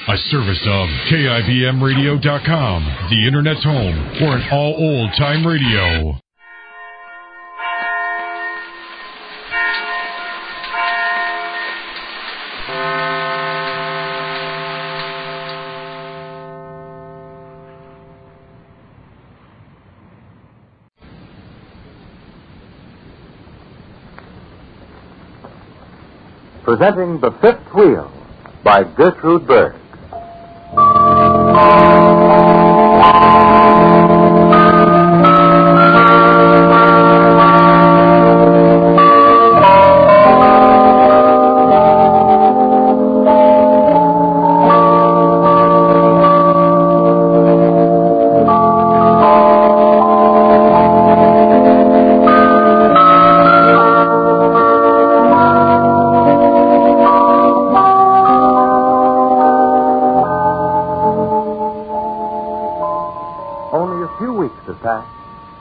A service of KIBMradio.com, the Internet's home for an all old-time radio. Presenting The Fifth Wheel by Gertrude Berg.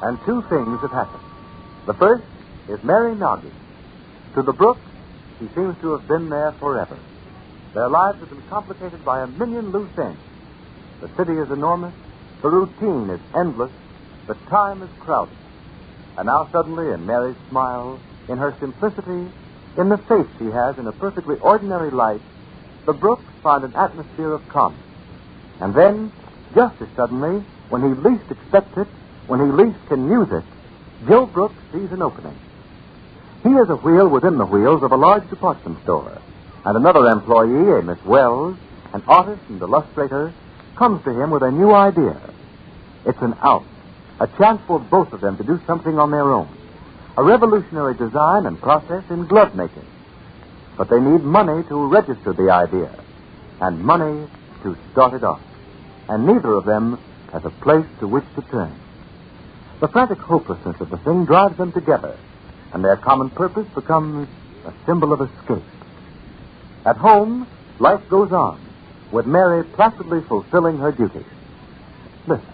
And two things have happened. The first is Mary Noggy. To the Brooks, he seems to have been there forever. Their lives have been complicated by a million loose ends. The city is enormous, the routine is endless, the time is crowded. And now suddenly, in Mary's smile, in her simplicity, in the faith she has in a perfectly ordinary life, the Brooks find an atmosphere of calm. And then, just as suddenly, when he least expects it, when he least can use it, Joe Brooks sees an opening. He is a wheel within the wheels of a large department store, and another employee, a Miss Wells, an artist and illustrator, comes to him with a new idea. It's an out, a chance for both of them to do something on their own, a revolutionary design and process in glove making. But they need money to register the idea, and money to start it off. And neither of them has a place to which to turn. The frantic hopelessness of the thing drives them together, and their common purpose becomes a symbol of escape. At home, life goes on, with Mary placidly fulfilling her duties. Listen.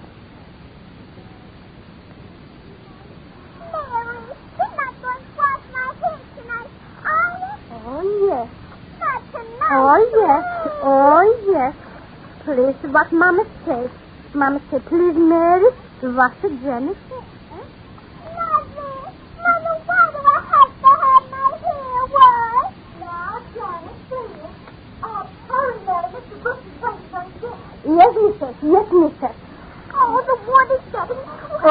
Mary, you're not going to wash my hair tonight, are you? Oh, yes. Not tonight. Oh, yes. Please, what Mama says. Mama said, please, Mary, wash the Jenny. Mother, why do I have to have my hair washed? Now, Johnny, please. Oh, hurry, Mary. Mr. Brooks is waiting for you. Yes, Mrs. Oh, the water's getting too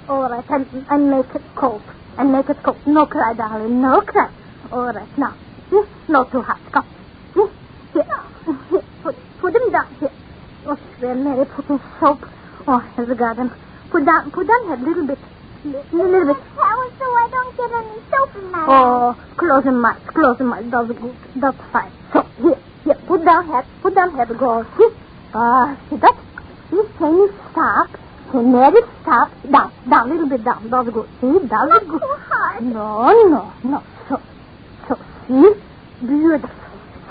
All right. And make it cold. No cry, darling. No cry. All right, now. Here, not too hot. Come. Here. Put them down here. Oh, there, Mary, put in soap. Oh, has the garden. Put down a little bit. Towel so I don't get any soap in my hand. Oh, close your mouth. That's good. That's fine. So, here, put down head, go. See, see that? See, Cain, stop. Say, Mary, stop. Down, little bit down. That's good. See, that's Not good. too hard. No. So, see, beautiful.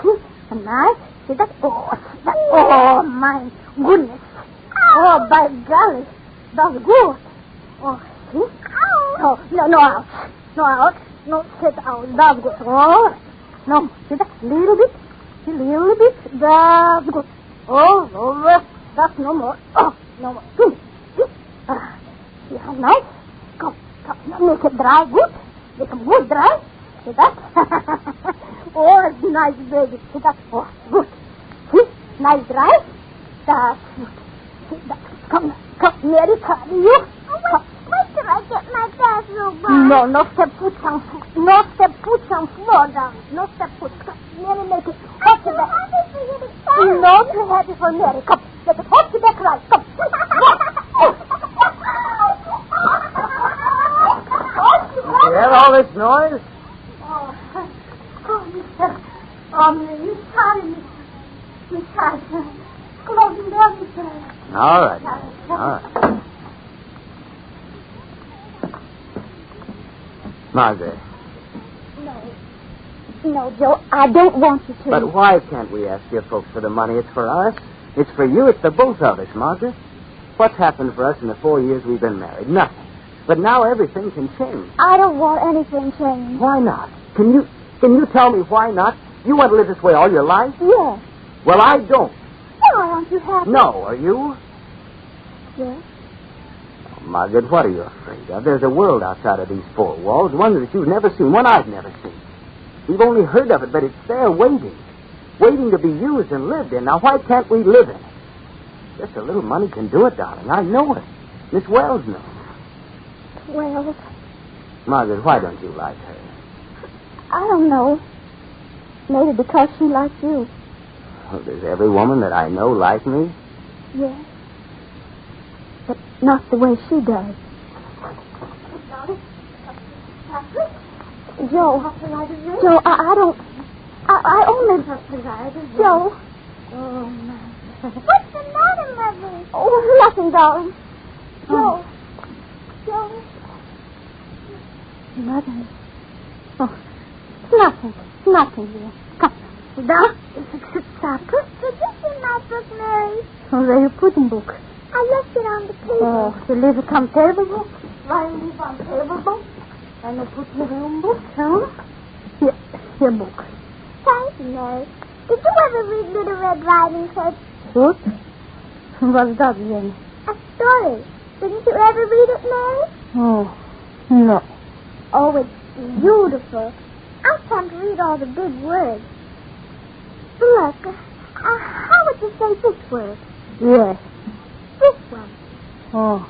See, and nice. See that? Oh, my goodness. Oh, by golly, that's good. Oh, see? Oh, no out. No, sit out. That's good. All right. No, see that? Little bit. That's good. Oh, that's no more. Oh, no more. See? See how nice? Come. Now make it dry good. Make them good dry. See that? Oh, it's nice, baby. See that? Oh, good. See? Nice dry. That's good. See that? Come, Mary, carry you. Wait till I get my bathrobe on. No step foot on floor down. No step foot. Mary, make it hot to back. Happy for you to carry. No, too happy for Mary. Come, make it hot to back right. Come. You hear all this noise? Mister. Oh, Mary, you sorry, Mister. Close the door, Mister. All right. Margaret. No, Joe, I don't want you to. But why can't we ask your folks for the money? It's for us. It's for you. It's the both of us, Margaret. What's happened for us in the 4 years we've been married? Nothing. But now everything can change. I don't want anything changed. Why not? Can you tell me why not? You want to live this way all your life? Yes. Well, I don't. aren't you happy? No, are you? Yes. Oh, Margaret, what are you afraid of? There's a world outside of these four walls, one that you've never seen, one I've never seen. We've only heard of it, but it's there waiting to be used and lived in. Now, why can't we live in it? Just a little money can do it, darling. I know it. Miss Wells knows. Well, Margaret, why don't you like her? I don't know. Maybe because she likes you. Well, does every woman that I know like me? Yes. But not the way she does. Joe, Joe, I don't... I only... Joe. Oh, my. What's the matter, Mother? Oh, nothing, darling. Joe. Joe. Mother. Oh, nothing, dear. Come. Down. Stop. Did you see my book, Mary? Oh, there you put in book. I left it on the table. Oh, you leave it on table book? Why you leave on table book? And you put your room book, huh? Here book. Thank you, Mary. Did you ever read Little Red Riding Hood? What? What's that, Jenny? A story. Didn't you ever read it, Mary? Oh, no. Oh, it's beautiful. I can't read all the big words. Look, how would you say this word? Yes. This one. Oh.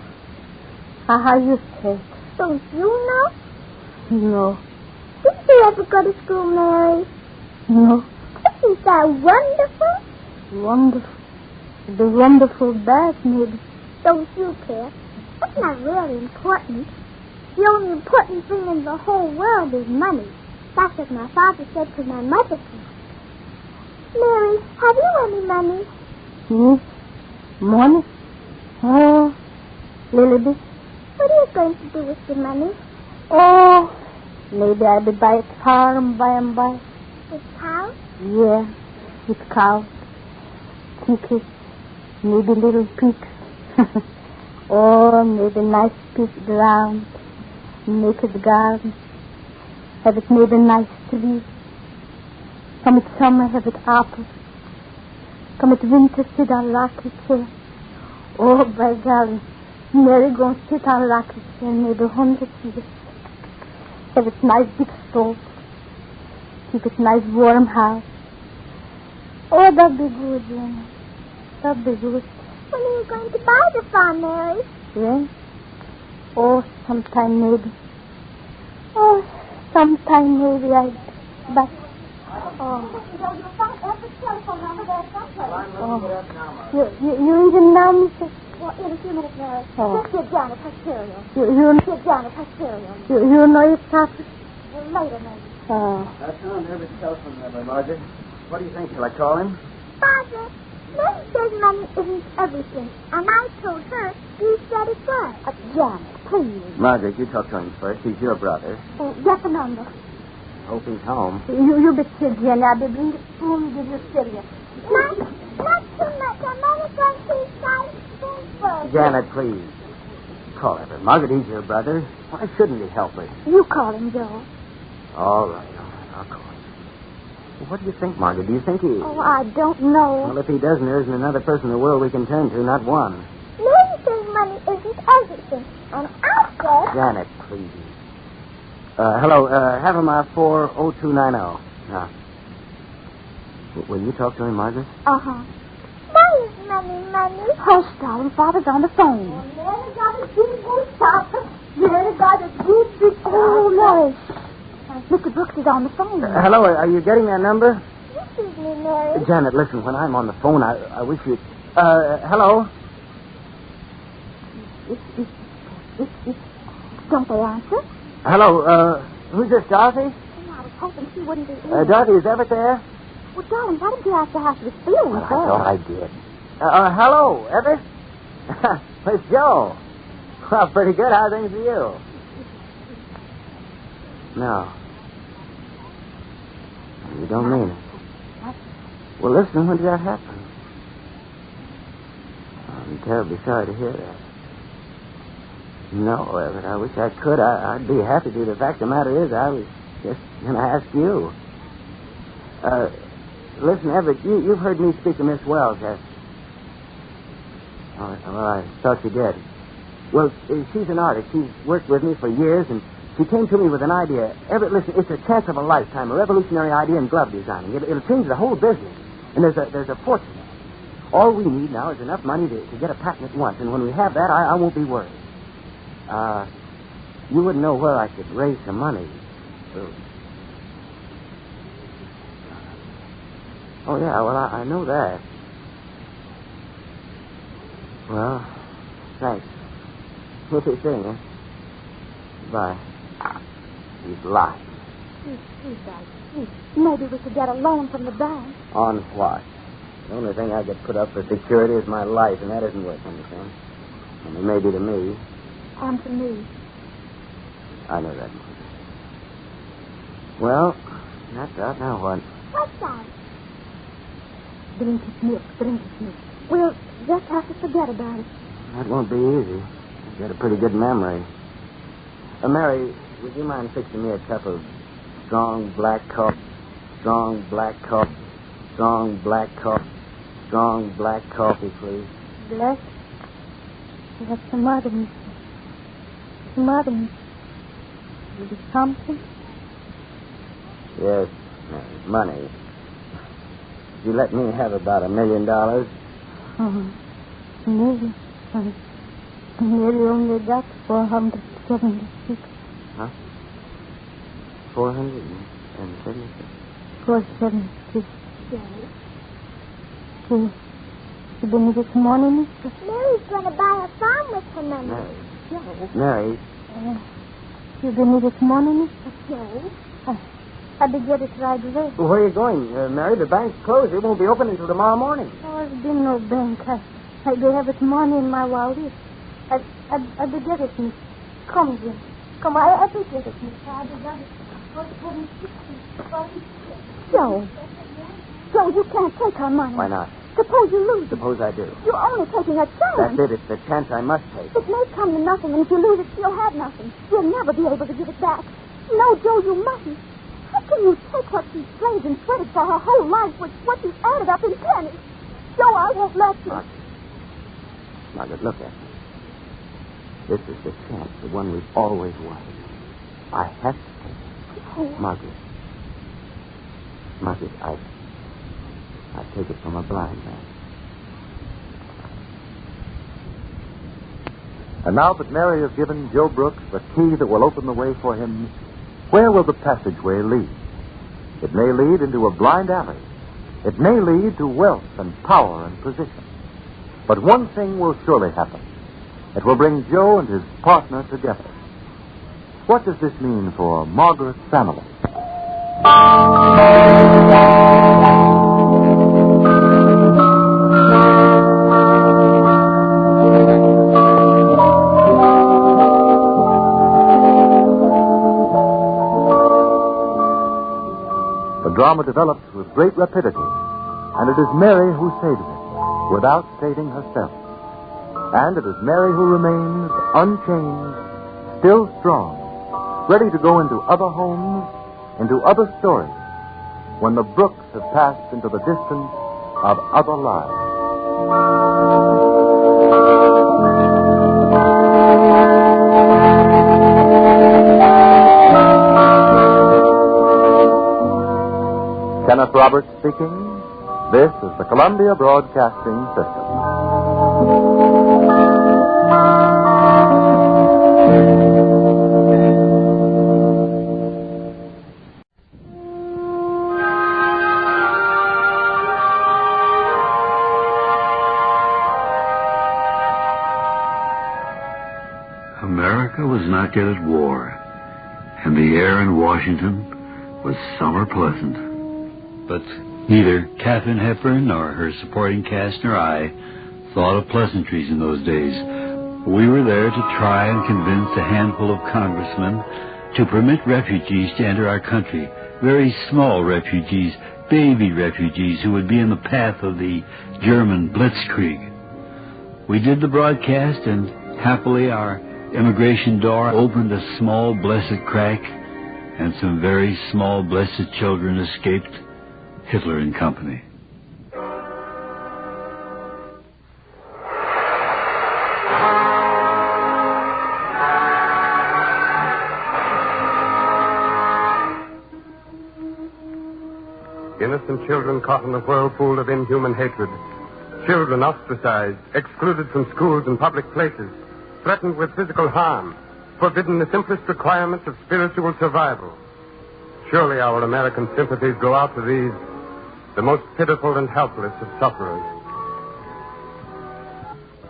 How you say it? Don't you know? No. Didn't you ever go to school, Mary? No. Isn't that wonderful? Wonderful. The wonderful bad, maybe. Don't you care? It's not really important. The only important thing in the whole world is money. That's what my father said to my mother. Mary, have you any money? Me? Money? Oh, little bit. What are you going to do with the money? Oh, maybe I'll be buy a farm by and by. With cows? Yeah, with cows. Chickens. Maybe little pigs. Or maybe nice piece ground. Make it garden. Have it made a nice tree. Come at summer, have it apples. Come at winter, sit on rocky chair. Oh, by golly, Mary gonna sit on rocky chair maybe 100 years. Have it nice big stove. Keep it nice warm house. Oh, that'd be good, Jenny. That'd be good. When are you going to buy the farm, Mary? Yeah? Oh, sometime maybe. Oh, sometime maybe but... Oh. You even now, Mr.? Well, in a few minutes, Mary. Oh. Just sit down at Presbyterian. Sit down at Presbyterian. You know your papa? Well, later, maybe. Oh. That's on every telephone number, Margaret. What do you think? Shall I call him? Father, Mary says money isn't everything. And I told her you said it was. Janet, please. Margaret, you talk to him first. He's your brother. Oh, get the number. Hope he's home. You be still, Jenny. I'll be bring the spoon, give you cereal. Not too much. I'm only going to try spoonful. Janet, please. Call her. Margaret, he's your brother. Why shouldn't he help her? You call him, Joe. All right. I'll call him. Well, what do you think, Margaret? Do you think he... Oh, I don't know. Well, if he doesn't, there isn't another person in the world we can turn to, not one. Mary says money isn't everything. And I said... Janet, please. Hello, have him 40290. Now, will you talk to him, Margaret? Uh-huh. That is money. Hush, darling. Father's on the phone. Mary got a big stop. Mary got a big stop. Oh, no. Mr. Brooks is on the phone. Hello, are you getting that number? Excuse me, Mary. Janet, listen, when I'm on the phone, I wish you'd... hello? Don't they answer? Hello, who's this, Dorothy? I was hoping she wouldn't be in. Dorothy, is Everett there? Well, darling, why didn't you ask her how she was feeling Well, I first? thought I did. Hello, Everett? It's Joe. Well, pretty good. How are things with you? No. You don't mean it. What? Well, listen, when did that happen? I'm terribly sorry to hear that. No, Everett, I wish I could. I'd be happy to. The fact of the matter is, I was just going to ask you. Listen, Everett, you've heard me speak to Miss Wells, Oh, well, I thought you did. Well, she's an artist. She's worked with me for years, and she came to me with an idea. Listen, it's a chance of a lifetime, a revolutionary idea in glove designing. It'll change the whole business. And there's a fortune. All we need now is enough money to get a patent at once, and when we have that, I won't be worried. You wouldn't know where I could raise some money. Oh, yeah, well, I know that. Well, thanks. What's he saying, huh? Goodbye. He's lying. Please. Maybe we could get a loan from the bank. On what? The only thing I get put up for security is my life, and that isn't worth anything. And it may be to me. And to me. I know that. Well, that's out. Now what? What's that? Drink his milk. We'll just have to forget about it. That won't be easy. I've got a pretty good memory. Mary, would you mind fixing me a cup of strong black coffee? Strong black coffee. Strong black coffee. Strong black coffee, please. Black? What's the matter, mister? What's the matter, mister? Is it something? Yes, money. You let me have about $1 million. Maybe. Maybe only got 476. Huh? 476? 476. Yes. You been this morning, mister? Mary's going to buy a farm with her money. Mary. You been this morning, mister? Yes. I did get it right away. Well, where are you going, Mary? The bank's closed. It won't be open until tomorrow morning. Oh, there's been no bank. I do have it money in my wallet. I did get it, mister. Come, Jim. Come, I did get it, mister. I did get it. Joe, you can't take our money. Why not? Suppose you lose it. Suppose I do. You're only taking a chance. That's it. It's the chance I must take. It may come to nothing, and if you lose it, you'll have nothing. You'll never be able to give it back. No, Joe, you mustn't. How can you take what she's slaved and sweated for her whole life with what she's added up in pennies? Joe, I won't let you. Margaret, look at me. This is the chance, the one we've always wanted. I have to take it. Oh. Margaret, I take it from a blind man. And now that Mary has given Joe Brooks the key that will open the way for him, where will the passageway lead? It may lead into a blind alley. It may lead to wealth and power and position. But one thing will surely happen. It will bring Joe and his partner together. What does this mean for Margaret's family? The drama develops with great rapidity, and it is Mary who saves it, without saving herself. And it is Mary who remains unchanged, still strong, ready to go into other homes, into other stories, when the Brooks have passed into the distance of other lives. Kenneth Roberts speaking. This is the Columbia Broadcasting System. America was not yet at war, and the air in Washington was summer pleasant. But neither Katharine Hepburn nor her supporting cast nor I thought of pleasantries in those days. We were there to try and convince a handful of congressmen to permit refugees to enter our country, very small refugees, baby refugees who would be in the path of the German blitzkrieg. We did the broadcast, and happily our immigration door opened a small blessed crack, and some very small blessed children escaped. Hitler and company. innocent children caught in a whirlpool of inhuman hatred. Children ostracized, excluded from schools and public places, threatened with physical harm, forbidden the simplest requirements of spiritual survival. Surely our American sympathies go out to these, the most pitiful and helpless of sufferers.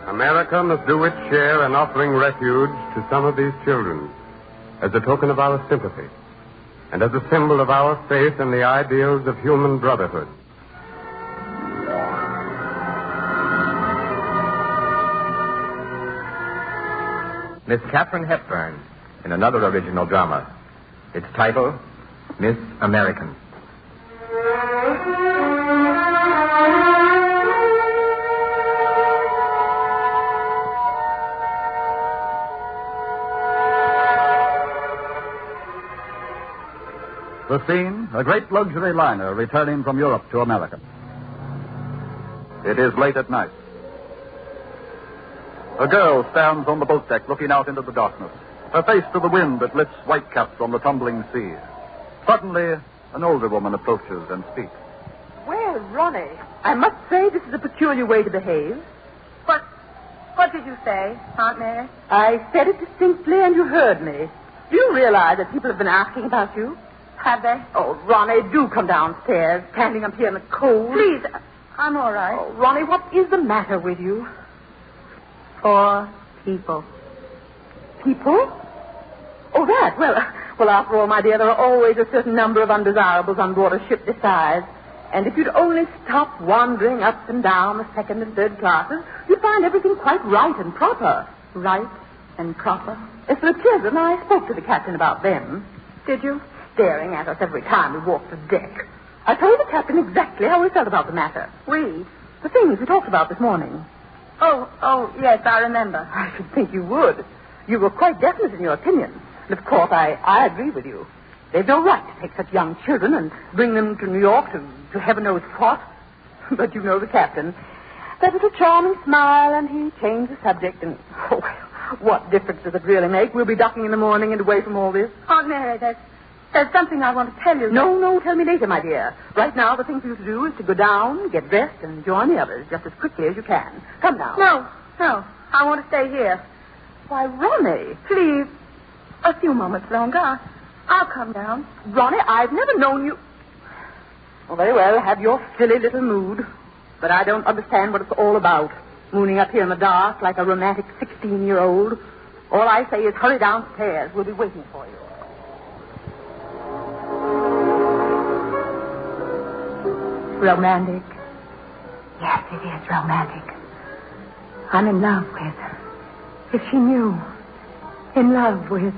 America must do its share in offering refuge to some of these children as a token of our sympathy and as a symbol of our faith in the ideals of human brotherhood. Miss Katharine Hepburn in another original drama. Its title, Miss American. The scene, a great luxury liner returning from Europe to America. It is late at night. A girl stands on the boat deck looking out into the darkness, her face to the wind that lifts whitecaps on the tumbling sea. Suddenly, an older woman approaches and speaks. Well, Ronnie, I must say this is a peculiar way to behave. What did you say, Aunt Mary? I said it distinctly and you heard me. Do you realize that people have been asking about you? Have they? Oh, Ronnie, do come downstairs, standing up here in the cold. Please, I'm all right. Oh, Ronnie, what is the matter with you? 4 people. People? Oh, that. Well, after all, my dear, there are always a certain number of undesirables on board a ship this size. And if you'd only stop wandering up and down the second and third classes, you'd find everything quite right and proper. Right and proper? As for the children, I spoke to the captain about them. Did you? Staring at us every time we walked the deck. I told the captain exactly how we felt about the matter. We? The things we talked about this morning. Oh, yes, I remember. I should think you would. You were quite definite in your opinion. And, of course, I agree with you. They've no right to take such young children and bring them to New York to heaven knows what. But you know the captain. That little charming smile, and he changed the subject, and, oh, well, what difference does it really make? We'll be ducking in the morning and away from all this. Aunt Mary, there's something I want to tell you. No, tell me later, my dear. Right now, the thing for you to do is to go down, get dressed, and join the others just as quickly as you can. Come now. No. I want to stay here. Why, Ronnie. Please, a few moments longer. I'll come down. Ronnie, I've never known you... Well, very well, have your silly little mood. But I don't understand what it's all about. Mooning up here in the dark like a romantic 16-year-old. All I say is hurry downstairs. We'll be waiting for you. Romantic. Yes, it is romantic. I'm in love with. If she knew. In love with.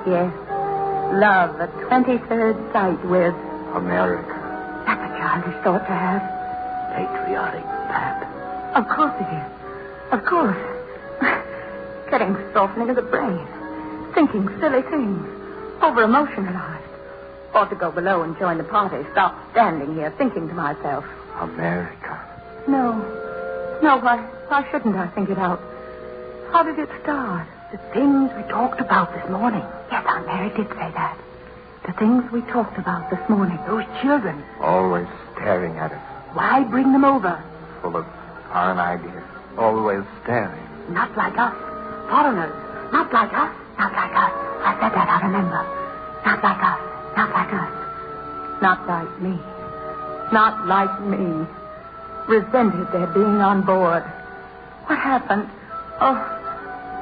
Yes. Love at 23rd sight with. America. That's a childish thought to have. Patriotic, Pat. Of course it is. Of course. Getting softening of the brain. Thinking silly things. Over-emotionalized. Ought to go below and join the party. Stop standing here thinking to myself. America. No, why shouldn't I think it out? How did it start? The things we talked about this morning. Yes, Aunt Mary did say that. The things we talked about this morning. Those children. Always staring at us. Why bring them over? Full of foreign ideas. Always staring. Not like us. Foreigners. Not like us. Not like us. I said that, I remember. Not like us. Not like us. Not like me. Not like me. Resented their being on board. What happened? Oh,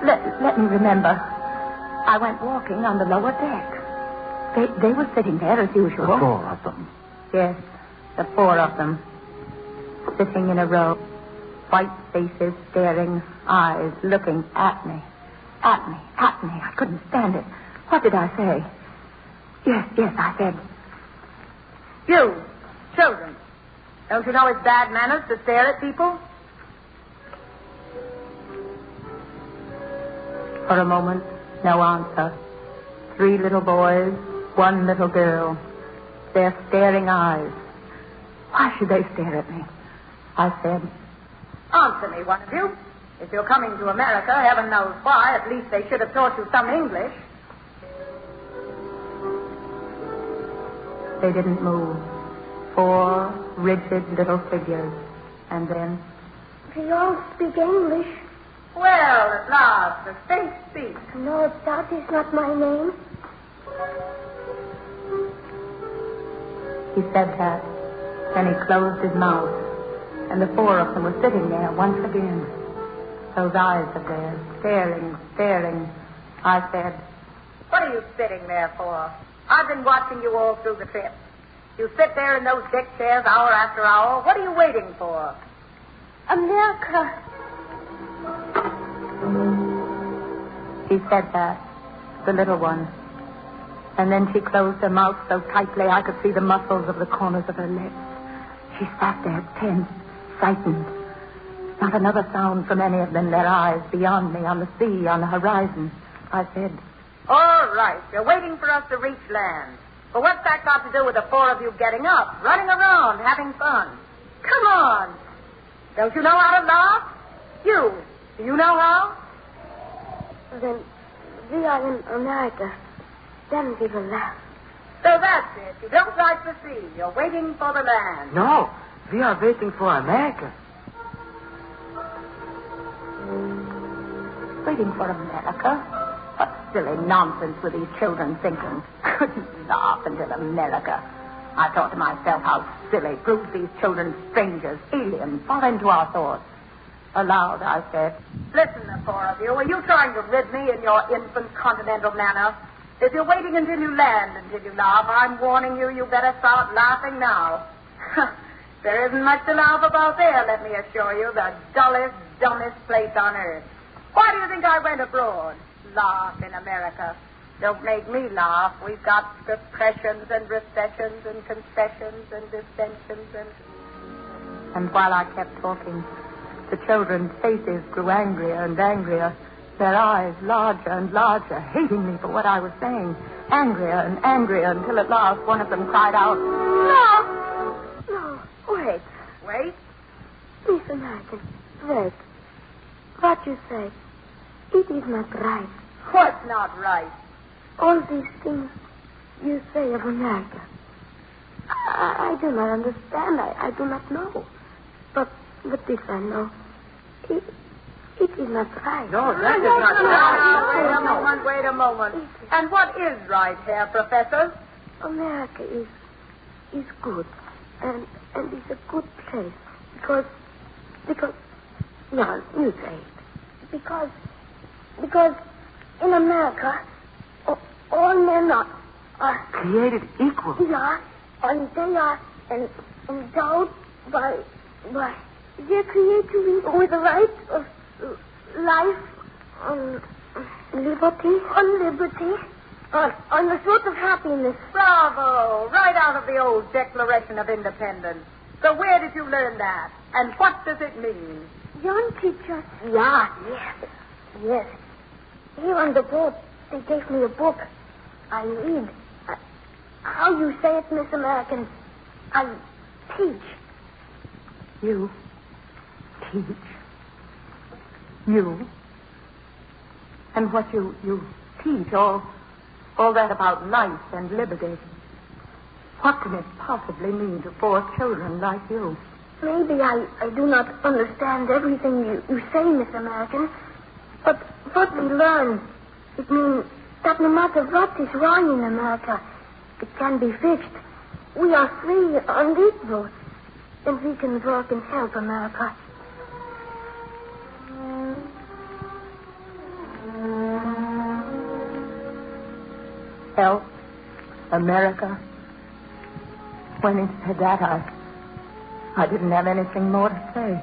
let me remember. I went walking on the lower deck. They were sitting there as usual. The 4 of them. Yes, the 4 of them. Sitting in a row. White faces, staring eyes, looking at me. At me. I couldn't stand it. What did I say? Yes, I said. You, children. Don't you know it's bad manners to stare at people? For a moment, no answer. 3 little boys, 1 little girl. Their staring eyes. Why should they stare at me? I said, Answer me, one of you. If you're coming to America, heaven knows why, at least they should have taught you some English. They didn't move. 4 rigid little figures. And then... They all speak English. Well, at last, the face speaks. No, that is not my name. He said that. Then he closed his mouth. And the 4 of them were sitting there once again. Those eyes of theirs, staring. I said, "What are you sitting there for? I've been watching you all through the trip. You sit there in those deck chairs hour after hour. What are you waiting for?" America. She said that, the little one. And then she closed her mouth so tightly I could see the muscles of the corners of her lips. She sat there tense, frightened. Not another sound from any of them, their eyes beyond me, on the sea, on the horizon. I said, "All right, you're waiting for us to reach land. But what's that got to do with the 4 of you getting up, running around, having fun? Come on. Don't you know how to laugh? Do you know how?" Then we are in America. Then we will laugh. So that's it. You don't like the sea. You're waiting for the land. No, we are waiting for America. Waiting for America? What silly nonsense were these children thinking? Couldn't laugh until America. I thought to myself, how silly. Proves these children strangers, aliens, foreign to our thoughts. Aloud, I said, "Listen, the 4 of you. Are you trying to rid me in your infant continental manner? If you're waiting until you land, until you laugh, I'm warning you, you better start laughing now. There isn't much to laugh about there, let me assure you. The dullest, dumbest place on earth. Why do you think I went abroad? Laugh in America. Don't make me laugh. We've got depressions and recessions and concessions and dissensions and..." And while I kept talking, the children's faces grew angrier and angrier, their eyes larger and larger, hating me for what I was saying, angrier and angrier, until at last one of them cried out, No, wait. "Wait? Miss American, wait. What you say, it is not right. What's not right?" All these things you say of America. I do not understand. I do not know. But this I know. It is not right. No, that is not right. Wait a moment. And what is right here, Professor? America is good. And it's a good place. Because no, you say it. Because in America, all men are created equal. Yeah, and they are endowed by their creator with the right of life, on liberty, on the source of happiness. Bravo! Right out of the old Declaration of Independence. So where did you learn that? And what does it mean? Young teacher. Yeah, yes. Here on the boat, they gave me a book. I read. How you say it, Miss American? I teach. You teach? You? And what you teach, all that about life and liberty. What can it possibly mean to 4 children like you? Maybe I do not understand everything you say, Miss American. But what we learn, it means that no matter what is wrong in America, it can be fixed. We are free and equal, and we can work and help America. Help America? When he said that, I didn't have anything more to say.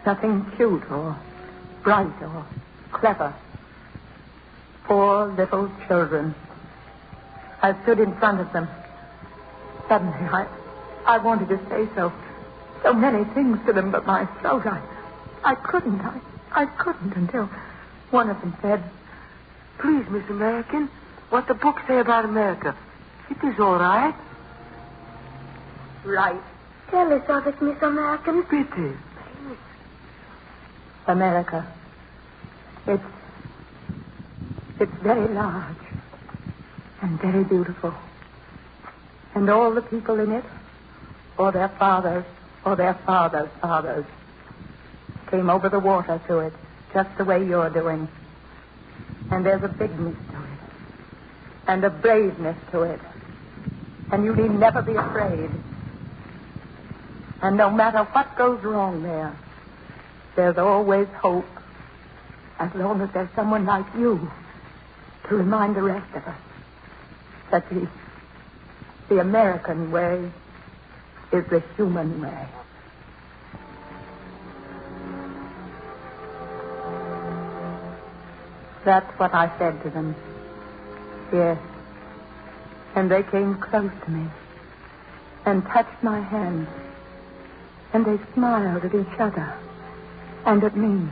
Nothing cute or bright or clever. 4 little children. I stood in front of them. Suddenly, I wanted to say so many things to them, but my throat, I couldn't. I couldn't until one of them said, "Please, Miss American, what the book say about America? It is all right." Right. Tell us of it, Miss American. Pity. America. It's very large and very beautiful. And all the people in it, or their fathers, or their fathers' fathers, came over the water to it, just the way you're doing. And there's a bigness to it, and a braveness to it. And you need never be afraid. And no matter what goes wrong there, there's always hope, as long as there's someone like you to remind the rest of us that the American way is the human way. That's what I said to them. Yes. And they came close to me and touched my hand. And they smiled at each other and at me.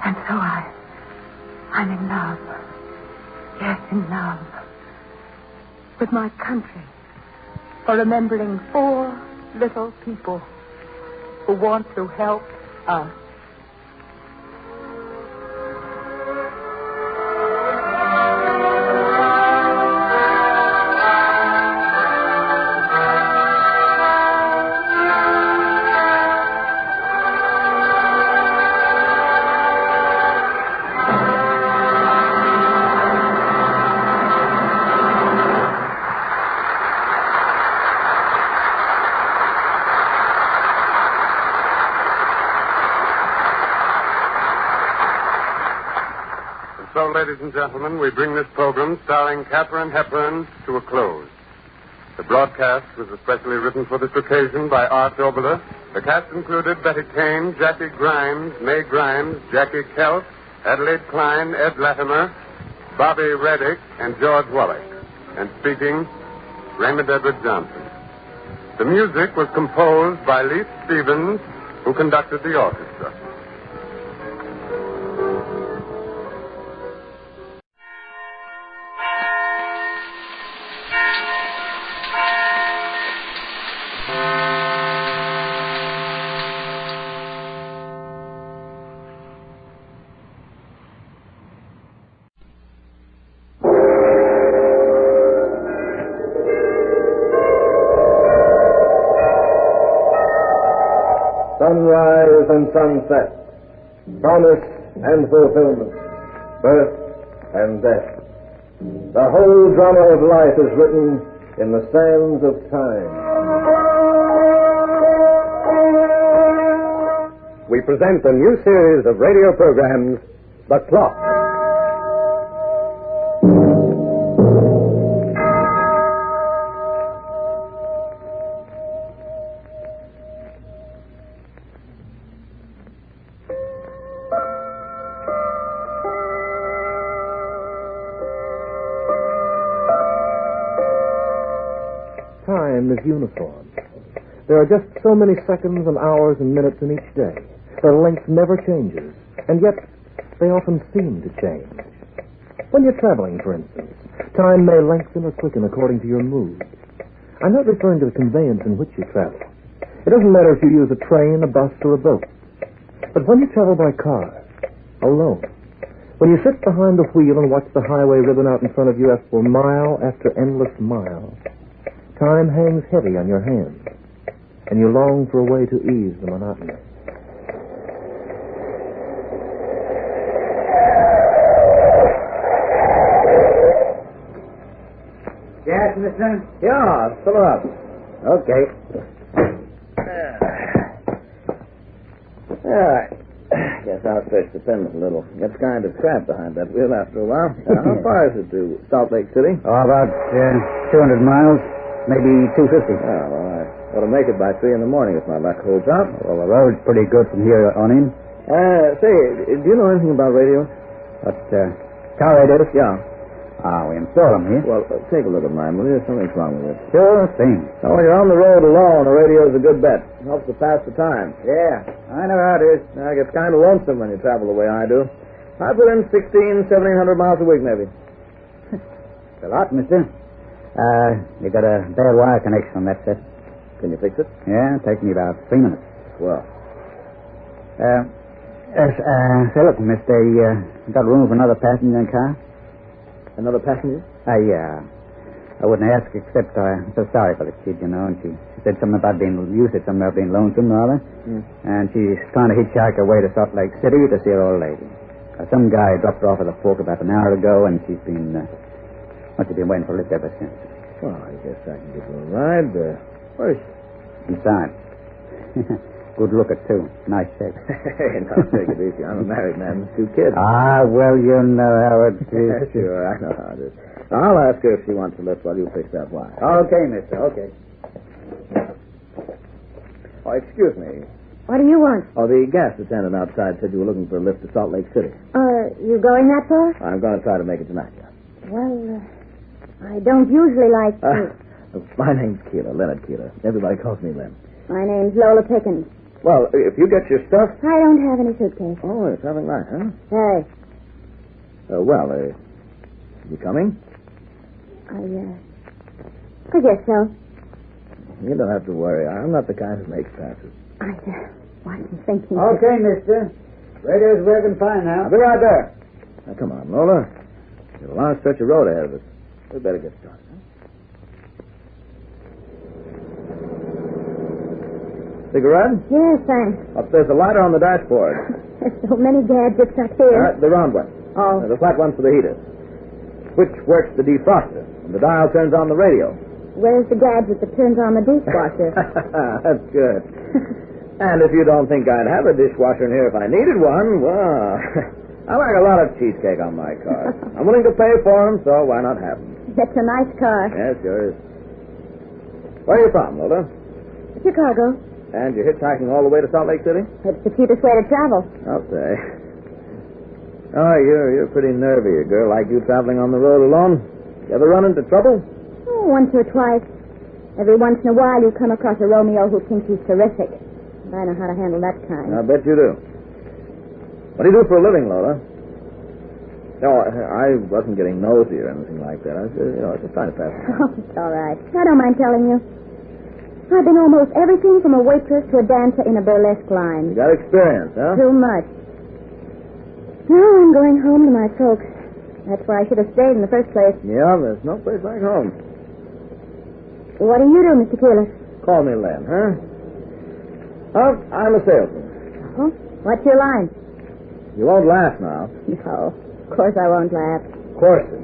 And so I'm in love. Yes, in love. With my country. For remembering 4 little people who want to help us. So, ladies and gentlemen, we bring this program starring Katharine Hepburn to a close. The broadcast was especially written for this occasion by Art Oboler. The cast included Betty Cain, Jackie Grimes, May Grimes, Jackie Kelp, Adelaide Klein, Ed Latimer, Bobby Reddick, and George Wallach. And speaking, Raymond Edward Johnson. The music was composed by Leith Stevens, who conducted the orchestra. Sunrise and sunset, promise and fulfillment, birth and death. The whole drama of life is written in the sands of time. We present a new series of radio programs, The Clock. Time is uniform. There are just so many seconds and hours and minutes in each day. Their length never changes, and yet they often seem to change. When you're traveling, for instance, time may lengthen or quicken according to your mood. I'm not referring to the conveyance in which you travel. It doesn't matter if you use a train, a bus, or a boat. But when you travel by car, alone, when you sit behind the wheel and watch the highway ribbon out in front of you for mile after endless mile, time hangs heavy on your hands, and you long for a way to ease the monotony. Yes, mister? Yeah, fill her up. Okay. All right. Guess I'll stretch the pendant a little. Gets kind of cramped behind that wheel after a while. How far is it to Salt Lake City? Oh, about 200 miles, maybe 250. Oh, well, I ought to make it by 3 in the morning if my luck holds out. Well, the road's pretty good from here on in. Say, do you know anything about radio? What, car radios? Yeah. We install them here. Well, take a look at mine, will you? Something's wrong with it. Sure thing. Now, when you're on the road alone, a radio's a good bet. It helps to pass the time. Yeah, I know how it is. I get kind of lonesome when you travel the way I do. I put in 1,600, 1,700 miles a week, maybe. It's a lot, mister. You got a bad wire connection on that set. Can you fix it? Yeah, it takes me about 3 minutes. Well. Say, look, mister, you got room for another passenger in the car? Another passenger? Yeah. I wouldn't ask except I'm so sorry for the kid, you know. And she said something about you said something about being lonesome, rather. And she's trying to hitchhike her way to Salt Lake City to see her old lady. Some guy dropped her off at the fork about an hour ago, and she's been, she's been waiting for a lift ever since. Well, I guess I can give her a ride. Where is she? Inside. Good looker, too. Nice shape. Hey, now take it easy. I'm a married man with 2 kids. Ah, well, you know how it is. Sure, I know how it is. I'll ask her if she wants to lift while you fix that wire. Okay, mister, okay. Oh, excuse me. What do you want? Oh, the gas attendant outside said you were looking for a lift to Salt Lake City. You going that far? I'm going to try to make it tonight, yeah. Well, I don't usually like to... My name's Keeler, Leonard Keeler. Everybody calls me Len. My name's Lola Pickens. Well, if you get your stuff... I don't have any suitcase. Oh, it's having light, huh? Hey. You coming? I guess so. You don't have to worry. I'm not the kind who makes passes. I wasn't thinking... Okay, mister. Radio's working fine now. I'll be right there. Now, come on, Lola. There's a long stretch of road ahead of us. We better get started, huh? Cigarette? Yes, thanks. There's a lighter on the dashboard. There's so many gadgets up here. The round one. Oh. The flat one's for the heater. Switch works the defroster, and the dial turns on the radio. Where's the gadget that turns on the dishwasher? That's good. And if you don't think I'd have a dishwasher in here if I needed one, well, I like a lot of cheesecake on my car. I'm willing to pay for them, so why not have them? That's a nice car. Yes, sure is. Where are you from, Lola? Chicago. And you're hitchhiking all the way to Salt Lake City? It's the cheapest way to travel. I'll say. Oh, you're pretty nervy. A girl like you traveling on the road alone. You ever run into trouble? Oh, once or twice. Every once in a while you come across a Romeo who thinks he's terrific. I know how to handle that kind. I bet you do. What do you do for a living, Lola? No, I wasn't getting nosy or anything like that. I was just trying to pass it. Oh, it's all right. I don't mind telling you. I've been almost everything from a waitress to a dancer in a burlesque line. You got experience, huh? Too much. Now I'm going home to my folks. That's where I should have stayed in the first place. Yeah, there's no place like home. What do you do, Mr. Keeler? Call me Len, huh? Oh, I'm a salesman. Oh? What's your line? You won't laugh now. No, of course I won't laugh. Courses.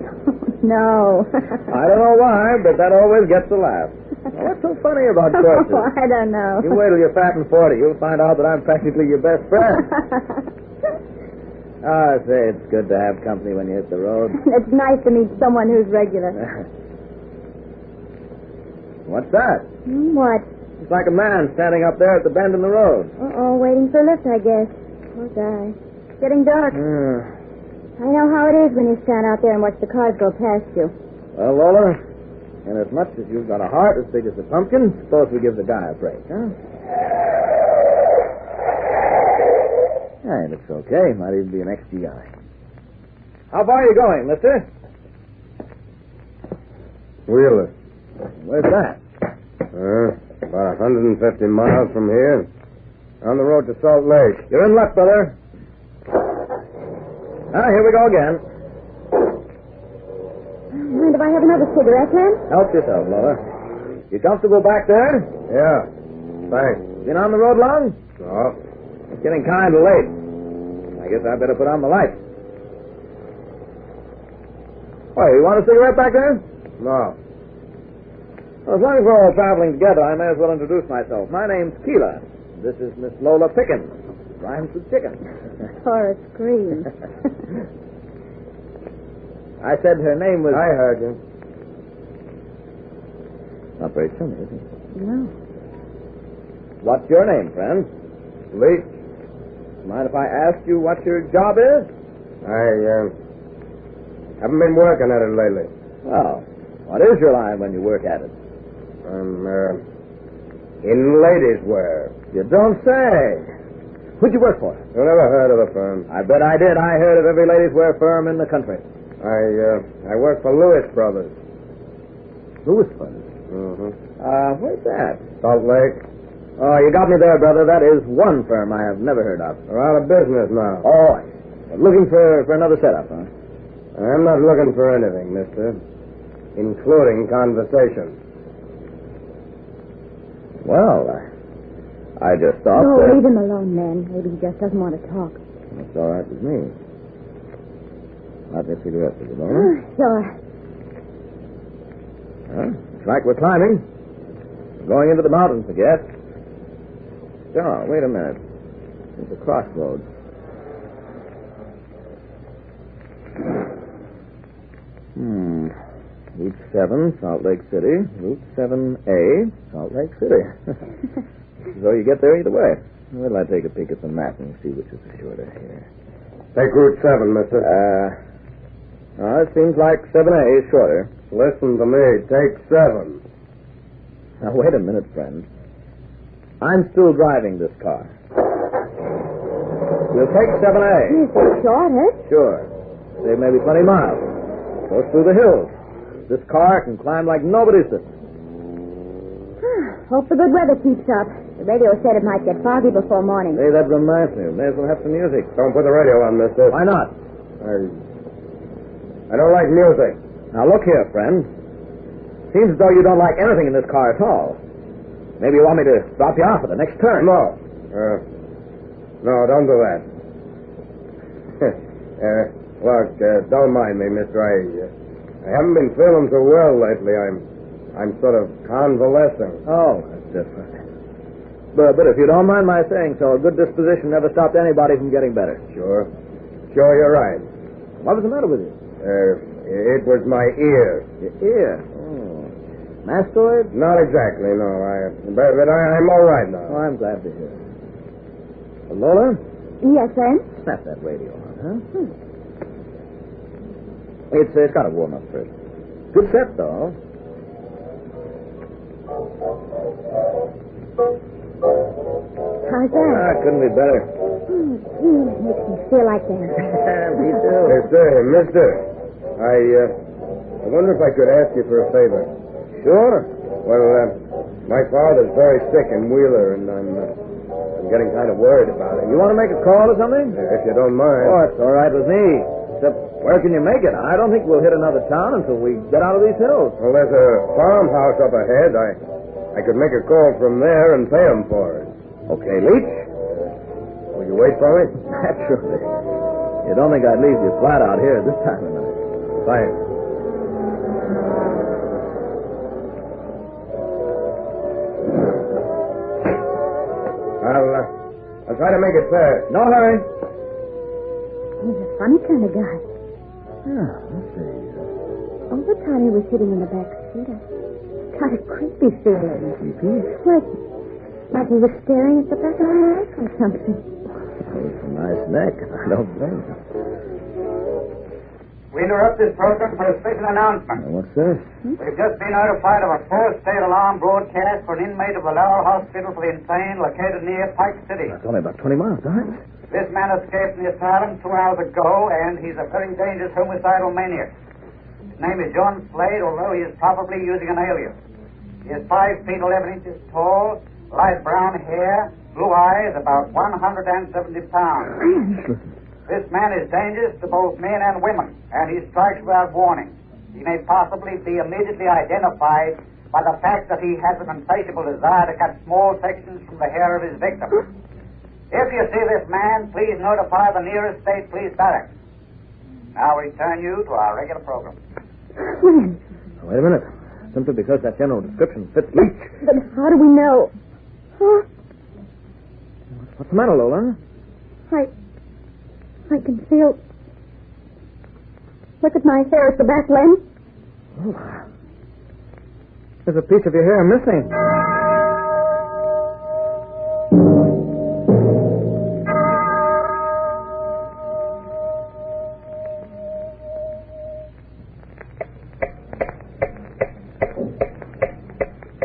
No. I don't know why, but that always gets a laugh. Now, what's so funny about courses? Oh, I don't know. You wait till you're fat and 40. You'll find out that I'm practically your best friend. I say, it's good to have company when you hit the road. It's nice to meet someone who's regular. What's that? What? It's like a man standing up there at the bend in the road. Uh-oh, waiting for a lift, I guess. Poor guy. It's getting dark. I know how it is when you stand out there and watch the cars go past you. Well, Lola, and as much as you've got a heart as big as a pumpkin, suppose we give the guy a break, huh? Hey, looks okay. Might even be an XGI. How far are you going, mister? Wheeler. Where's that? About 150 miles from here. On the road to Salt Lake. You're in luck, brother. Here we go again. Mind if I have another cigarette, Len? Help yourself, Lola. You comfortable back there? Yeah. Thanks. Been on the road long? No. It's getting kind of late. I guess I better put on the lights. Why, you want a cigarette back there? No. Well, as long as we're all traveling together, I may as well introduce myself. My name's Keeler. This is Miss Lola Pickens. Rhymes with chicken. Horace Green. I said her name was... I heard you. Not very funny, is it? No. What's your name, friend? Lee? Mind if I ask you what your job is? I haven't been working at it lately. Well, what is your line when you work at it? I'm in ladies' wear. You don't say. Who'd you work for? You never heard of the firm? I bet I did. I heard of every ladies' wear firm in the country. I work for Lewis Brothers. Lewis Brothers? Mm-hmm. Where's that? Salt Lake. Oh, you got me there, brother. That is one firm I have never heard of. They're out of business now. Oh, looking for another setup, huh? I'm not looking for anything, mister. including conversation. Well, I just thought Oh, that... leave him alone, man. Maybe he just doesn't want to talk. That's all right with me. Not a cigarette, is it, Lola? Sure. Looks like we're climbing. Going into the mountains, I guess. Oh, wait a minute. It's a crossroads. Route 7, Salt Lake City. Route 7A, Salt Lake City. So you get there either way. Well, I take a peek at the map and see which is the shorter here. Take Route 7, mister. It seems like 7A is shorter. Listen to me. Take 7. Now, wait a minute, friend. I'm still driving this car. We'll take 7A. Is it shorter? Sure. Save maybe 20 miles. Goes through the hills. This car can climb like nobody's business. Hope the good weather keeps up. The radio said it might get foggy before morning. Hey, that reminds me. May as well have some music. Don't put the radio on, mister. Why not? I don't like music. Now, look here, friend. Seems as though you don't like anything in this car at all. Maybe you want me to drop you off at the next turn. No. No, don't do that. Look, don't mind me, mister. I haven't been feeling so well lately. I'm sort of convalescing. Oh, that's different. But if you don't mind my saying so, a good disposition never stopped anybody from getting better. Sure, you're right. What was the matter with you? It was my ear. Your ear? Oh. Mastoid? Not exactly, no. But I'm all right now. Oh, I'm glad to hear. Lola? Yes, friend? Snap that radio on, huh? It's got to warm up first. Good set, though. How's that? Couldn't be better. Makes me feel like that. Me too. Hey, say, mister, I wonder if I could ask you for a favor. Sure. Well, my father's very sick in Wheeler, and I'm getting kind of worried about it. You want to make a call or something? If you don't mind. Oh, it's all right with me. Except, where can you make it? I don't think we'll hit another town until we get out of these hills. Well, there's a farmhouse up ahead. I could make a call from there and pay him for it. Okay, Leach. Will you wait for me? Naturally. You don't think I'd leave you flat out here this time of night? Thanks. I'll try to make it fast. No hurry. He's a funny kind of guy. Yeah, let's see. All the time he was sitting in the back seat, I got a creepy feeling. Creepy? Like he was staring at the back of my neck or something. It's a nice neck. I don't blame him. We interrupt this program for a special announcement. What's this? We've just been notified of a false state alarm broadcast for an inmate of the Lowell Hospital for the Insane located near Pike City. That's only about 20 miles, all right? This man escaped from the asylum 2 hours ago, and he's a very dangerous homicidal maniac. His name is John Slade, although he is probably using an alias. He is 5 feet 11 inches tall, light brown hair, blue eyes, about 170 pounds. This man is dangerous to both men and women, and he strikes without warning. He may possibly be immediately identified by the fact that he has an insatiable desire to cut small sections from the hair of his victim. If you see this man, please notify the nearest state police barracks. Now we turn you to our regular program. Wait a minute. Simply because that general description fits Leach. But how do we know? Huh? What's the matter, Lola? I can feel... Look at my hair at the back, Len. Oh. There's a piece of your hair missing.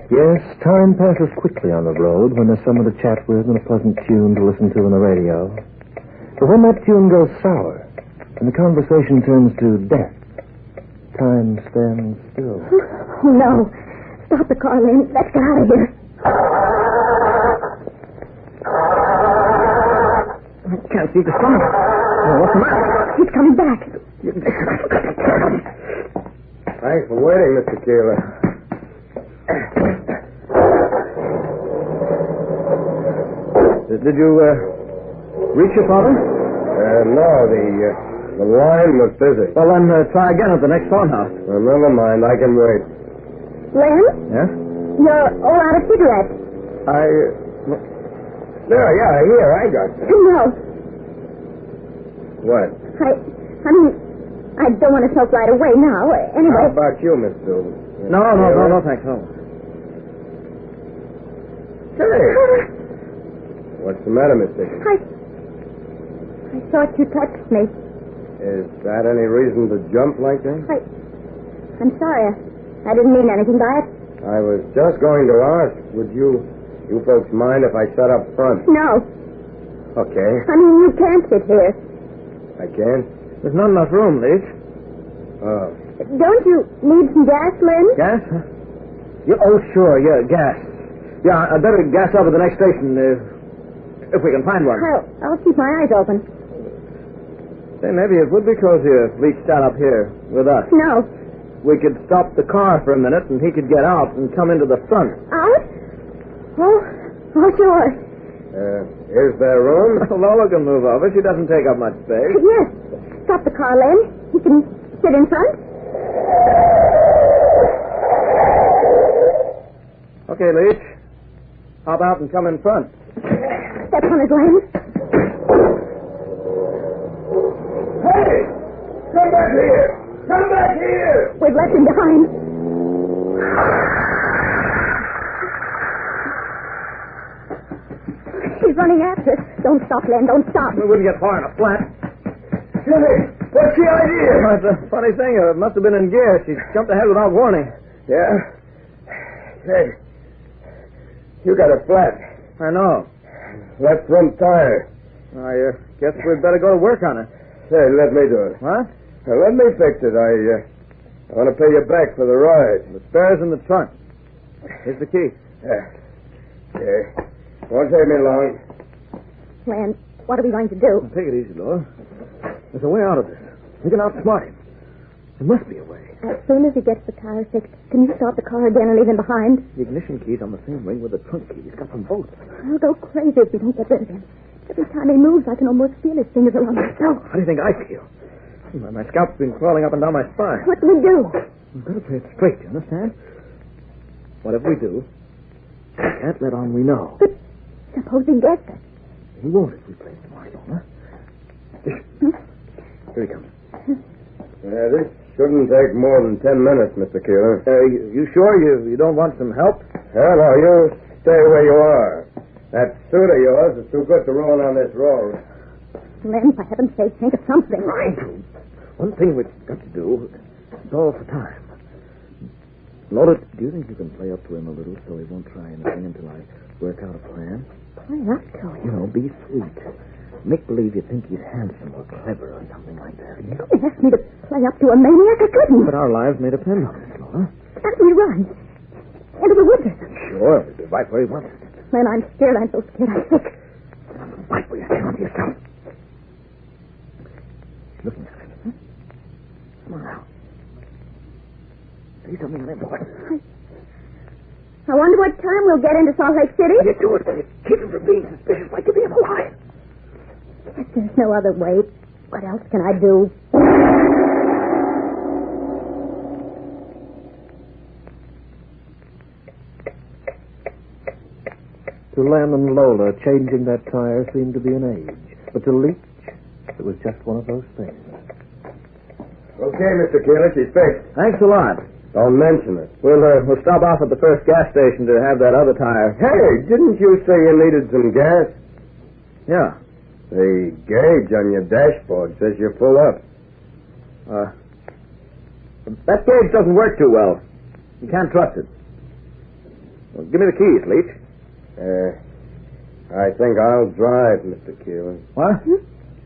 Yes, time passes quickly on the road when there's someone to chat with and a pleasant tune to listen to on the radio. But when that tune goes sour and the conversation turns to death, time stands still. Oh, no. Stop the car, Len. Let's get out of here. I can't see the stomach. Oh, what's the matter? He's coming back. Thanks for waiting, Mr. Keeler. Did you, reach your father? No, the line was busy. Well, then try again at the next phone house. Well, never mind. I can wait. Len? Yes? You're all out of cigarettes. There, yeah, here, I got you. No. What? I mean, I don't want to smoke right away now. Anyway. How about you, Miss Dillon? No, thanks, no. Hey. What's the matter, Miss Dixon? I thought you touched me. Is that any reason to jump like that? I'm sorry. I didn't mean anything by it. I was just going to ask, would you folks mind if I sat up front? No. Okay. I mean, you can't sit here. I can? There's not enough room, Leach. Oh. Don't you need some gas, Lynn? Gas? Oh, sure, yeah, gas. Yeah, I'd better gas up at the next station, if we can find one. I'll keep my eyes open. Say, maybe it would be cozier if Leach sat up here with us. No. We could stop the car for a minute, and he could get out and come into the front. Out? Oh, sure. Is there room? Lola can move over. She doesn't take up much space. Yes. Stop the car, Len. You can sit in front. Okay, Leach. Hop out and come in front. Step on his lens. Hey! Come back here! Come back here! We've left him behind. He's running after us. Don't stop, Len. Don't stop. We wouldn't get far in a flat. Jimmy, what's the idea? Well, it's a funny thing. It must have been in gear. She jumped ahead without warning. Yeah? Hey, you got a flat. I know. Left front tire. I guess we'd better go to work on it. Hey, let me do it. What? Let me fix it. I want to pay you back for the ride. The spare's in the trunk. Here's the key. Yeah. Won't take me long. Len, what are we going to do? Take it easy, Laura. There's a way out of this. We can outsmart him. There must be a way. As soon as he gets the tire fixed, can you start the car again and leave him behind? The ignition key's on the same ring with the trunk key. He's got them both. I'll go crazy if we don't get rid of him. Every time he moves, I can almost feel his fingers around my throat. How do you think I feel? My scalp's been crawling up and down my spine. What do we do? We've got to play it straight, you understand? Whatever we do, we can't let on we know. But suppose he gets it. He won't if we play it smart, Lorna. Here he comes. This shouldn't take more than 10 minutes, Mr. Keeler. You sure you don't want some help? Hell no, you stay where you are. That suit of yours is too good to ruin on this road. Len, for heaven's sake, think of something. One thing we've got to do is all for time. Lola, do you think you can play up to him a little so he won't try anything until I work out a plan? Play up to him? You know, be sweet. Make believe you think he's handsome or clever or something like that. You asked me to play up to a maniac. I couldn't. But our lives may depend on it, Laura. How do we run? Into the woods or something? Sure, we'll be right where he wants us. Len, I'm scared. I'm so scared I'm sick. Right where you hang on to yourself. Looking at it. Huh? Come on now. Say something to them, boy. I wonder what time we'll get into Salt Lake City. You do it. You keep him from being suspicious like you're being alive. If there's no other way, what else can I do? To Len and Lola, changing that tire seemed to be an age. But to Leach, it was just one of those things. Okay, Mr. Keeler, she's fixed. Thanks a lot. Don't mention it. We'll stop off at the first gas station to have that other tire. Hey, didn't you say you needed some gas? Yeah. The gauge on your dashboard says you're full up. That gauge doesn't work too well. You can't trust it. Well, give me the keys, Leach. I think I'll drive, Mr. Keeler. What?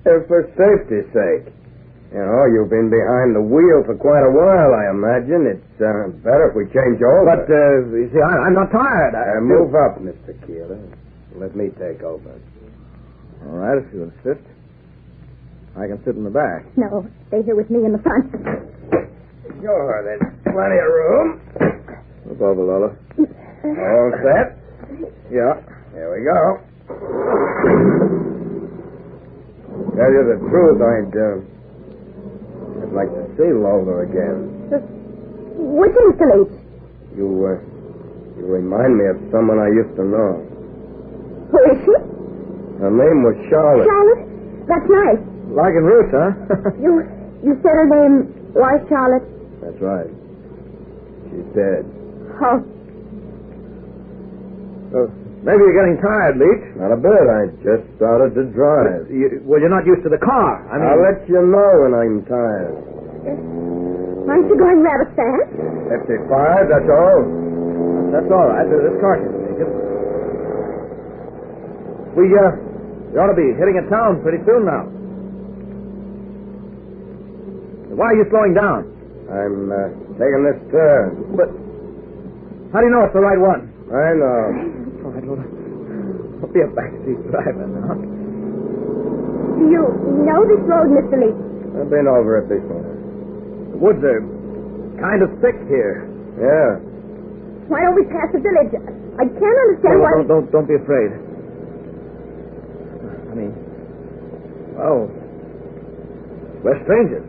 For safety's sake. You know, you've been behind the wheel for quite a while, I imagine. It's better if we change over. But, you see, I'm not tired. Move up, Mr. Keeler. Let me take over. All right, if you insist. I can sit in the back. No, stay here with me in the front. Sure, there's plenty of room. Look over, Lola. All set? Yeah. Here we go. Tell you the truth, I'd like to see Lola again. Which is Mr. Leach? You remind me of someone I used to know. Who is she? Her name was Charlotte. Charlotte? That's nice. Liking Ruth, huh? You said her name was Charlotte? That's right. She's dead. Oh. Maybe you're getting tired, Leach. Not a bit. I just started to drive. You're not used to the car. I'll let you know when I'm tired. Aren't you going rather fast? 55, that's all. That's all right. This car can take it. We ought to be hitting a town pretty soon now. Why are you slowing down? I'm taking this turn. But how do you know it's the right one? I know. All right, Lola. Don't be a backseat driver now. Do you know this road, Mr. Leach? I've been over it before. The woods are kind of thick here. Yeah. Why don't we pass the village? I can't understand why... Don't be afraid. I mean, well, we're strangers,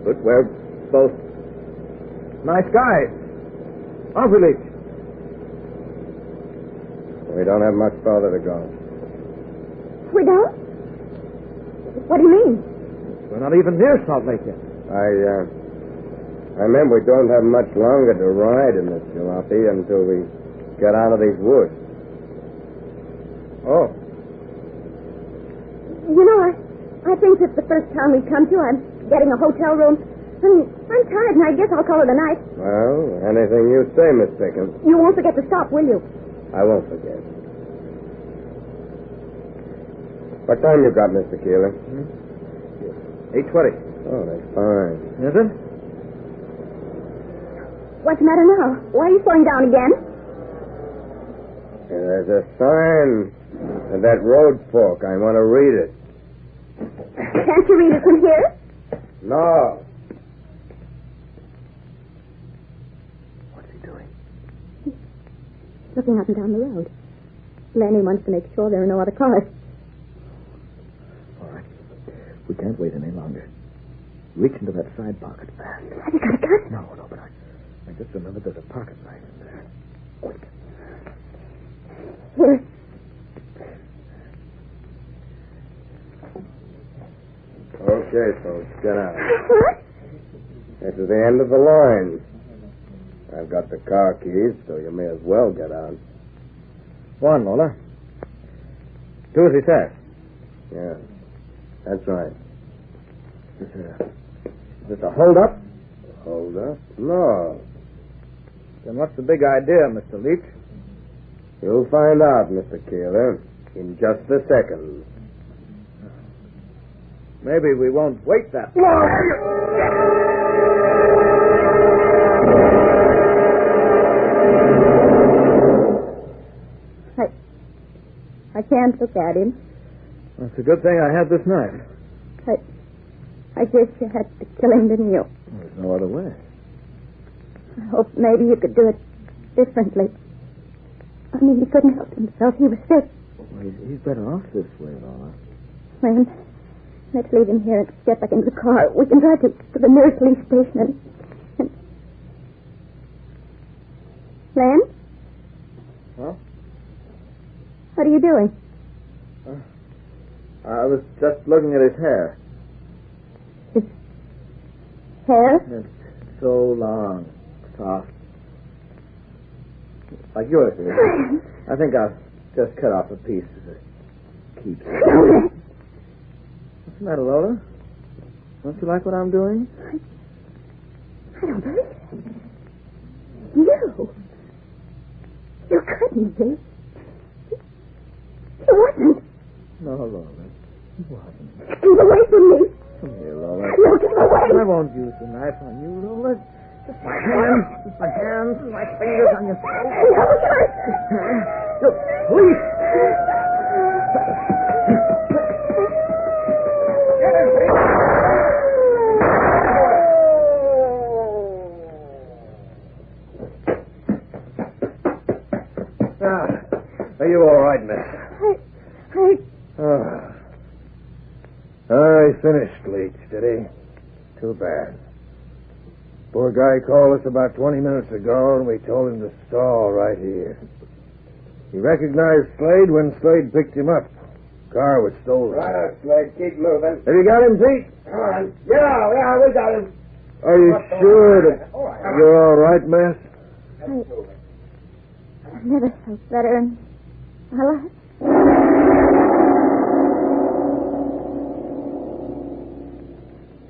but we're both nice guys. Aren't we, Leach? We don't have much farther to go. We don't? What do you mean? We're not even near Salt Lake yet. I meant we don't have much longer to ride in this jalopy until we get out of these woods. Oh. You know, I think it's the first town we come to. I'm getting a hotel room. I'm tired, and I guess I'll call it a night. Well, anything you say, Miss Pickens. You won't forget to stop, will you? I won't forget. What time you got, Mr. Keeler? 8:20. Oh, that's fine. Is it? What's the matter now? Why are you slowing down again? There's a sign at that road fork. I want to read it. Can't you read it from here? No. What's he doing? Looking up and down the road. Lenny wants to make sure there are no other cars. All right. We can't wait any longer. Reach into that side pocket fast. Have you got a gun? No, but I just remembered there's a pocket knife in there. Quick. Here. Okay, folks, get out. What? This is the end of the line. I've got the car keys, so you may as well get out. Go on, Lola. Do as he says. Yeah, that's right. Is this a hold-up? Hold up? No. Then what's the big idea, Mr. Leach? You'll find out, Mr. Keeler, in just a second. Maybe we won't wait that long. I can't look at him. That's a good thing I had this knife. I guess you had to kill him, didn't you? There's no other way. I hope maybe you could do it differently. I mean, he couldn't help himself. He was sick. Well, he's better off this way, Lola. Well, let's leave him here and get back into the car. We can drive to the nearest police station and... Len? Huh? What are you doing? I was just looking at his hair. His hair? It's so long, soft. Like yours is. I think I'll just cut off a piece as a keepsake. What's the matter, Lola? Don't you like what I'm doing? I don't believe it. You couldn't be. He wasn't. No, Lola. He wasn't. Keep away from me. Come here, Lola. No, get away. I won't use the knife on you, Lola. Just my hands. Just my hands and my fingers on your throat. No, Look, please. Are you all right, miss? I finished Leach, did he? Too bad. Poor guy called us about 20 minutes ago, and we told him to stall right here. He recognized Slade when Slade picked him up. Car was stolen. Right, Slade. Keep moving. Have you got him, Pete? Come on. Yeah, we got him. Are you sure that you're all right, miss? I've never felt better in my life.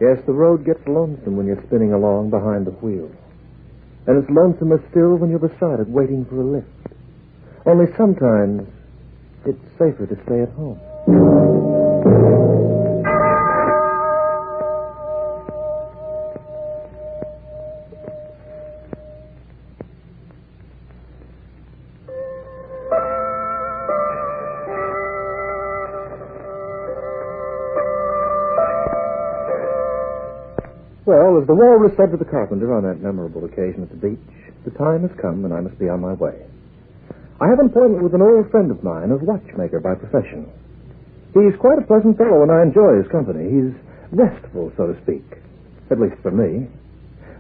Yes, the road gets lonesome when you're spinning along behind the wheel. And it's lonesomer still when you're beside it waiting for a lift. Only sometimes it's safer to stay at home. Well, as the walrus said to the carpenter on that memorable occasion at the beach, the time has come and I must be on my way. I have an appointment with an old friend of mine, a watchmaker by profession. He's quite a pleasant fellow and I enjoy his company. He's restful, so to speak, at least for me.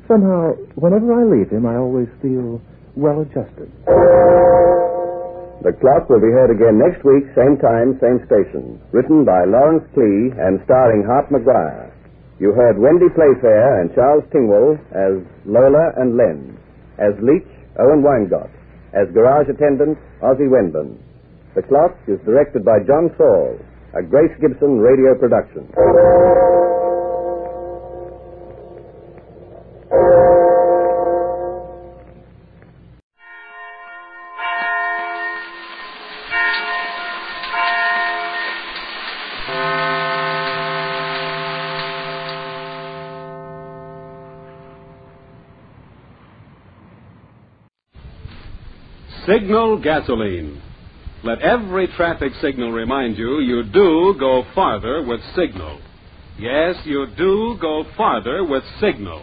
Somehow, whenever I leave him, I always feel well-adjusted. The Clock will be heard again next week, same time, same station. Written by Lawrence Klee and starring Hart McGuire. You heard Wendy Playfair and Charles Tingwell as Lola and Len, as Leach, Owen Weingott, as garage attendant, Ozzie Wenburn. The Clock is directed by John Saul, a Grace Gibson radio production. Signal gasoline. Let every traffic signal remind you do go farther with Signal. Yes, you do go farther with Signal.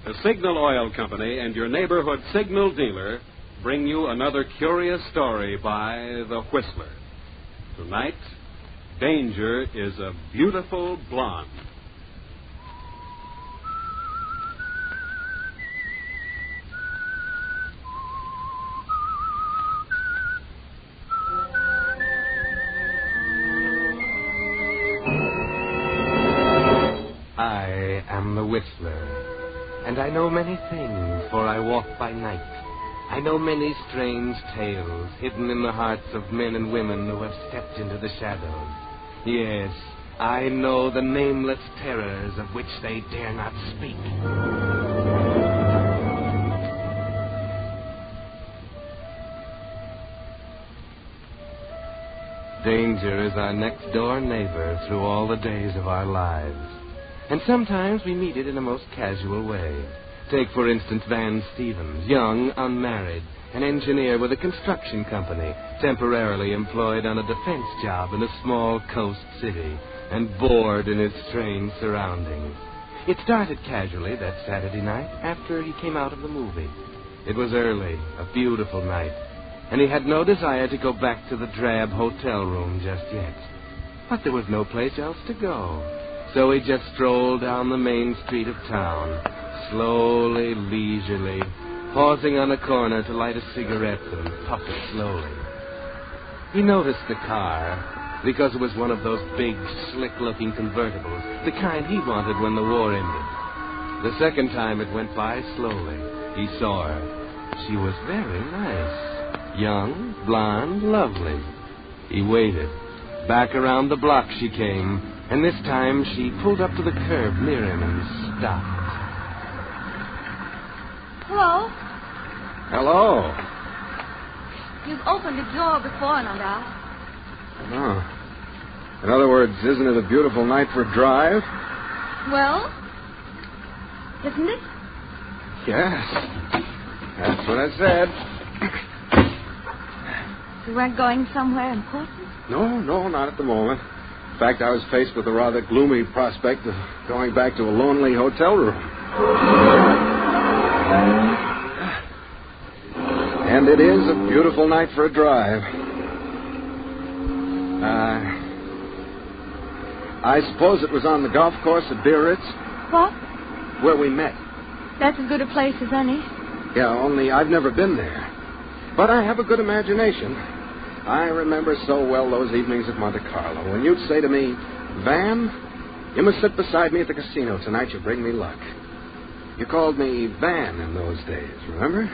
The Signal Oil Company and your neighborhood Signal dealer bring you another curious story by the Whistler. Tonight, Danger is a beautiful blonde. I am the Whistler, and I know many things, for I walk by night. I know many strange tales hidden in the hearts of men and women who have stepped into the shadows. Yes, I know the nameless terrors of which they dare not speak. Danger is our next-door neighbor through all the days of our lives. And sometimes we meet it in a most casual way. Take, for instance, Van Stevens, young, unmarried, an engineer with a construction company, temporarily employed on a defense job in a small coast city, and bored in his strange surroundings. It started casually that Saturday night after he came out of the movie. It was early, a beautiful night, and he had no desire to go back to the drab hotel room just yet. But there was no place else to go, so he just strolled down the main street of town, slowly, leisurely, pausing on a corner to light a cigarette and puff it slowly. He noticed the car because it was one of those big, slick-looking convertibles, the kind he wanted when the war ended. The second time it went by slowly, he saw her. She was very nice. Young, blonde, lovely. He waited. Back around the block she came, and this time she pulled up to the curb near him and stopped. Hello? Hello. You've opened the door before, no doubt. Oh. In other words, isn't it a beautiful night for a drive? Well, isn't it? Yes. That's what I said. You weren't going somewhere important? No, not at the moment. In fact, I was faced with a rather gloomy prospect of going back to a lonely hotel room. And it is a beautiful night for a drive. I suppose it was on the golf course at Biarritz? What? Where we met. That's as good a place as any. Yeah, only I've never been there. But I have a good imagination. I remember so well those evenings at Monte Carlo when you'd say to me, Van, you must sit beside me at the casino tonight. You'll bring me luck. You called me Van in those days, remember?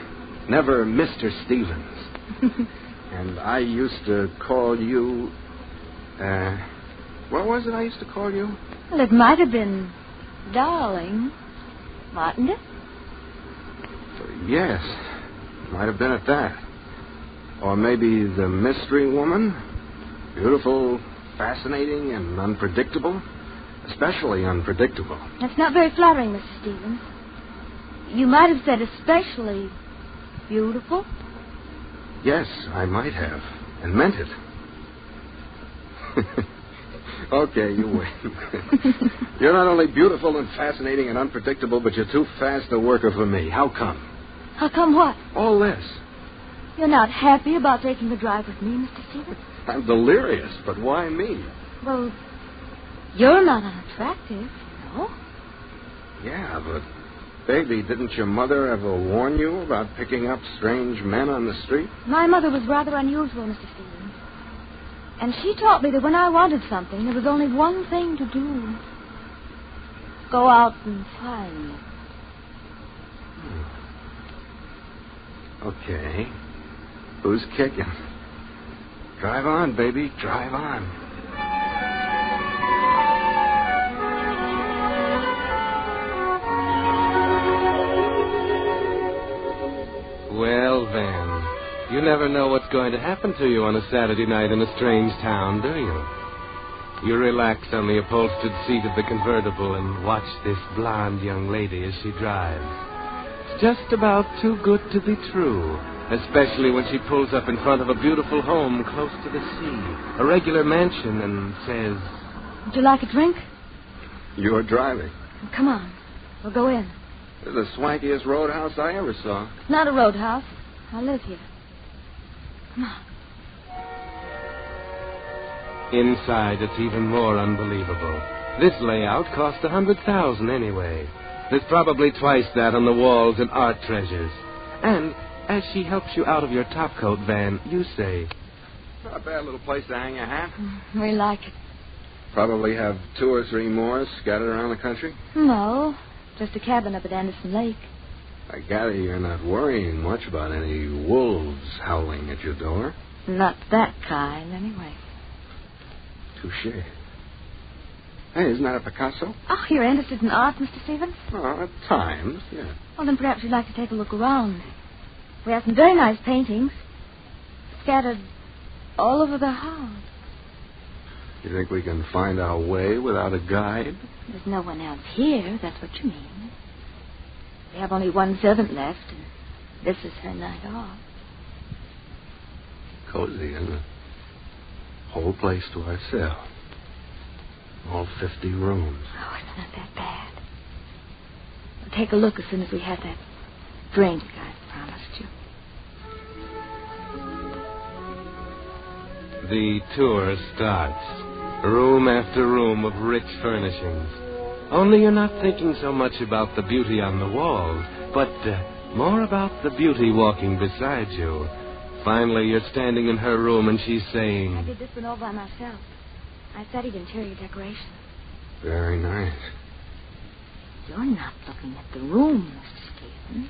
Never Mr. Stevens. And I used to call you... what was it I used to call you? Well, it might have been darling, mightn't it? Yes, might have been at that. Or maybe the mystery woman. Beautiful, fascinating, and unpredictable. Especially unpredictable. That's not very flattering, Mr. Stevens. You might have said especially beautiful. Yes, I might have. And meant it. Okay, you win. You're not only beautiful and fascinating and unpredictable, but you're too fast a worker for me. How come? How come what? All this. You're not happy about taking a drive with me, Mr. Stevens? I'm delirious, but why me? Well, you're not unattractive, no? Yeah, but, baby, didn't your mother ever warn you about picking up strange men on the street? My mother was rather unusual, Mr. Stevens. And she taught me that when I wanted something, there was only one thing to do. Go out and find it. Okay. Who's kicking? Drive on, baby. Drive on. Well, Van, you never know what's going to happen to you on a Saturday night in a strange town, do you? You relax on the upholstered seat of the convertible and watch this blonde young lady as she drives. It's just about too good to be true, especially when she pulls up in front of a beautiful home close to the sea, a regular mansion, and says... Would you like a drink? You're driving. Come on. We'll go in. This is the swankiest roadhouse I ever saw. It's not a roadhouse. I live here. Come on. Inside, it's even more unbelievable. This layout cost $100,000 anyway. There's probably twice that on the walls and art treasures. And as she helps you out of your topcoat, Van, you say... Not a bad little place to hang a hat. We like it. Probably have 2 or 3 more scattered around the country? No, just a cabin up at Anderson Lake. I gather you're not worrying much about any wolves howling at your door. Not that kind, anyway. Touché. Hey, isn't that a Picasso? Oh, you're interested in art, Mr. Stevens? Oh, at times, yeah. Well, then perhaps you'd like to take a look around. We have some very nice paintings scattered all over the house. You think we can find our way without a guide? There's no one else here, that's what you mean. We have only one servant left, and this is her night off. Cozy, isn't it? Whole place to ourselves. All 50 rooms. Oh, it's not that bad. We'll take a look as soon as we have that drink I promised you. The tour starts. Room after room of rich furnishings. Only you're not thinking so much about the beauty on the walls, but more about the beauty walking beside you. Finally, you're standing in her room and she's saying... I did this one all by myself. I studied interior decoration. Very nice. You're not looking at the room, Mr. Stevens.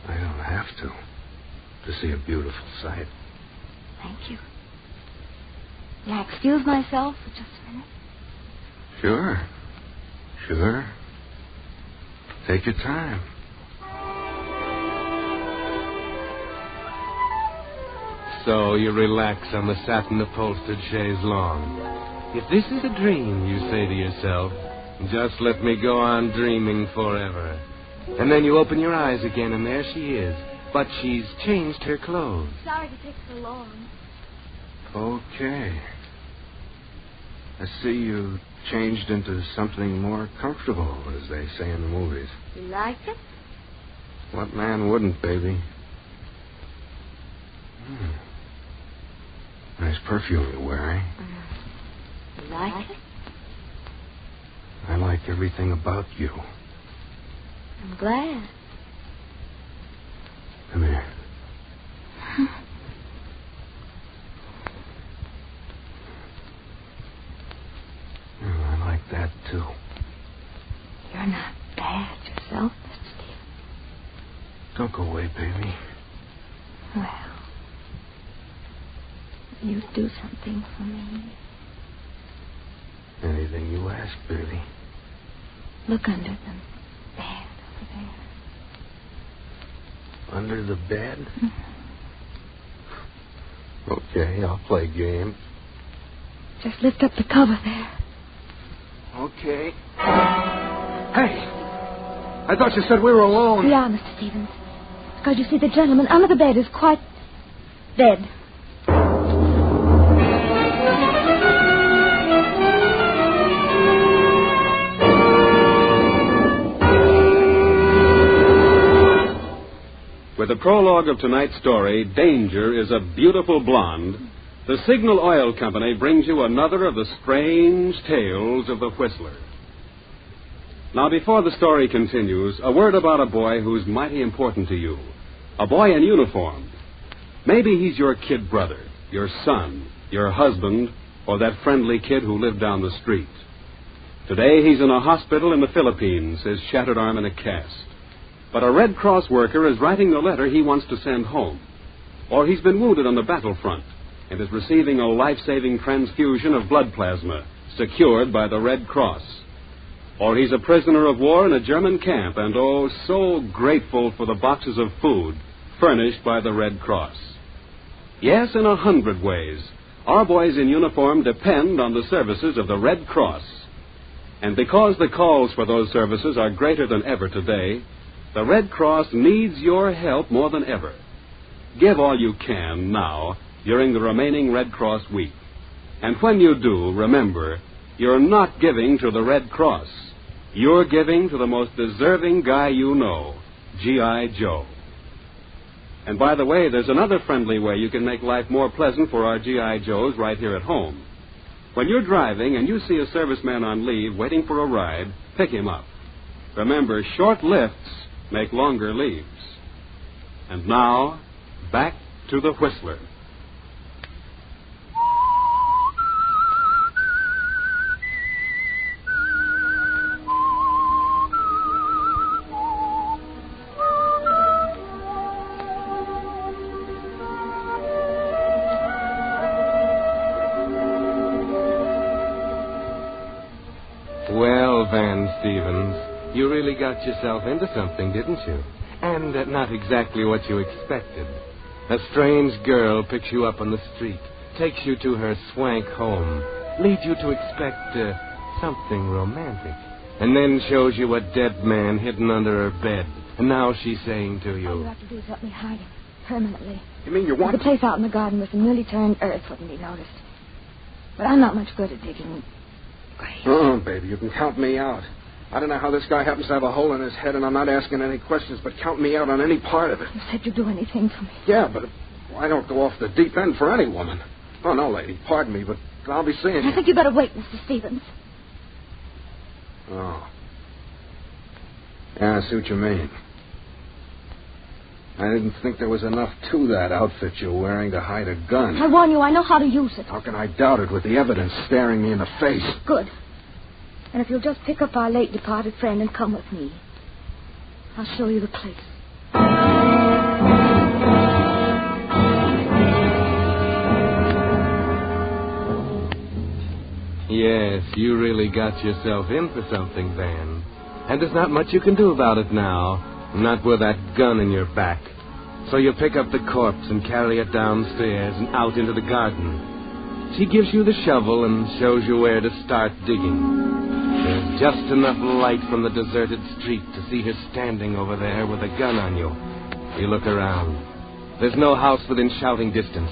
I don't have to see a beautiful sight. Thank you. May I excuse myself for just a minute? Sure. Take your time. So you relax on the satin-upholstered chaise longue. If this is a dream, you say to yourself, just let me go on dreaming forever. And then you open your eyes again, and there she is, But she's changed her clothes. Sorry to take so long. Okay. I see you changed into something more comfortable, as they say in the movies. You like it? What man wouldn't, baby? Nice perfume you're wearing. You like it? I like everything about you. I'm glad. Come here. Oh, I like that, too. You're not bad yourself, Mr. Stevens. Don't go away, baby. Well, you do something for me. Anything you ask, baby. Look under the bed over there. Under the bed? Okay, I'll play games. Just lift up the cover there. Okay. Hey! I thought you said we were alone. We are, Mr. Stevens. Because you see, the gentleman under the bed is quite dead. With the prologue of tonight's story, Danger is a Beautiful Blonde, the Signal Oil Company brings you another of the strange tales of the Whistler. Now, before the story continues, a word about a boy who's mighty important to you. A boy in uniform. Maybe he's your kid brother, your son, your husband, or that friendly kid who lived down the street. Today, he's in a hospital in the Philippines, his shattered arm in a cast. But a Red Cross worker is writing the letter he wants to send home. Or he's been wounded on the battlefront and is receiving a life-saving transfusion of blood plasma secured by the Red Cross. Or he's a prisoner of war in a German camp and, oh, so grateful for the boxes of food furnished by the Red Cross. Yes, in 100 ways, our boys in uniform depend on the services of the Red Cross. And because the calls for those services are greater than ever today, the Red Cross needs your help more than ever. Give all you can now during the remaining Red Cross week. And when you do, remember, you're not giving to the Red Cross. You're giving to the most deserving guy you know, G.I. Joe. And by the way, there's another friendly way you can make life more pleasant for our G.I. Joes right here at home. When you're driving and you see a serviceman on leave waiting for a ride, pick him up. Remember, short lifts make longer leaves. And now, back to the Whistler. Well, Van Stevens, you really got yourself into something, didn't you? And not exactly what you expected. A strange girl picks you up on the street, takes you to her swank home, leads you to expect something romantic, and then shows you a dead man hidden under her bed. And now she's saying to you... All you have to do is help me hide him permanently. You mean you want... The place out in the garden with some newly turned earth wouldn't be noticed. But I'm not much good at digging graves. Oh, baby, you can count me out. I don't know how this guy happens to have a hole in his head, and I'm not asking any questions, but count me out on any part of it. You said you'd do anything for me. Yeah, but I don't go off the deep end for any woman. Oh, no, lady, pardon me, but I'll be seeing you. I think you better wait, Mr. Stevens. Oh. Yeah, I see what you mean. I didn't think there was enough to that outfit you're wearing to hide a gun. I warn you, I know how to use it. How can I doubt it with the evidence staring me in the face? Good. And if you'll just pick up our late departed friend and come with me, I'll show you the place. Yes, you really got yourself in for something, Van. And there's not much you can do about it now, not with that gun in your back. So you pick up the corpse and carry it downstairs and out into the garden. She gives you the shovel and shows you where to start digging. There's just enough light from the deserted street to see her standing over there with a gun on you. You look around. There's no house within shouting distance.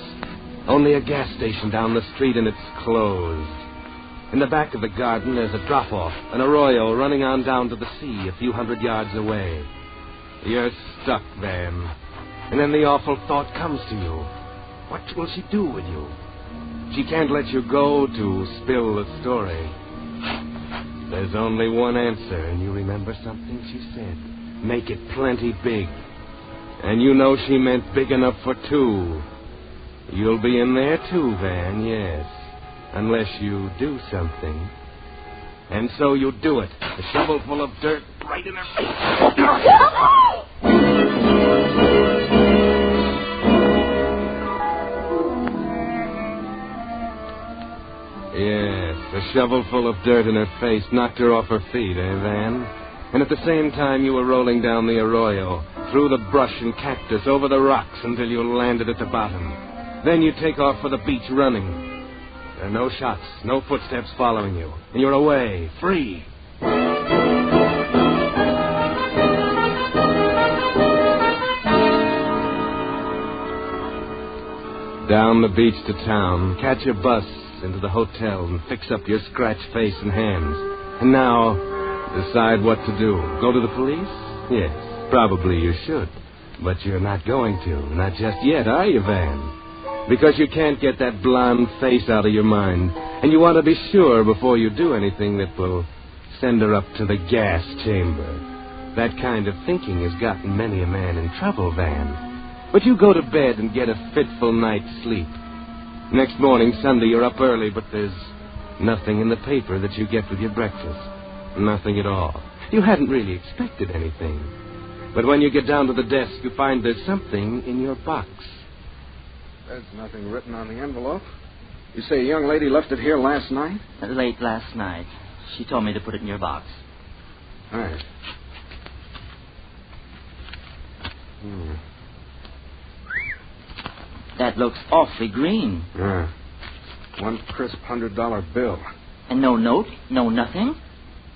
Only a gas station down the street, and it's closed. In the back of the garden, there's a drop-off, an arroyo running on down to the sea a few hundred yards away. You're stuck, Van. And then the awful thought comes to you. What will she do with you? She can't let you go to spill the story. There's only one answer, and you remember something she said. Make it plenty big. And you know she meant big enough for two. You'll be in there too, Van, yes. Unless you do something. And so you do it. A shovel full of dirt right in her face. Yes, a shovel full of dirt in her face knocked her off her feet, Van? And at the same time you were rolling down the arroyo, through the brush and cactus, over the rocks until you landed at the bottom. Then you take off for the beach running. There are no shots, no footsteps following you. And you're away, free. Down the beach to town, catch a bus into the hotel and fix up your scratched face and hands. And now, decide what to do. Go to the police? Yes, probably you should. But you're not going to. Not just yet, are you, Van? Because you can't get that blonde face out of your mind. And you want to be sure before you do anything that will send her up to the gas chamber. That kind of thinking has gotten many a man in trouble, Van. But you go to bed and get a fitful night's sleep. Next morning, Sunday, you're up early, but there's nothing in the paper that you get with your breakfast. Nothing at all. You hadn't really expected anything. But when you get down to the desk, you find there's something in your box. There's nothing written on the envelope. You say a young lady left it here last night? Late last night. She told me to put it in your box. All right. That looks awfully green. Yeah. One crisp $100 bill. And no note? No nothing?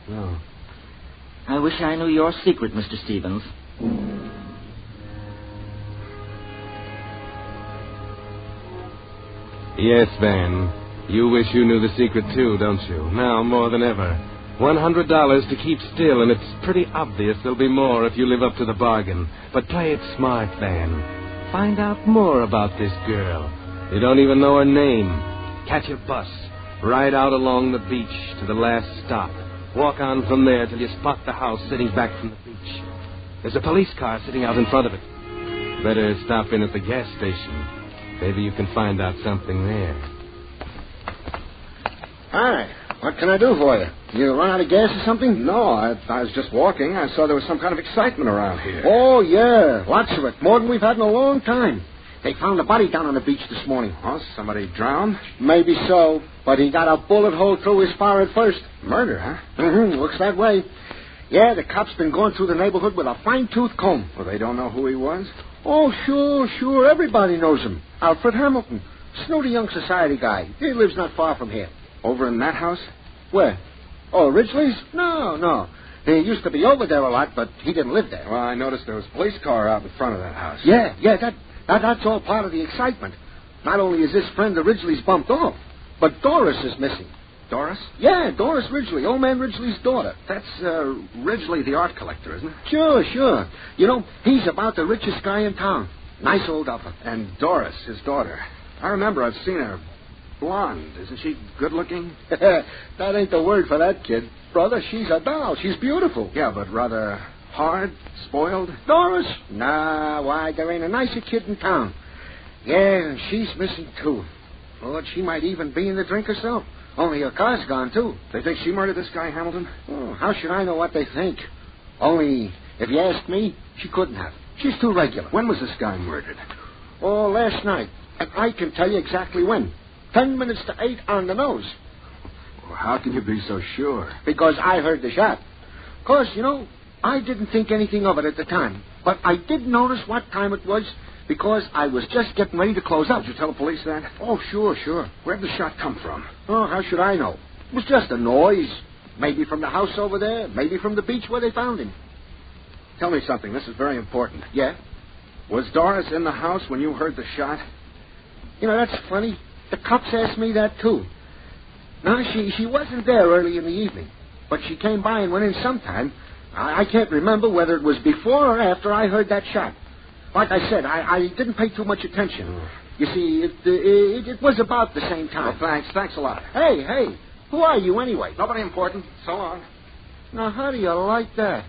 No. I wish I knew your secret, Mr. Stevens. Yes, Van. You wish you knew the secret, too, don't you? Now, more than ever. $100 to keep still, and it's pretty obvious there'll be more if you live up to the bargain. But play it smart, Van. Find out more about this girl. You don't even know her name. Catch a bus. Ride out along the beach to the last stop. Walk on from there till you spot the house sitting back from the beach. There's a police car sitting out in front of it. Better stop in at the gas station. Maybe you can find out something there. Hi. What can I do for you? You run out of gas or something? No, I was just walking. I saw there was some kind of excitement around here. Oh, yeah. Lots of it. More than we've had in a long time. They found a body down on the beach this morning. Oh, somebody drowned? Maybe so. But he got a bullet hole through his forehead first. Murder, huh? Mm-hmm. Looks that way. Yeah, the cops been going through the neighborhood with a fine-tooth comb. Well, they don't know who he was? Oh, sure. Everybody knows him. Alfred Hamilton. Snooty young society guy. He lives not far from here. Over in that house? Where? Oh, Ridgely's? No. He used to be over there a lot, but he didn't live there. Well, I noticed there was a police car out in front of that house. Yeah, that's all part of the excitement. Not only is this friend of Ridgely's bumped off, but Doris is missing. Doris? Yeah, Doris Ridgely, old man Ridgely's daughter. That's Ridgely, the art collector, isn't it? Sure. You know, he's about the richest guy in town. Nice old upper. And Doris, his daughter. I remember I've seen her. Blonde. Isn't she good-looking? That ain't the word for that kid. Brother, she's a doll. She's beautiful. Yeah, but rather hard, spoiled. Doris? Nah, why, there ain't a nicer kid in town. Yeah, she's missing, too. Lord, she might even be in the drink herself. Only her car's gone, too. They think she murdered this guy, Hamilton? Oh, how should I know what they think? Only, if you ask me, she couldn't have. She's too regular. When was this guy murdered? Oh, last night. And I can tell you exactly when. 10 minutes to 8 on the nose. Well, how can you be so sure? Because I heard the shot. Of course, you know, I didn't think anything of it at the time. But I did notice what time it was because I was just getting ready to close up. Did you tell the police that? Oh, sure. Where'd the shot come from? Oh, how should I know? It was just a noise. Maybe from the house over there. Maybe from the beach where they found him. Tell me something. This is very important. Yeah? Was Doris in the house when you heard the shot? You know, that's funny. The cops asked me that, too. No, she wasn't there early in the evening. But she came by and went in sometime. I can't remember whether it was before or after I heard that shot. Like I said, I didn't pay too much attention. You see, it was about the same time. Well, thanks. Thanks a lot. Hey, who are you anyway? Nobody important. So long. Now, how do you like that?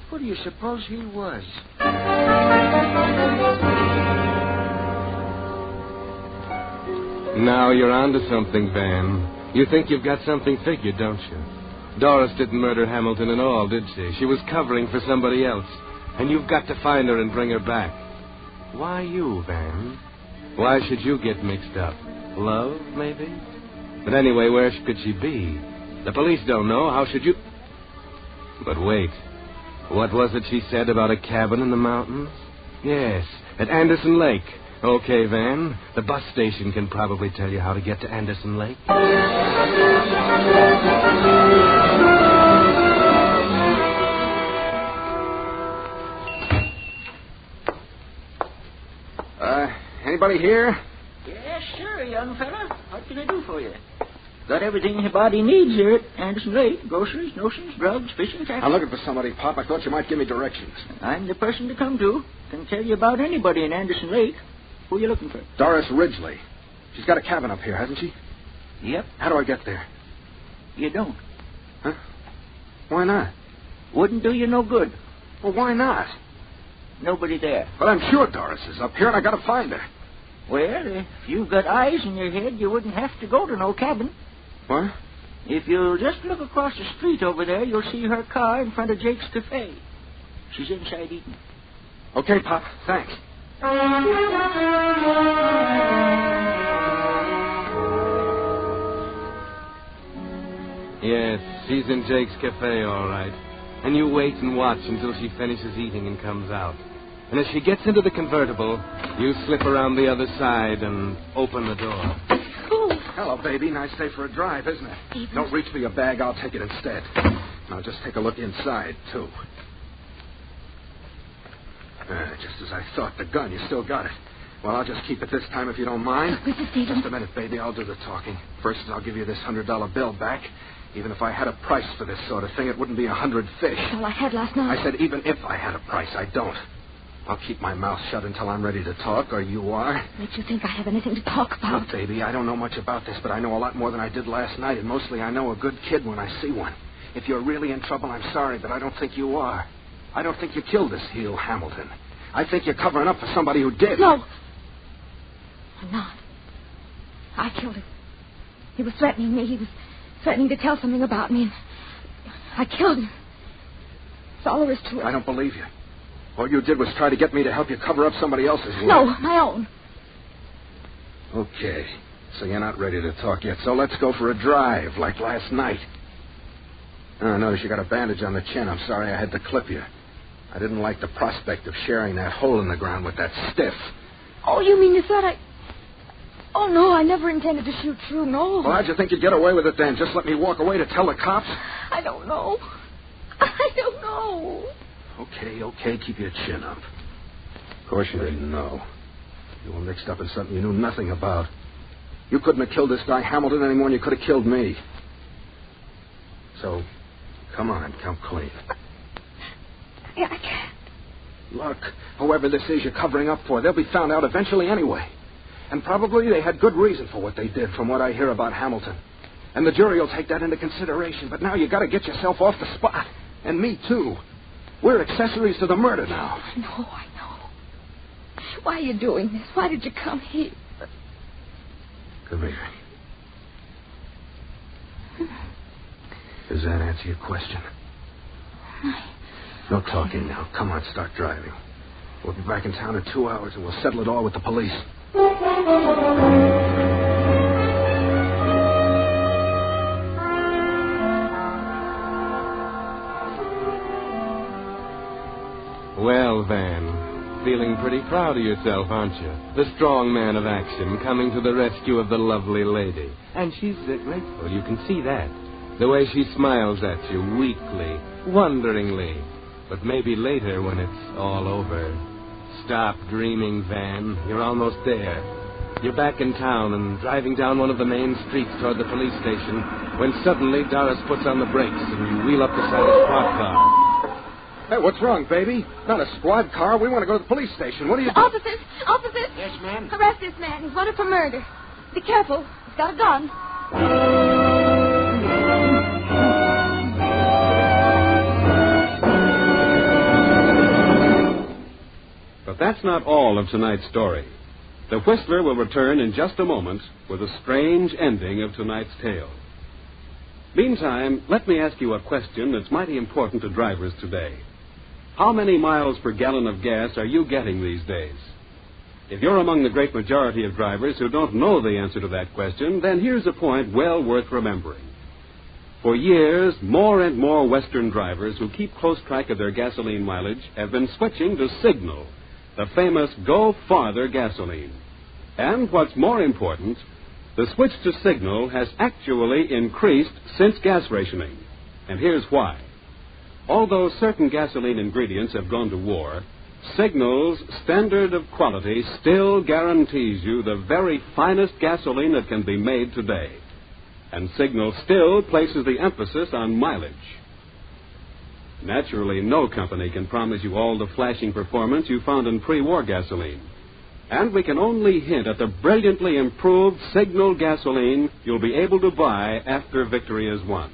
Who do you suppose he was? Now you're onto something, Van. You think you've got something figured, don't you? Doris didn't murder Hamilton at all, did she? She was covering for somebody else. And you've got to find her and bring her back. Why you, Van? Why should you get mixed up? Love, maybe? But anyway, where could she be? The police don't know. How should you... But wait. What was it she said about a cabin in the mountains? Yes, at Anderson Lake. Okay, Van. The bus station can probably tell you how to get to Anderson Lake. Anybody here? Yes, sure, young fella. What can I do for you? Got everything your body needs here at Anderson Lake. Groceries, notions, drugs, fishing tackle. I'm looking for somebody, Pop. I thought you might give me directions. I'm the person to come to. Can tell you about anybody in Anderson Lake. Who are you looking for? Doris Ridgely. She's got a cabin up here, hasn't she? Yep. How do I get there? You don't. Huh? Why not? Wouldn't do you no good. Well, why not? Nobody there. But I'm sure Doris is up here, and I got to find her. Well, if you've got eyes in your head, you wouldn't have to go to no cabin. What? If you'll just look across the street over there, you'll see her car in front of Jake's Cafe. She's inside eating. Okay, Pop. Thanks. Yes, she's in Jake's Cafe, all right. And you wait and watch until she finishes eating and comes out. And as she gets into the convertible, you slip around the other side and open the door. Oh. Hello, baby. Nice day for a drive, isn't it? Stevens. Don't reach for your bag. I'll take it instead. Now, just take a look inside, too. Just as I thought. The gun, you still got it. Well, I'll just keep it this time if you don't mind. Mr. Stevens. Just a minute, baby. I'll do the talking. First, I'll give you this $100 bill back. Even if I had a price for this sort of thing, it wouldn't be 100 fish. That's all I had last night. I said even if I had a price. I don't. I'll keep my mouth shut until I'm ready to talk, or you are. Makes you think I have anything to talk about? Look, baby, I don't know much about this, but I know a lot more than I did last night, and mostly I know a good kid when I see one. If you're really in trouble, I'm sorry, but I don't think you are. I don't think you killed this heel Hamilton. I think you're covering up for somebody who did. No. I'm not. I killed him. He was threatening me. He was threatening to tell something about me. And I killed him. That's all there is to it. I don't believe you. All you did was try to get me to help you cover up somebody else's work. No, my own. Okay. So you're not ready to talk yet. So let's go for a drive, like last night. Oh, I notice you got a bandage on the chin. I'm sorry I had to clip you. I didn't like the prospect of sharing that hole in the ground with that stiff. Oh, you mean you thought I... Oh, no, I never intended to shoot through, no. Well, how'd you think you'd get away with it then? Just let me walk away to tell the cops? I don't know. I don't know. Okay, keep your chin up. Of course you didn't know. You were mixed up in something you knew nothing about. You couldn't have killed this guy Hamilton any more than you could have killed me. So, come on, come clean. Yeah, I can't. Look, whoever this is you're covering up for, they'll be found out eventually anyway. And probably they had good reason for what they did, from what I hear about Hamilton. And the jury will take that into consideration. But now you got to get yourself off the spot. And me, too. We're accessories to the murder now. I know. Why are you doing this? Why did you come here? Come here. Does that answer your question? No talking now. Come on, start driving. We'll be back in town in 2 hours, and we'll settle it all with the police. Well, Van, feeling pretty proud of yourself, aren't you? The strong man of action coming to the rescue of the lovely lady. And she's grateful, you can see that. The way she smiles at you, weakly, wonderingly. But maybe later, when it's all over, stop dreaming, Van. You're almost there. You're back in town and driving down one of the main streets toward the police station when suddenly Doris puts on the brakes and you wheel up beside a squad car. Hey, what's wrong, baby? Not a squad car. We want to go to the police station. What are you doing? Officers! Officers! Yes, ma'am? Arrest this man. He's wanted for murder. Be careful. He's got a gun. But that's not all of tonight's story. The Whistler will return in just a moment with a strange ending of tonight's tale. Meantime, let me ask you a question that's mighty important to drivers today. How many miles per gallon of gas are you getting these days? If you're among the great majority of drivers who don't know the answer to that question, then here's a point well worth remembering. For years, more and more Western drivers who keep close track of their gasoline mileage have been switching to Signal, the famous Go Farther gasoline. And what's more important, the switch to Signal has actually increased since gas rationing. And here's why. Although certain gasoline ingredients have gone to war, Signal's standard of quality still guarantees you the very finest gasoline that can be made today. And Signal still places the emphasis on mileage. Naturally, no company can promise you all the flashing performance you found in pre-war gasoline. And we can only hint at the brilliantly improved Signal gasoline you'll be able to buy after victory is won.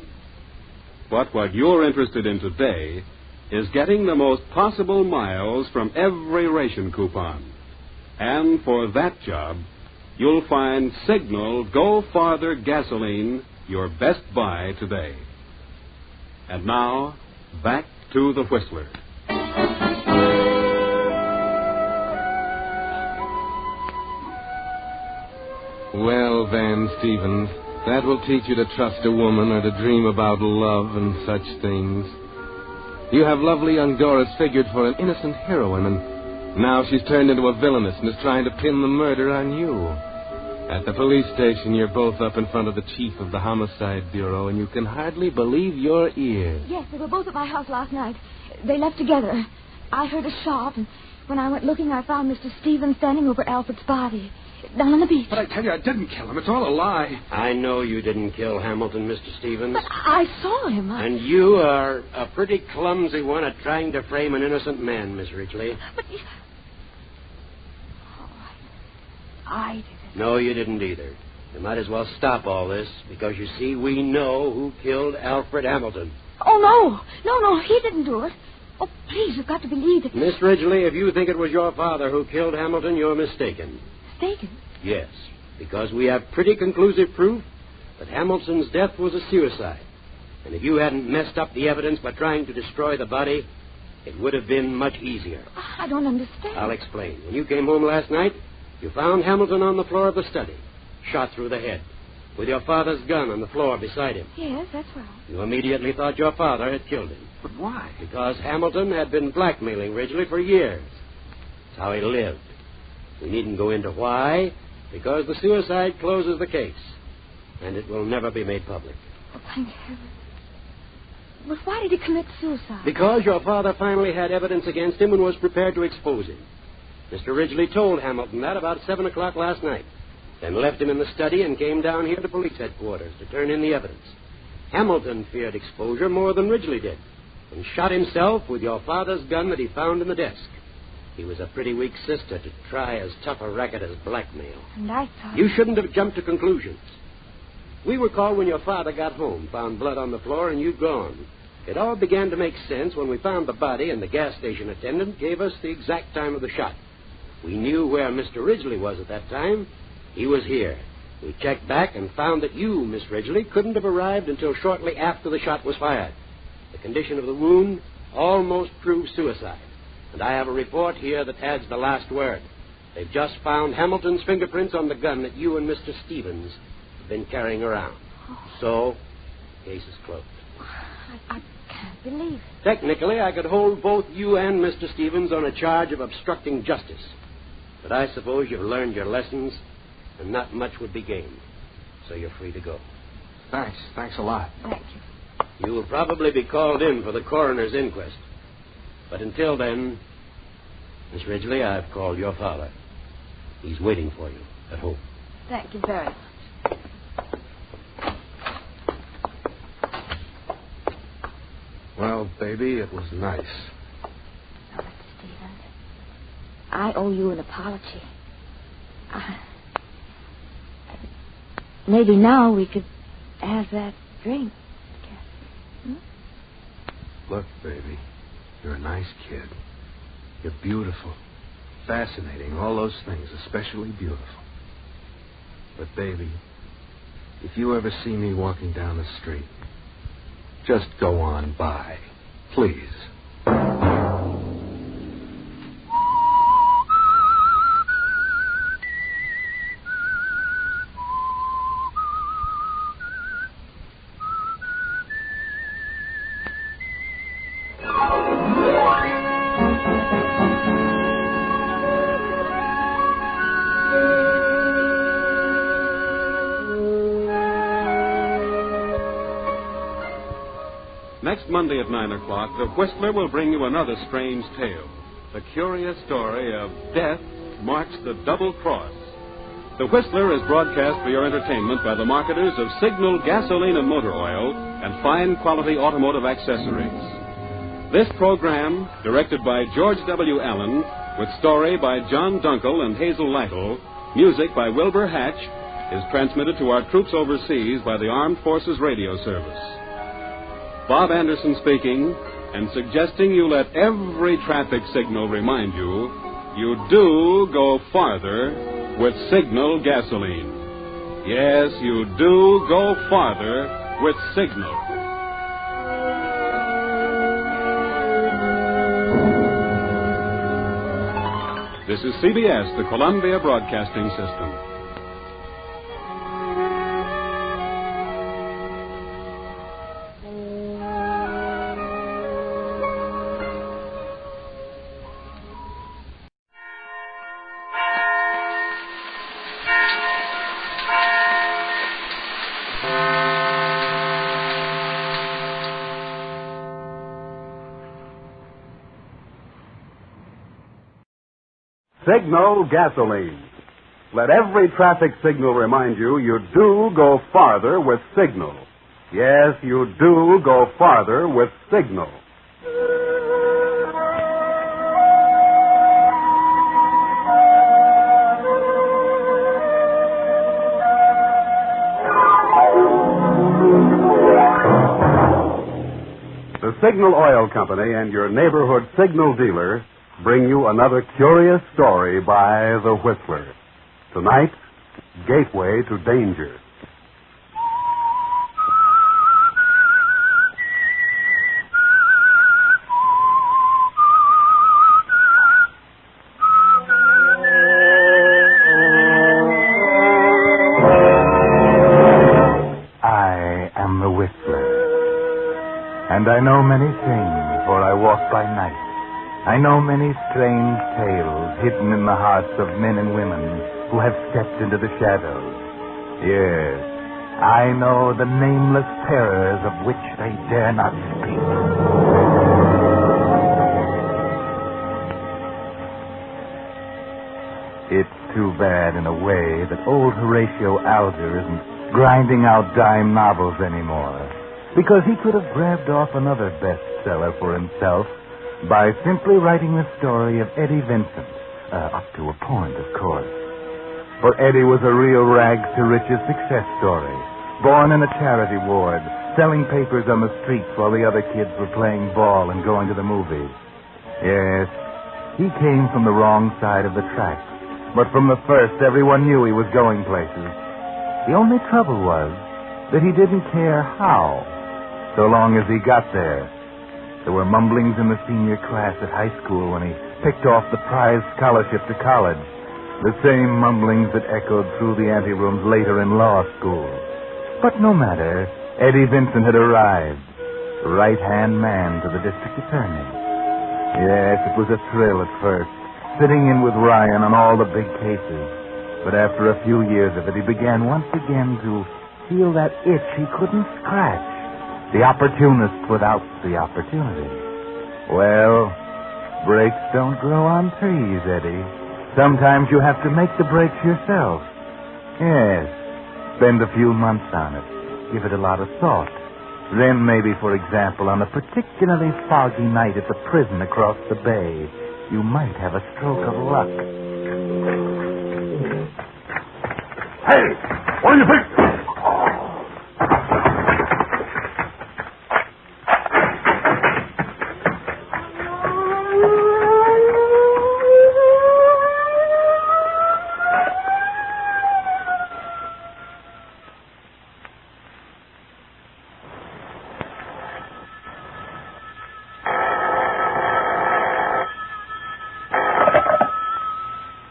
But what you're interested in today is getting the most possible miles from every ration coupon. And for that job, you'll find Signal Go Farther gasoline your best buy today. And now, back to the Whistler. Well, Van Stevens, that will teach you to trust a woman or to dream about love and such things. You have lovely young Doris figured for an innocent heroine, and now she's turned into a villainess and is trying to pin the murder on you. At the police station, you're both up in front of the chief of the Homicide Bureau, and you can hardly believe your ears. Yes, they were both at my house last night. They left together. I heard a shot, and when I went looking, I found Mr. Stevens standing over Alfred's body, down on the beach. But I tell you, I didn't kill him. It's all a lie. I know you didn't kill Hamilton, Mr. Stevens. But I saw him. And you are a pretty clumsy one at trying to frame an innocent man, Miss Ridgely. But... Oh, I did it. No, you didn't either. You might as well stop all this, because you see, we know who killed Alfred Hamilton. Oh, no, he didn't do it. Oh, please, you've got to believe it. Miss Ridgely, if you think it was your father who killed Hamilton, you're mistaken. Mistaken? Yes, because we have pretty conclusive proof that Hamilton's death was a suicide. And if you hadn't messed up the evidence by trying to destroy the body, it would have been much easier. I don't understand. I'll explain. When you came home last night, you found Hamilton on the floor of the study, shot through the head, with your father's gun on the floor beside him. Yes, that's right. You immediately thought your father had killed him. But why? Because Hamilton had been blackmailing Ridgely for years. That's how he lived. We needn't go into why, because the suicide closes the case, and it will never be made public. Oh, thank heaven. But why did he commit suicide? Because your father finally had evidence against him and was prepared to expose him. Mr. Ridgely told Hamilton that about 7 o'clock last night, then left him in the study and came down here to police headquarters to turn in the evidence. Hamilton feared exposure more than Ridgely did, and shot himself with your father's gun that he found in the desk. He was a pretty weak sister to try as tough a racket as blackmail. And I thought... You shouldn't have jumped to conclusions. We were called when your father got home, found blood on the floor, and you'd gone. It all began to make sense when we found the body and the gas station attendant gave us the exact time of the shot. We knew where Mr. Ridgely was at that time. He was here. We checked back and found that you, Miss Ridgely, couldn't have arrived until shortly after the shot was fired. The condition of the wound almost proved suicide. And I have a report here that adds the last word. They've just found Hamilton's fingerprints on the gun that you and Mr. Stevens have been carrying around. So, the case is closed. I can't believe it. Technically, I could hold both you and Mr. Stevens on a charge of obstructing justice. But I suppose you've learned your lessons, and not much would be gained. So you're free to go. Thanks a lot. Thank you. You will probably be called in for the coroner's inquest. But until then, Miss Ridgely, I've called your father. He's waiting for you at home. Thank you very much. Well, baby, it was nice. Oh, Stephen, I owe you an apology. Maybe now we could have that drink. Look, baby, you're a nice kid. You're beautiful, fascinating, all those things, especially beautiful. But, baby, if you ever see me walking down the street, just go on by, please. Next Monday at 9 o'clock, the Whistler will bring you another strange tale. The curious story of Death Marks the Double Cross. The Whistler is broadcast for your entertainment by the marketers of Signal gasoline and motor oil and fine quality automotive accessories. This program, directed by George W. Allen, with story by John Dunkel and Hazel Lytle, music by Wilbur Hatch, is transmitted to our troops overseas by the Armed Forces Radio Service. Bob Anderson speaking, and suggesting you let every traffic signal remind you, you do go farther with Signal gasoline. Yes, you do go farther with Signal. This is CBS, the Columbia Broadcasting System. Signal gasoline. Let every traffic signal remind you, you do go farther with Signal. Yes, you do go farther with Signal. The Signal Oil Company and your neighborhood Signal dealer bring you another curious story by The Whistler. Tonight, Gateway to Danger. I am The Whistler, and I know many things, for I walk by night. I know many strange tales hidden in the hearts of men and women who have stepped into the shadows. Yes, I know the nameless terrors of which they dare not speak. It's too bad, in a way, that old Horatio Alger isn't grinding out dime novels anymore, because he could have grabbed off another bestseller for himself by simply writing the story of Eddie Vincent, up to a point, of course. For Eddie was a real rags-to-riches success story, born in a charity ward, selling papers on the streets while the other kids were playing ball and going to the movies. Yes, he came from the wrong side of the tracks, but from the first, everyone knew he was going places. The only trouble was that he didn't care how, so long as he got there. There were mumblings in the senior class at high school when he picked off the prize scholarship to college. The same mumblings that echoed through the anterooms later in law school. But no matter, Eddie Vincent had arrived, right-hand man to the district attorney. Yes, it was a thrill at first, sitting in with Ryan on all the big cases. But after a few years of it, he began once again to feel that itch he couldn't scratch. The opportunist without the opportunity. Well, Brakes don't grow on trees, Eddie. Sometimes you have to make the brakes yourself. Yes. Spend a few months on it. Give it a lot of thought. Then maybe, for example, on a particularly foggy night at the prison across the bay, you might have a stroke of luck. Hey! What do you think?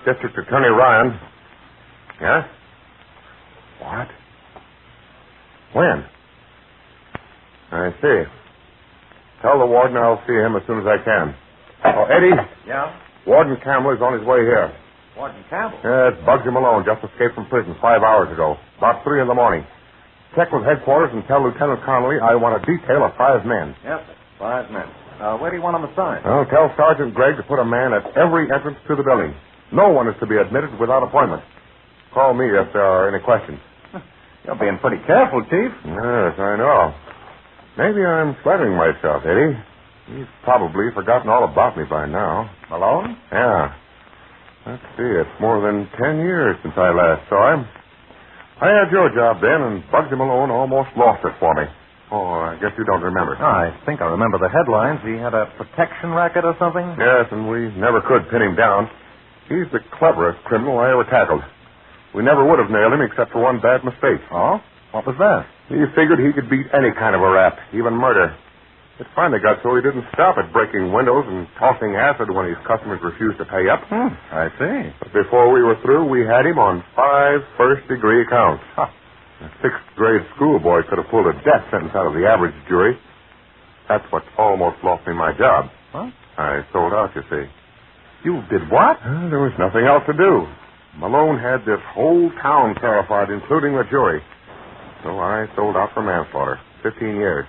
District Attorney Ryan. Yeah? What? When? I see. Tell the warden I'll see him as soon as I can. Oh, Eddie? Yeah? Warden Campbell is on his way here. Warden Campbell? Yeah, it's Bugsy Malone. Just escaped from prison 5 hours ago. About 3 in the morning. Check with headquarters and tell Lieutenant Connolly I want a detail of 5 men. Yes, sir. 5 men. Where do you want them assigned? Well, tell Sergeant Gregg to put a man at every entrance to the building. No one is to be admitted without appointment. Call me if there are any questions. You're being pretty careful, Chief. Yes, I know. Maybe I'm flattering myself, Eddie. He's probably forgotten all about me by now. Malone? Yeah. Let's see, it's more than 10 years since I last saw him. I had your job then, and Bugsy Malone almost lost it for me. Oh, I guess you don't remember. I think I remember the headlines. He had a protection racket or something? Yes, and we never could pin him down. He's the cleverest criminal I ever tackled. We never would have nailed him except for one bad mistake. Oh? What was that? He figured he could beat any kind of a rap, even murder. It finally got so he didn't stop at breaking windows and tossing acid when his customers refused to pay up. I see. But before we were through, we had him on 5 first-degree counts. Huh. A 6th-grade schoolboy could have pulled a death sentence out of the average jury. That's what almost lost me my job. What? I sold out, you see. You did what? There was nothing else to do. Malone had this whole town terrified, including the jury. So I sold out for manslaughter. 15 years.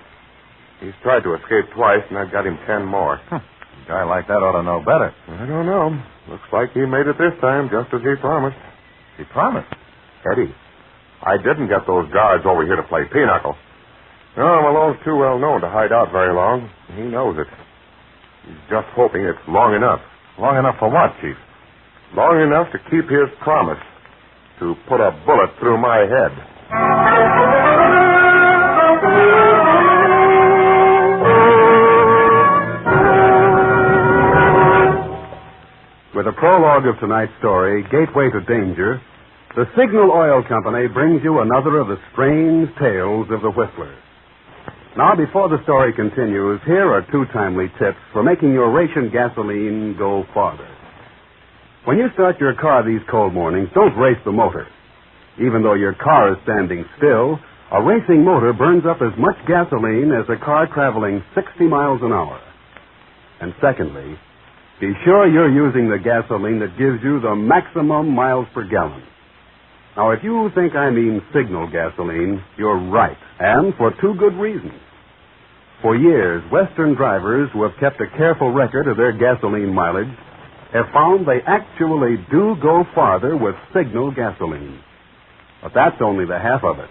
He's tried to escape twice, and I've got him 10 more. A guy like that ought to know better. I don't know. Looks like he made it this time, just as he promised. He promised? Eddie, I didn't get those guards over here to play pinochle. No, Malone's too well known to hide out very long. He knows it. He's just hoping it's long enough. Long enough for what, Chief? Long enough to keep his promise to put a bullet through my head. With the prologue of tonight's story, Gateway to Danger, the Signal Oil Company brings you another of the strange tales of the Whistler. Now, before the story continues, here are 2 timely tips for making your ration gasoline go farther. When you start your car these cold mornings, don't race the motor. Even though your car is standing still, a racing motor burns up as much gasoline as a car traveling 60 miles an hour. And secondly, be sure you're using the gasoline that gives you the maximum miles per gallon. Now, if you think I mean Signal gasoline, you're right, and for 2 good reasons. For years, Western drivers who have kept a careful record of their gasoline mileage have found they actually do go farther with Signal gasoline. But that's only the half of it.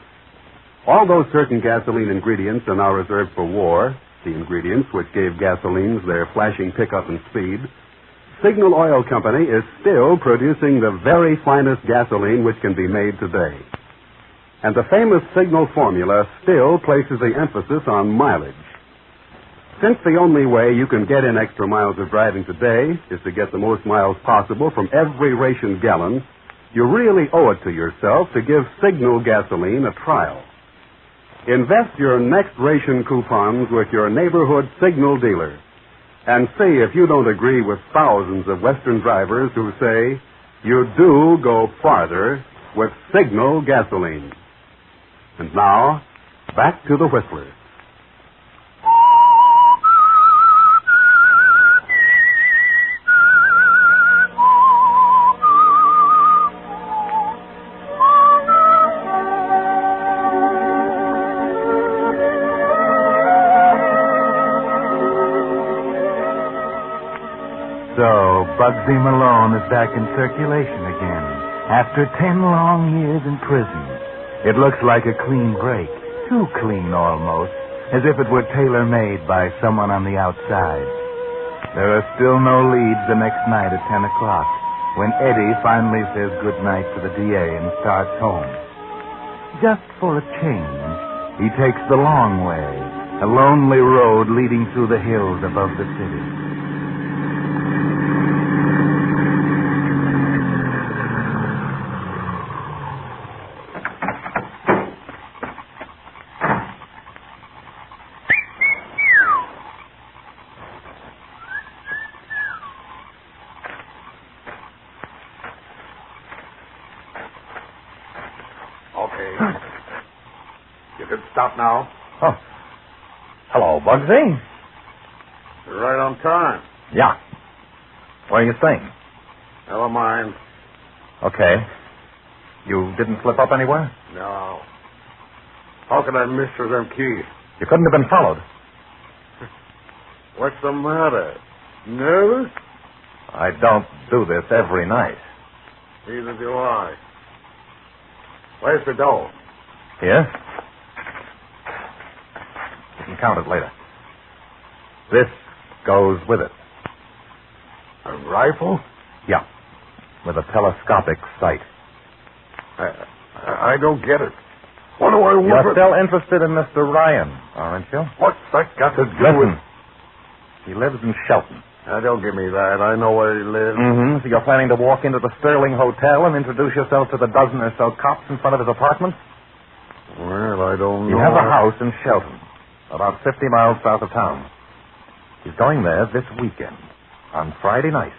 Although certain gasoline ingredients are now reserved for war, the ingredients which gave gasolines their flashing pickup and speed, Signal Oil Company is still producing the very finest gasoline which can be made today. And the famous Signal formula still places the emphasis on mileage. Since the only way you can get in extra miles of driving today is to get the most miles possible from every ration gallon, you really owe it to yourself to give Signal gasoline a trial. Invest your next ration coupons with your neighborhood Signal dealer and see if you don't agree with thousands of Western drivers who say you do go farther with Signal gasoline. And now, back to the Whistler. Bugsy Malone is back in circulation again after 10 long years in prison. It looks like a clean break, too clean almost, as if it were tailor-made by someone on the outside. There are still no leads the next night at 10 o'clock, when Eddie finally says goodnight to the DA and starts home. Just for a change, he takes the long way, a lonely road leading through the hills above the city. Stop now. Oh. Hello, Bugsy. You're right on time. Yeah. Where are you staying? Never mind. Okay. You didn't slip up anywhere? No. How could I miss them keys? You couldn't have been followed. What's the matter? Nervous? I don't do this every night. Neither do I. Where's the dough? Here? You can count it later. This goes with it. A rifle? Yeah. With a telescopic sight. I don't get it. What do I want? You're still interested in Mr. Ryan, aren't you? What's that got to do with... He lives in Shelton. Now, don't give me that. I know where he lives. Mm-hmm. So you're planning to walk into the Sterling Hotel and introduce yourself to the dozen or so cops in front of his apartment? Well, I don't know. You have a house in Shelton, about 50 miles south of town. He's going there this weekend, on Friday night,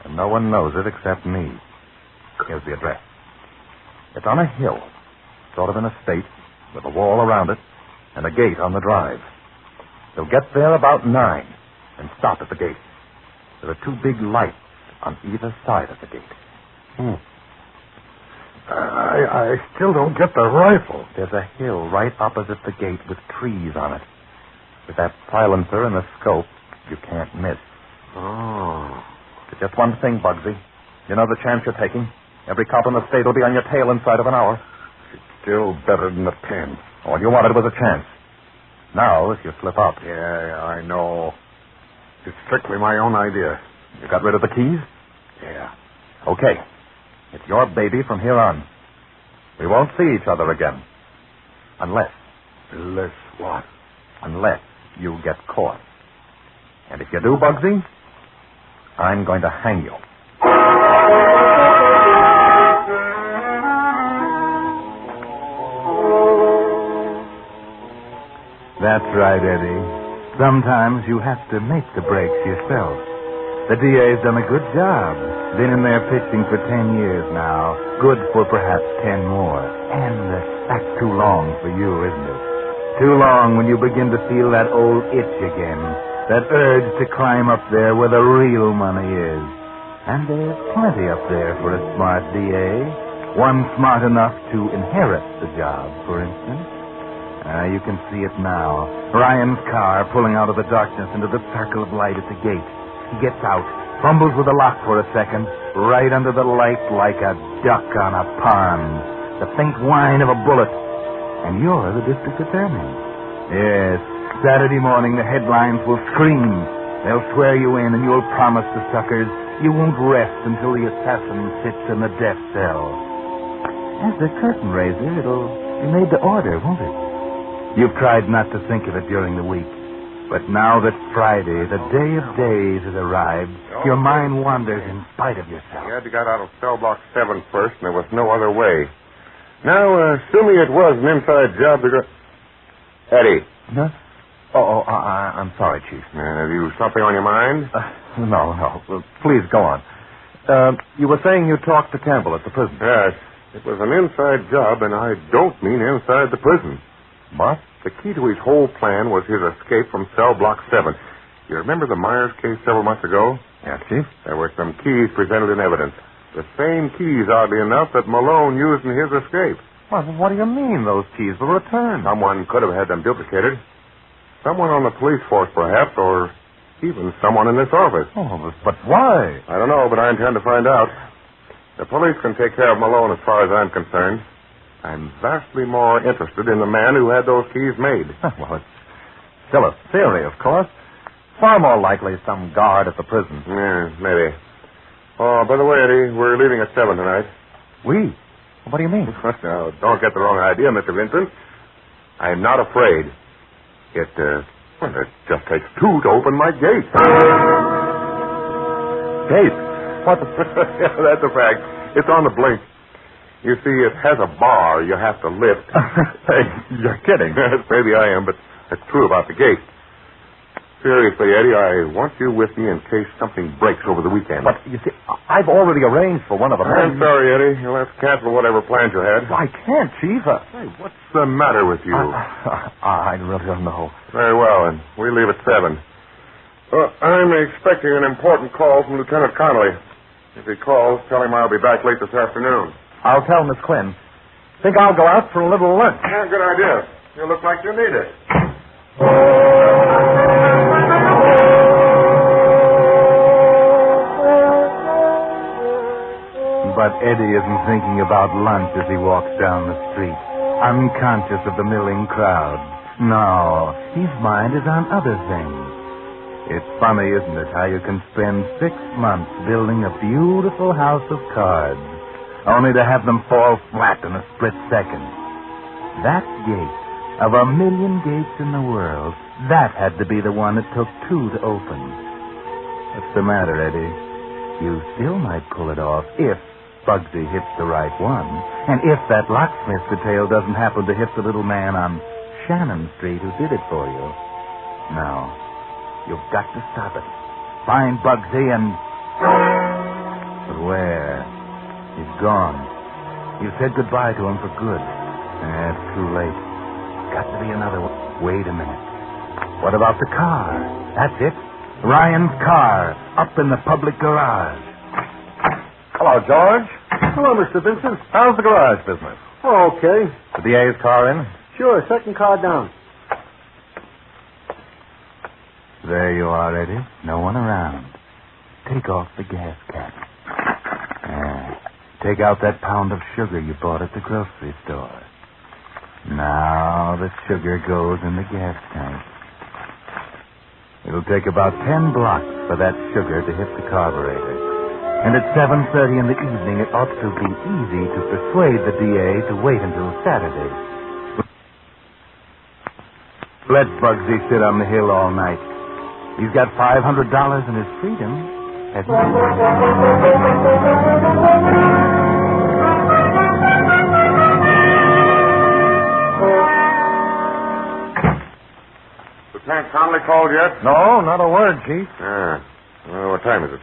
and no one knows it except me. Here's the address. It's on a hill, sort of an estate, with a wall around it, and a gate on the drive. He'll get there about 9 and stop at the gate. There are 2 big lights on either side of the gate. I still don't get the rifle. There's a hill right opposite the gate with trees on it. With that silencer and the scope, you can't miss. Oh. It's just one thing, Bugsy. You know the chance you're taking? Every cop in the state will be on your tail inside of an hour. It's still better than the pen. All you wanted was a chance. Now, if you slip up... Yeah, I know. It's strictly my own idea. You got rid of the keys? Yeah. Okay. It's your baby from here on. We won't see each other again. Unless... Unless what? Unless you get caught. And if you do, Bugsy, I'm going to hang you. That's right, Eddie. Sometimes you have to make the breaks yourself. The DA's done a good job. Been in there pitching for 10 years now. Good for perhaps 10 more. And that's too long for you, isn't it? Too long when you begin to feel that old itch again. That urge to climb up there where the real money is. And there's plenty up there for a smart DA. One smart enough to inherit the job, for instance. You can see it now. Ryan's car pulling out of the darkness into the circle of light at the gate. He gets out, fumbles with the lock for a second, right under the light like a duck on a pond. The faint whine of a bullet. And you're the district attorney. Yes, Saturday morning the headlines will scream. They'll swear you in and you'll promise the suckers you won't rest until the assassin sits in the death cell. As the curtain raiser, it'll be made to order, won't it? You've tried not to think of it during the week. But now that Friday, the day of days, has arrived, your mind wanders in spite of yourself. You had to get out of cell block 7 first, and there was no other way. Now, assuming it was an inside job to go... Eddie. Huh? I'm sorry, Chief. Have you something on your mind? No. Well, please, go on. You were saying you talked to Campbell at the prison. Yes. It was an inside job, and I don't mean inside the prison. What? The key to his whole plan was his escape from cell block 7. You remember the Myers case several months ago? Yes, Chief. There were some keys presented in evidence. The same keys, oddly enough, that Malone used in his escape. What do you mean those keys were returned? Someone could have had them duplicated. Someone on the police force, perhaps, or Even someone in this office. Oh, but why? I don't know, but I intend to find out. The police can take care of him alone as far as I'm concerned. I'm vastly more interested in the man who had those keys made. Well, it's still a theory, of course. Far more likely some guard at the prison. Yeah, maybe. Oh, by the way, Eddie, we're leaving at 7 tonight. We? What do you mean? Now, don't get the wrong idea, Mr. Vincent. I'm not afraid. It just takes 2 to open my gate. Gate? What the... Yeah, that's a fact. It's on the blink. You see, it has a bar you have to lift. Hey, you're kidding. Maybe I am, but that's true about the gate. Seriously, Eddie, I want you with me in case something breaks over the weekend. But, you see, I've already arranged for one of the men. I'm sorry, Eddie. You'll have to cancel whatever plans you had. I can't, Chief. Hey, what's the matter with you? I really don't know. Very well, and we leave at 7. I'm expecting an important call from Lieutenant Connolly. If he calls, tell him I'll be back late this afternoon. I'll tell Miss Quinn. Think I'll go out for a little lunch. Yeah, good idea. You look like you need it. But Eddie isn't thinking about lunch as he walks down the street, unconscious of the milling crowd. No, his mind is on other things. It's funny, isn't it, how you can spend 6 months building a beautiful house of cards, only to have them fall flat in a split second. That gate, of 1,000,000 gates in the world, that had to be the one it took 2 to open. What's the matter, Eddie? You still might pull it off if Bugsy hits the right one, and if that locksmith detail doesn't happen to hit the little man on Shannon Street who did it for you. No, you've got to stop it. Find Bugsy and... But where? He's gone. You said goodbye to him for good. It's too late. Got to be another one. Wait a minute. What about the car? That's it. Ryan's car, up in the public garage. Hello, George. Hello, Mr. Vincent. How's the garage business? Oh, okay. The DA's car in? Sure, second car down. There you are, Eddie. No one around. Take off the gas cap. Take out that pound of sugar you bought at the grocery store. Now the sugar goes in the gas tank. It'll take about 10 blocks for that sugar to hit the carburetor. And at 7:30 in the evening, it ought to be easy to persuade the DA to wait until Saturday. Let Bugsy sit on the hill all night. He's got $500 in his freedom. Lieutenant Connolly called yet? No, not a word, Chief. Well, what time is it?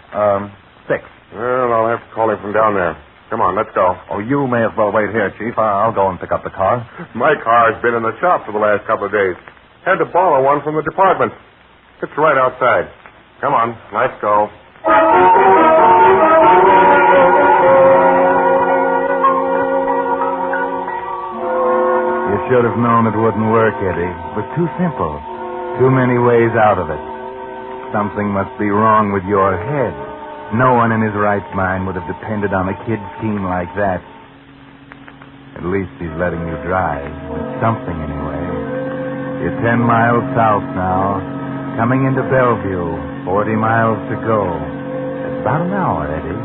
6. Well, I'll have to call him from down there. Come on, let's go. Oh, you may as well wait here, Chief. I'll go and pick up the car. My car's been in the shop for the last couple of days. Had to borrow one from the department. It's right outside. Come on, let's go. You should have known it wouldn't work, Eddie. It was too simple. Too many ways out of it. Something must be wrong with your head. No one in his right mind would have depended on a kid scheme like that. At least he's letting you drive. It's something, anyway. You're 10 miles south now. Coming into Bellevue. 40 miles to go. It's about an hour, Eddie.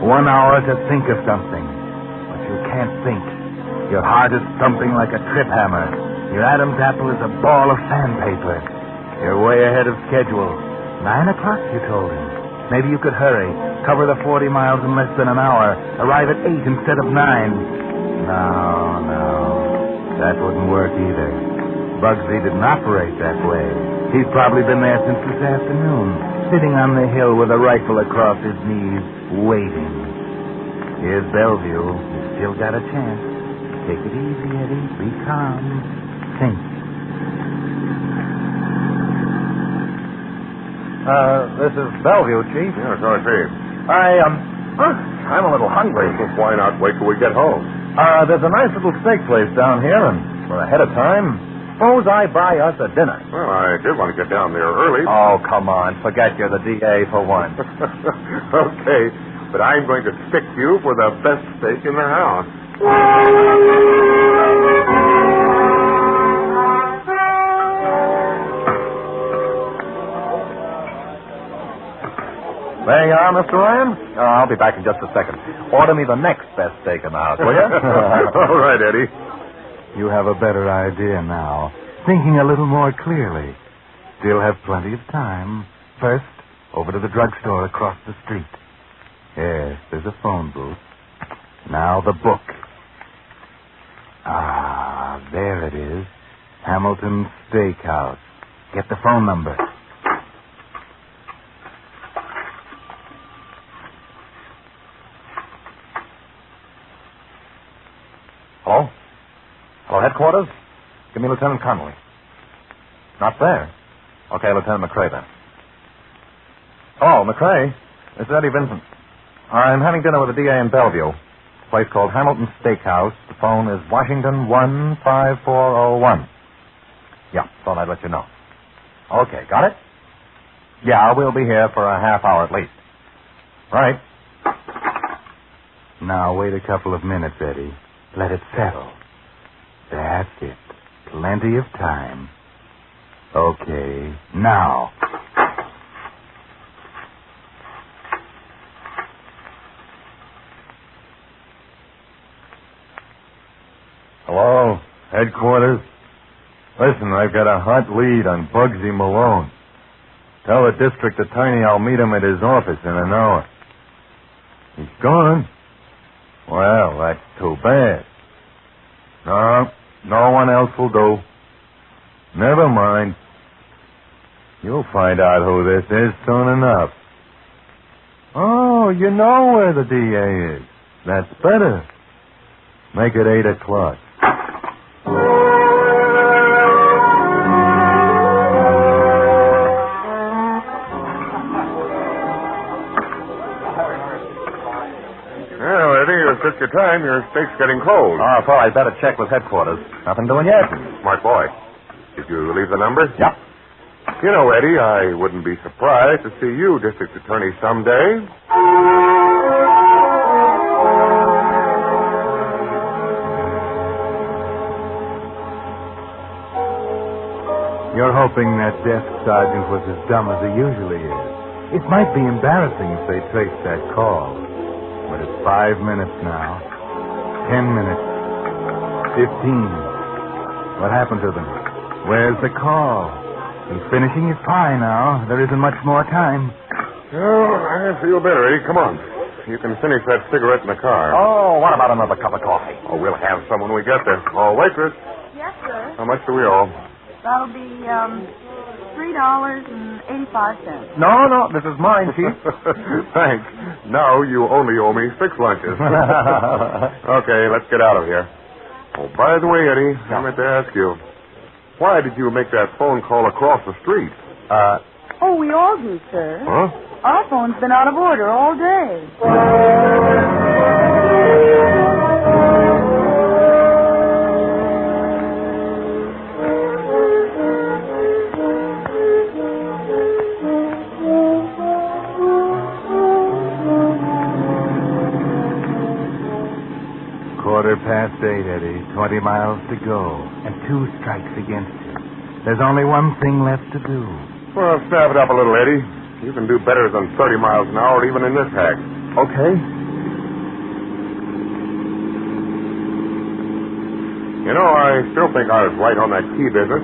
1 hour to think of something. But you can't think. Your heart is thumping like a trip hammer. Your Adam's apple is a ball of sandpaper. You're way ahead of schedule. 9 o'clock, you told him. Maybe you could hurry. Cover the 40 miles in less than an hour. Arrive at 8 instead of 9. No. That wouldn't work either. Bugsy didn't operate that way. He's probably been there since this afternoon, sitting on the hill with a rifle across his knees, waiting. Here's Bellevue. You've still got a chance. Take it easy, Eddie. Be calm. Think. This is Bellevue, Chief. Yeah, so I see. I'm a little hungry. Why not wait till we get home? There's a nice little steak place down here, and we're ahead of time. Suppose I buy us a dinner. Well, I did want to get down there early. Oh, come on. Forget you're the DA for once. Okay, but I'm going to stick you for the best steak in the house. There you are, Mr. Ryan. I'll be back in just a second. Order me the next best steak in the house, will you? All right, Eddie. You have a better idea now. Thinking a little more clearly. Still have plenty of time. First, over to the drugstore across the street. Yes, there's a phone booth. Now the book. Ah, there it is. Hamilton's Steakhouse. Get the phone number. Hello? Hello, headquarters? Give me Lieutenant Connolly. Not there? Okay, Lieutenant McCrae then. Oh, McCrae? This is Eddie Vincent. I'm having dinner with the DA in Bellevue. It's a place called Hamilton's Steakhouse. The phone is Washington 15401. Yeah, thought I'd let you know. Okay, got it? Yeah, we'll be here for a half hour at least. Right. Now, wait a couple of minutes, Eddie. Let it settle. That's it. Plenty of time. Okay, now. Hello, headquarters. Listen, I've got a hot lead on Bugsy Malone. Tell the district attorney I'll meet him at his office in an hour. He's gone? Well, that's too bad. No one else will do. Never mind. You'll find out who this is soon enough. Oh, you know where the DA is. That's better. Make it 8 o'clock. Took your time. Your steak's getting cold. Oh, Paul, I'd better check with headquarters. Nothing doing yet. Smart boy. Did you leave the number? Yeah. You know, Eddie, I wouldn't be surprised to see you district attorney someday. You're hoping that desk sergeant was as dumb as he usually is. It might be embarrassing if they traced that call. But it's 5 minutes now. 10 minutes. 15. What happened to them? Where's the call? He's finishing his pie now. There isn't much more time. Oh, I feel better, Eddie. Come on. You can finish that cigarette in the car. Oh, what about another cup of coffee? Oh, we'll have some when we get there. Oh, waitress. Yes, sir. How much do we owe? That'll be, $3.85. No, this is mine, Chief. Thanks. Now you only owe me 6 lunches. Okay, let's get out of here. Oh, by the way, Eddie, I meant to ask you, why did you make that phone call across the street? Oh, we all do, sir. Huh? Our phone's been out of order all day. Past 8, Eddie. 20 miles to go. And 2 strikes against you. There's only one thing left to do. Well, snap it up a little, Eddie. You can do better than 30 miles an hour even in this hack. Okay. You know, I still think I was right on that key business.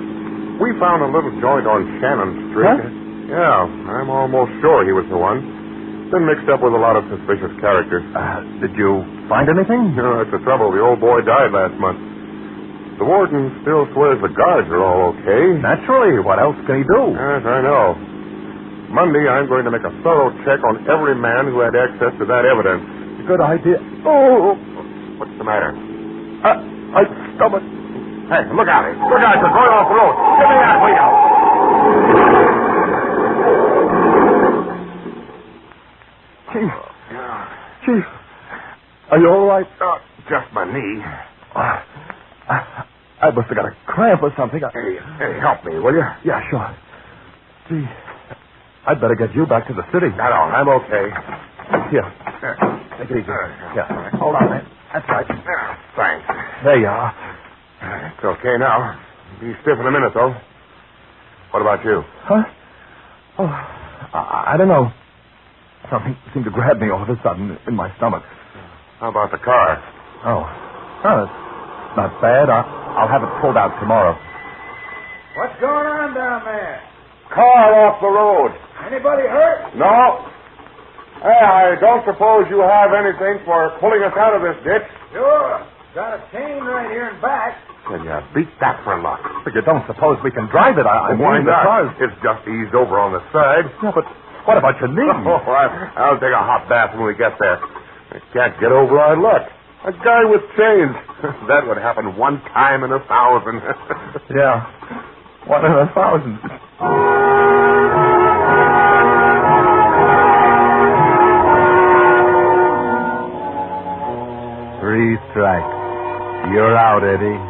We found a little joint on Shannon Street. Huh? Yeah, I'm almost sure he was the one. Been mixed up with a lot of suspicious characters. Did you find anything? No, that's the trouble. The old boy died last month. The warden still swears the guards are all okay. Naturally. What else can he do? Yes, I know. Monday, I'm going to make a thorough check on every man who had access to that evidence. Good idea. Oh! What's the matter? My stomach. Hey, look out. Look out. You're going off the road. Give me that window. Chief, are you all right? Just my knee. I must have got a cramp or something. Hey, help me, will you? Yeah, sure. Gee, I'd better get you back to the city. No, I'm okay. Here. Take it easy. Yeah. Hold on, man. That's right. Thanks. There you are. It's okay now. Be stiff in a minute, though. What about you? Huh? Oh, I don't know. Something seemed to grab me all of a sudden in my stomach. How about the car? Oh, it's not bad. I'll have it pulled out tomorrow. What's going on down there? Car off the road. Anybody hurt? No. Hey, I don't suppose you have anything for pulling us out of this ditch? Sure. Got a chain right here in back. Can you beat that for luck? But you don't suppose we can drive it? I Why mean, the not? car's... It's just eased over on the side. Yeah, but what about your knee? Oh, I'll take a hot bath when we get there. I can't get over our luck. A guy with chains. That would happen one time in 1,000. Yeah. 1 in 1,000. Three strikes. You're out, Eddie.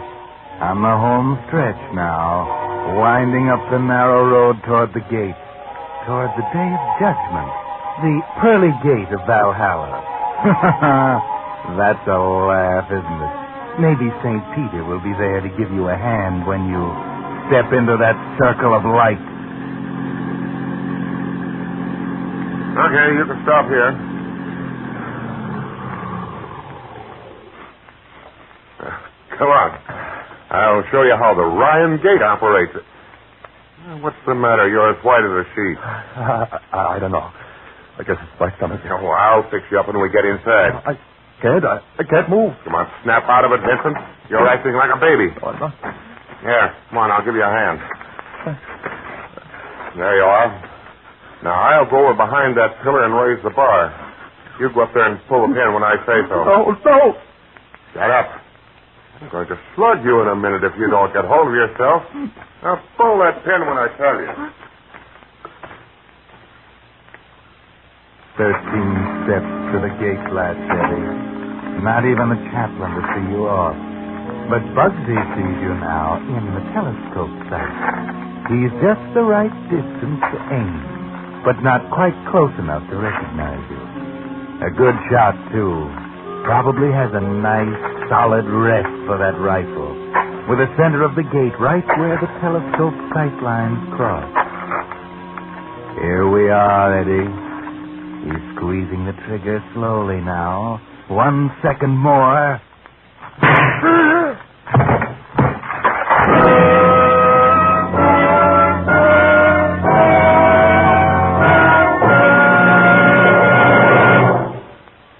On the home stretch now, winding up the narrow road toward the gate, toward the day of judgment, the pearly gate of Valhalla. That's a laugh, isn't it? Maybe St. Peter will be there to give you a hand when you step into that circle of light. Okay, you can stop here. Come on. I'll show you how the Ryan Gate operates it. What's the matter? You're as white as a sheet. I don't know. I guess it's my stomach. Yeah, well, I'll fix you up when we get inside. I can't move. Come on, snap out of it, Vincent. You're acting like a baby. Oh, no. Here, come on, I'll give you a hand. There you are. Now, I'll go over behind that pillar and raise the bar. You go up there and pull the pin when I say so. No. Shut up. I'm going to slug you in a minute if you don't get hold of yourself. Now, pull that pin when I tell you. 13 steps to the gate latch, Eddie. Not even the chaplain to see you off. But Bugsy sees you now in the telescope sight. He's just the right distance to aim, but not quite close enough to recognize you. A good shot, too. Probably has a nice, solid rest for that rifle, with the center of the gate right where the telescope sight lines cross. Here we are, Eddie. He's squeezing the trigger slowly now. 1 second more.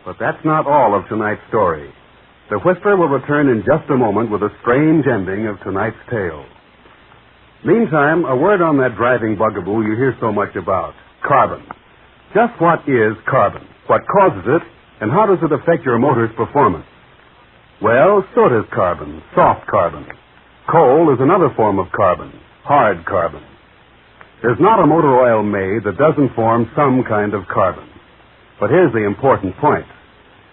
But that's not all of tonight's story. The Whistler will return in just a moment with a strange ending of tonight's tale. Meantime, a word on that driving bugaboo you hear so much about, carbon. Just what is carbon? What causes it? And how does it affect your motor's performance? Well, so does carbon, soft carbon. Coal is another form of carbon, hard carbon. There's not a motor oil made that doesn't form some kind of carbon. But here's the important point.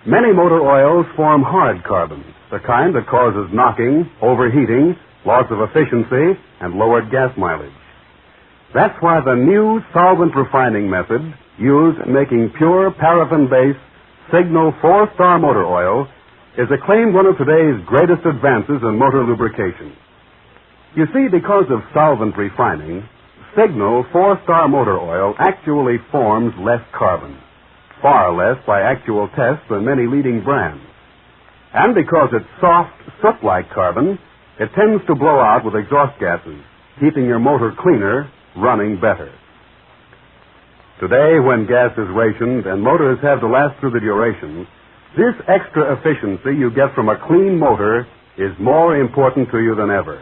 Many motor oils form hard carbon, the kind that causes knocking, overheating, loss of efficiency, and lowered gas mileage. That's why the new solvent refining method used in making pure paraffin-based Signal 4-Star motor oil is acclaimed one of today's greatest advances in motor lubrication. You see, because of solvent refining, Signal 4-Star motor oil actually forms less carbon, far less by actual tests than many leading brands. And because it's soft, soot-like carbon, it tends to blow out with exhaust gases, keeping your motor cleaner, running better. Today, when gas is rationed and motors have to last through the duration, this extra efficiency you get from a clean motor is more important to you than ever.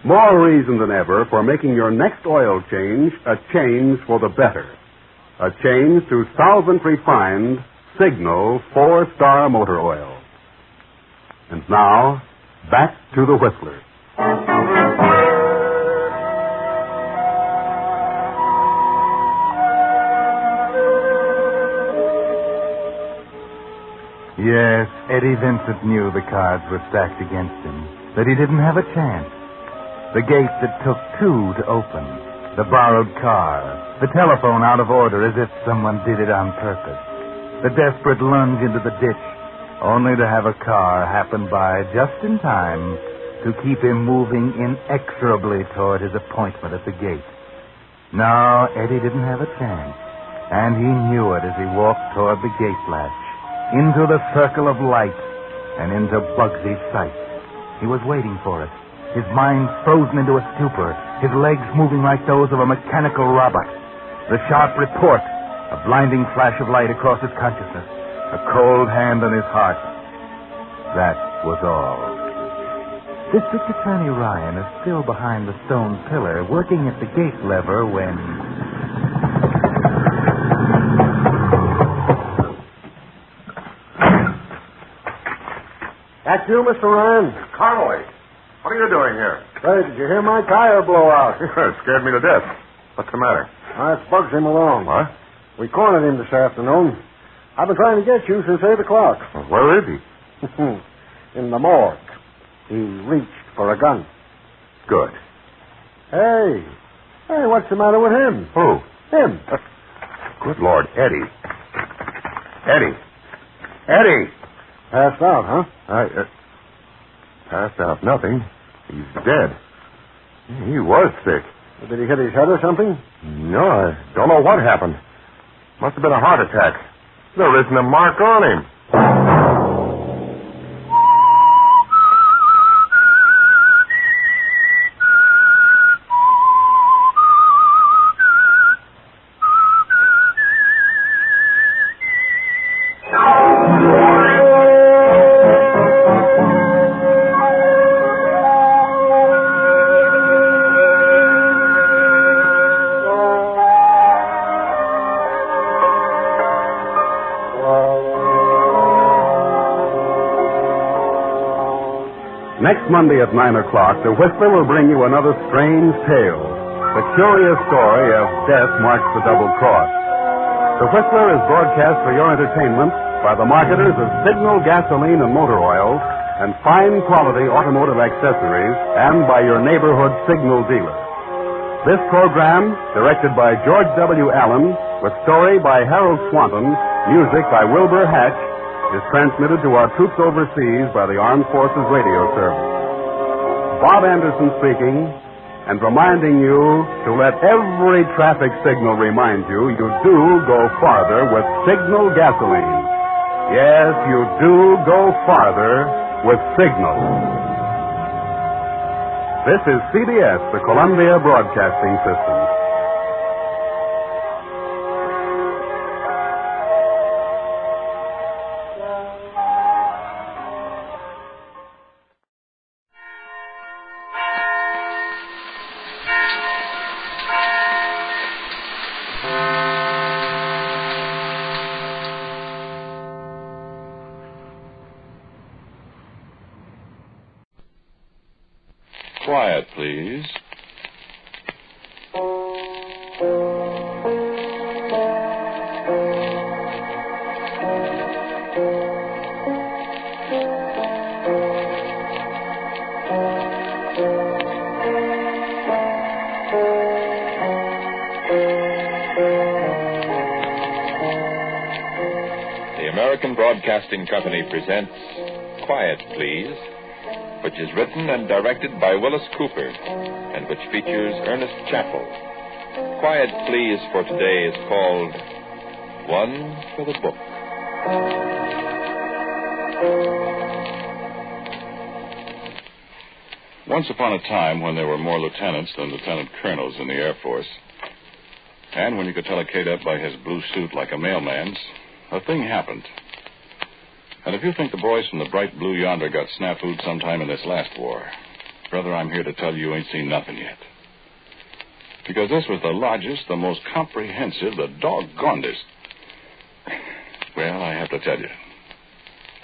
More reason than ever for making your next oil change a change for the better. A change to solvent-refined Signal 4-Star motor oil. And now, back to the Whistler. Yes, Eddie Vincent knew the cards were stacked against him, that he didn't have a chance. The gate that took two to open, the borrowed car, the telephone out of order as if someone did it on purpose, the desperate lunge into the ditch, only to have a car happen by just in time to keep him moving inexorably toward his appointment at the gate. No, Eddie didn't have a chance, and he knew it as he walked toward the gate latch, into the circle of light, and into Bugsy's sight. He was waiting for it, his mind frozen into a stupor, his legs moving like those of a mechanical robot. The sharp report, a blinding flash of light across his consciousness, a cold hand on his heart. That was all. District Attorney Ryan is still behind the stone pillar, working at the gate lever when... That's you, Mr. Ryan? Connolly, what are you doing here? Say, did you hear my tire blow out? It scared me to death. What's the matter? That's Bugsy Malone. What? We cornered him this afternoon. I've been trying to get you since 8 o'clock. Well, where is he? In the morgue. He reached for a gun. Good. Hey, what's the matter with him? Who? Him. Good Lord, Eddie. Eddie! Passed out, huh? Passed out nothing. He's dead. He was sick. Did he hit his head or something? No, I don't know what happened. Must have been a heart attack. There isn't a mark on him. Next Monday at 9 o'clock, the Whistler will bring you another strange tale. The curious story of death marks the double cross. The Whistler is broadcast for your entertainment by the marketers of Signal gasoline and motor oil and fine quality automotive accessories, and by your neighborhood Signal dealer. This program, directed by George W. Allen, with story by Harold Swanton, music by Wilbur Hatch, is transmitted to our troops overseas by the Armed Forces Radio Service. Bob Anderson speaking, and reminding you to let every traffic signal remind you do go farther with Signal gasoline. Yes, you do go farther with Signal. This is CBS, the Columbia Broadcasting System. Quiet, please. The American Broadcasting Company presents Quiet, Please, which is written and directed by Willis Cooper, and which features Ernest Chappell. Quiet Please for today is called One for the Book. Once upon a time when there were more lieutenants than lieutenant colonels in the Air Force, and when you could tell a cadet by his blue suit like a mailman's, a thing happened. And if you think the boys from the bright blue yonder got snafu'd sometime in this last war, brother, I'm here to tell you ain't seen nothing yet. Because this was the largest, the most comprehensive, the doggonedest. Well, I have to tell you.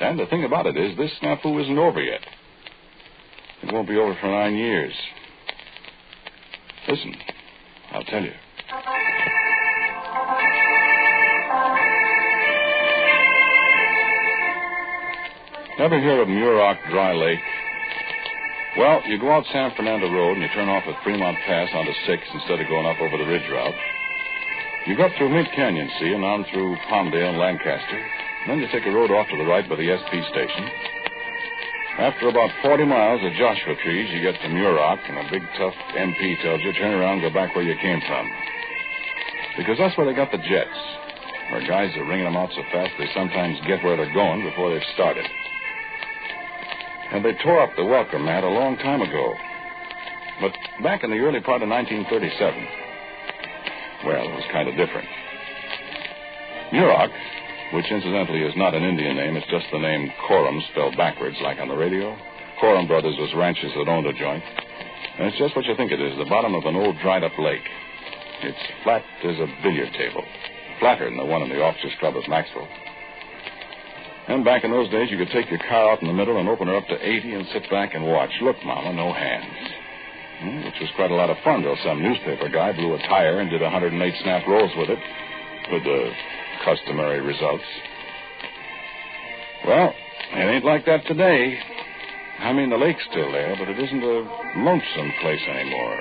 And the thing about it is, this snafu isn't over yet. It won't be over for 9 years. Listen, I'll tell you. Ever hear of Muroc Dry Lake? Well, you go out San Fernando Road and you turn off at Fremont Pass onto 6 instead of going up over the ridge route. You go up through Mid-Canyon, see, and on through Palmdale and Lancaster. And then you take a road off to the right by the SP station. After about 40 miles of Joshua trees, you get to Muroc, and a big, tough MP tells you, turn around and go back where you came from. Because that's where they got the jets, where guys are ringing them out so fast they sometimes get where they're going before they've started. And they tore up the welcome mat a long time ago. But back in the early part of 1937, well, it was kind of different. Muroc, which incidentally is not an Indian name, it's just the name Coram spelled backwards like on the radio. Coram Brothers was ranchers that owned a joint. And it's just what you think it is, the bottom of an old dried-up lake. It's flat as a billiard table, flatter than the one in the officers' club at Maxwell. And back in those days, you could take your car out in the middle and open her up to 80 and sit back and watch. Look, Mama, no hands. Which was quite a lot of fun till some newspaper guy blew a tire and did 108 snap rolls with it, with the customary results. Well, it ain't like that today. I mean, the lake's still there, but it isn't a lonesome place anymore.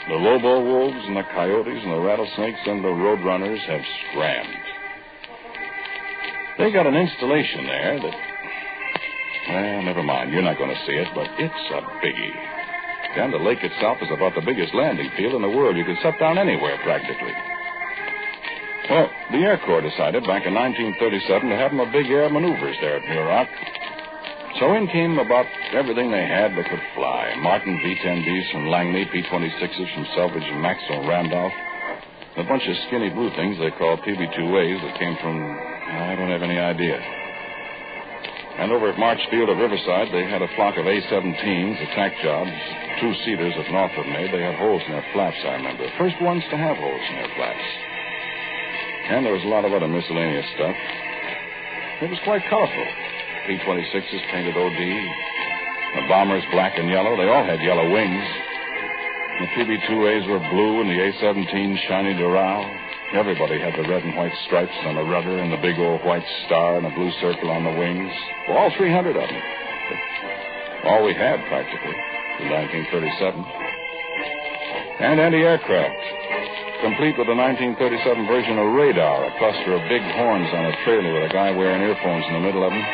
The lobo wolves and the coyotes and the rattlesnakes and the roadrunners have scrammed. They got an installation there that, well, never mind. You're not going to see it, but it's a biggie. And the lake itself is about the biggest landing field in the world. You could set down anywhere, practically. Well, the Air Corps decided back in 1937 to have them a big air maneuvers there at Muroc. So in came about everything they had that could fly. Martin V-10Bs from Langley, P-26s from Selvage and Maxwell Randolph. A bunch of skinny blue things they call PB-2As that came from, I don't have any idea. And over at March Field of Riverside, they had a flock of A-17s, attack jobs, two-seaters that Northrop made. They had holes in their flaps, I remember. First ones to have holes in their flaps. And there was a lot of other miscellaneous stuff. It was quite colorful. P-26s painted OD. The bombers black and yellow. They all had yellow wings. The PB-2As were blue and the A-17s shiny Doral. Everybody had the red and white stripes on the rudder and the big old white star and a blue circle on the wings. Well, all 300 of them. All we had, practically, in 1937. And anti-aircraft, complete with the 1937 version of radar, a cluster of big horns on a trailer with a guy wearing earphones in the middle of them.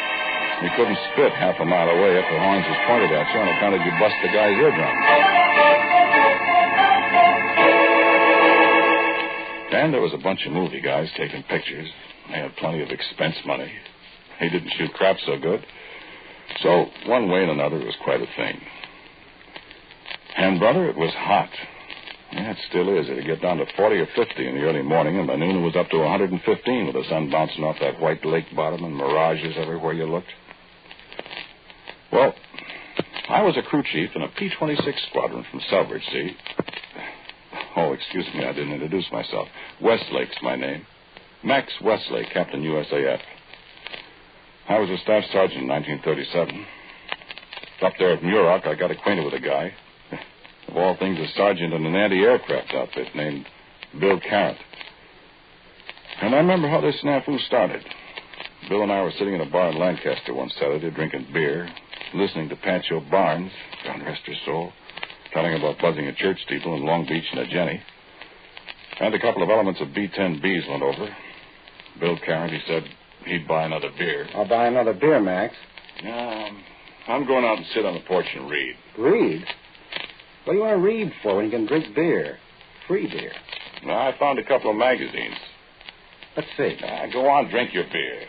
You couldn't spit half a mile away if the horns was pointed at you on account of you bust the guy's eardrum. And there was a bunch of movie guys taking pictures. They had plenty of expense money. They didn't shoot crap so good. So, one way and another, it was quite a thing. And, brother, it was hot. Yeah, it still is. It'd get down to 40 or 50 in the early morning, and by noon it was up to 115 with the sun bouncing off that white lake bottom and mirages everywhere you looked. Well, I was a crew chief in a P-26 squadron from Selvage, see? Oh, excuse me, I didn't introduce myself. Westlake's my name. Max Westlake, Captain USAF. I was a staff sergeant in 1937. Up there at Muroc, I got acquainted with a guy. Of all things, a sergeant in an anti-aircraft outfit named Bill Carrot. And I remember how this snafu started. Bill and I were sitting in a bar in Lancaster one Saturday drinking beer, listening to Pancho Barnes, God rest her soul, telling about buzzing a church steeple in Long Beach and a Jenny. And a couple of elements of B-10Bs went over. Bill Carrot, he said he'd buy another beer. I'll buy another beer, Max. I'm going out and sit on the porch and read. Read? What do you want to read for when you can drink beer? Free beer. Well, I found a couple of magazines. Let's see. Go on, drink your beer.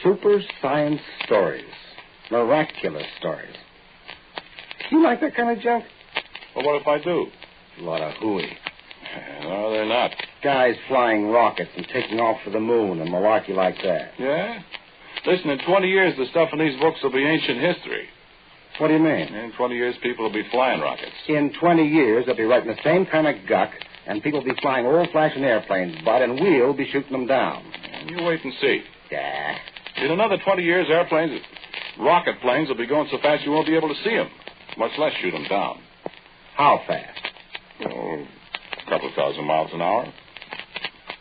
Super science stories. Miraculous stories. You like that kind of junk? Well, what if I do? A lot of hooey. No, they're not. Guys flying rockets and taking off for the moon and malarkey like that. Yeah? Listen, in 20 years, the stuff in these books will be ancient history. What do you mean? In 20 years, people will be flying rockets. In 20 years, they'll be writing the same kind of guck, and people will be flying old-fashioned airplanes, Bud, and we'll be shooting them down. You wait and see. Yeah. In another 20 years, rocket planes will be going so fast you won't be able to see them, much less shoot them down. How fast? Oh, a couple of thousand miles an hour.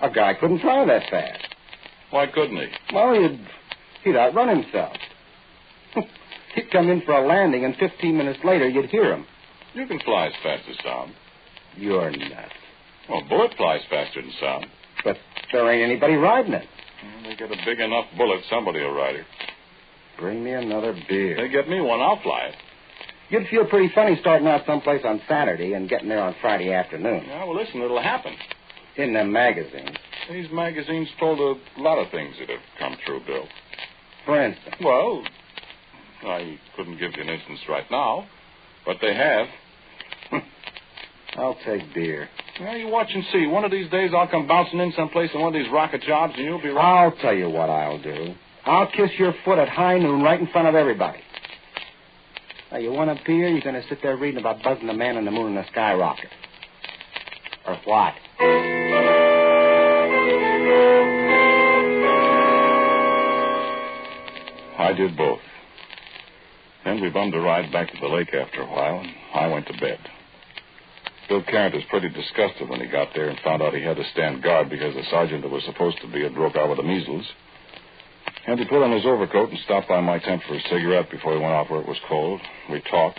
A guy couldn't fly that fast. Why couldn't he? Well, he'd outrun himself. He'd come in for a landing, and 15 minutes later, you'd hear him. You can fly as fast as sound. You're nuts. Well, a bullet flies faster than sound. But there ain't anybody riding it. Well, they get a big enough bullet, somebody will ride it. Bring me another beer. They get me one, I'll fly it. You'd feel pretty funny starting out someplace on Saturday and getting there on Friday afternoon. Yeah, well, listen, it'll happen. In them magazines. These magazines told a lot of things that have come true, Bill. For instance? Well, I couldn't give you an instance right now, but they have. I'll take beer. Well, you watch and see. One of these days I'll come bouncing in someplace in one of these rocket jobs, and you'll be right. I'll tell you what I'll do. I'll kiss your foot at high noon right in front of everybody. Now, you want a beer? You're going to sit there reading about buzzing the man in the moon in a skyrocket. Or what? I did both. Then we bummed a ride back to the lake after a while, and I went to bed. Bill Carrot was pretty disgusted when he got there and found out he had to stand guard because the sergeant that was supposed to be had broke out with the measles. And he put on his overcoat and stopped by my tent for a cigarette before he went off where it was cold. We talked,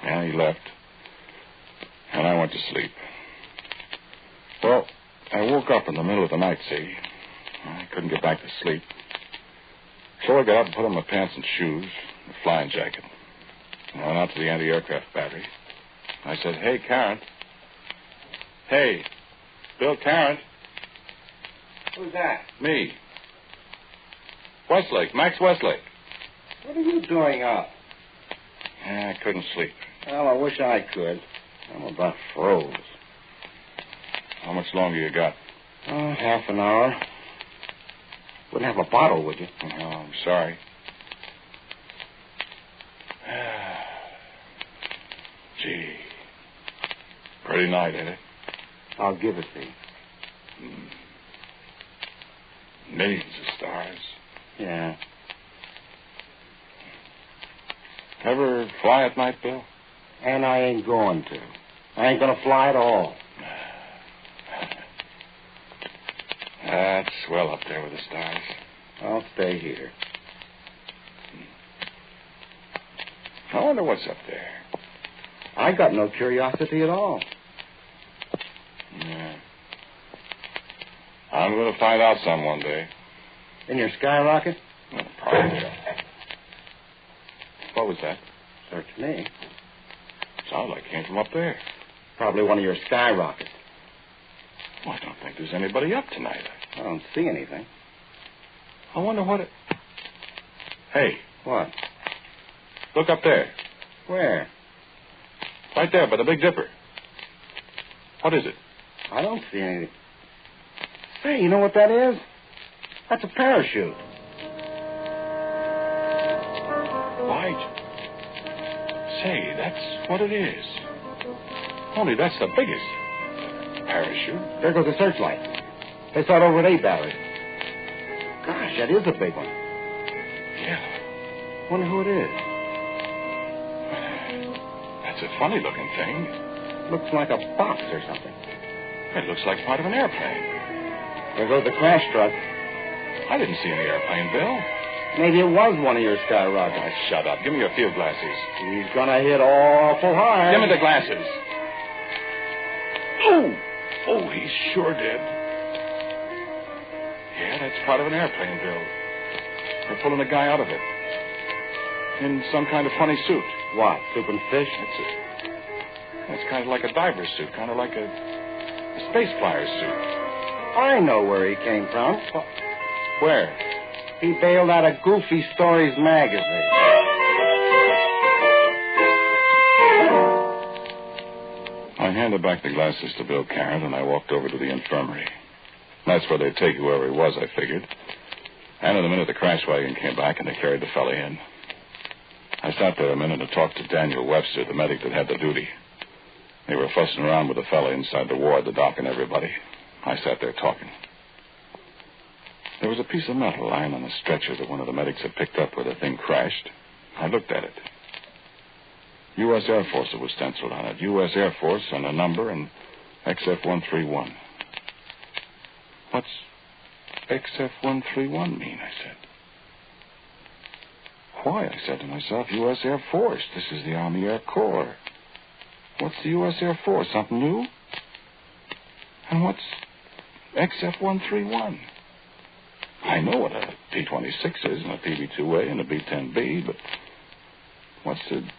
and he left, and I went to sleep. Well, I woke up in the middle of the night, see. I couldn't get back to sleep. So I got up and put on my pants and shoes, a flying jacket. And I went out to the anti-aircraft battery. I said, "Hey, Carrot. Hey, Bill Carrot." Who's that? Me. Westlake, Max Westlake. What are you doing up? I couldn't sleep. Well, I wish I could. I'm about froze. How much longer you got? Half an hour. Wouldn't have a bottle, would you? Oh, I'm sorry. Gee. Pretty night, ain't it? I'll give it to you. Millions of stars. Yeah. Ever fly at night, Bill? And I ain't going to. I ain't going to fly at all. That's swell up there with the stars. I'll stay here. I wonder what's up there. I got no curiosity at all. Yeah. I'm going to find out some one day. In your skyrocket? Well, probably. What was that? Search me. Sounded like it came from up there. Probably one of your skyrockets. Well, I don't think there's anybody up tonight. I don't see anything. I wonder what it... Hey. What? Look up there. Where? Right there by the Big Dipper. What is it? I don't see anything. Say, you know what that is? That's a parachute. Right. Say, that's what it is. Only that's the biggest parachute. There goes the searchlight. They saw it over at 8 Battery. Gosh, that is a big one. Yeah. Wonder who it is. That's a funny-looking thing. Looks like a box or something. It looks like part of an airplane. There goes the crash truck. I didn't see any airplane, Bill. Maybe it was one of your skyrockets. Oh, shut up. Give me your field glasses. He's gonna hit awful hard. Give me the glasses. Oh, he sure did. Yeah, that's part of an airplane, Bill. They're pulling a guy out of it. In some kind of funny suit. What, soup and fish? That's kind of like a diver's suit, kind of like a space flyer's suit. I know where he came from. Where? He bailed out of Goofy Stories magazine. I handed back the glasses to Bill Carrot, and I walked over to the infirmary. That's where they'd take whoever he was, I figured. And in a minute, the crash wagon came back, and they carried the fella in. I sat there a minute and talked to Daniel Webster, the medic that had the duty. They were fussing around with the fella inside the ward, the doc and everybody. I sat there talking. There was a piece of metal lying on a stretcher that one of the medics had picked up where the thing crashed. I looked at it. U.S. Air Force, it was stenciled on it. U.S. Air Force and a number and XF-131. What's XF-131 mean, I said. Why, I said to myself, U.S. Air Force. This is the Army Air Corps. What's the U.S. Air Force? Something new? And what's XF-131? I know what a P-26 is, and a PB-2A, and a B-10B, but what's an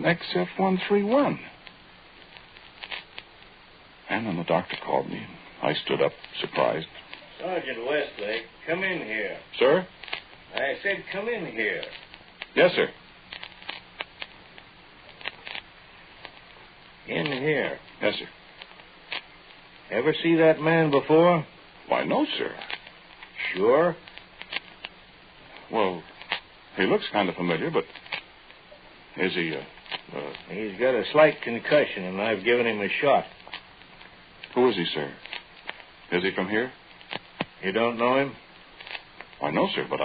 XF-131? And then the doctor called me. I stood up, surprised. Sergeant Westlake, come in here. Sir? I said come in here. Yes, sir. In here. Yes, sir. Ever see that man before? Why, no, sir. Sure? Well, he looks kind of familiar, but is he, He's got a slight concussion, and I've given him a shot. Who is he, sir? Is he from here? You don't know him? Why, no, sir, but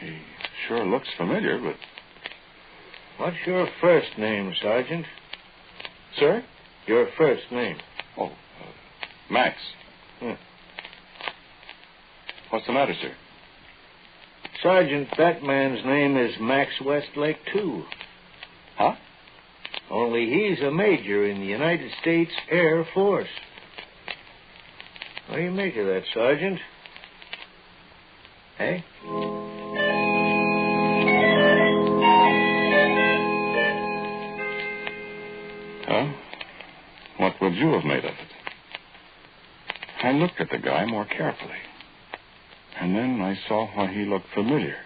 he sure looks familiar, but... What's your first name, Sergeant? Sir? Your first name. Oh, Max. What's the matter, sir? Sergeant, that man's name is Max Westlake, too. Huh? Only he's a major in the United States Air Force. What do you make of that, Sergeant? Hey? Huh? What would you have made of it? I looked at the guy more carefully. And then I saw why he looked familiar.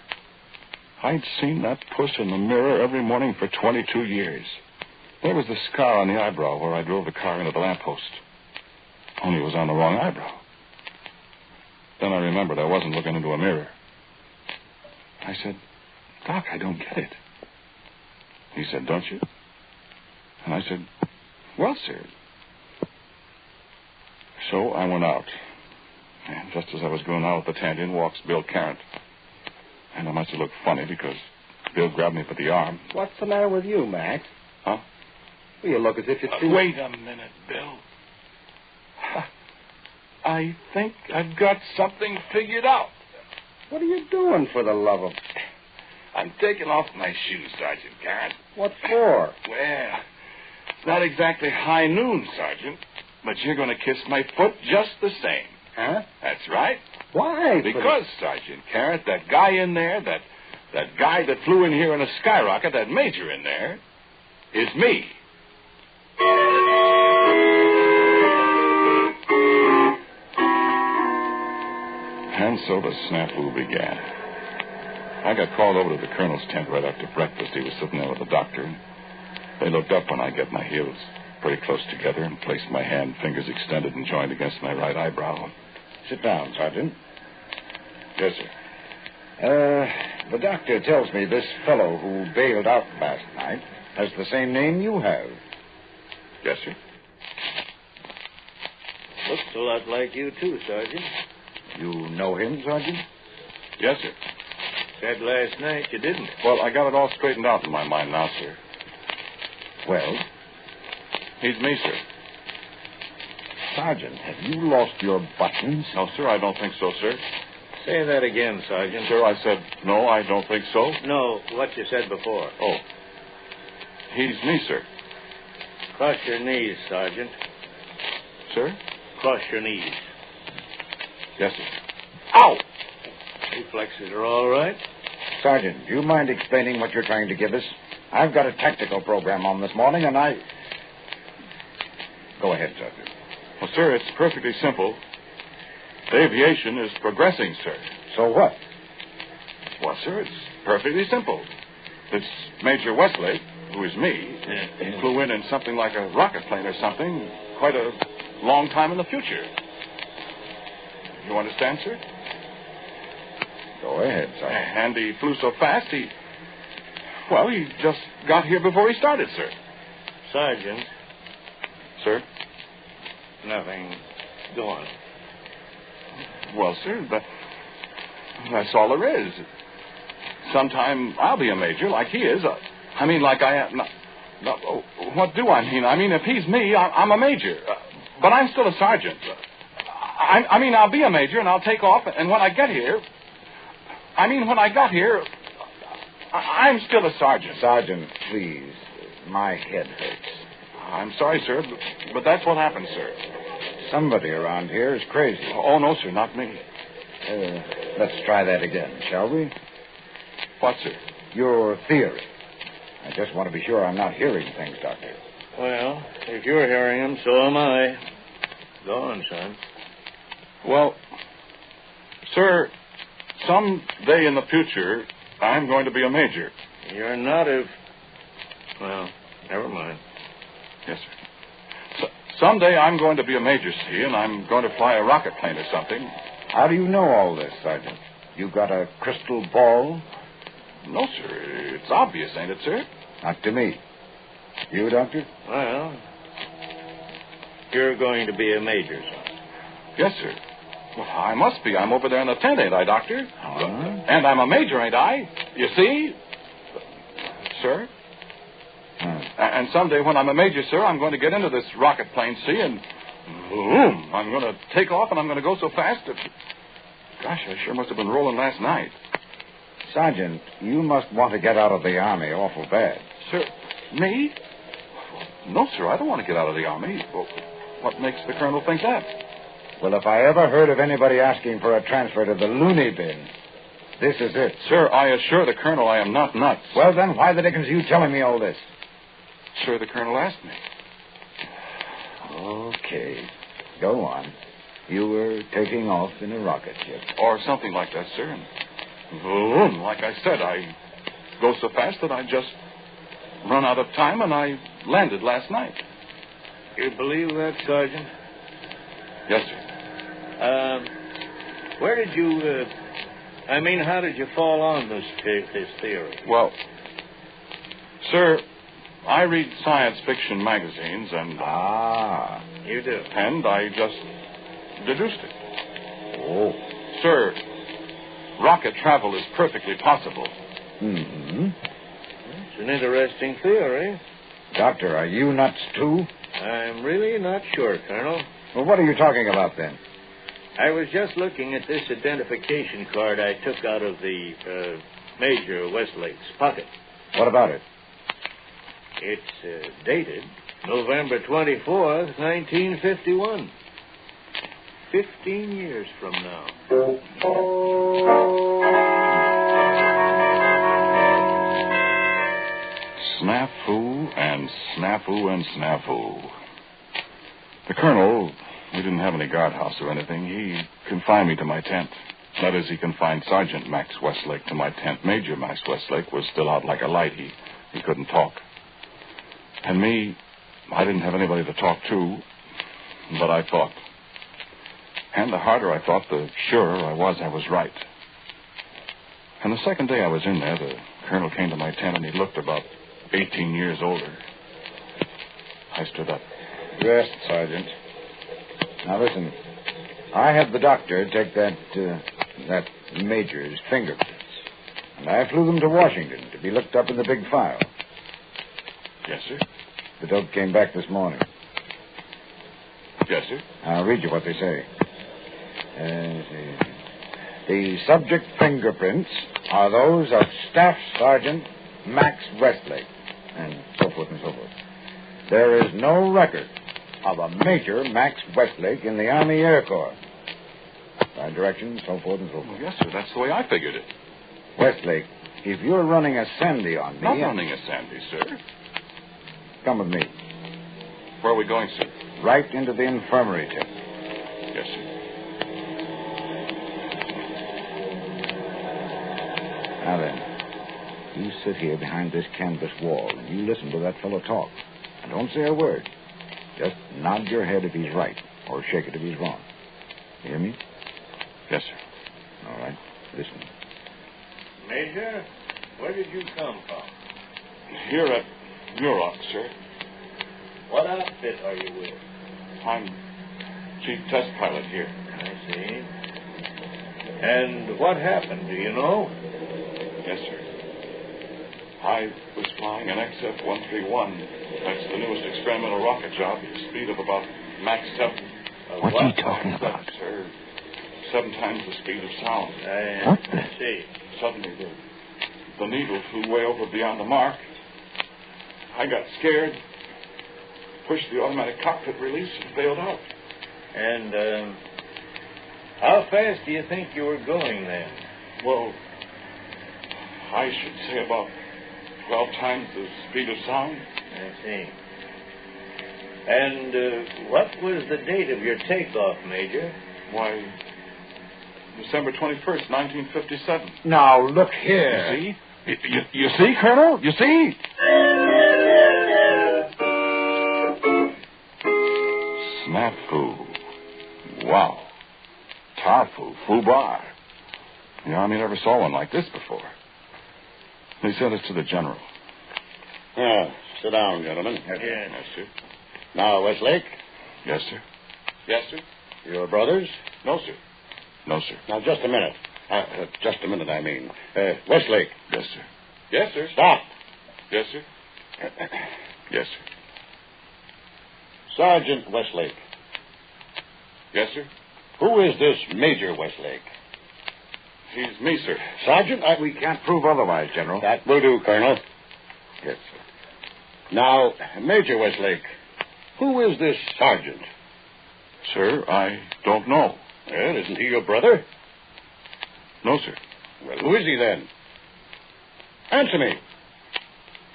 I'd seen that puss in the mirror every morning for 22 years. There was the scar on the eyebrow where I drove the car into the lamppost. Only it was on the wrong eyebrow. Then I remembered I wasn't looking into a mirror. I said, Doc, I don't get it. He said, don't you? And I said, well, sir. So I went out. And just as I was going out at the tent, in walks Bill Carrot. And I must have looked funny because Bill grabbed me by the arm. What's the matter with you, Max? Huh? Well, you look as if you're too... Wait a minute, Bill. I think I've got something figured out. What are you doing, for the love of... I'm taking off my shoes, Sergeant Carrot. What for? Well, it's not exactly high noon, Sergeant, but you're going to kiss my foot just the same. Huh? That's right. Why? Because, Sergeant Carrot, that guy in there, that guy that flew in here in a skyrocket, that major in there, is me. And so the snafu began. I got called over to the colonel's tent right after breakfast. He was sitting there with the doctor. They looked up when I got my heels pretty close together and placed my hand, fingers extended and joined against my right eyebrow. Sit down, Sergeant. Yes, sir. The doctor tells me this fellow who bailed out last night has the same name you have. Yes, sir. Looks a lot like you, too, Sergeant. You know him, Sergeant? Yes, sir. Said last night you didn't. Well, I got it all straightened out in my mind now, sir. Well? He's me, sir. Sergeant, have you lost your buttons? No, sir, I don't think so, sir. Say that again, Sergeant. Sir, I said, no, I don't think so. No, what you said before. Oh. He's me, sir. Cross your knees, Sergeant. Sir? Cross your knees. Yes, sir. Ow! Reflexes are all right. Sergeant, do you mind explaining what you're trying to give us? I've got a tactical program on this morning, and I... Go ahead, Sergeant. Well, sir, it's perfectly simple. Aviation is progressing, sir. So what? Well, sir, it's perfectly simple. This Major Westlake, who is me, flew in something like a rocket plane or something quite a long time in the future. You understand, sir? Go ahead, Sergeant. And he flew so fast, he just got here before he started, sir. Sergeant. Sir? Nothing. Go on. Well, sir, that's all there is. Sometime I'll be a major like he is. I mean, like I am. No, what do I mean? I mean, if he's me, I'm a major. But I'm still a sergeant. I mean, I'll be a major, and I'll take off, and when I get here... I mean, when I got here, I'm still a sergeant. Sergeant, please. My head hurts. I'm sorry, sir, but that's what happened, sir. Somebody around here is crazy. Oh, no, sir, not me. Let's try that again, shall we? What, sir? Your theory. I just want to be sure I'm not hearing things, Doctor. Well, if you're hearing them, so am I. Go on, son. Well, sir, some day in the future, I'm going to be a major. You're not if... Well, never mind. Yes, sir. Someday I'm going to be a major, see, and I'm going to fly a rocket plane or something. How do you know all this, Sergeant? You got a crystal ball? No, sir. It's obvious, ain't it, sir? Not to me. You, Doctor? Well, you're going to be a major, son. Yes, sir. Well, I must be. I'm over there in the tent, ain't I, Doctor? And I'm a major, ain't I? You see? Sir? And someday when I'm a major, sir, I'm going to get into this rocket plane, see, and boom, I'm going to take off and I'm going to go so fast that... Gosh, I sure must have been rolling last night. Sergeant, you must want to get out of the Army awful bad. Sir, me? No, sir, I don't want to get out of the Army. Well, what makes the colonel think that? Well, if I ever heard of anybody asking for a transfer to the loony bin, this is it. Sir, I assure the colonel I am not nuts. Well, then, why the dickens are you telling me all this? Sir, the colonel asked me. Okay. Go on. You were taking off in a rocket ship. Or something like that, sir. And boom, like I said, I go so fast that I just run out of time, and I landed last night. You believe that, Sergeant? Yes, sir. Where did you, how did you fall on this theory? Well, sir, I read science fiction magazines, and... You do? And I just deduced it. Oh. Sir, rocket travel is perfectly possible. Mm-hmm. It's an interesting theory. Doctor, are you nuts, too? I'm really not sure, Colonel. Well, what are you talking about, then? I was just looking at this identification card I took out of the Major Westlake's pocket. What about it? It's dated November 24th, 1951. 15 years from now. Snafu and snafu and snafu. The colonel, we didn't have any guardhouse or anything. He confined me to my tent. That is, he confined Sergeant Max Westlake to my tent. Major Max Westlake was still out like a light. He couldn't talk. And me, I didn't have anybody to talk to, but I thought. And the harder I thought, the surer I was right. And the second day I was in there, the colonel came to my tent, and he looked about 18 years older. I stood up. Rest, Sergeant. Now, listen. I had the doctor take that major's fingerprints, and I flew them to Washington to be looked up in the big file. Yes, sir. The dope came back this morning. Yes, sir. I'll read you what they say. The subject fingerprints are those of Staff Sergeant Max Westlake, and so forth and so forth. There is no record of a Major Max Westlake in the Army Air Corps. By direction, so forth and so forth. Yes, sir. That's the way I figured it. Westlake, if you're running a Sandy on me... Not running a Sandy, sir. Come with me. Where are we going, sir? Right into the infirmary tent. Yes, sir. Now then, you sit here behind this canvas wall and you listen to that fellow talk. And don't say a word. Just nod your head if he's right, or shake it if he's wrong. You hear me? Yes, sir. All right. Listen. Major, where did you come from? Here at Muroc, sir. What outfit are you with? I'm chief test pilot here. I see. And what happened, do you know? Yes, sir. I was flying an XF-131. That's the newest experimental rocket job. Speed of about Mach 7. What's he talking about? Sir. 7 times the speed of sound. I see. Suddenly, the needle flew way over beyond the mark. I got scared, pushed the automatic cockpit release, and bailed out. And, how fast do you think you were going then? Well, I should say about 12 times the speed of sound. I see. And what was the date of your takeoff, Major? Why, December 21st, 1957. Now, look here. You see? You see, Colonel? You see? Snafu. Wow. Tafu. Fubar. The Army never saw one like this before. They sent us to the General. Sit down, gentlemen. Yes, sir. Now, Westlake. Yes, sir. Yes, sir. Your brothers? No, sir. No, sir. Now, just a minute. Just a minute, I mean. Westlake. Yes, sir. Yes, sir. Stop. Yes, sir. Yes, sir. Sergeant Westlake. Yes, sir. Who is this Major Westlake? He's me, sir. Sergeant, We can't prove otherwise, General. That will do, Colonel. Yes, sir. Now, Major Westlake, who is this sergeant? Sir, I don't know. Well, isn't he your brother? No, sir. Well, who is he then? Answer me.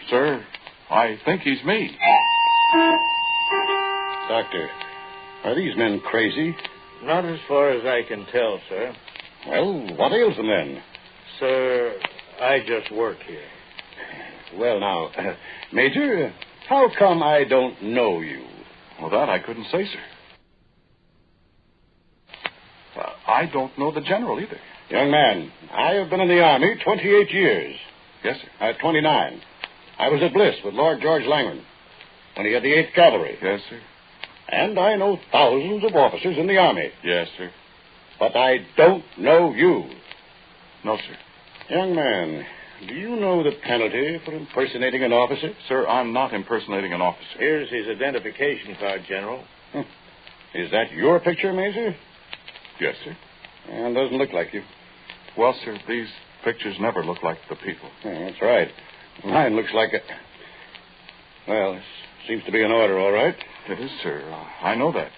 Sir, I think he's me. Doctor, are these men crazy? Not as far as I can tell, sir. Well, what ails them then? Sir, I just work here. Well, now, Major, how come I don't know you? Well, that I couldn't say, sir. I don't know the General either. Young man, I have been in the Army 28 years. Yes, sir. At 29. I was at Bliss with Lord George Langland when he had the 8th Cavalry. Yes, sir. And I know thousands of officers in the Army. Yes, sir. But I don't know you. No, sir. Young man, do you know the penalty for impersonating an officer? Sir, I'm not impersonating an officer. Here's his identification card, General. Is that your picture, Major? Yes, sir. And doesn't look like you. Well, sir, these pictures never look like the people. Yeah, that's right. Mine looks like a... Well, this seems to be an order, all right. It is, sir. I know that.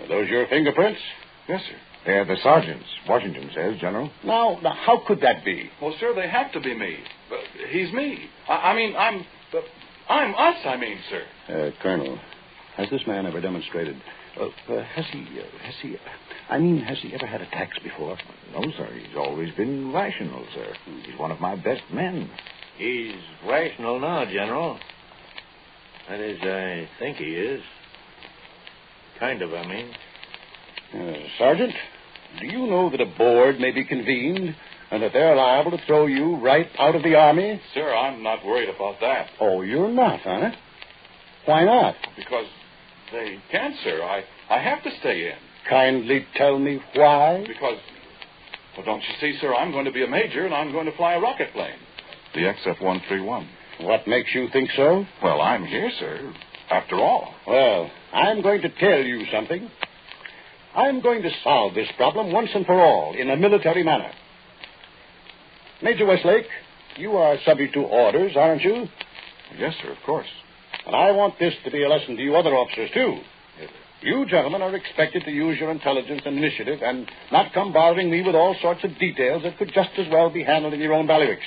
Are those your fingerprints? Yes, sir. They're the sergeant's, Washington says, General. Now, how could that be? Well, sir, they have to be me. He's me. I'm us, sir. Colonel, has this man ever demonstrated... has he ever had attacks before? No, sir. He's always been rational, sir. He's one of my best men. He's rational now, General. That is, I think he is. Kind of, I mean. Sergeant, do you know that a board may be convened and that they're liable to throw you right out of the Army? Sir, I'm not worried about that. Oh, you're not, huh? Why not? Because they can't, sir. I have to stay in. Kindly tell me why. Because, well, don't you see, sir, I'm going to be a major and I'm going to fly a rocket plane. The XF-131. What makes you think so? Well, I'm here, sir, after all. Well, I'm going to tell you something. I'm going to solve this problem once and for all in a military manner. Major Westlake, you are subject to orders, aren't you? Yes, sir, of course. And I want this to be a lesson to you other officers, too. You gentlemen are expected to use your intelligence and initiative and not come bothering me with all sorts of details that could just as well be handled in your own bailiwicks.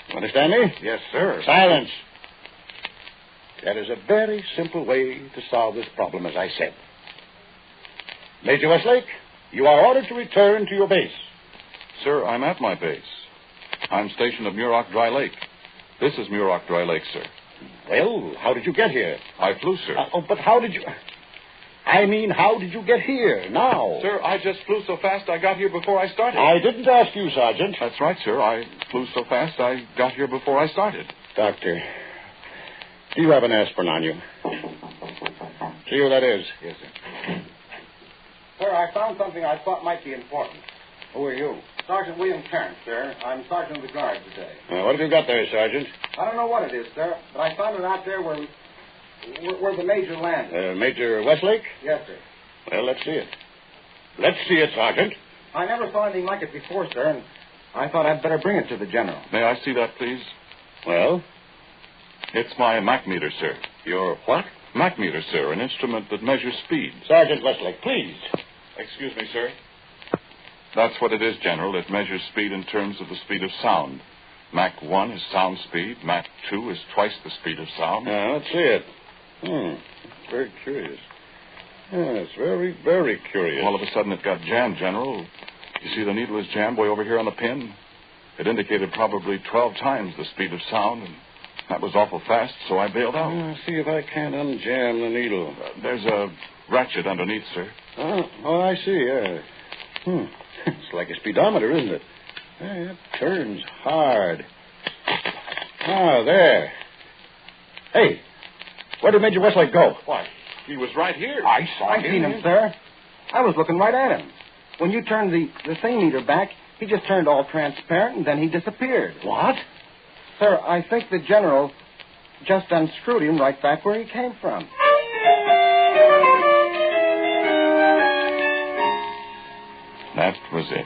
You understand me? Yes, sir. Silence. That is a very simple way to solve this problem, as I said. Major Westlake, you are ordered to return to your base. Sir, I'm at my base. I'm stationed at Muroc Dry Lake. This is Muroc Dry Lake, sir. Well, how did you get here? I flew, sir. But how did you... I mean, how did you get here now? Sir, I just flew so fast I got here before I started. I didn't ask you, Sergeant. That's right, sir. I flew so fast I got here before I started. Doctor, do you have an aspirin on you? See who that is? Yes, sir. Sir, I found something I thought might be important. Who are you? Sergeant William Terrence, sir. I'm sergeant of the guard today. What have you got there, Sergeant? I don't know what it is, sir, but I found it out there where the major landed. Major Westlake? Yes, sir. Well, let's see it. Let's see it, Sergeant. I never saw anything like it before, sir, and I thought I'd better bring it to the General. May I see that, please? Well? It's my Mach meter, sir. Your what? Mach meter, sir, an instrument that measures speed. Sergeant Westlake, please. Excuse me, sir. That's what it is, General. It measures speed in terms of the speed of sound. Mach 1 is sound speed. Mach 2 is twice the speed of sound. Let's see it. Very curious. Yes, very, very curious. All of a sudden it got jammed, General. You see the needle is jammed way over here on the pin? It indicated probably 12 times the speed of sound, and that was awful fast, so I bailed out. See if I can't unjam the needle. There's a ratchet underneath, sir. Oh, I see, yeah. It's like a speedometer, isn't it? It turns hard. There. Hey, where did Major Westlake go? Why, he was right here. I seen him, sir. I was looking right at him. When you turned the thing meter back, he just turned all transparent, and then he disappeared. What? Sir, I think the General just unscrewed him right back where he came from. That was it.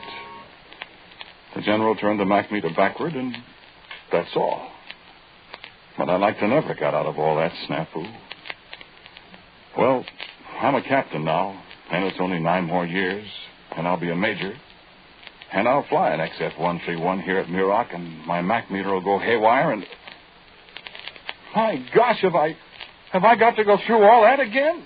The General turned the Mach meter backward, and that's all. But I'd like to never got out of all that snafu. Well, I'm a captain now, and it's only 9 more years, and I'll be a major. And I'll fly an XF-131 here at Mirage, and my Mach meter will go haywire, and... My gosh, have I got to go through all that again?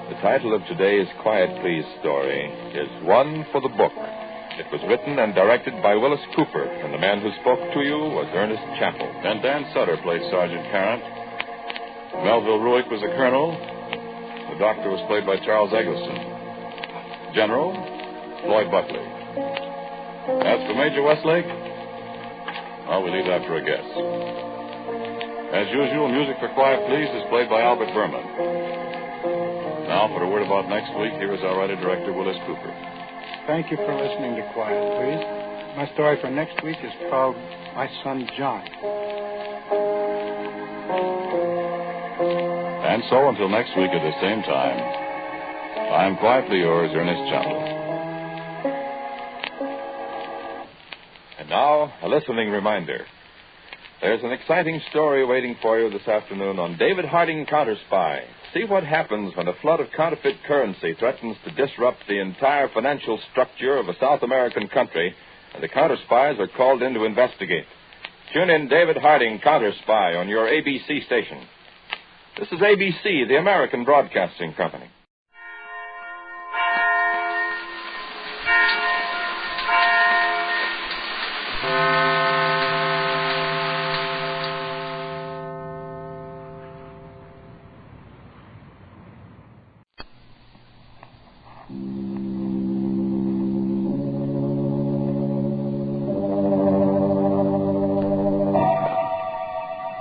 The title of today's Quiet Please story is One for the Book. It was written and directed by Willis Cooper, and the man who spoke to you was Ernest Chappell. And Dan Sutter played Sergeant Carrant. Melville Ruick was the colonel. The doctor was played by Charles Eggleston. General, Floyd Buckley. As for Major Westlake, well, we leave that for a guess. As usual, music for Quiet Please is played by Albert Berman. Now, for a word about next week, here is our writer-director, Willis Cooper. Thank you for listening to Quiet Please. My story for next week is called My Son John. And so, until next week at the same time, I'm quietly yours, Ernest Chappell. And now, a listening reminder. There's an exciting story waiting for you this afternoon on David Harding Counter-Spy. See what happens when a flood of counterfeit currency threatens to disrupt the entire financial structure of a South American country, and the counter-spies are called in to investigate. Tune in David Harding Counter-Spy on your ABC station. This is ABC, the American Broadcasting Company.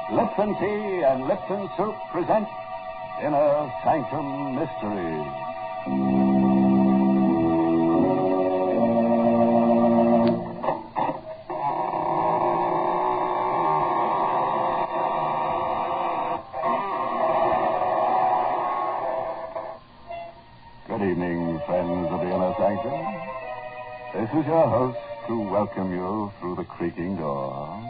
Lipton Tea and Lipton Soup present Inner Sanctum Mysteries. Good evening, friends of the Inner Sanctum. This is your host to welcome you through the creaking door.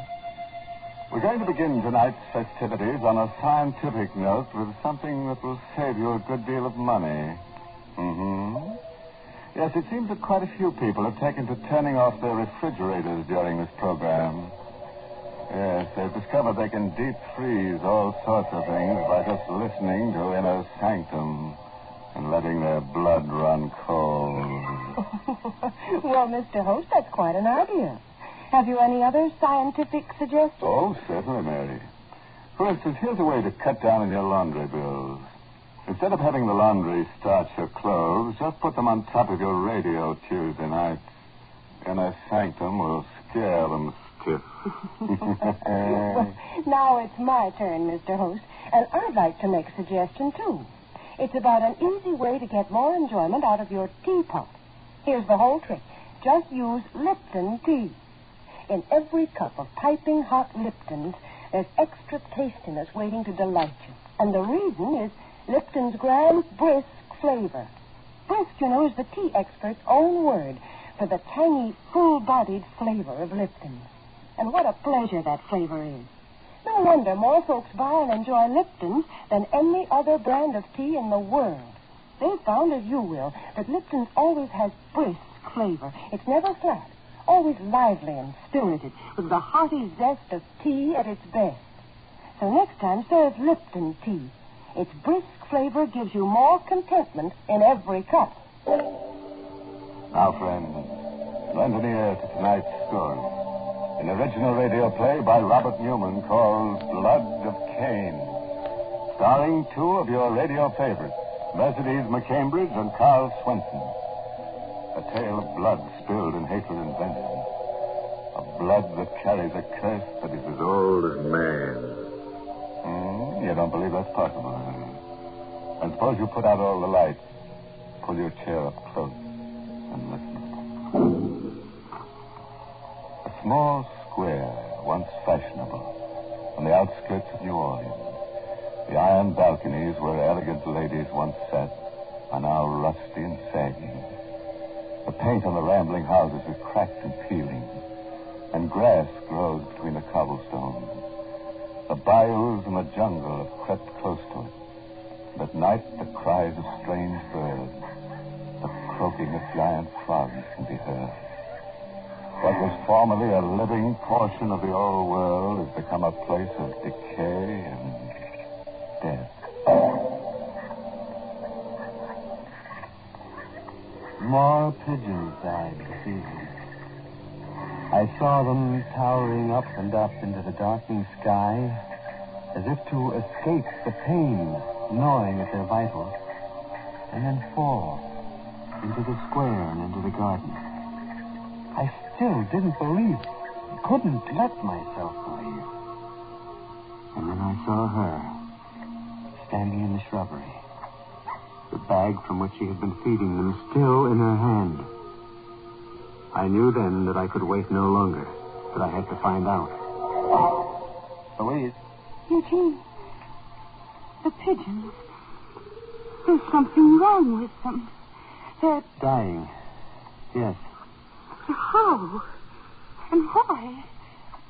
We're going to begin tonight's festivities on a scientific note with something that will save you a good deal of money. Yes, it seems that quite a few people have taken to turning off their refrigerators during this program. Yes, they've discovered they can deep freeze all sorts of things by just listening to Inner Sanctum and letting their blood run cold. Well, Mr. Host, that's quite an idea. Have you any other scientific suggestions? Oh, certainly, Mary. For instance, here's a way to cut down on your laundry bills. Instead of having the laundry starch your clothes, just put them on top of your radio Tuesday night. Inner Sanctum will scare them stiff. Well, now it's my turn, Mr. Host, and I'd like to make a suggestion, too. It's about an easy way to get more enjoyment out of your teapot. Here's the whole trick. Just use Lipton tea. In every cup of piping hot Lipton's, there's extra tastiness waiting to delight you. And the reason is Lipton's grand, brisk flavor. Brisk, you know, is the tea expert's own word for the tangy, full-bodied flavor of Lipton's. And what a pleasure that flavor is. No wonder more folks buy and enjoy Lipton's than any other brand of tea in the world. They've found, as you will, that Lipton's always has brisk flavor. It's never flat, always lively and spirited, with the hearty zest of tea at its best. So next time, serve Lipton tea. Its brisk flavor gives you more contentment in every cup. Now, friends, lend an ear to tonight's story. An original radio play by Robert Newman called Blood of Cain, starring two of your radio favorites, Mercedes McCambridge and Carl Swenson. A tale of blood spilled in hatred and vengeance. A blood that carries a curse that is as old as man. You don't believe that's possible, huh? And suppose you put out all the lights, pull your chair up close, and listen. A small square, once fashionable, on the outskirts of New Orleans. The iron balconies where elegant ladies once sat are now rusty and sagging. The paint on the rambling houses is cracked and peeling, and grass grows between the cobblestones. The bayous and the jungle have crept close to it. And at night, the cries of strange birds, the croaking of giant frogs can be heard. What was formerly a living portion of the old world has become a place of decay and death. More pigeons died this evening. I saw them towering up and up into the darkening sky as if to escape the pain gnawing at their vitals, and then fall into the square and into the garden. I still didn't believe, couldn't let myself believe. And then I saw her standing in the shrubbery, the bag from which she had been feeding them still in her hand. I knew then that I could wait no longer, that I had to find out. Louise. Eugene, the pigeons. There's something wrong with them. They're Dying. Yes. How? And why?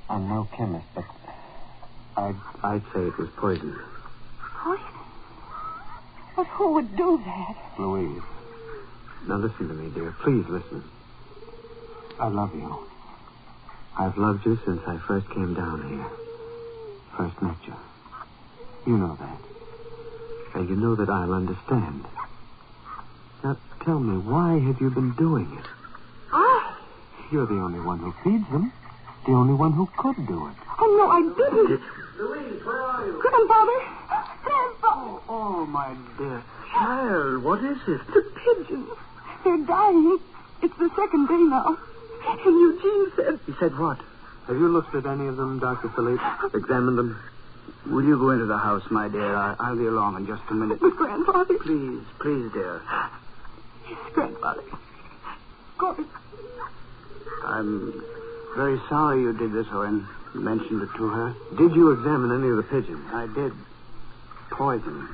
I'm no chemist, but I'd say it was poison. Poison? But who would do that? Louise. Now listen to me, dear. Please listen. I love you. I've loved you since I first came down here. First met you. You know that. And you know that I'll understand. Now, tell me, why have you been doing it? You're the only one who feeds them. The only one who could do it. Oh, no, I didn't. Louise, where are you? Grandfather! Grandfather! Oh, my dear child, what is it? The pigeons. They're dying. It's the second day now. And Eugene said... He said what? Have you looked at any of them, Dr. Philippe? Examined them? Will you go into the house, my dear? I'll be along in just a minute. But, Grandfather... Please, dear. Yes, Grandfather. Go ahead. I'm very sorry you did this, Owen. You mentioned it to her. Did you examine any of the pigeons? I did. Poison.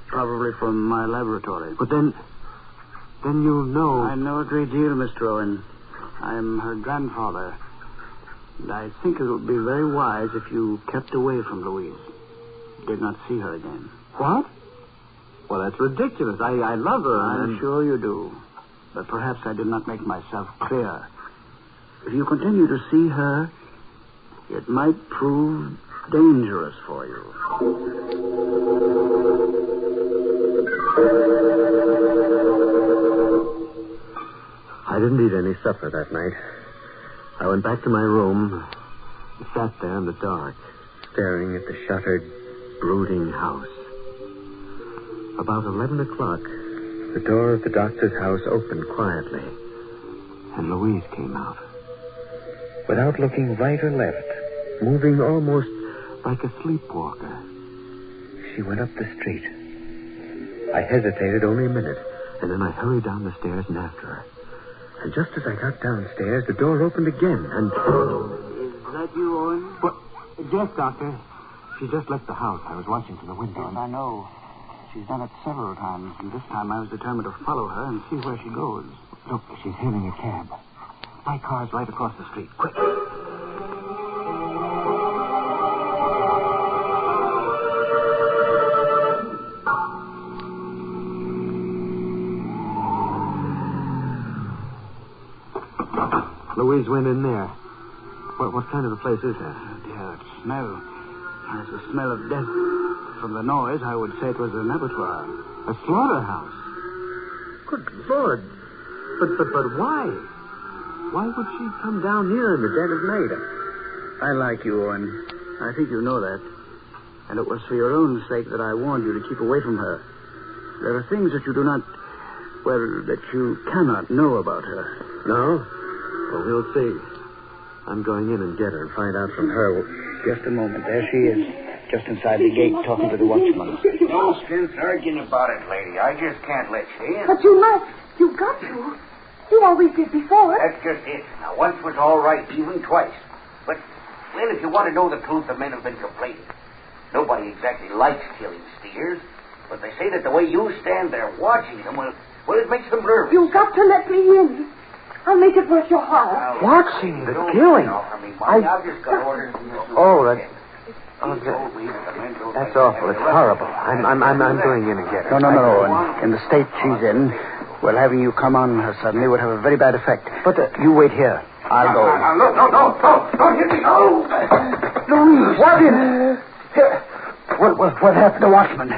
Probably from my laboratory. But then you know... I know a great deal, Mr. Owen. I'm her grandfather. And I think it would be very wise if you kept away from Louise. Did not see her again. What? Well, that's ridiculous. I love her. I'm sure you do. But perhaps I did not make myself clear. If you continue to see her, it might prove dangerous for you. I didn't eat any supper that night. I went back to my room and sat there in the dark, staring at the shuttered, brooding house. About 11 o'clock, the door of the doctor's house opened quietly, and Louise came out. Without looking right or left, moving almost like a sleepwalker, she went up the street. I hesitated only a minute, and then I hurried down the stairs and after her. And just as I got downstairs, the door opened again, and... Is that you, Owen? What? Yes, Doctor. She just left the house. I was watching from the window. Yes, I know. She's done it several times, and this time I was determined to follow her and see where she goes. Look, she's hailing a cab. My car's right across the street. Quick. Louise went in there. What kind of a place is that? Oh, dear, that smell. There's the smell of death. From the noise, I would say it was an abattoir. A slaughterhouse? Good Lord. But why? Why would she come down here in the dead of night? I like you, Owen. I think you know that. And it was for your own sake that I warned you to keep away from her. There are things that you do not... well, that you cannot know about her. No? Well, we'll see. I'm going in and get her and find out from her. Just a moment. There she is. Just inside the gate, talking to the watchman. No sense arguing about it, lady. I just can't let you in. But you must. You've got to. You always did before. That's just it. Now, once was all right, even twice. But, well, if you want to know the truth, the men have been complaining. Nobody exactly likes killing steers, but they say that the way you stand there watching them, well, it makes them nervous. You've got to let me in. I'll make it worth your while. Watching the killing? I've just got orders from your That's awful. It's horrible. I'm going in and get her. No. Owen. In the state she's in, well, having you come on her suddenly would have a very bad effect. But you wait here. I'll go. No. Don't hit me. No. Louise. What is it? What happened to Watchman?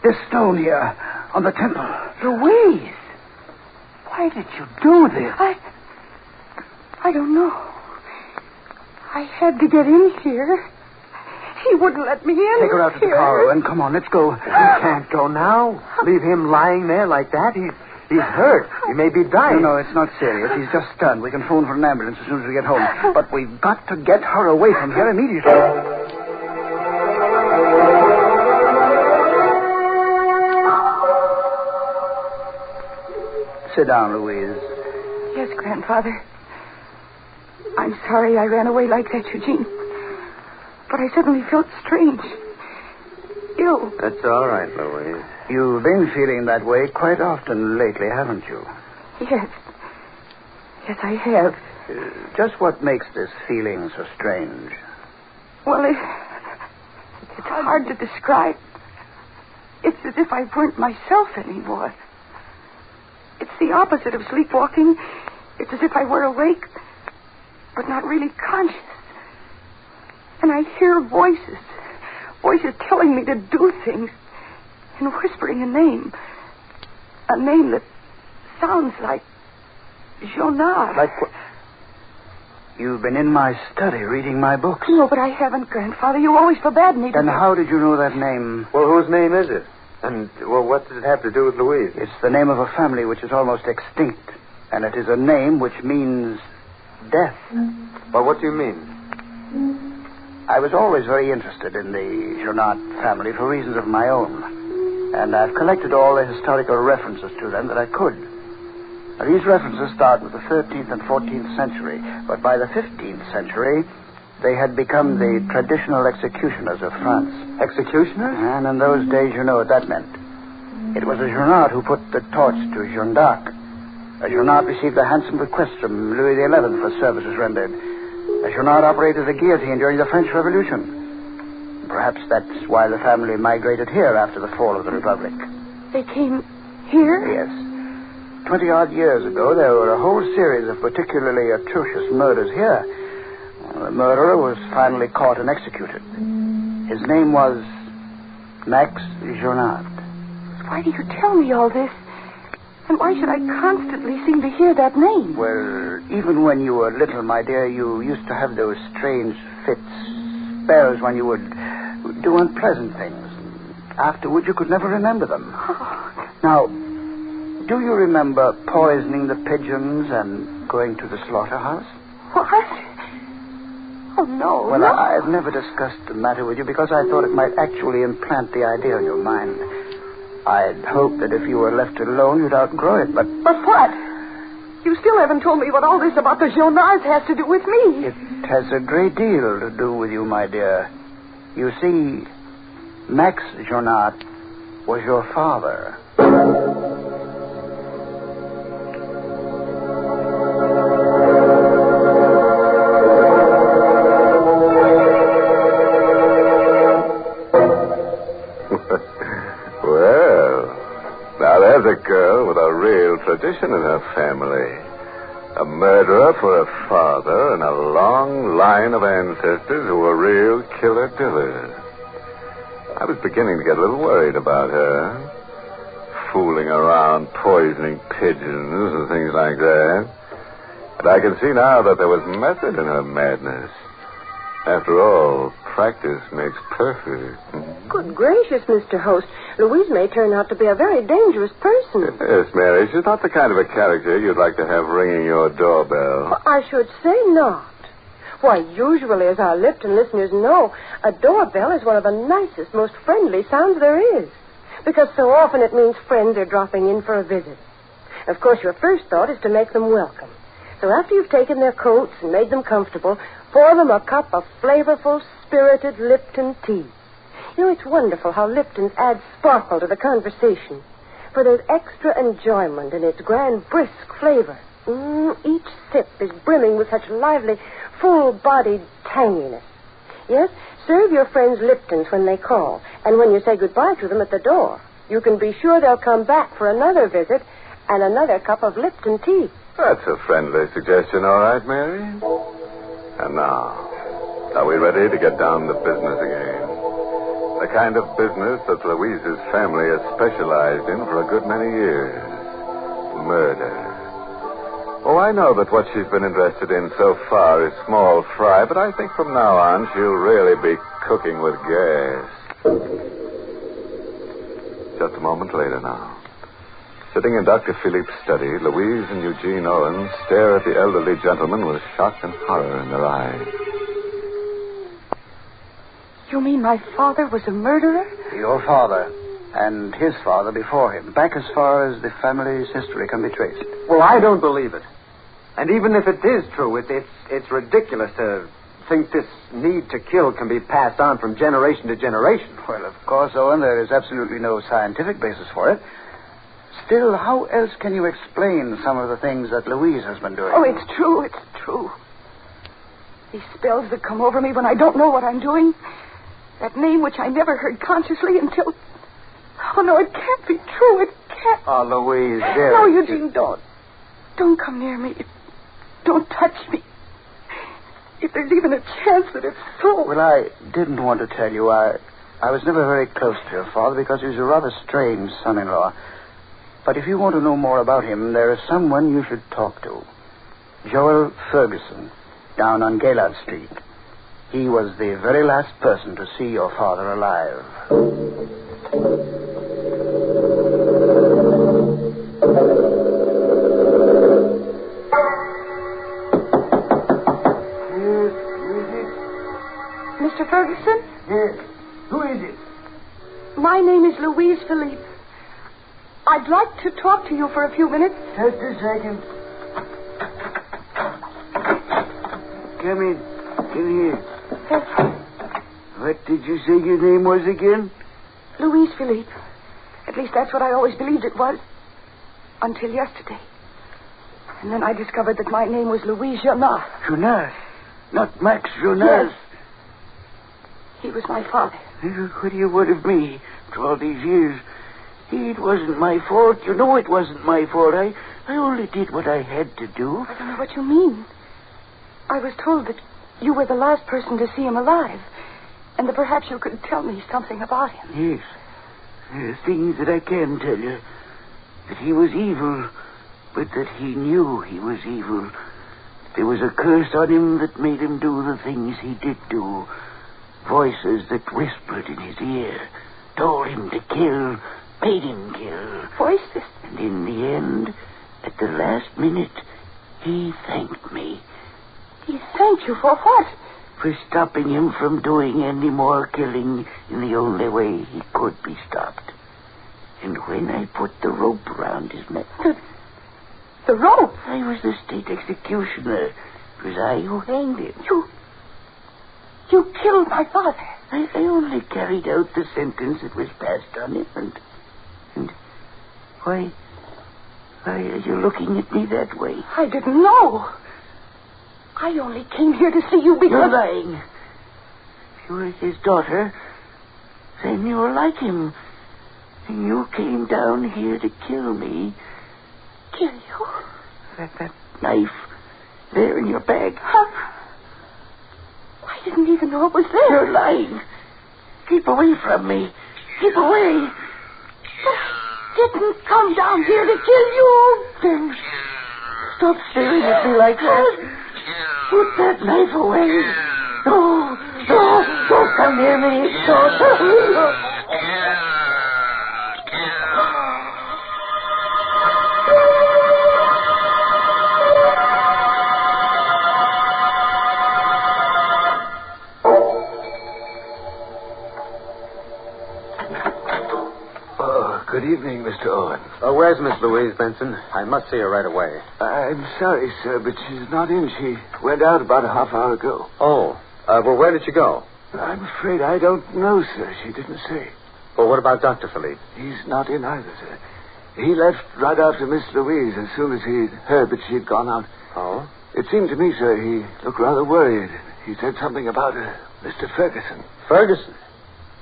This stone here on the temple. Louise. Why did you do this? I don't know. I had to get in here. He wouldn't let me in. Take her out to the car, Owen. Come on, let's go. You can't go now. Leave him lying there like that. He's hurt. He may be dying. No, it's not serious. He's just stunned. We can phone for an ambulance as soon as we get home. But we've got to get her away from here immediately. Sit down, Louise. Yes, Grandfather. I'm sorry I ran away like that, Eugene. But I suddenly felt strange. Ill. That's all right, Louise. You've been feeling that way quite often lately, haven't you? Yes. Yes, I have. Just what makes this feeling so strange? Well, it's hard to describe. It's as if I weren't myself anymore. It's the opposite of sleepwalking. It's as if I were awake, but not really conscious. And I hear voices telling me to do things, and whispering a name that sounds like Jonard. Like what? You've been in my study reading my books. No, but I haven't, Grandfather. You always forbade me to. Then how did you know that name? Well, whose name is it? And, well, what does it have to do with Louise? It's the name of a family which is almost extinct. And it is a name which means death. Well, what do you mean? I was always very interested in the Jonard family for reasons of my own. And I've collected all the historical references to them that I could. Now, these references start with the 13th and 14th century. But by the 15th century, they had become the traditional executioners of France. Executioners? And in those days, you know what that meant. It was a Jonard who put the torch to Jeanne d'Arc. A Jonard received a handsome bequest from Louis XI for services rendered. A Jonard operated the guillotine during the French Revolution. Perhaps that's why the family migrated here after the fall of the Republic. They came here? Yes. 20-odd years ago, there were a whole series of particularly atrocious murders here. The murderer was finally caught and executed. His name was Max Jonard. Why do you tell me all this? And why should I constantly seem to hear that name? Well, even when you were little, my dear, you used to have those strange fits, spells when you would do unpleasant things. Afterward, you could never remember them. Oh. Now, do you remember poisoning the pigeons and going to the slaughterhouse? What? Oh, no. Well, no. I've never discussed the matter with you because I thought it might actually implant the idea in your mind. I'd hoped that if you were left alone, you'd outgrow it, but... But what? You still haven't told me what all this about the Journals has to do with me. It has a great deal to do with you, my dear. You see, Max Journal was your father. There's a girl with a real tradition in her family. A murderer for a father and a long line of ancestors who were real killer-dillers. I was beginning to get a little worried about her. Fooling around, poisoning pigeons and things like that. But I can see now that there was method in her madness. After all, practice makes perfect. Good gracious, Mr. Host. Louise may turn out to be a very dangerous person. Yes, Mary. She's not the kind of a character you'd like to have ringing your doorbell. Well, I should say not. Why, usually, as our Lipton listeners know, a doorbell is one of the nicest, most friendly sounds there is. Because so often it means friends are dropping in for a visit. Of course, your first thought is to make them welcome. So after you've taken their coats and made them comfortable, pour them a cup of flavorful, spirited Lipton tea. You know, it's wonderful how Lipton's adds sparkle to the conversation. For there's extra enjoyment in its grand, brisk flavor. Each sip is brimming with such lively, full-bodied tanginess. Yes, serve your friends Liptons when they call, and when you say goodbye to them at the door, you can be sure they'll come back for another visit and another cup of Lipton tea. That's a friendly suggestion, all right, Mary. And now, are we ready to get down to business again? The kind of business that Louise's family has specialized in for a good many years. Murder. Oh, I know that what she's been interested in so far is small fry, but I think from now on she'll really be cooking with gas. Just a moment later now. Sitting in Dr. Philippe's study, Louise and Eugene Owen stare at the elderly gentleman with shock and horror in their eyes. You mean my father was a murderer? Your father, and his father before him, back as far as the family's history can be traced. Well, I don't believe it. And even if it is true, it's ridiculous to think this need to kill can be passed on from generation to generation. Well, of course, Owen, there is absolutely no scientific basis for it. Still, how else can you explain some of the things that Louise has been doing? Oh, it's true, it's true. These spells that come over me when I don't know what I'm doing. That name which I never heard consciously until... Oh, no, it can't be true. It can't. Oh, Louise, dear. No, Eugene, don't. Don't come near me. Don't touch me. If there's even a chance that it's so... Well, I didn't want to tell you. I was never very close to your father because he was a rather strange son-in-law. But if you want to know more about him, there is someone you should talk to. Joel Ferguson, down on Gaylord Street. He was the very last person to see your father alive. Yes, who is it? Mr. Ferguson? Yes. Who is it? My name is Louise Philippe. I'd like to talk to you for a few minutes. Just a second. Come in. Come here. What did you say your name was again? Louise Philippe. At least that's what I always believed it was. Until yesterday. And then I discovered that my name was Louise Jonas. Jonas? Not Max Jonas? Yes. He was my father. What do you want of me after all these years? It wasn't my fault. You know it wasn't my fault. I only did what I had to do. I don't know what you mean. I was told that you were the last person to see him alive, and that perhaps you could tell me something about him. Yes. There are things that I can tell you. That he was evil, but that he knew he was evil. There was a curse on him that made him do the things he did do. Voices that whispered in his ear, told him to kill, made him kill. Voices? And in the end, at the last minute, he thanked me. He thanked you for what? For stopping him from doing any more killing in the only way he could be stopped. And when I put the rope around his neck... the rope. I was the state executioner. It was I who hanged him. You killed my father. I only carried out the sentence that was passed on him. And why are you looking at me that way? I didn't know. I only came here to see you because... You're lying. If you were his daughter, then you were like him. And you came down here to kill me. Kill you? That knife there in your bag. Huh? I didn't even know it was there. You're lying. Keep away from me. Keep away. I didn't come down here to kill you. Then stop staring at me like that. Put that knife away. No, don't come near me. Don't. Good evening, Mr. Owen. Where's Miss Louise Benson? I must see her right away. I'm sorry, sir, but she's not in. She went out about a half hour ago. Oh. Well, where did she go? I'm afraid I don't know, sir. She didn't say. Well, what about Dr. Philippe? He's not in either, sir. He left right after Miss Louise as soon as he'd heard that she'd gone out. Oh? It seemed to me, sir, he looked rather worried. He said something about Mr. Ferguson. Ferguson?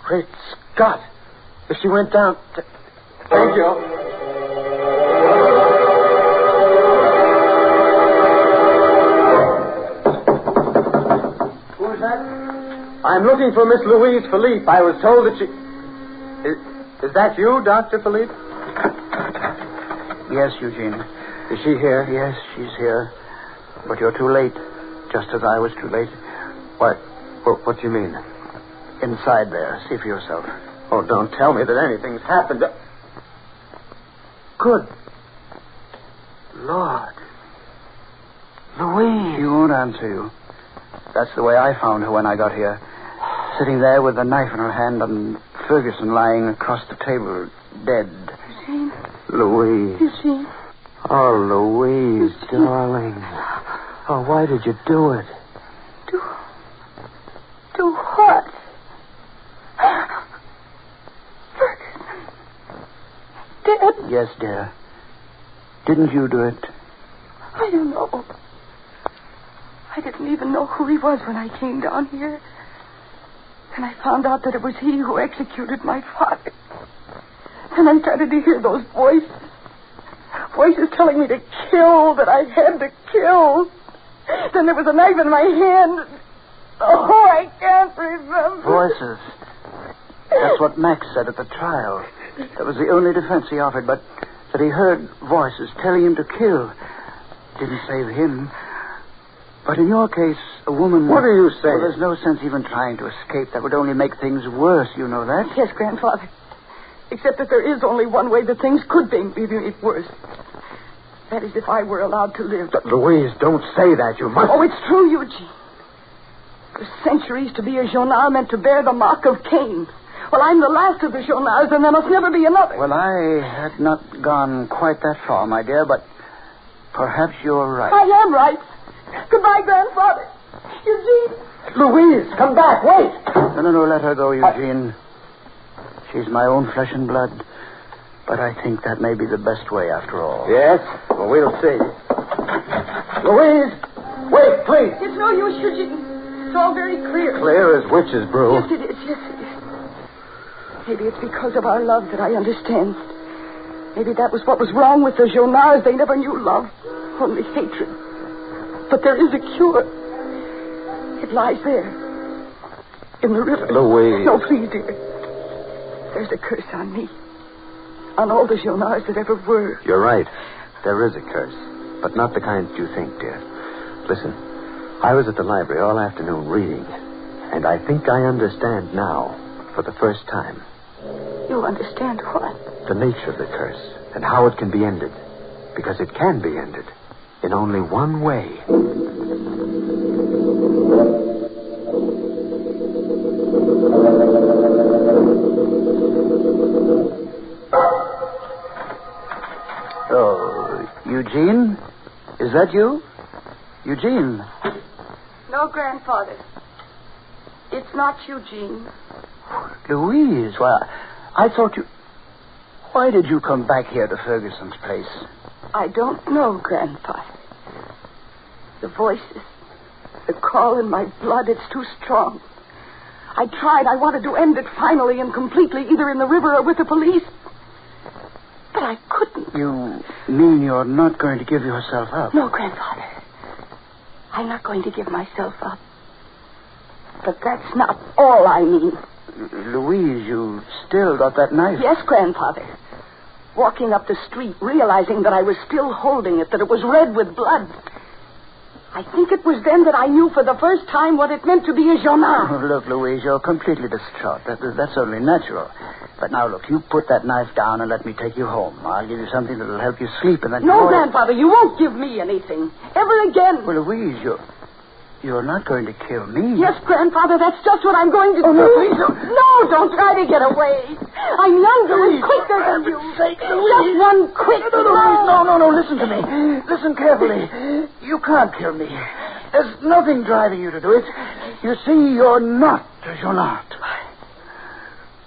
Great Scott! If she went down... Thank you. Who's that? I'm looking for Miss Louise Philippe. I was told that she... Is that you, Dr. Philippe? Yes, Eugene. Is she here? Yes, she's here. But you're too late. Just as I was too late. What do you mean? Inside there. See for yourself. Oh, don't tell me that anything's happened. Good Lord. Louise. She won't answer you. That's the way I found her when I got here. Sitting there with a knife in her hand and Ferguson lying across the table, dead. Eugene. Louise. Eugene. Oh, Louise, Eugene. darling. Oh, why did you do it? Do what? Dead? Yes, dear. Didn't you do it? I don't know. I didn't even know who he was when I came down here. Then I found out that it was he who executed my father. Then I started to hear those voices. Voices telling me to kill, that I had to kill. Then there was a knife in my hand. Oh, I can't remember. Voices. That's what Max said at the trial. That was the only defense he offered, but that he heard voices telling him to kill. Didn't save him. But in your case, a woman... What are you saying? Well, there's no sense even trying to escape. That would only make things worse, you know that? Yes, Grandfather. Except that there is only one way that things could be made worse. That is if I were allowed to live. But, Louise, don't say that. You must... Oh, it's true, Eugene. For centuries to be a Jonard meant to bear the mark of Cain. Well, I'm the last of the Jonards, and there must never be another. Well, I had not gone quite that far, my dear, but perhaps you're right. I am right. Goodbye, Grandfather. Eugene. Louise, come back. Wait. No, let her go, Eugene. She's my own flesh and blood. But I think that may be the best way after all. Yes? Well, we'll see. Louise! Wait, please. It's no use, Eugene. It's all very clear. Clear as witch's brew. Yes, it is. Yes, it is. Maybe it's because of our love that I understand. Maybe that was what was wrong with the Jonards. They never knew love, only hatred. But there is a cure. It lies there, in the river. Louise. No, please, dear. There's a curse on me, on all the Jonards that ever were. You're right. There is a curse, but not the kind you think, dear. Listen, I was at the library all afternoon reading, and I think I understand now, for the first time. You understand what? The nature of the curse and how it can be ended. Because it can be ended in only one way. Oh, Eugene? Is that you? Eugene? No, Grandfather. It's not Eugene. Louise, why, I thought you... Why did you come back here to Ferguson's place? I don't know, Grandfather. The voices, the call in my blood, it's too strong. I tried. I wanted to end it finally and completely, either in the river or with the police. But I couldn't. You mean you're not going to give yourself up? No, Grandfather. I'm not going to give myself up. But that's not all I mean. Louise, you still got that knife? Yes, Grandfather. Walking up the street, realizing that I was still holding it, that it was red with blood. I think it was then that I knew for the first time what it meant to be a gendarme. Oh, look, Louise, you're completely distraught. That's only natural. But now, look, you put that knife down and let me take you home. I'll give you something that'll help you sleep and then... No, Grandfather, you won't give me anything. Ever again. Well, Louise, you're not going to kill me. Yes, Grandfather, that's just what I'm going to do. No, please don't. No, don't try to get away. I'm younger and quicker than you. Just one quick... No, listen to me. Listen carefully. You can't kill me. There's nothing driving you to do it. You see, you're not a Jonat.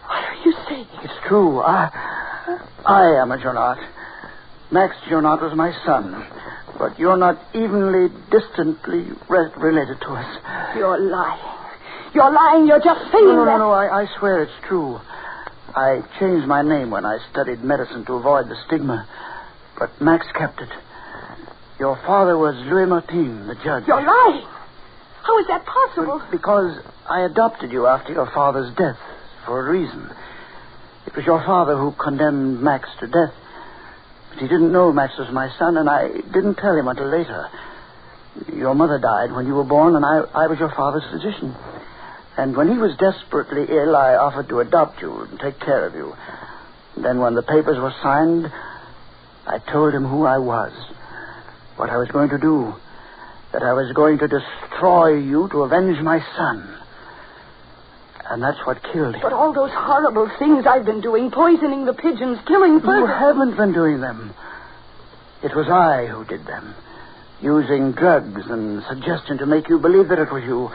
What are you saying? It's true. I am a Jonat. Max Jonat was my son. But you're not evenly, distantly related to us. You're lying. You're lying. You're just saying that. No. I swear it's true. I changed my name when I studied medicine to avoid the stigma. But Max kept it. Your father was Louis Martin, the judge. You're lying. How is that possible? Because I adopted you after your father's death for a reason. It was your father who condemned Max to death. But he didn't know Max was my son, and I didn't tell him until later. Your mother died when you were born, and I was your father's physician. And when he was desperately ill, I offered to adopt you and take care of you. Then when the papers were signed, I told him who I was, what I was going to do, that I was going to destroy you to avenge my son. And that's what killed him. But all those horrible things I've been doing, poisoning the pigeons, killing Ferguson... You haven't been doing them. It was I who did them. Using drugs and suggestion to make you believe that it was you,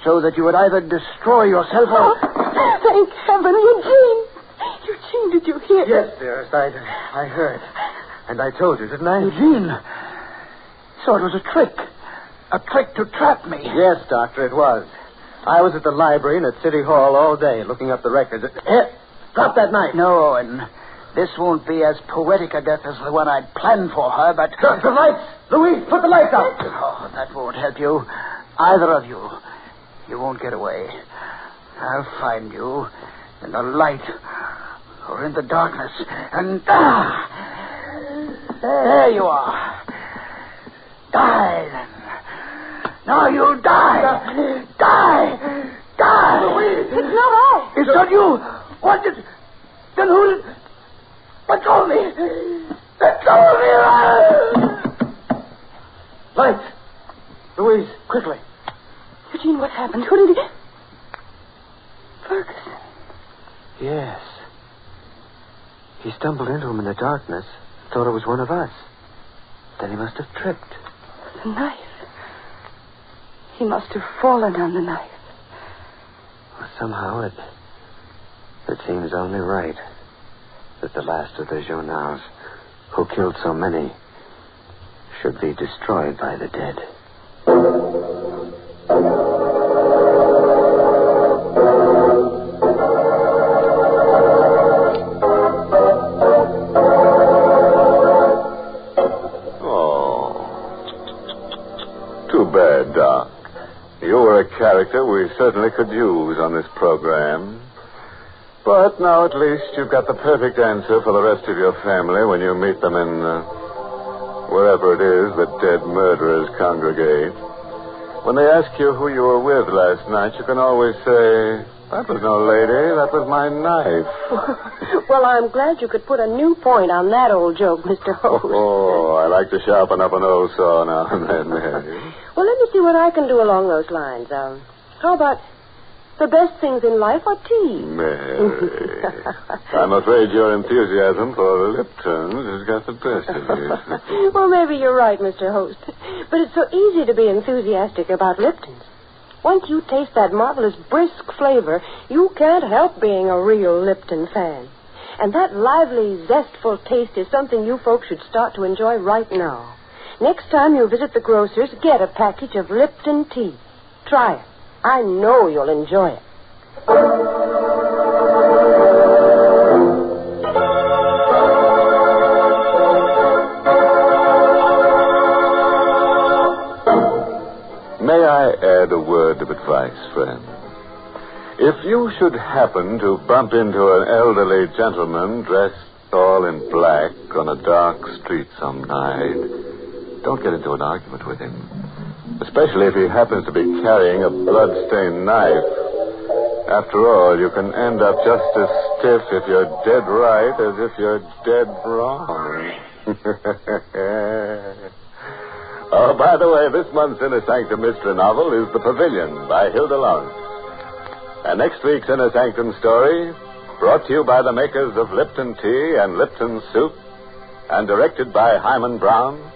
so that you would either destroy yourself or... Oh, thank heaven, Eugene! Eugene, did you hear? Yes, dearest, I heard. And I told you, didn't I? Eugene! So it was a trick. A trick to trap me. Yes, Doctor, it was. I was at the library and at City Hall all day looking up the records. Drop that knife. No, Owen. This won't be as poetic a death as the one I'd planned for her, but... The lights! Louise, put the lights out! Oh, that won't help you. Either of you. You won't get away. I'll find you in the light or in the darkness. And... there you are. Die, then. Now you die! Die! Die! Louise, it's not I! It's not you! What did... Then who did... Let go of me! Let go of me! Lights! Louise, quickly. Eugene, what happened? Who did he... Ferguson. Yes. He stumbled into him in the darkness, thought it was one of us. Then he must have tripped. The knife. He must have fallen on the knife. Well, somehow it seems only right that the last of the Jonars, who killed so many, should be destroyed by the dead. Too bad, Doc. You were a character we certainly could use on this program. But now at least you've got the perfect answer for the rest of your family when you meet them in wherever it is that dead murderers congregate. When they ask you who you were with last night, you can always say, "That was no lady, that was my knife." Well, I'm glad you could put a new point on that old joke, Mr. Host. Oh, I like to sharpen up an old saw now and then, Mary. Well, let me see what I can do along those lines. How about The best things in life are tea. Mary, I'm afraid your enthusiasm for Lipton's has got the best of you. Well, maybe you're right, Mr. Host. But it's so easy to be enthusiastic about Lipton's. Once you taste that marvelous brisk flavor, you can't help being a real Lipton fan. And that lively, zestful taste is something you folks should start to enjoy right now. Next time you visit the grocer's, get a package of Lipton tea. Try it. I know you'll enjoy it. May I add a word of advice, friend? If you should happen to bump into an elderly gentleman dressed all in black on a dark street some night, don't get into an argument with him. Especially if he happens to be carrying a blood-stained knife. After all, you can end up just as stiff if you're dead right as if you're dead wrong. Oh, by the way, this month's Inner Sanctum mystery novel is The Pavilion by Hilda Long. And next week's Inner Sanctum story, brought to you by the makers of Lipton Tea and Lipton Soup, and directed by Hyman Brown.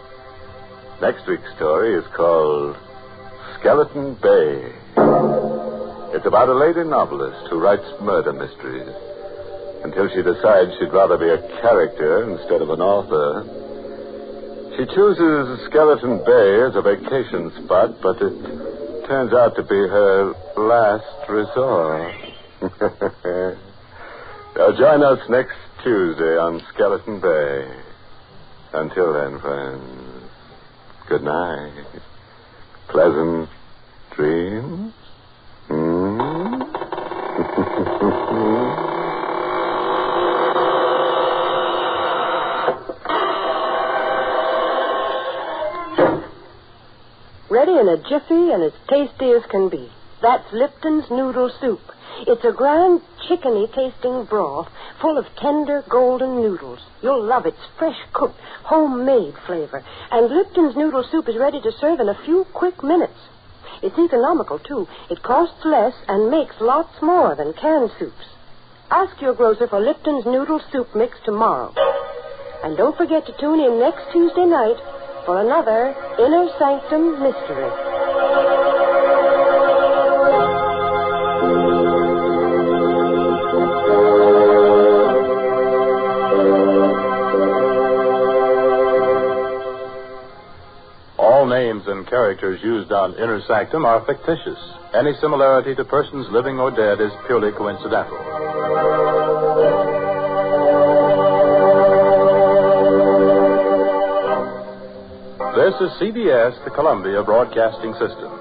Next week's story is called Skeleton Bay. It's about a lady novelist who writes murder mysteries until she decides she'd rather be a character instead of an author. She chooses Skeleton Bay as a vacation spot, but it turns out to be her last resort. Now join us next Tuesday on Skeleton Bay. Until then, friends. Good night. Pleasant dreams. Ready in a jiffy and as tasty as can be. That's Lipton's Noodle Soup. It's a grand, chickeny tasting broth full of tender, golden noodles. You'll love its fresh cooked, homemade flavor. And Lipton's Noodle Soup is ready to serve in a few quick minutes. It's economical, too. It costs less and makes lots more than canned soups. Ask your grocer for Lipton's Noodle Soup Mix tomorrow. And don't forget to tune in next Tuesday night for another Inner Sanctum mystery. All names and characters used on Inner Sanctum are fictitious. Any similarity to persons living or dead is purely coincidental. This is CBS, the Columbia Broadcasting System.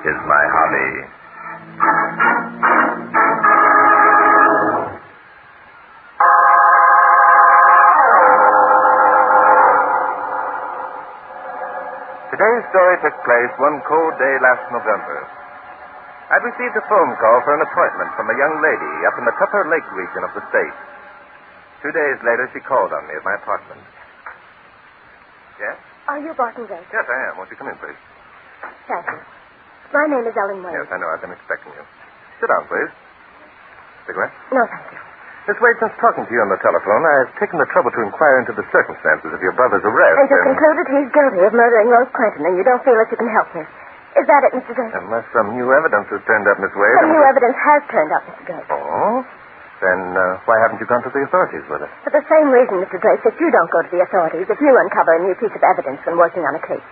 Is my hobby. Today's story took place one cold day last November. I'd received a phone call for an appointment from a young lady up in the Tupper Lake region of the state. 2 days later, she called on me at my apartment. Yes? Are you Barton Drake? Yes, I am. Won't you come in, please? Thank you. My name is Ellen Wade. Yes, I know. I've been expecting you. Sit down, please. Cigarette? No, thank you. Miss Wade, since talking to you on the telephone, I've taken the trouble to inquire into the circumstances of your brother's arrest. And you've concluded he's guilty of murdering Rose Clinton, and you don't feel that you can help me. Is that it, Mr. Drake? Unless some new evidence has turned up, Miss Wade. Some new evidence has turned up, Mr. Drake. Oh? Then why haven't you gone to the authorities with it? For the same reason, Mr. Drake, that you don't go to the authorities if you uncover a new piece of evidence when working on a case.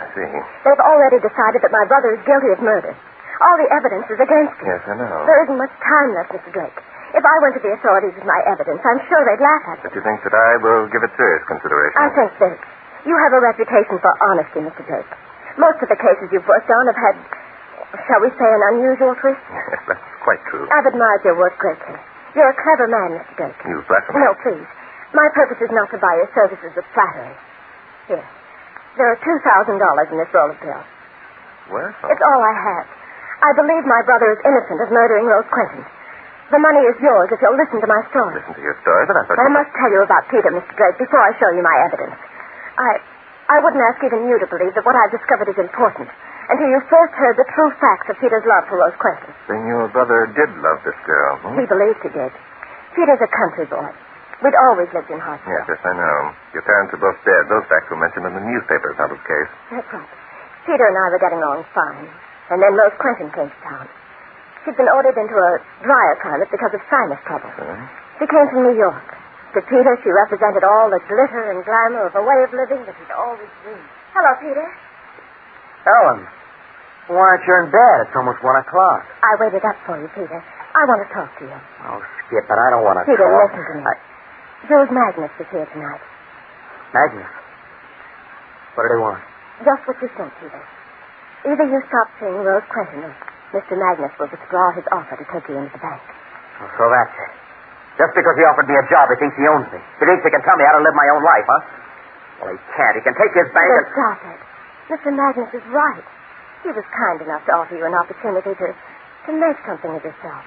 I see. They've already decided that my brother is guilty of murder. All the evidence is against him. Yes, I know. There isn't much time left, Mr. Drake. If I went to the authorities with my evidence, I'm sure they'd laugh at me. But you think that I will give it serious consideration? I think this. You have a reputation for honesty, Mr. Drake. Most of the cases you've worked on have had, shall we say, an unusual twist. Yes, that's quite true. I've admired your work greatly. You're a clever man, Mr. Drake. You flatter me. No, please. My purpose is not to buy your services with flattery. Here. There are $2,000 in this roll of bills. Well? It's all I have. I believe my brother is innocent of murdering Rose Quentin. The money is yours if you'll listen to my story. Listen to your story, but I thought I must tell you about Peter, Mr. Drake, before I show you my evidence. I wouldn't ask even you to believe that what I've discovered is important until you first heard the true facts of Peter's love for Rose Quentin. Then your brother did love this girl, He believed he did. Peter's a country boy. We'd always lived in Hartsville. Yes, I know. Your parents are both dead. Those facts were mentioned in the newspapers out of case. That's right. Peter and I were getting along fine. And then Rose Quentin came to town. She'd been ordered into a drier climate because of sinus trouble. She came from New York. To Peter, she represented all the glitter and glamour of a way of living that he'd always dreamed. Hello, Peter. Ellen, why aren't you in bed? It's almost 1 o'clock. I waited up for you, Peter. I want to talk to you. Oh, Skip, but I don't want to Peter, talk. listen to me. Jules Magnus is here tonight. Magnus? What did he want? Just what you said, Peter. Either you stop seeing Rose Quentin or Mr. Magnus will withdraw his offer to take you into the bank. Oh, so that's it. Just because he offered me a job, he thinks he owns me. He thinks he can tell me how to live my own life, huh? Well, he can't. He can take his bank Peter, and... stop it. Mr. Magnus is right. He was kind enough to offer you an opportunity to make something of yourself.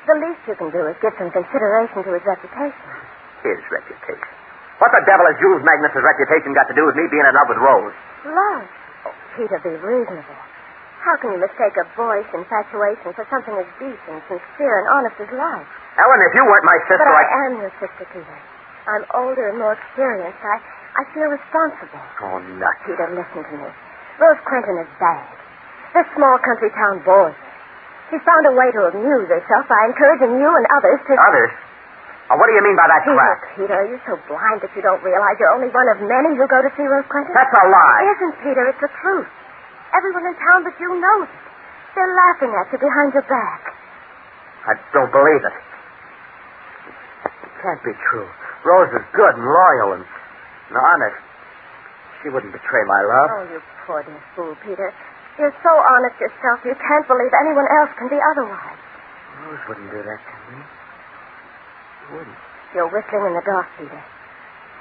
The least you can do is give some consideration to his reputation. His reputation? What the devil has Jules Magnus' reputation got to do with me being in love with Rose? Love? Oh, Peter, be reasonable. How can you mistake a boyish infatuation for something as deep and sincere and honest as love? Ellen, if you weren't my sister, But I am your sister, Peter. I'm older and more experienced. I feel responsible. Oh, nuts. Peter, listen to me. Rose Quentin is bad. This small country town bores her. She's found a way to amuse herself by encouraging you and others to... Others? Oh, what do you mean by that crap? Peter, are you so blind that you don't realize you're only one of many who go to see Rose Quentin? That's a lie. It isn't, Peter. It's the truth. Everyone in town but you knows it. They're laughing at you behind your back. I don't believe it. It can't be true. Rose is good and loyal and honest. She wouldn't betray my love. Oh, you poor dear fool, Peter. You're so honest yourself, you can't believe anyone else can be otherwise. Rose wouldn't do that to me. She wouldn't. You're whistling in the dark, Peter.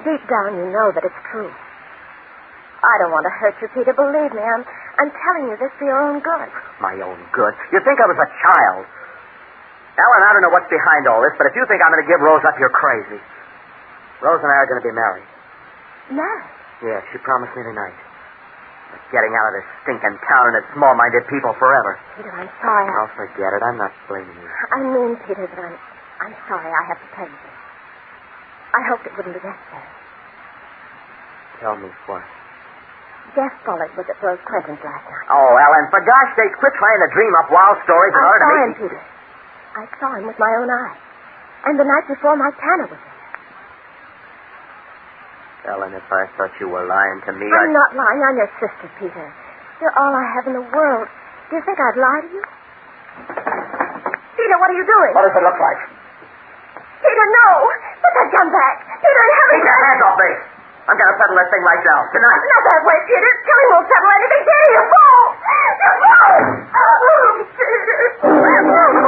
Deep down, you know that it's true. I don't want to hurt you, Peter. Believe me, I'm telling you this for your own good. My own good? You think I was a child? Ellen, I don't know what's behind all this, but if you think I'm going to give Rose up, you're crazy. Rose and I are going to be married. Married? Yeah, she promised me tonight. We're getting out of this stinking town and its small-minded people forever. Peter, I'm sorry. Oh, forget it. I'm not blaming you. I mean, Peter, that I'm sorry I have to tell you this. I hoped it wouldn't be necessary. Tell me what? Jeff Bullard was at Rose Quentin's last night. Oh, Ellen, for gosh sake, quit trying to dream up wild stories in order to I saw make him, Peter. I saw him with my own eyes. And the night before, my Tanner was there. Ellen, if I thought you were lying to me, I'm not lying. I'm your sister, Peter. You're all I have in the world. Do you think I'd lie to you? Peter, what are you doing? What does it look like? Peter, no! Put that gun back! Peter, in heaven's Keep your hands off me! I'm going to settle this thing right now, tonight. Not that way, Peter. Killing won't settle anything. Peter, you fool! You fool! Oh, Peter!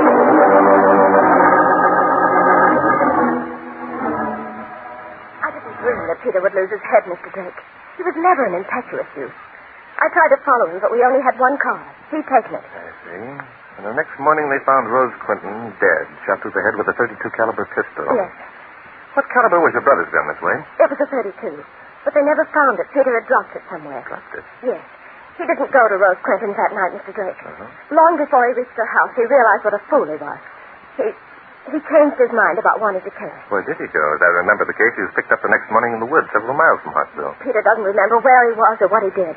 I didn't dream that Peter would lose his head, Mr. Drake. He was never an impetuous youth. I tried to follow him, but we only had one car. He'd taken it. I see. And the next morning they found Rose Quentin dead, shot through the head with a .32 caliber pistol. Yes. What caliber was your brother's gun, Miss Wayne? It was a .32. But they never found it. Peter had dropped it somewhere. Dropped it? Yes. He didn't go to Rose Quentin's that night, Mr. Drake. Long before he reached her house, he realized what a fool he was. He changed his mind about wanting to kill her. Where did he go? As I remember the case, he was picked up the next morning in the woods several miles from Hartsville. Peter doesn't remember where he was or what he did.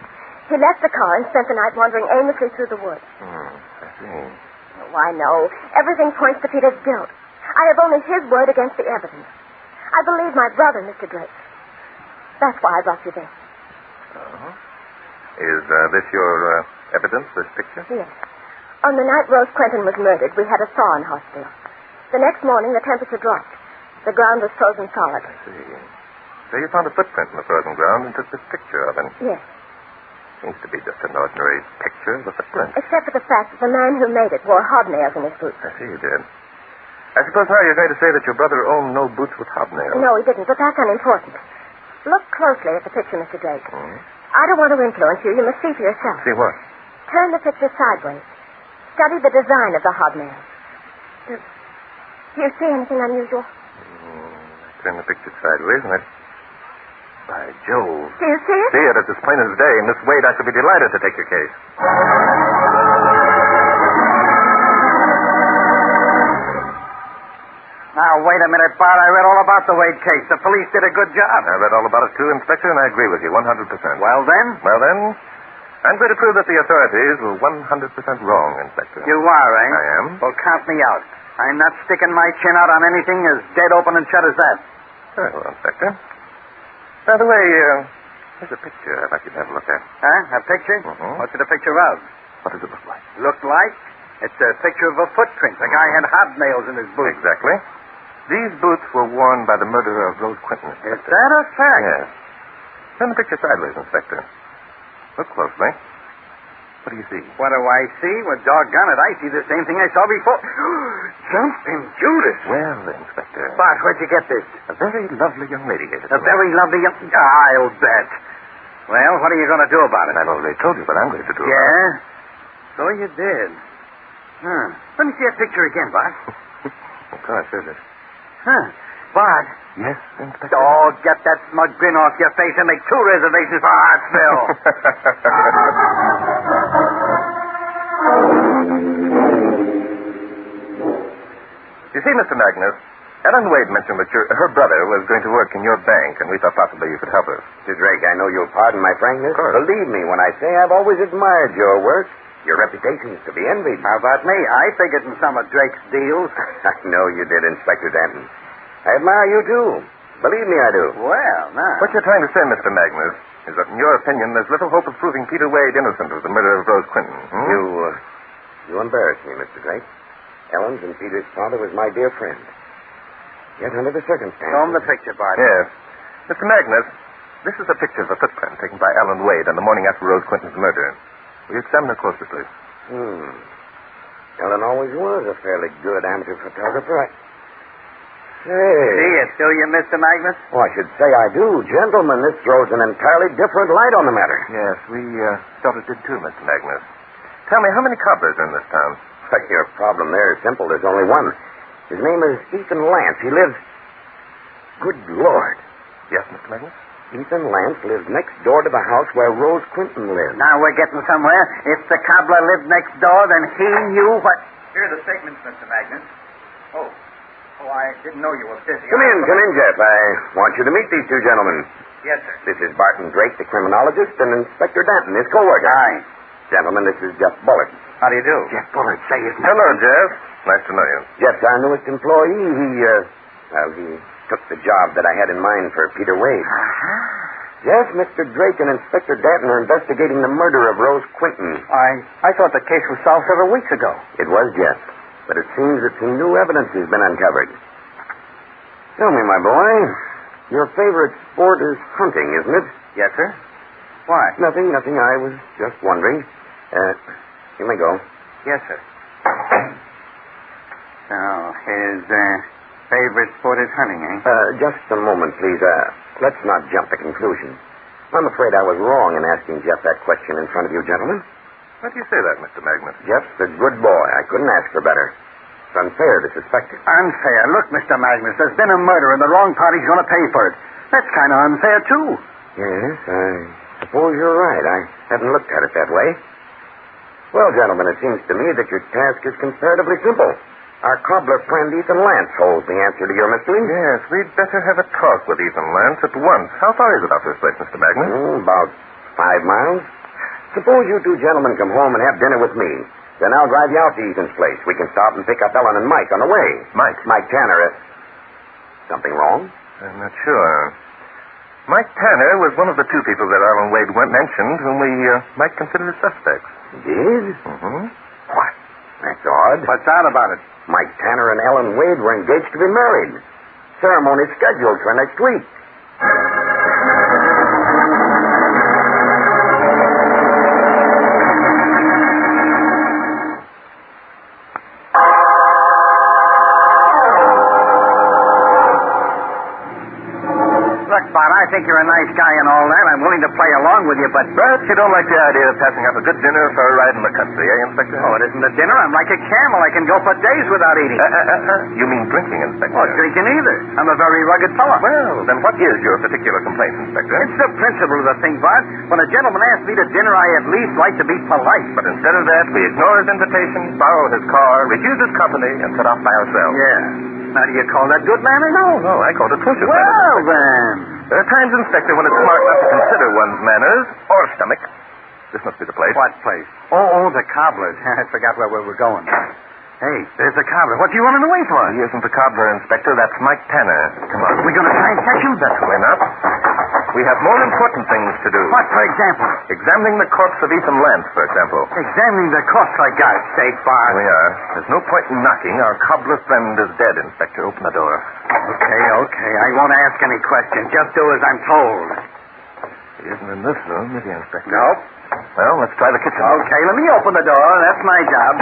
He left the car and spent the night wandering aimlessly through the woods. I see. Oh, I know. Everything points to Peter's guilt. I have only his word against the evidence. I believe my brother, Mr. Drake. That's why I brought you this. Is this your evidence, this picture? Yes. On the night Rose Quentin was murdered, we had a thaw in Hartsville. The next morning, the temperature dropped. The ground was frozen solid. I see. So you found a footprint in the frozen ground and took this picture of him. Yes. Seems to be just an ordinary picture of a footprint. Except for the fact that the man who made it wore hobnails in his boots. I see you did. I suppose now you're going to say that your brother owned no boots with hobnails. No, he didn't, but that's unimportant. Look closely at the picture, Mr. Drake. I don't want to influence you. You must see for yourself. See what? Turn the picture sideways. Study the design of the hobnails. Do you see anything unusual? I turn the picture sideways and I... By Jove. Do you see it? See it. It's as plain as day. Miss Wade, I should be delighted to take your case. Now, wait a minute, Bart. I read all about the Wade case. The police did a good job. I read all about it too, Inspector, and I agree with you 100%. Well, then? Well, then, I'm going to prove that the authorities were 100% wrong, Inspector. You are, eh? I am. Well, count me out. I'm not sticking my chin out on anything as dead open and shut as that. Very well, Inspector. By the way, there's a picture I'd like you to have a look at. Huh? A picture? What's it a picture of? What does it look like? Look like? It's a picture of a footprint. The guy had hobnails in his boots. Exactly. These boots were worn by the murderer of Rose Quinton. Is that a fact? Yes. Turn the picture sideways, Inspector. Look closely. What do you see? What do I see? Well, doggone it, I see the same thing I saw before. Jumping Judas. Well, Inspector. Bart, where'd you get this? A very lovely young lady gave it to A me. very lovely young... I'll bet. Well, what are you going to do about it? I've already told you what I'm going to do. Yeah? So you did. Huh. Let me see that picture again, Bart. Of course, here's it. Huh. Bart. Yes, Inspector? Oh, get that smug grin off your face and make 2 reservations for Hartsville. You see, Mr. Magnus, Ellen Wade mentioned that her brother was going to work in your bank, and we thought possibly you could help us. Mr. Drake, I know you'll pardon my frankness. Of course. Believe me when I say I've always admired your work. Your reputation is to be envied. How about me? I figured in some of Drake's deals. I know you did, Inspector Danton. I admire you, too. Believe me, I do. Well, now. What you're trying to say, Mr. Magnus, is that in your opinion there's little hope of proving Peter Wade innocent of the murder of Rose Quinton. You embarrass me, Mr. Drake. Ellen's and Peter's father was my dear friend. Yet under the circumstances... Show him the picture, Bart. Yes. Mr. Magnus, this is a picture of a footprint taken by Ellen Wade on the morning after Rose Quinton's murder. Will you examine her closely, please? Ellen always was a fairly good amateur photographer. Say. See it, do you, Mr. Magnus? Oh, I should say I do. Gentlemen, this throws an entirely different light on the matter. Yes, we thought it did too, Mr. Magnus. Tell me, how many cobblers are in this town? But your problem there is simple. There's only one. His name is Ethan Lance. He lives... Good Lord. Yes, Mr. Magnus? Ethan Lance lives next door to the house where Rose Quinton lives. Now we're getting somewhere. If the cobbler lived next door, then he knew what... Here are the statements, Mr. Magnus. Oh, I didn't know you were busy. Come in, Jeff. I want you to meet these 2 gentlemen. Yes, sir. This is Barton Drake, the criminologist, and Inspector Danton, his co-worker. Aye. Gentlemen, this is Jeff Bullard. How do you do? Jeff Bullard, say his name. Hello, Jeff. Nice to know you. Jeff's our newest employee. He took the job that I had in mind for Peter Wade. Yes, Mr. Drake and Inspector Danton are investigating the murder of Rose Quinton. I thought the case was solved several weeks ago. It was, Jeff. But it seems that some new evidence has been uncovered. Tell me, my boy, your favorite sport is hunting, isn't it? Yes, sir. Why? Nothing. I was just wondering. Here we go. Yes, sir. So, his favorite sport is hunting, eh? Just a moment, please. Let's not jump to conclusions. I'm afraid I was wrong in asking Jeff that question in front of you, gentlemen. Why do you say that, Mr. Magnus? Jeff's a good boy. I couldn't ask for better. It's unfair to suspect him. Unfair? Look, Mr. Magnus, there's been a murder and the wrong party's going to pay for it. That's kind of unfair, too. Yes, I suppose you're right. I haven't looked at it that way. Well, gentlemen, it seems to me that your task is comparatively simple. Our cobbler friend Ethan Lance holds the answer to your mystery. Yes, we'd better have a talk with Ethan Lance at once. How far is it off this place, Mr. Magnus? About 5 miles. Suppose you 2 gentlemen come home and have dinner with me. Then I'll drive you out to Ethan's place. We can stop and pick up Ellen and Mike on the way. Mike Tanner. Something wrong? I'm not sure. Mike Tanner was one of the 2 people that Ellen Wade mentioned whom we might consider suspects. Did? What? That's odd. What's odd about it? Mike Tanner and Ellen Wade were engaged to be married. Ceremony scheduled for next week. Look, Bart, I think you're a nice guy and all that. I'm willing to play along with you, but... But you don't like the idea of passing up a good dinner for a ride in the country, eh, Inspector? Oh, it isn't a dinner. I'm like a camel. I can go for days without eating. You mean drinking, Inspector? Oh, drinking either. I'm a very rugged fellow. Well, then what is your particular complaint, Inspector? It's the principle of the thing, Bart. When a gentleman asks me to dinner, I at least like to be polite. But instead of that, we ignore his invitation, borrow his car, refuse his company, and set off by ourselves. Yeah. Now, do you call that good manners? No, I call it atrocious well, manners. Well, then. There are times, Inspector, when it's smart not to consider one's manners or stomach. This must be the place. What place? Oh, the cobbler's. I forgot where we were going. Hey, there's the cobbler. What are you running away for? He isn't the cobbler, Inspector. That's Mike Tanner. Come on. We're going to try and catch him? Definitely not. We have more important things to do. What, for example? Examining the corpse of Ethan Lance, for example. Examining the corpse, for God's sake, Bart. Here we are. There's no point in knocking. Our cobbler friend is dead, Inspector. Open the door. Okay. I won't ask any questions. Just do as I'm told. He isn't in this room, is he, Inspector? Nope. Well, let's try the kitchen. Okay, let me open the door. That's my job.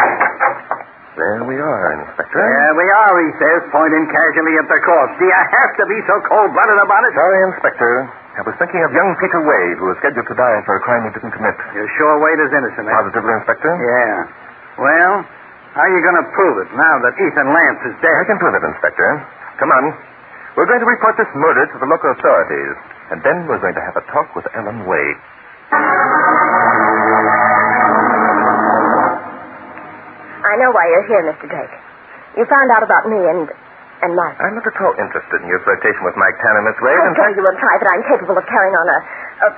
There we are, Inspector. There we are, he says, pointing casually at the corpse. Do you have to be so cold-blooded about it? Sorry, Inspector. I was thinking of young Peter Wade, who was scheduled to die for a crime he didn't commit. You're sure Wade is innocent, eh? Positively, Inspector? Yeah. Well, how are you going to prove it now that Ethan Lance is dead? I can prove it, Inspector. Come on. We're going to report this murder to the local authorities, and then we're going to have a talk with Ellen Wade. I know why you're here, Mr. Drake. You found out about me and Mike. I'm not at all interested in your flirtation with Mike Tanner, Miss Wade. I'll tell you in private I'm capable of carrying on a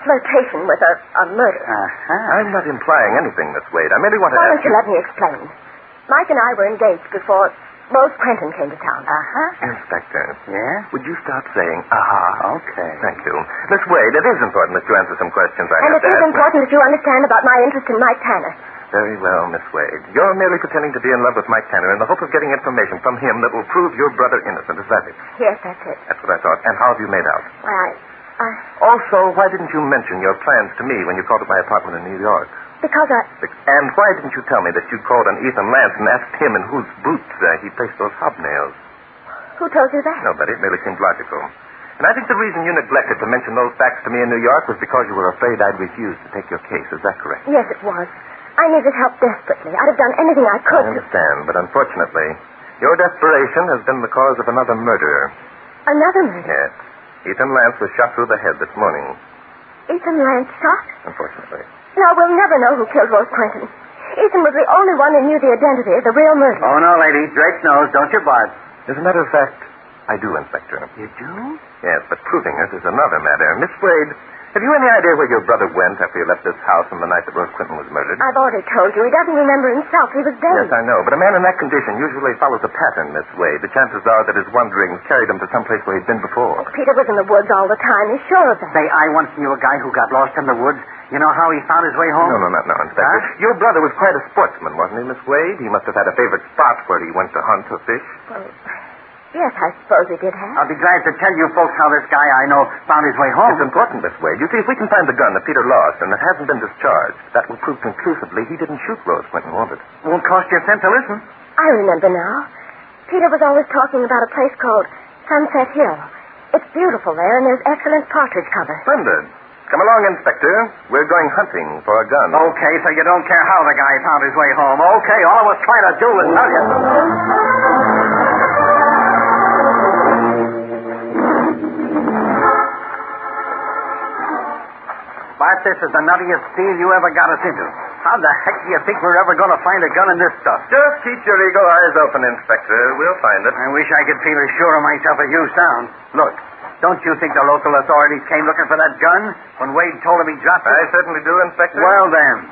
flirtation with a murder. I'm not implying anything, Miss Wade. I merely want to Why ask don't you let me explain? Mike and I were engaged before Rose Quentin came to town. Inspector. Yeah? Would you stop saying, aha? Okay. Thank you. Miss Wade, it is important that you answer some questions I And have it to is ask. important that you understand about my interest in Mike Tanner. Very well, Miss Wade. You're merely pretending to be in love with Mike Tanner in the hope of getting information from him that will prove your brother innocent. Is that it? Yes, that's it. That's what I thought. And how have you made out? Well, Also, why didn't you mention your plans to me when you called at my apartment in New York? Because And why didn't you tell me that you called on Ethan Lance and asked him in whose boots he placed those hobnails? Who told you that? Nobody. It merely seemed logical. And I think the reason you neglected to mention those facts to me in New York was because you were afraid I'd refuse to take your case. Is that correct? Yes, it was. I needed help desperately. I'd have done anything I could. I understand, but unfortunately, your desperation has been the cause of another murder. Another murder? Yes. Ethan Lance was shot through the head this morning. Ethan Lance shot? Unfortunately. No, we'll never know who killed Rose Quentin. Ethan was the only one who knew the identity of the real murderer. Oh, no, lady. Drake knows, don't you, Bart? As a matter of fact, I do, Inspector. You do? Yes, but proving it is another matter. Miss Wade, have you any idea where your brother went after he left this house on the night that Rose Quentin was murdered? I've already told you. He doesn't remember himself. He was dead. Yes, I know. But a man in that condition usually follows a pattern, Miss Wade. The chances are that his wanderings carried him to some place where he'd been before. Peter was in the woods all the time. He's sure of that. Say, I once knew a guy who got lost in the woods. You know how he found his way home? No, Inspector. Huh? Your brother was quite a sportsman, wasn't he, Miss Wade? He must have had a favorite spot where he went to hunt or fish. Well, yes, I suppose he did have. I'll be glad to tell you folks how this guy I know found his way home. It's important, Miss Wade. You see, if we can find the gun that Peter lost and that hasn't been discharged, that will prove conclusively he didn't shoot Rose Quentin, won't it? Won't cost you a cent to listen. I remember now. Peter was always talking about a place called Sunset Hill. It's beautiful there, and there's excellent partridge cover. Splendid. Come along, Inspector. We're going hunting for a gun. Okay, so you don't care how the guy found his way home. Okay, all I was trying to do was tell you. Bart, this is the nuttiest deal you ever got us into. How the heck do you think we're ever going to find a gun in this stuff? Just keep your eagle eyes open, Inspector. We'll find it. I wish I could feel as sure of myself as you sound. Look. Don't you think the local authorities came looking for that gun when Wade told him he dropped it? I certainly do, Inspector. Well, then,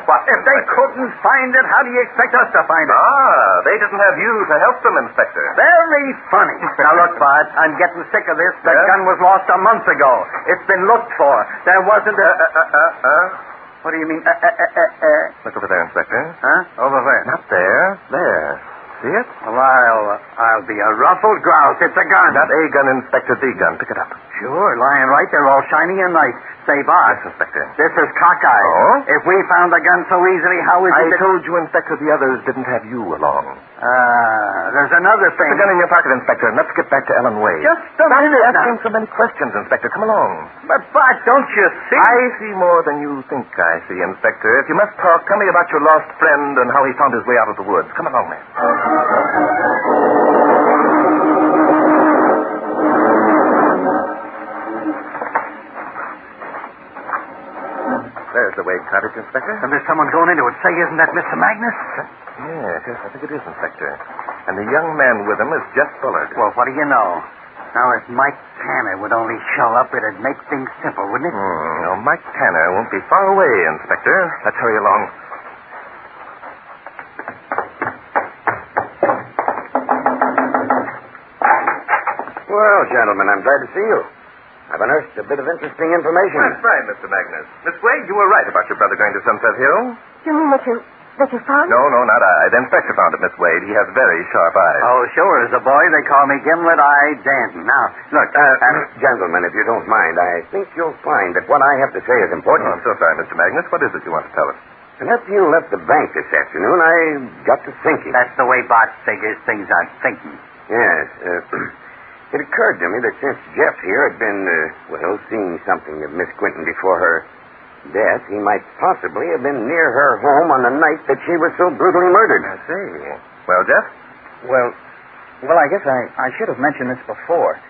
what? If they couldn't find it, how do you expect us to find it? They didn't have you to help them, Inspector. Very funny. Now, look, Bart, I'm getting sick of this. That gun was lost a month ago. It's been looked for. There wasn't a... What do you mean, Look over there, Inspector. Huh? Over there? Not there. There. See it? Well, I'll I'll be a ruffled grouse. It's a gun. Not a gun, Inspector, the gun. Pick it up. Sure, lying right there, all shiny and nice. Say, boss. Yes, Inspector. This is cockeyed. Oh? If we found the gun so easily, how is it I told you, Inspector, the others didn't have you along. There's another thing. Put the gun in your pocket, Inspector, and let's get back to Ellen Wade. Just a minute Stop now. asking so many questions, Inspector. Come along. But, Bart, don't you see? I see more than you think I see, Inspector. If you must talk, tell me about your lost friend and how he found his way out of the woods. Come along, man. There's the Wade cottage, Inspector. And there's someone going into it. Say, isn't that Mr. Magnus? Yes, I think it is, Inspector. And the young man with him is Jeff Bullard. Well, what do you know? Now, if Mike Tanner would only show up, it'd make things simple, wouldn't it? No, Mike Tanner won't be far away, Inspector. Let's hurry along. Well, gentlemen, I'm glad to see you. I've unearthed a bit of interesting information. That's right, Mr. Magnus. Miss Wade, you were right about your brother going to Sunset Hill. You mean that you found No, not I. The inspector found it, Miss Wade. He has very sharp eyes. Oh, sure. As a boy, they call me Gimlet-Eyed Danton. Now, look. Gentlemen, if you don't mind, I think you'll find that what I have to say is important. Oh, I'm so sorry, Mr. Magnus. What is it you want to tell us? And after you left the bank this afternoon, I got to thinking. That's the way Bart figures things out, thinking. Yes. It occurred to me that since Jeff here had been, seeing something of Miss Quinton before her death, he might possibly have been near her home on the night that she was so brutally murdered. I see. Well, Jeff? Well, I guess I should have mentioned this before.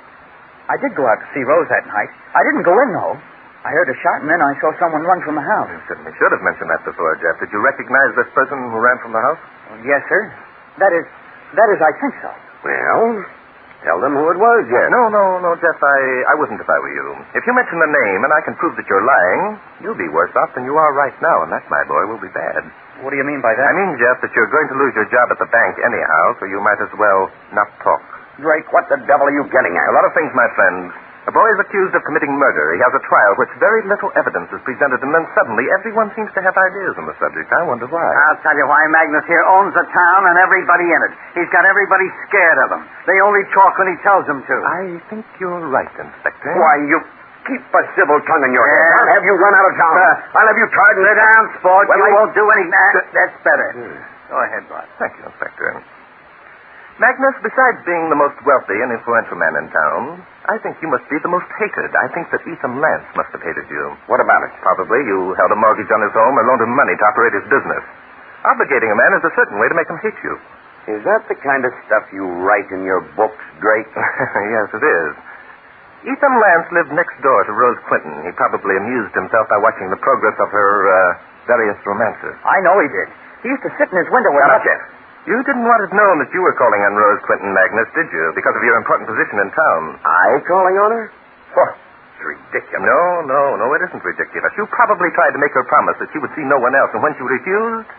I did go out to see Rose that night. I didn't go in, though. I heard a shot, and then I saw someone run from the house. You certainly should have mentioned that before, Jeff. Did you recognize this person who ran from the house? Well, yes, sir. That is, I think so. Well, tell them who it was, Jeff. No, Jeff. I wouldn't if I were you. If you mention the name and I can prove that you're lying, you'll be worse off than you are right now, and that, my boy, will be bad. What do you mean by that? I mean, Jeff, that you're going to lose your job at the bank anyhow, so you might as well not talk. Drake, what the devil are you getting at? A lot of things, my friend. A boy is accused of committing murder. He has a trial which very little evidence is presented, and then suddenly everyone seems to have ideas on the subject. I wonder why. I'll tell you why. Magnus here owns the town and everybody in it. He's got everybody scared of him. They only talk when he tells them to. I think you're right, Inspector. Why, you keep a civil tongue in your head. I'll have you run out of town. I'll have you tried and... Sit down, sport. Well, you won't do anything. That's better. Go ahead, Bart. Thank you, Inspector. Magnus, besides being the most wealthy and influential man in town, I think you must be the most hated. I think that Ethan Lance must have hated you. What about it? Probably you held a mortgage on his home or loaned him money to operate his business. Obligating a man is a certain way to make him hate you. Is that the kind of stuff you write in your books, Drake? Yes, it is. Ethan Lance lived next door to Rose Quinton. He probably amused himself by watching the progress of her various romances. I know he did. He used to sit in his window with Shut up, Jeff. You didn't want it known that you were calling on Rose Quinton, Magnus, did you? Because of your important position in town. I calling on her? Oh, it's ridiculous. No, it isn't ridiculous. You probably tried to make her promise that she would see no one else, and when she refused,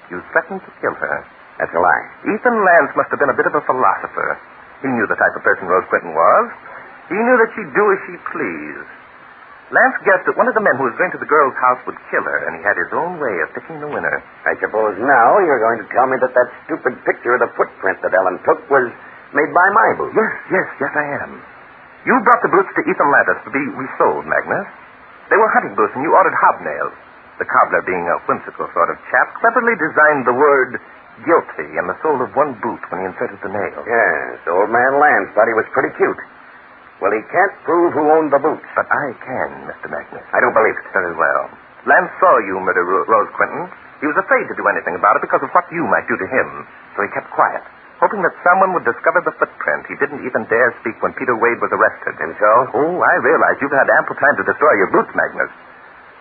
you threatened to kill her. That's a lie. Ethan Lance must have been a bit of a philosopher. He knew the type of person Rose Quinton was. He knew that she'd do as she pleased. Lance guessed that one of the men who was going to the girl's house would kill her, and he had his own way of picking the winner. I suppose now you're going to tell me that stupid picture of the footprint that Ellen took was made by my boots. Yes, I am. You brought the boots to Ethan Lance to be resold, Magnus. They were hunting boots, and you ordered hobnails. The cobbler, being a whimsical sort of chap, cleverly designed the word guilty in the sole of one boot when he inserted the nail. Yes, old man Lance thought he was pretty cute. Well, he can't prove who owned the boots. But I can, Mr. Magnus. I don't believe it. Very well. Lance saw you murder Rose Quinton. He was afraid to do anything about it because of what you might do to him. So he kept quiet, hoping that someone would discover the footprint. He didn't even dare speak when Peter Wade was arrested. And so? Oh, I realize you've had ample time to destroy your boots, Magnus.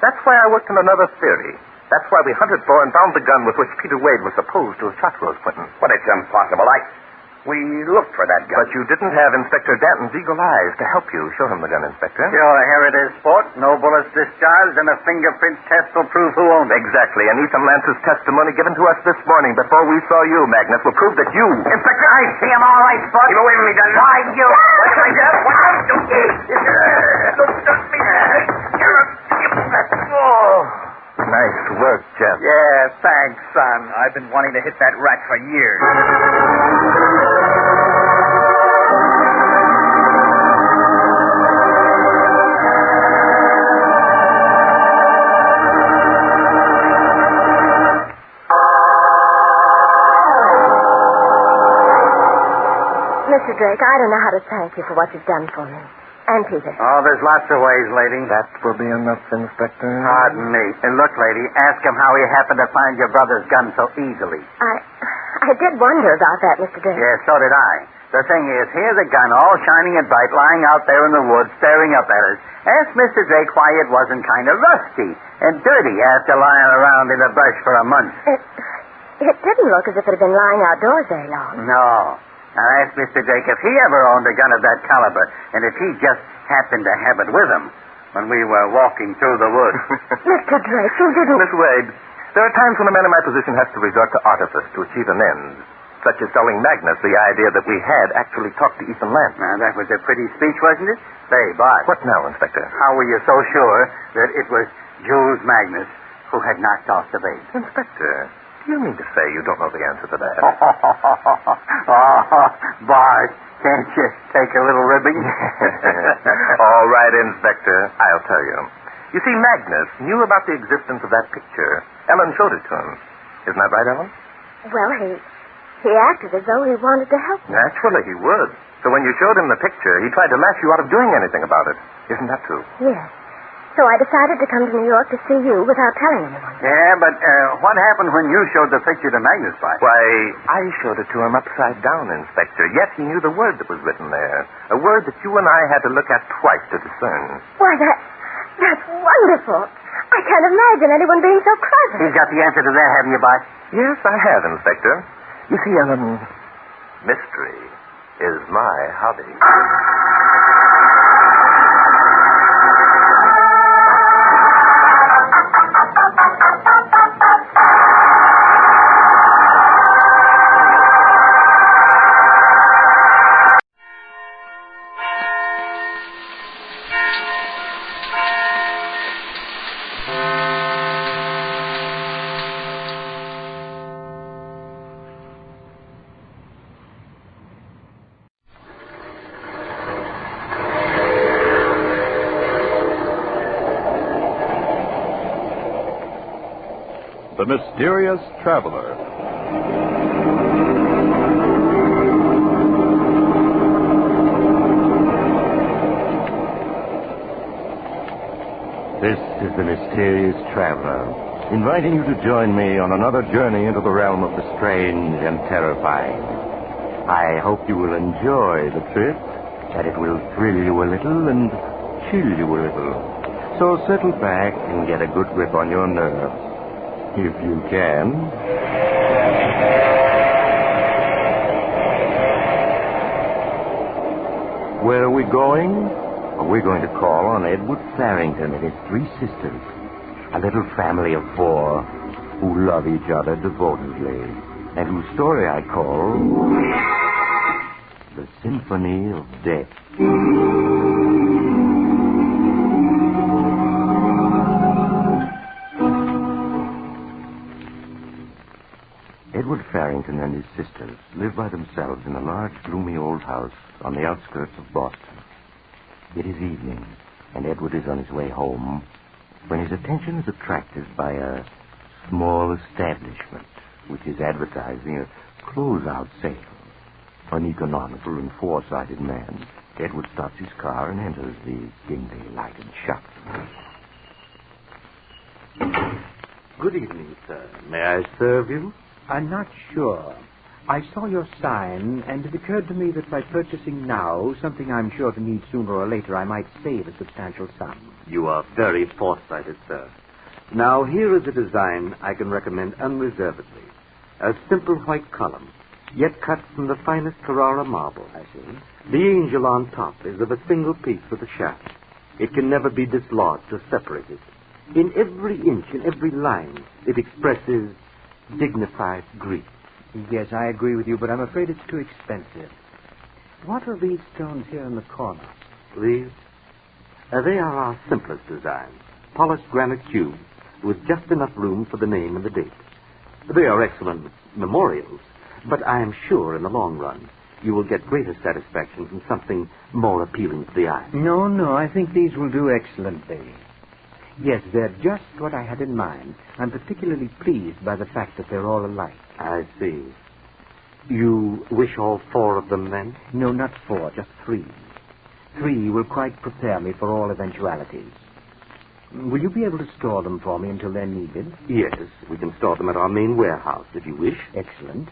That's why I worked on another theory. That's why we hunted for and found the gun with which Peter Wade was supposed to have shot Rose Quinton. But it's impossible. We looked for that gun. But you didn't have Inspector Danton's eagle eyes to help you. Show him the gun, Inspector. Sure, here it is, sport. No bullets discharged, and a fingerprint test will prove who owned it. Exactly, and Ethan Lance's testimony given to us this morning before we saw you, Magnus, will prove that you... Inspector, I see him all right, sport. Keep away from me, Danton. Why, you... What's my death? What don't you... Don't touch me. Nice work, Jeff. Yeah, thanks, son. I've been wanting to hit that rat for years. Drake, I don't know how to thank you for what you've done for me. And Peter. Oh, there's lots of ways, lady. That will be enough, Inspector. Pardon me. And look, lady, ask him how he happened to find your brother's gun so easily. I did wonder about that, Mr. Drake. Yeah, so did I. The thing is, here's a gun all shining and bright lying out there in the woods staring up at us. Ask Mr. Drake why it wasn't kind of rusty and dirty after lying around in the brush for a month. It didn't look as if it had been lying outdoors very long. No. Now ask Mr. Drake if he ever owned a gun of that caliber and if he just happened to have it with him when we were walking through the woods. Mr. Drake, you didn't... Miss Wade, there are times when a man in my position has to resort to artifice to achieve an end, such as telling Magnus the idea that we had actually talked to Ethan Lance. Now, that was a pretty speech, wasn't it? Say, Bart. What now, Inspector? How were you so sure that it was Jules Magnus who had knocked off the bait? Inspector, do you mean to say you don't know the answer to that? Bart, can't you take a little ribbing? All right, Inspector, I'll tell you. You see, Magnus knew about the existence of that picture. Ellen showed it to him. Isn't that right, Ellen? Well, he acted as though he wanted to help me. Naturally, he would. So when you showed him the picture, he tried to laugh you out of doing anything about it. Isn't that true? Yes. So I decided to come to New York to see you without telling anyone. Yeah, but what happened when you showed the picture to Magnus, Bart? Why, I showed it to him upside down, Inspector. Yet he knew the word that was written there. A word that you and I had to look at twice to discern. Why, that's wonderful. I can't imagine anyone being so clever. You've got the answer to that, haven't you, Bart? Yes, I have, Inspector. You see, Ellen, mystery is my hobby. The Mysterious Traveler. This is the Mysterious Traveler, inviting you to join me on another journey into the realm of the strange and terrifying. I hope you will enjoy the trip, that it will thrill you a little and chill you a little. So settle back and get a good grip on your nerves. If you can. Where are we going? We're going to call on Edward Farrington and his three sisters, a little family of four who love each other devotedly, and whose story I call The Symphony of Death. Edward Farrington and his sisters live by themselves in a large, gloomy old house on the outskirts of Boston. It is evening, and Edward is on his way home when his attention is attracted by a small establishment which is advertising a close-out sale. An economical and foresighted man, Edward stops his car and enters the dimly lighted shop. Good evening, sir. May I serve you? I'm not sure. I saw your sign, and it occurred to me that by purchasing now something I'm sure to need sooner or later, I might save a substantial sum. You are very foresighted, sir. Now, here is a design I can recommend unreservedly. A simple white column, yet cut from the finest Carrara marble. I see. The angel on top is of a single piece with a shaft. It can never be dislodged or separated. In every inch, in every line, it expresses dignified grief. Yes, I agree with you, but I'm afraid it's too expensive. What are these stones here in the corner? These? They are our simplest designs. Polished granite cubes with just enough room for the name and the date. They are excellent memorials, but I am sure in the long run you will get greater satisfaction from something more appealing to the eye. No, I think these will do excellently. Yes, they're just what I had in mind. I'm particularly pleased by the fact that they're all alike. I see. You wish all 4 of them, then? No, not 4, just 3. 3 will quite prepare me for all eventualities. Will you be able to store them for me until they're needed? Yes, we can store them at our main warehouse, if you wish. Excellent.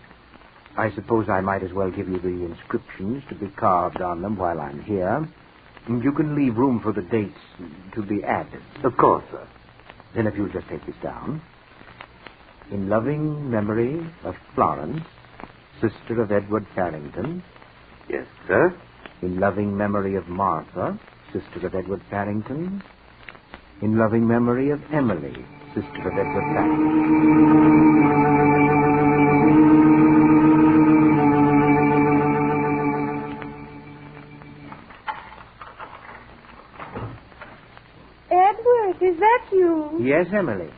I suppose I might as well give you the inscriptions to be carved on them while I'm here. You can leave room for the dates to be added. Of course, sir. Then if you'll just take this down. In loving memory of Florence, sister of Edward Farrington. Yes, sir. In loving memory of Martha, sister of Edward Farrington. In loving memory of Emily, sister of Edward Farrington. Edward, is that you? Yes, Emily.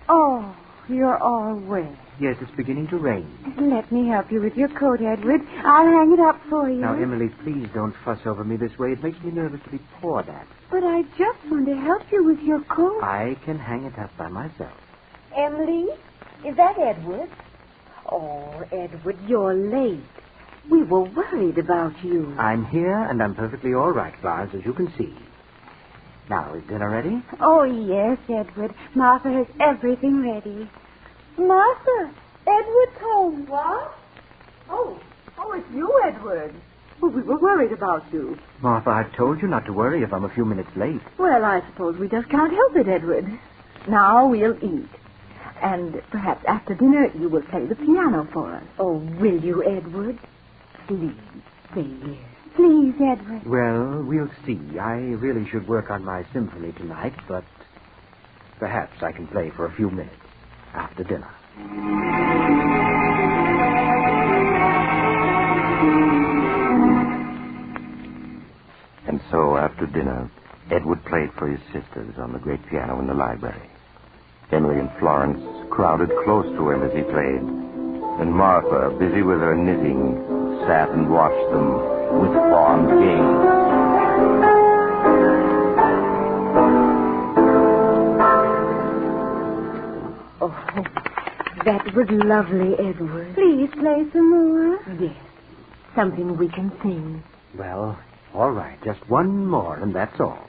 Oh, you're all wet. Yes, it's beginning to rain. Let me help you with your coat, Edward. I'll hang it up for you. Now, Emily, please don't fuss over me this way. It makes me nervous to be poured at. But I just want to help you with your coat. I can hang it up by myself. Emily, is that Edward? Oh, Edward, you're late. We were worried about you. I'm here, and I'm perfectly all right, Florence, as you can see. Now, is dinner ready? Oh, yes, Edward. Martha has everything ready. Martha, Edward's home. What? Oh, it's you, Edward. Well, we were worried about you. Martha, I've told you not to worry if I'm a few minutes late. Well, I suppose we just can't help it, Edward. Now we'll eat. And perhaps after dinner you will play the piano for us. Oh, will you, Edward? Please, say yes. Please, Edward. Well, we'll see. I really should work on my symphony tonight, but perhaps I can play for a few minutes after dinner. And so, after dinner, Edward played for his sisters on the great piano in the library. Emily and Florence crowded close to him as he played, and Martha, busy with her knitting, sat and watched them with fond gaze. Oh, that was lovely, Edward. Please play some more. Yes, something we can sing. Well, all right, just one more, and that's all.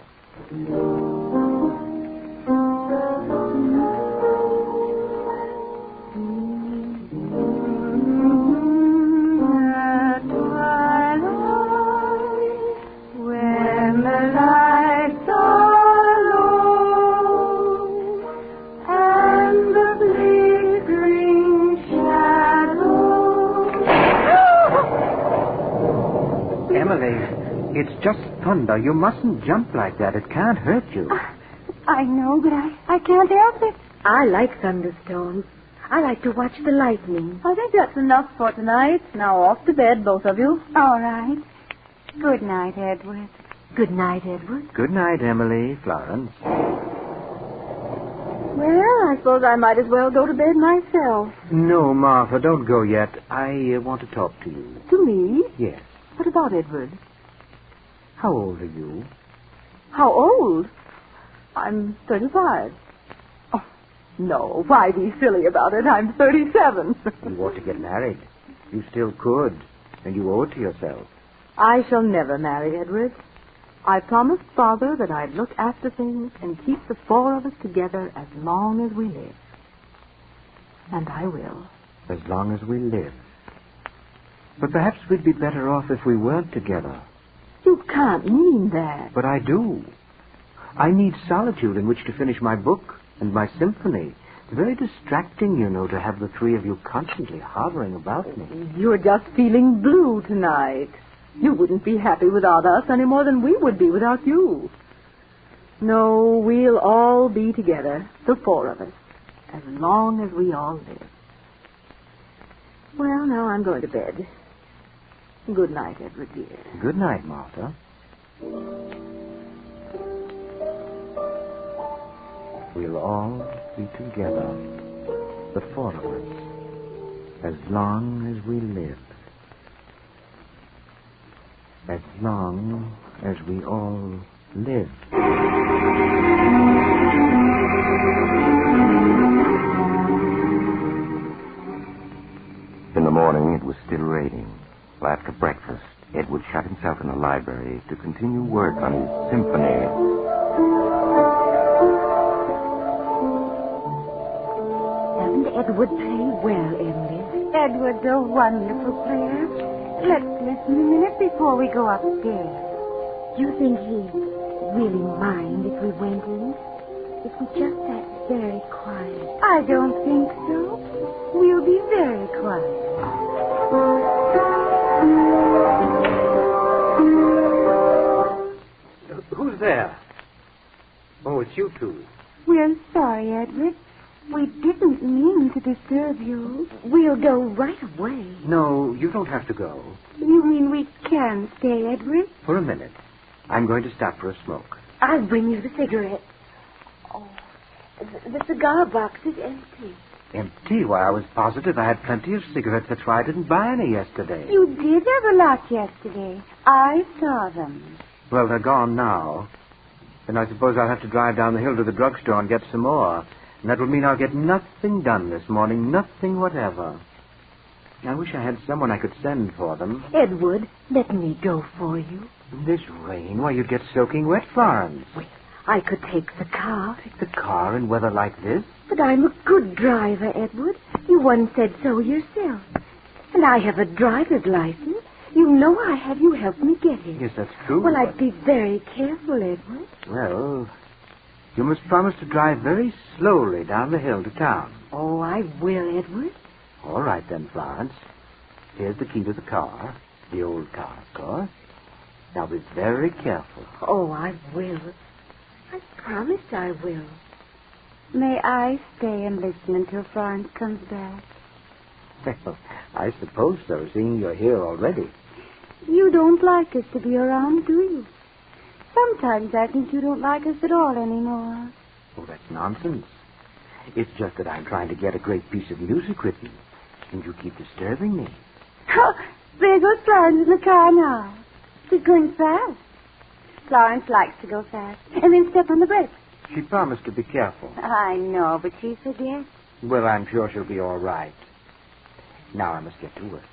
It's just thunder. You mustn't jump like that. It can't hurt you. I know, but I can't help it. I like thunderstorms. I like to watch the lightning. I think that's enough for tonight. Now off to bed, both of you. All right. Good night, Edward. Good night, Edward. Good night, Emily, Florence. Well, I suppose I might as well go to bed myself. No, Martha, don't go yet. I want to talk to you. To me? Yes. What about Edward? How old are you? How old? I'm 35. Oh, no, why be silly about it? I'm 37. You ought to get married. You still could, and you owe it to yourself. I shall never marry Edward. I promised Father that I'd look after things and keep the 4 of us together as long as we live. And I will. As long as we live. But perhaps we'd be better off if we weren't together. You can't mean that. But I do. I need solitude in which to finish my book and my symphony. It's very distracting, you know, to have the 3 of you constantly hovering about me. You're just feeling blue tonight. You wouldn't be happy without us any more than we would be without you. No, we'll all be together, the 4 of us, as long as we all live. Well, now I'm going to bed. Good night, Edward, dear. Good night, Martha. We'll all be together, the 4 of us, as long as we live. As long as we all live. In the morning, still raining. After breakfast, Edward shut himself in the library to continue work on his symphony. Doesn't Edward play well, Emily? Edward's a wonderful player. Let's listen a minute before we go upstairs. Do you think he'd really mind if we went in? If we just sat very quiet? I don't think so. We'll be very quiet. Who's there? Oh, it's you two. We're sorry, Edward. We didn't mean to disturb you. We'll go right away. No, you don't have to go. You mean we can stay, Edward? For a minute. I'm going to stop for a smoke. I'll bring you the cigarette. Oh, the cigar box is empty. Empty? Why, I was positive I had plenty of cigarettes. That's why I didn't buy any yesterday. You did have a lot yesterday. I saw them. Well, they're gone now. Then I suppose I'll have to drive down the hill to the drugstore and get some more. And that will mean I'll get nothing done this morning, nothing whatever. I wish I had someone I could send for them. Edward, let me go for you. In this rain? Why, you'd get soaking wet, Florence. Well, I could take the car. Take the car in weather like this? But I'm a good driver, Edward. You once said so yourself. And I have a driver's license. You know I have. You helped me get it. Yes, that's true. Well, I'd be very careful, Edward. Well, you must promise to drive very slowly down the hill to town. Oh, I will, Edward. All right, then, Florence. Here's the key to the car. The old car, of course. Now be very careful. Oh, I will. I promise I will. May I stay and listen until Florence comes back? Well, I suppose so, seeing you're here already. You don't like us to be around, do you? Sometimes I think you don't like us at all anymore. Oh, that's nonsense. It's just that I'm trying to get a great piece of music written, and you keep disturbing me. Oh, there goes Florence in the car now. She's going fast. Florence likes to go fast. And then step on the brakes. She promised to be careful. I know, but she forgets. Well, I'm sure she'll be all right. Now I must get to work.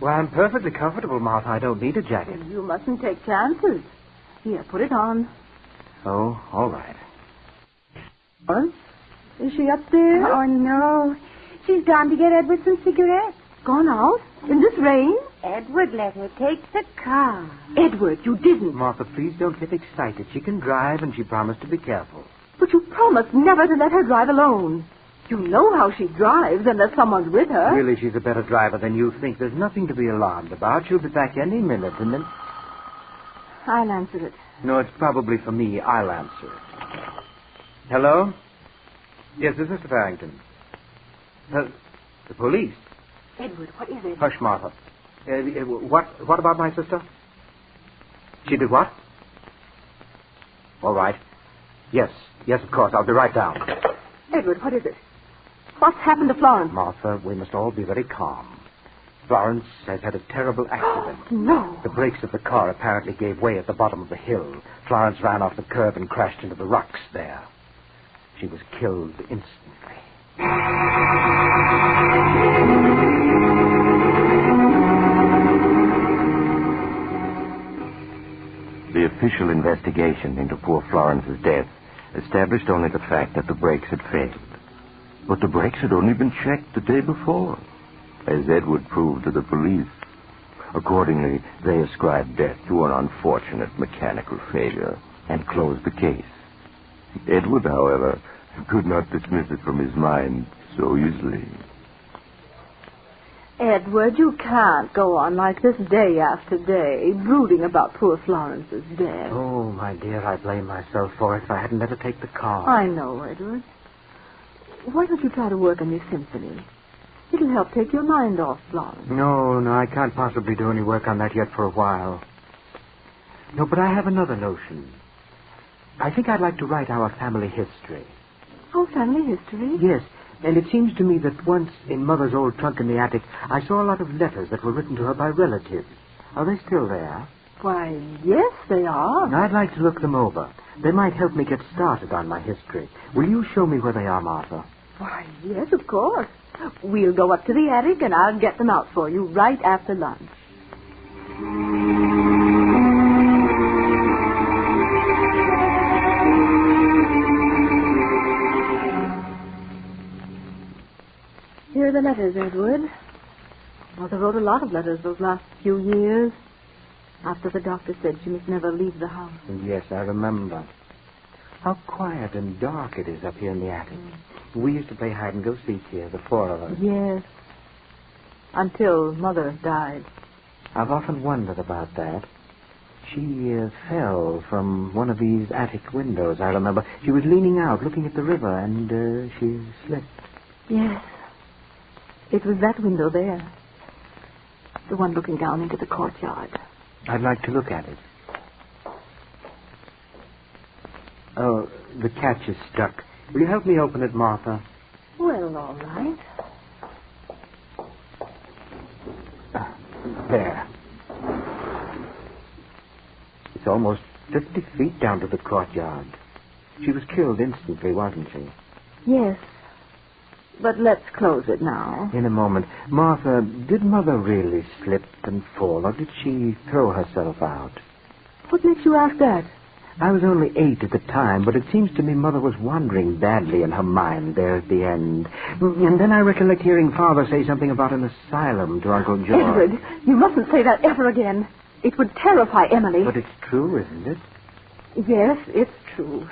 Well, I'm perfectly comfortable, Martha. I don't need a jacket. You mustn't take chances. Here, put it on. Oh, all right. What? Is she up there? Oh, no. She's gone to get Edward some cigarettes. Gone out? In this rain? Edward let her take the car. Edward, you didn't. Martha, please don't get excited. She can drive, and she promised to be careful. But you promised never to let her drive alone. You know how she drives unless someone's with her. Really, she's a better driver than you think. There's nothing to be alarmed about. She'll be back any minute, and then... I'll answer it. No, it's probably for me. I'll answer it. Hello? Yes, this is Mr. Farrington. The police? Edward, what is it? Hush, Martha. What about my sister? She did what? All right. Yes, of course. I'll be right down. Edward, what is it? What's happened to Florence? Martha, we must all be very calm. Florence has had a terrible accident. No. The brakes of the car apparently gave way at the bottom of the hill. Florence ran off the curb and crashed into the rocks there. She was killed instantly. The official investigation into poor Florence's death established only the fact that the brakes had failed. But the brakes had only been checked the day before, as Edward proved to the police. Accordingly, they ascribed death to an unfortunate mechanical failure and closed the case. Edward, however, could not dismiss it from his mind so easily. Edward, you can't go on like this day after day, brooding about poor Florence's death. Oh, my dear, I blame myself for it. If I hadn't let her take the car. I know, Edward. Why don't you try to work on your symphony? It'll help take your mind off Florence. No, I can't possibly do any work on that yet for a while. No, but I have another notion. I think I'd like to write our family history. Oh, family history? Yes, and it seems to me that once in Mother's old trunk in the attic, I saw a lot of letters that were written to her by relatives. Are they still there? Why, yes, they are. I'd like to look them over. They might help me get started on my history. Will you show me where they are, Martha? Why, yes, of course. We'll go up to the attic and I'll get them out for you right after lunch. Here are the letters, Edward. Mother wrote a lot of letters those last few years. After the doctor said she must never leave the house. Yes, I remember. How quiet and dark it is up here in the attic. We used to play hide-and-go-seek here, the four of us. Yes. Until Mother died. I've often wondered about that. She fell from one of these attic windows, I remember. She was leaning out, looking at the river, and she slipped. Yes. It was that window there. The one looking down into the courtyard. I'd like to look at it. Oh, the catch is stuck. Will you help me open it, Martha? Well, all right. There. It's almost 50 feet down to the courtyard. She was killed instantly, wasn't she? Yes. But let's close it now. In a moment. Martha, did Mother really slip and fall, or did she throw herself out? What makes you ask that? I was only 8 at the time, but it seems to me Mother was wandering badly in her mind there at the end. And then I recollect hearing Father say something about an asylum to Uncle George. Edward, you mustn't say that ever again. It would terrify Emily. But it's true, isn't it? Yes, it's true.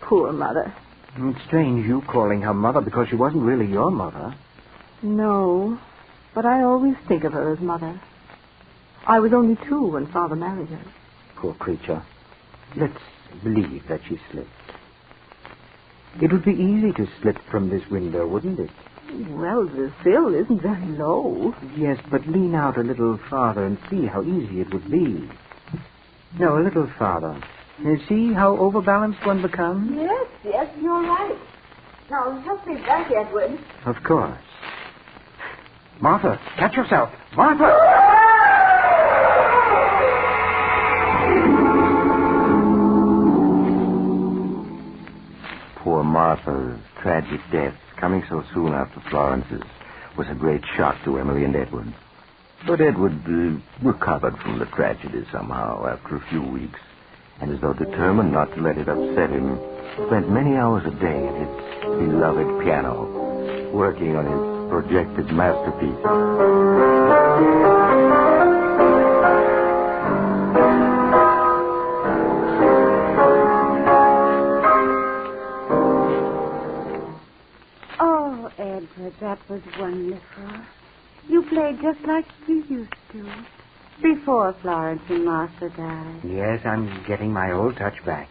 Poor Mother. It's strange you calling her Mother because she wasn't really your mother. No, but I always think of her as Mother. I was only 2 when Father married her. Poor creature. Let's believe that she slipped. It would be easy to slip from this window, wouldn't it? Well, the sill isn't very low. Yes, but lean out a little farther and see how easy it would be. No, a little farther. You see how overbalanced one becomes? Yes, you're right. Now, help me back, Edward. Of course. Martha, catch yourself. Martha! Poor Martha's tragic death, coming so soon after Florence's, was a great shock to Emily and Edward. But Edward recovered from the tragedy somehow after a few weeks, and as though determined not to let it upset him, spent many hours a day at his beloved piano, working on his projected masterpiece. Oh, Edward, that was wonderful. You played just like you used to. Before Florence and Martha died. Yes, I'm getting my old touch back.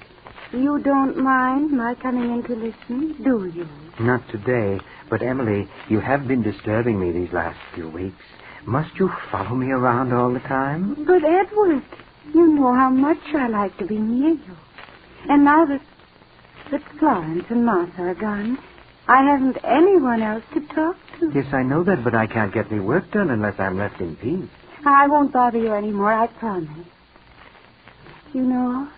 You don't mind my coming in to listen, do you? Not today, but Emily, you have been disturbing me these last few weeks. Must you follow me around all the time? But, Edward, you know how much I like to be near you. And now that Florence and Martha are gone, I haven't anyone else to talk to. Yes, I know that, but I can't get any work done unless I'm left in peace. I won't bother you anymore, I promise. You know,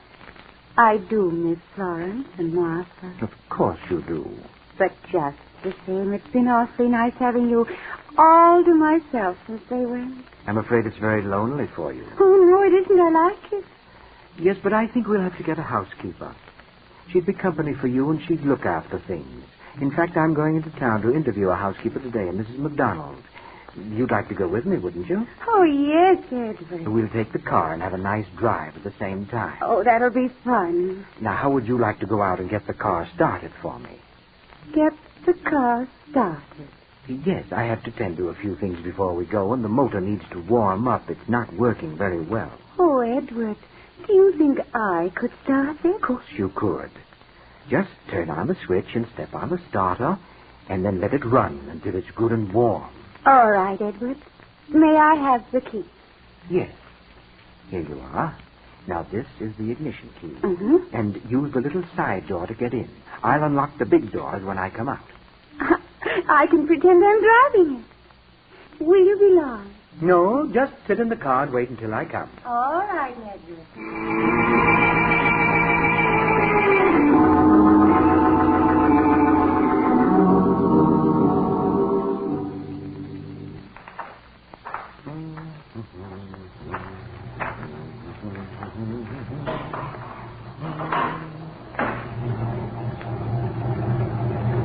I do miss Florence and Martha. Of course you do. But just the same, it's been awfully nice having you all to myself since they went. I'm afraid it's very lonely for you. Oh, no, it isn't. I like it. Yes, but I think we'll have to get a housekeeper. She'd be company for you, and she'd look after things. In fact, I'm going into town to interview a housekeeper today, a Mrs. McDonald. You'd like to go with me, wouldn't you? Oh, yes, Edward. We'll take the car and have a nice drive at the same time. Oh, that'll be fun. Now, how would you like to go out and get the car started for me? Get the car started? Yes, I have to tend to a few things before we go, and the motor needs to warm up. It's not working very well. Oh, Edward, do you think I could start it? Of course you could. Just turn on the switch and step on the starter, and then let it run until it's good and warm. All right, Edward. May I have the key? Yes. Here you are. Now, this is the ignition key. Mm-hmm. And use the little side door to get in. I'll unlock the big doors when I come out. I can pretend I'm driving it. Will you be long? No, just sit in the car and wait until I come. All right, Edward.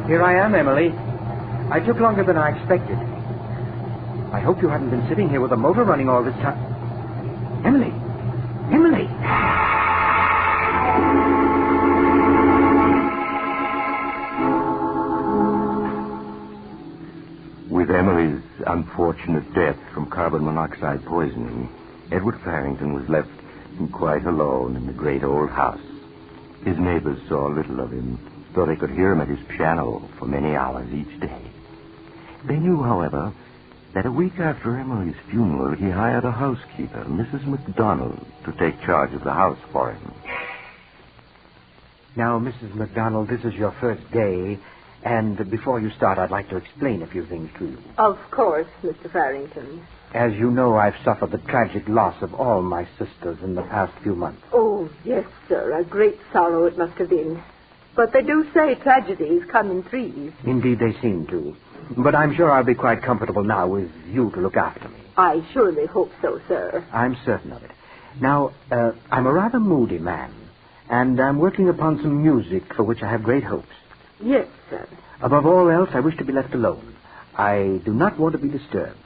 Here I am, Emily. I took longer than I expected. I hope you haven't been sitting here with a motor running all this time. Emily! Emily! With Emily's unfortunate death from carbon monoxide poisoning, Edward Farrington was left quite alone in the great old house. His neighbors saw little of him, though they could hear him at his piano for many hours each day. They knew, however, that a week after Emily's funeral, he hired a housekeeper, Mrs. McDonald, to take charge of the house for him. Now, Mrs. McDonald, this is your first day, and before you start, I'd like to explain a few things to you. Of course, Mr. Farrington. As you know, I've suffered the tragic loss of all my sisters in the past few months. Oh, yes, sir. A great sorrow it must have been. But they do say tragedies come in threes. Indeed, they seem to. But I'm sure I'll be quite comfortable now with you to look after me. I surely hope so, sir. I'm certain of it. Now, I'm a rather moody man, and I'm working upon some music for which I have great hopes. Yes, sir. Above all else, I wish to be left alone. I do not want to be disturbed.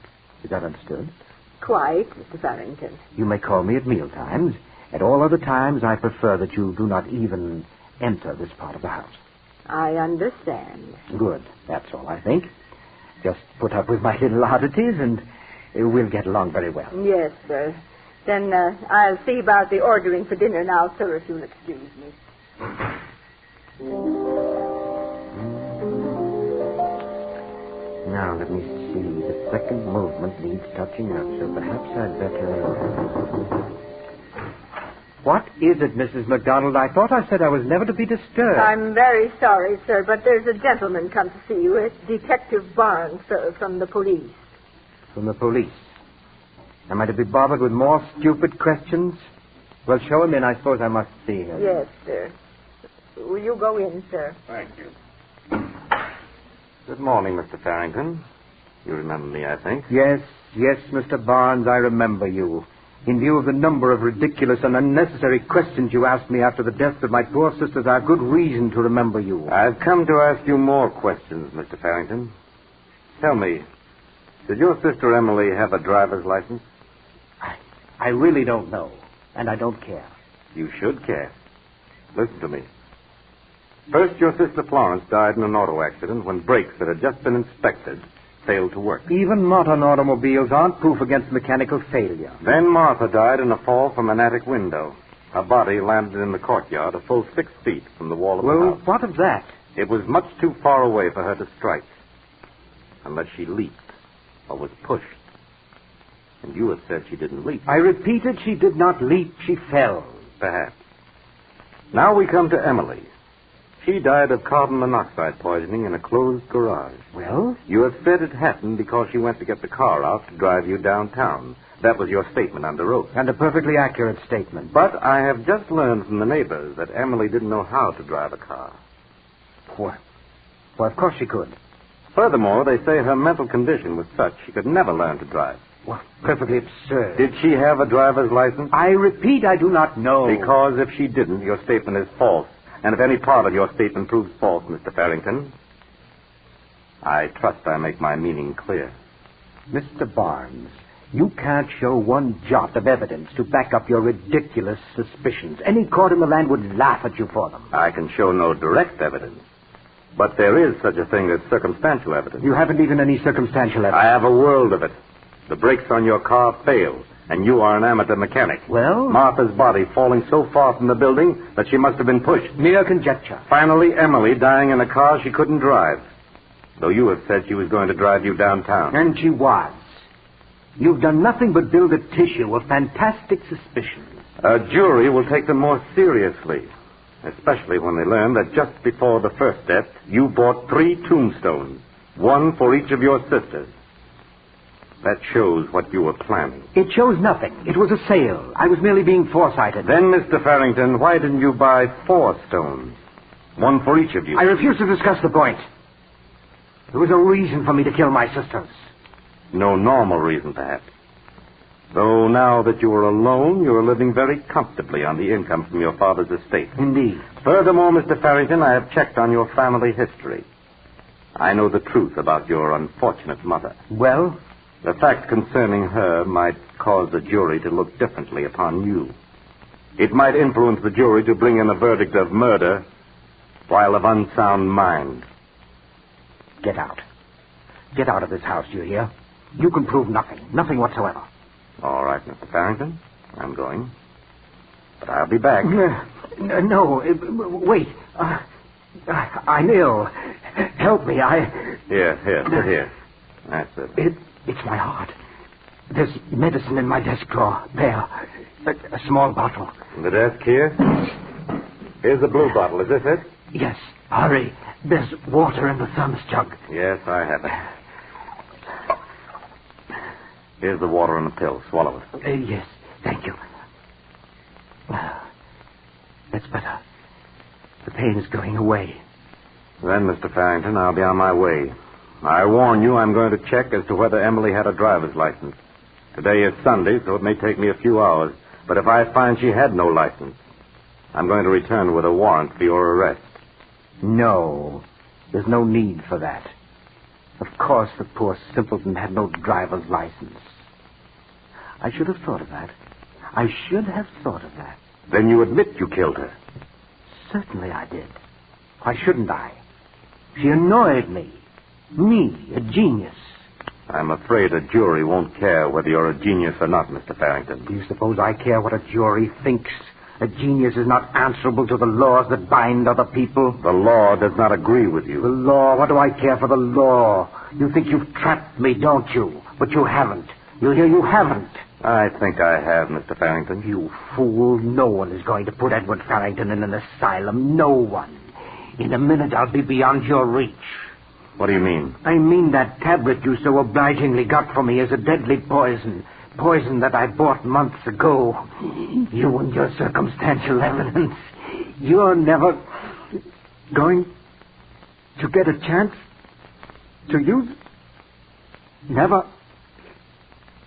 Is that understood? Quite, Mr. Farrington. You may call me at meal times. At all other times, I prefer that you do not even enter this part of the house. I understand. Good. That's all, I think. Just put up with my little oddities, and we'll get along very well. Yes, sir. Then I'll see about the ordering for dinner now, sir, if you'll excuse me. Now, let me see. The second movement needs touching up, so perhaps I'd better... What is it, Mrs. McDonald? I thought I said I was never to be disturbed. I'm very sorry, sir, but there's a gentleman come to see you. It's Detective Barnes, sir, from the police. From the police? Am I to be bothered with more stupid questions? Well, show him in. I suppose I must see him. Yes, sir. Will you go in, sir? Thank you. Good morning, Mr. Farrington. You remember me, I think. Yes, Mr. Barnes, I remember you. In view of the number of ridiculous and unnecessary questions you asked me after the deaths of my poor sisters, I have good reason to remember you. I've come to ask you more questions, Mr. Farrington. Tell me, did your sister Emily have a driver's license? I really don't know, and I don't care. You should care. Listen to me. First, your sister Florence died in an auto accident when brakes that had just been inspected failed to work. Even modern automobiles aren't proof against mechanical failure. Then Martha died in a fall from an attic window. Her body landed in the courtyard a full 6 feet from the wall of the house. Well, what of that? It was much too far away for her to strike. Unless she leaped or was pushed. And you have said she didn't leap. I repeated, she did not leap. She fell. Perhaps. Now we come to Emily. She died of carbon monoxide poisoning in a closed garage. Well? You have said it happened because she went to get the car out to drive you downtown. That was your statement under oath. And a perfectly accurate statement. But I have just learned from the neighbors that Emily didn't know how to drive a car. Well, of course she could. Furthermore, they say her mental condition was such she could never learn to drive. Well, perfectly absurd. Did she have a driver's license? I repeat, I do not know. Because if she didn't, your statement is false. And if any part of your statement proves false, Mr. Farrington, I trust I make my meaning clear. Mr. Barnes, you can't show one jot of evidence to back up your ridiculous suspicions. Any court in the land would laugh at you for them. I can show no direct evidence. But there is such a thing as circumstantial evidence. You haven't even any circumstantial evidence. I have a world of it. The brakes on your car failed, and you are an amateur mechanic. Well? Martha's body falling so far from the building that she must have been pushed. Mere conjecture. Finally, Emily dying in a car she couldn't drive. Though you have said she was going to drive you downtown. And she was. You've done nothing but build a tissue of fantastic suspicions. A jury will take them more seriously, especially when they learn that just before the first death, you bought 3 tombstones, one for each of your sisters. That shows what you were planning. It shows nothing. It was a sale. I was merely being foresighted. Then, Mr. Farrington, why didn't you buy 4 stones? One for each of you. I refuse to discuss the point. There was a reason for me to kill my sisters. No normal reason, perhaps. Though now that you are alone, you are living very comfortably on the income from your father's estate. Indeed. Furthermore, Mr. Farrington, I have checked on your family history. I know the truth about your unfortunate mother. Well? The fact concerning her might cause the jury to look differently upon you. It might influence the jury to bring in a verdict of murder while of unsound mind. Get out. Get out of this house, do you hear? You can prove nothing. Nothing whatsoever. All right, Mr. Farrington. I'm going. But I'll be back. No, wait. I'm ill. Help me, Here, sit here. That's it. It's my heart. There's medicine in my desk drawer. There. A small bottle. In the desk here? Here's the blue bottle. Is this it? Yes. Hurry. There's water in the thermos jug. Yes, I have it. Here's the water and the pill. Swallow it. Yes. Thank you. That's better. The pain is going away. Then, Mr. Farrington, I'll be on my way. I warn you, I'm going to check as to whether Emily had a driver's license. Today is Sunday, so it may take me a few hours. But if I find she had no license, I'm going to return with a warrant for your arrest. No. There's no need for that. Of course the poor simpleton had no driver's license. I should have thought of that. I should have thought of that. Then you admit you killed her? Certainly I did. Why shouldn't I? She annoyed me. Me, a genius. I'm afraid a jury won't care whether you're a genius or not, Mr. Farrington. Do you suppose I care what a jury thinks? A genius is not answerable to the laws that bind other people. The law does not agree with you. The law? What do I care for the law? You think you've trapped me, don't you? But you haven't. You hear, you haven't. I think I have, Mr. Farrington. You fool. No one is going to put Edward Farrington in an asylum. No one. In a minute, I'll be beyond your reach. What do you mean? I mean that tablet you so obligingly got for me is a deadly poison. Poison that I bought months ago. You and your circumstantial evidence. You're never going to get a chance to use it? Never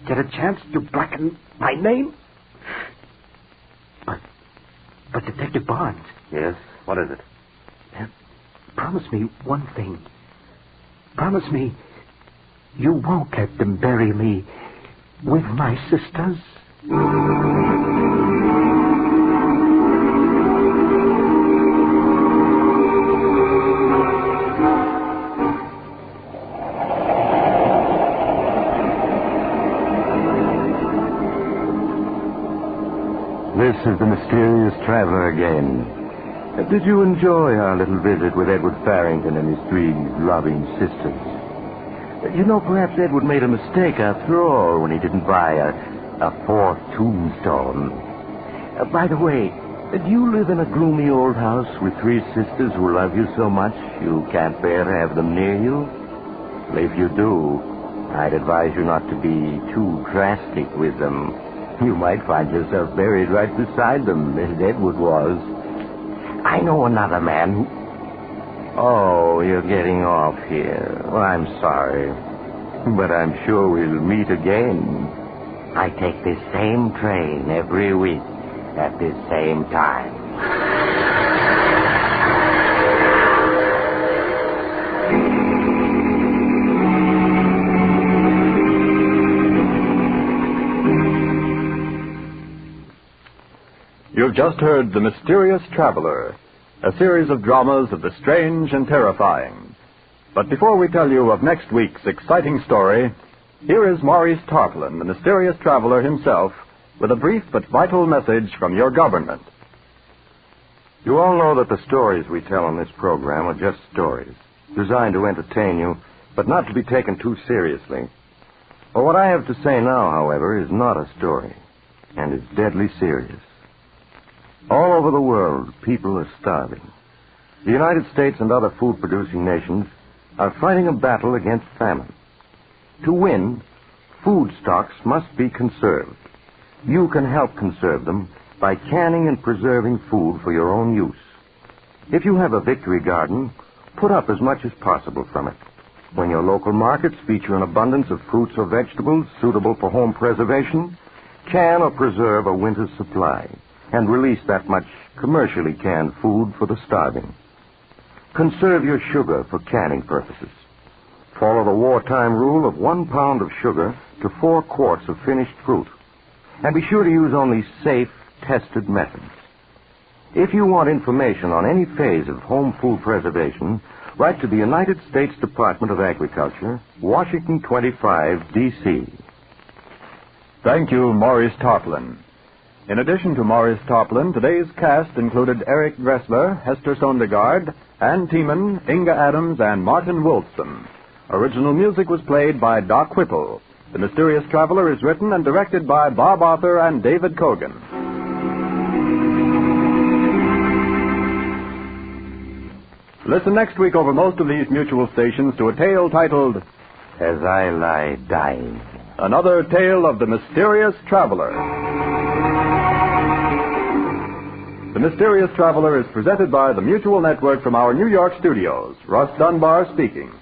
get a chance to blacken my name? But Detective Barnes. Yes? What is it? Promise me one thing. Promise me you won't let them bury me with my sisters. This is the mysterious traveler again. Did you enjoy our little visit with Edward Farrington and his 3 loving sisters? You know, perhaps Edward made a mistake after all when he didn't buy a 4th tombstone. By the way, do you live in a gloomy old house with 3 sisters who love you so much you can't bear to have them near you? Well, if you do, I'd advise you not to be too drastic with them. You might find yourself buried right beside them, as Edward was. I know another man who... Oh, you're getting off here. Well, I'm sorry. But I'm sure we'll meet again. I take this same train every week at this same time. You've just heard The Mysterious Traveler, a series of dramas of the strange and terrifying. But before we tell you of next week's exciting story, here is Maurice Tarplin, the mysterious traveler himself, with a brief but vital message from your government. You all know that the stories we tell on this program are just stories, designed to entertain you, but not to be taken too seriously. Well, what I have to say now, however, is not a story, and it's deadly serious. All over the world, people are starving. The United States and other food-producing nations are fighting a battle against famine. To win, food stocks must be conserved. You can help conserve them by canning and preserving food for your own use. If you have a victory garden, put up as much as possible from it. When your local markets feature an abundance of fruits or vegetables suitable for home preservation, can or preserve a winter's supply and release that much commercially canned food for the starving. Conserve your sugar for canning purposes. Follow the wartime rule of 1 pound of sugar to 4 quarts of finished fruit. And be sure to use only safe, tested methods. If you want information on any phase of home food preservation, write to the United States Department of Agriculture, Washington 25, D.C. Thank you, Maurice Tarplin. In addition to Maurice Tarplin, today's cast included Eric Dressler, Hester Sondergaard, Ann Tiemann, Inga Adams, and Martin Wolfson. Original music was played by Doc Whipple. The Mysterious Traveler is written and directed by Bob Arthur and David Kogan. Listen next week over most of these mutual stations to a tale titled As I Lie Dying. Another tale of the Mysterious Traveler. The Mysterious Traveler is presented by the Mutual Network from our New York studios. Russ Dunbar speaking.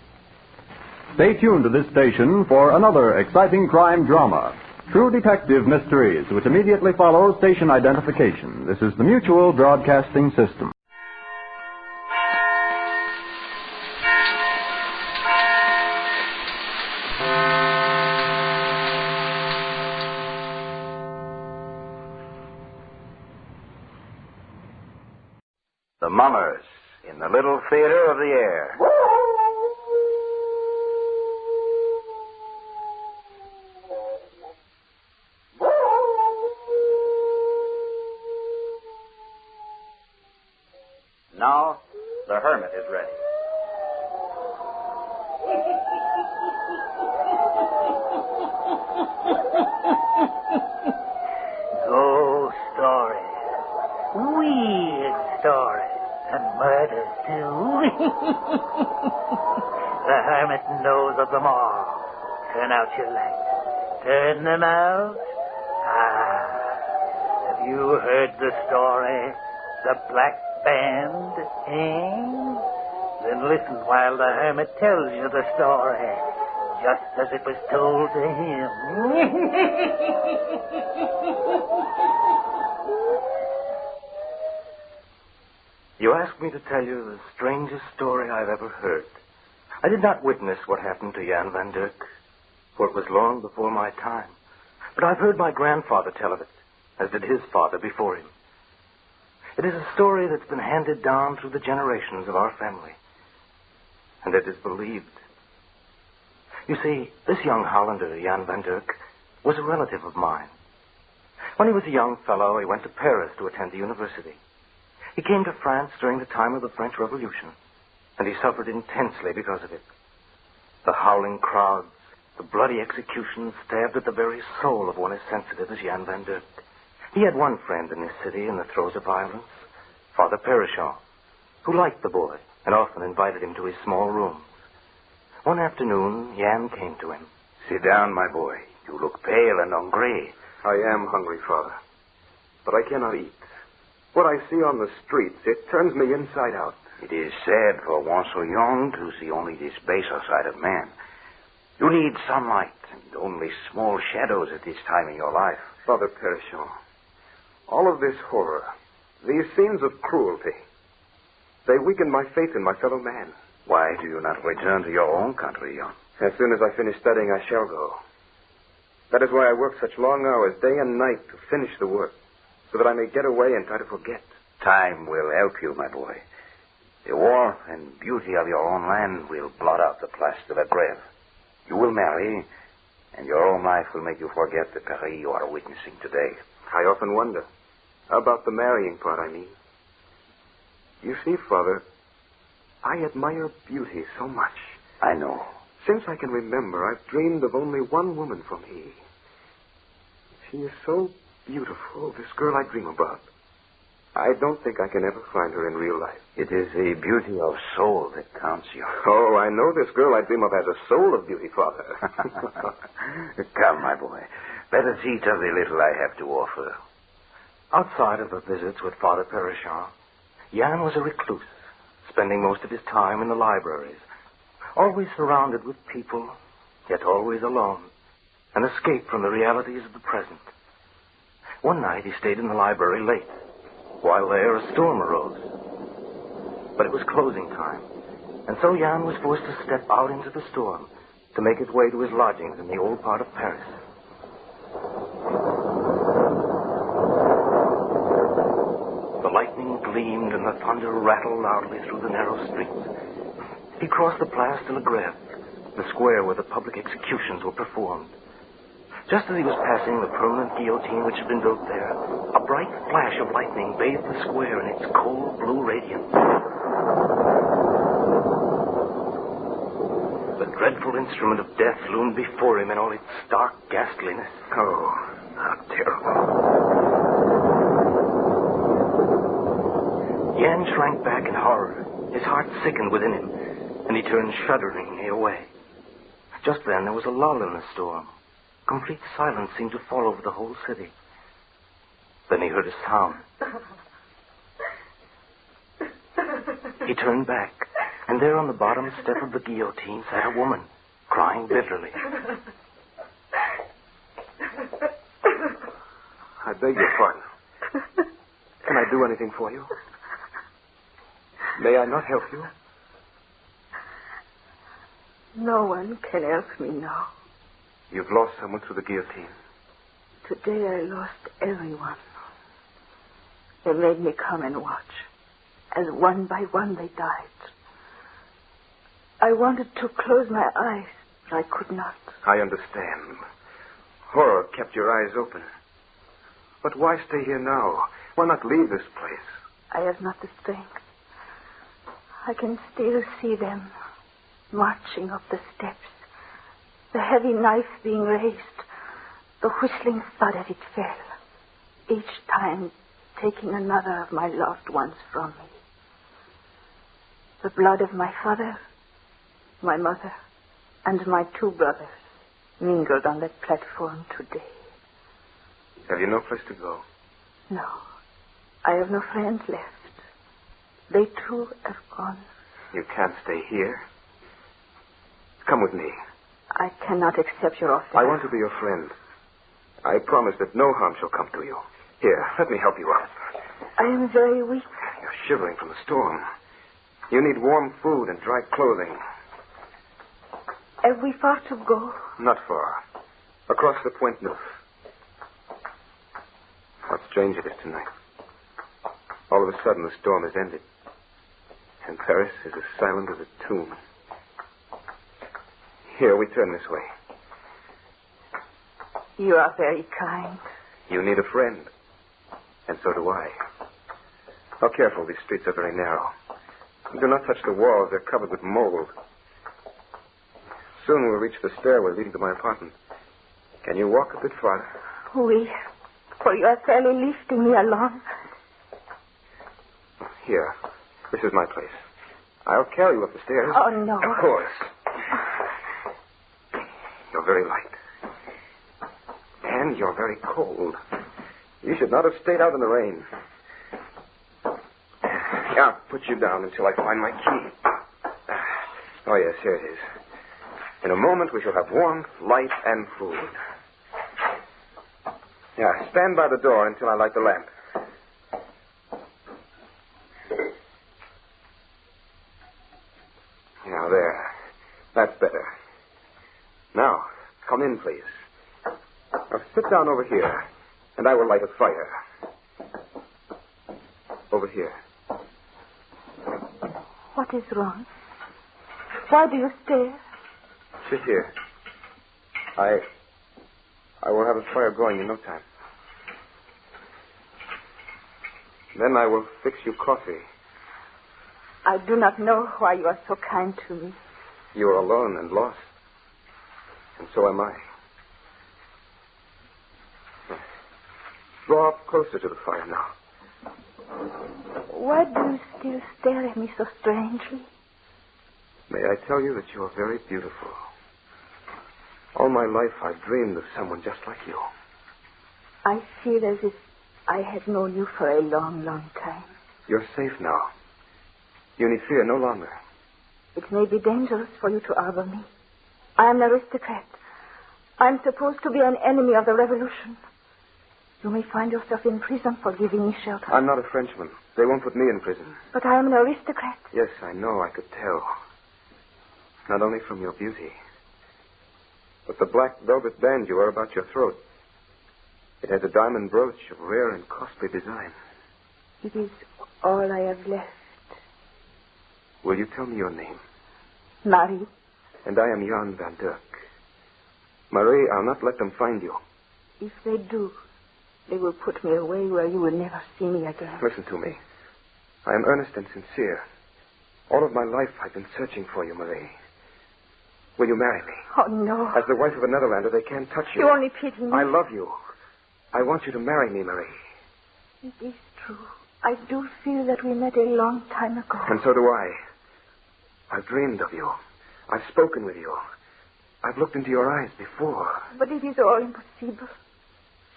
Stay tuned to this station for another exciting crime drama, True Detective Mysteries, which immediately follows station identification. This is the Mutual Broadcasting System. The Mummers in the Little Theater of the Air. Now, the Hermit is ready. Ghost stories. Weird stories. And murders, too. The Hermit knows of them all. Turn out your lights. Turn them out. Have you heard the story? The Black Band, eh? Then listen while the Hermit tells you the story, just as it was told to him. You asked me to tell you the strangest story I've ever heard. I did not witness what happened to Jan van Dirk, for it was long before my time. But I've heard my grandfather tell of it, as did his father before him. It is a story that's been handed down through the generations of our family. And it is believed. You see, this young Hollander, Jan van Dirk, was a relative of mine. When he was a young fellow, he went to Paris to attend the university. He came to France during the time of the French Revolution, and he suffered intensely because of it. The howling crowds, the bloody executions stabbed at the very soul of one as sensitive as Jan van Dirk. He had one friend in this city in the throes of violence, Father Perichon, who liked the boy and often invited him to his small rooms. One afternoon, Jan came to him. Sit down, my boy. You look pale and hungry. I am hungry, Father, but I cannot eat. What I see on the streets, it turns me inside out. It is sad for one so young to see only this baser side of man. You need sunlight and only small shadows at this time in your life. Father Perichon, all of this horror, these scenes of cruelty, they weaken my faith in my fellow man. Why do you not return to your own country, Jan? As soon as I finish studying, I shall go. That is why I work such long hours, day and night, to finish the work, so that I may get away and try to forget. Time will help you, my boy. The warmth and beauty of your own land will blot out the place de la Grève. You will marry, and your own life will make you forget the Paris you are witnessing today. I often wonder. About the marrying part, I mean. You see, Father, I admire beauty so much. I know. Since I can remember, I've dreamed of only one woman for me. She is so beautiful, this girl I dream about. I don't think I can ever find her in real life. It is the beauty of soul that counts you. Oh, I know this girl I dream of has a soul of beauty, Father. Come, my boy. Let us eat of the little I have to offer. Outside of the visits with Father Perichan, Jan was a recluse, spending most of his time in the libraries, always surrounded with people, yet always alone, an escape from the realities of the present. One night he stayed in the library late. While there, a storm arose. But it was closing time, and so Jan was forced to step out into the storm to make his way to his lodgings in the old part of Paris. The lightning gleamed and the thunder rattled loudly through the narrow streets. He crossed the Place de la Grève, the square where the public executions were performed. Just as he was passing the permanent guillotine which had been built there, a bright flash of lightning bathed the square in its cold blue radiance. The dreadful instrument of death loomed before him in all its stark ghastliness. Oh, how terrible. Jan shrank back in horror. His heart sickened within him, and he turned shudderingly away. Just then there was a lull in the storm. Complete silence seemed to fall over the whole city. Then he heard a sound. He turned back, and there on the bottom step of the guillotine sat a woman, crying bitterly. I beg your pardon. Can I do anything for you? May I not help you? No one can help me now. You've lost someone through the guillotine. Today I lost everyone. They made me come and watch, as one by one they died. I wanted to close my eyes, but I could not. I understand. Horror kept your eyes open. But why stay here now? Why not leave this place? I have not the strength. I can still see them marching up the steps. The heavy knife being raised, the whistling thud as it fell, each time taking another of my loved ones from me. The blood of my father, my mother, and my 2 brothers mingled on that platform today. Have you no place to go? No, I have no friends left. They too have gone. You can't stay here. Come with me. I cannot accept your offer. I want to be your friend. I promise that no harm shall come to you. Here, let me help you up. I am very weak. You're shivering from the storm. You need warm food and dry clothing. Have we far to go? Not far. Across the Point Neuf. How strange it is tonight. All of a sudden, the storm has ended. And Paris is as silent as a tomb. Here, we turn this way. You are very kind. You need a friend. And so do I. How careful, these streets are very narrow. Do not touch the walls. They're covered with mold. Soon we'll reach the stairway leading to my apartment. Can you walk a bit farther? Oui, for you are fairly lifting me along. Here. This is my place. I'll carry you up the stairs. Oh, no. Of course. You're very light. And you're very cold. You should not have stayed out in the rain. I'll put you down until I find my key. Oh, yes, here it is. In a moment, we shall have warmth, light, and food. Yeah, stand by the door until I light the lamp. Now, there. That's better. Now, come in, please. Now, sit down over here, and I will light a fire. Over here. What is wrong? Why do you stare? Sit here. I will have a fire going in no time. Then I will fix you coffee. I do not know why you are so kind to me. You are alone and lost. And so am I. Draw up closer to the fire now. Why do you still stare at me so strangely? May I tell you that you are very beautiful. All my life I've dreamed of someone just like you. I feel as if I had known you for a long, long time. You're safe now. You need fear no longer. It may be dangerous for you to arbor me. I am an aristocrat. I'm supposed to be an enemy of the revolution. You may find yourself in prison for giving me shelter. I'm not a Frenchman. They won't put me in prison. But I am an aristocrat. Yes, I know. I could tell. Not only from your beauty, but the black velvet band you wear about your throat. It has a diamond brooch of rare and costly design. It is all I have left. Will you tell me your name? Marie. And I am Jan van Dirk. Marie, I'll not let them find you. If they do, they will put me away where you will never see me again. Listen to me. I am earnest and sincere. All of my life I've been searching for you, Marie. Will you marry me? Oh, no. As the wife of a Netherlander, they can't touch you. You only pity me. I love you. I want you to marry me, Marie. It is true. I do feel that we met a long time ago. And so do I. I've dreamed of you. I've spoken with you. I've looked into your eyes before. But it is all impossible.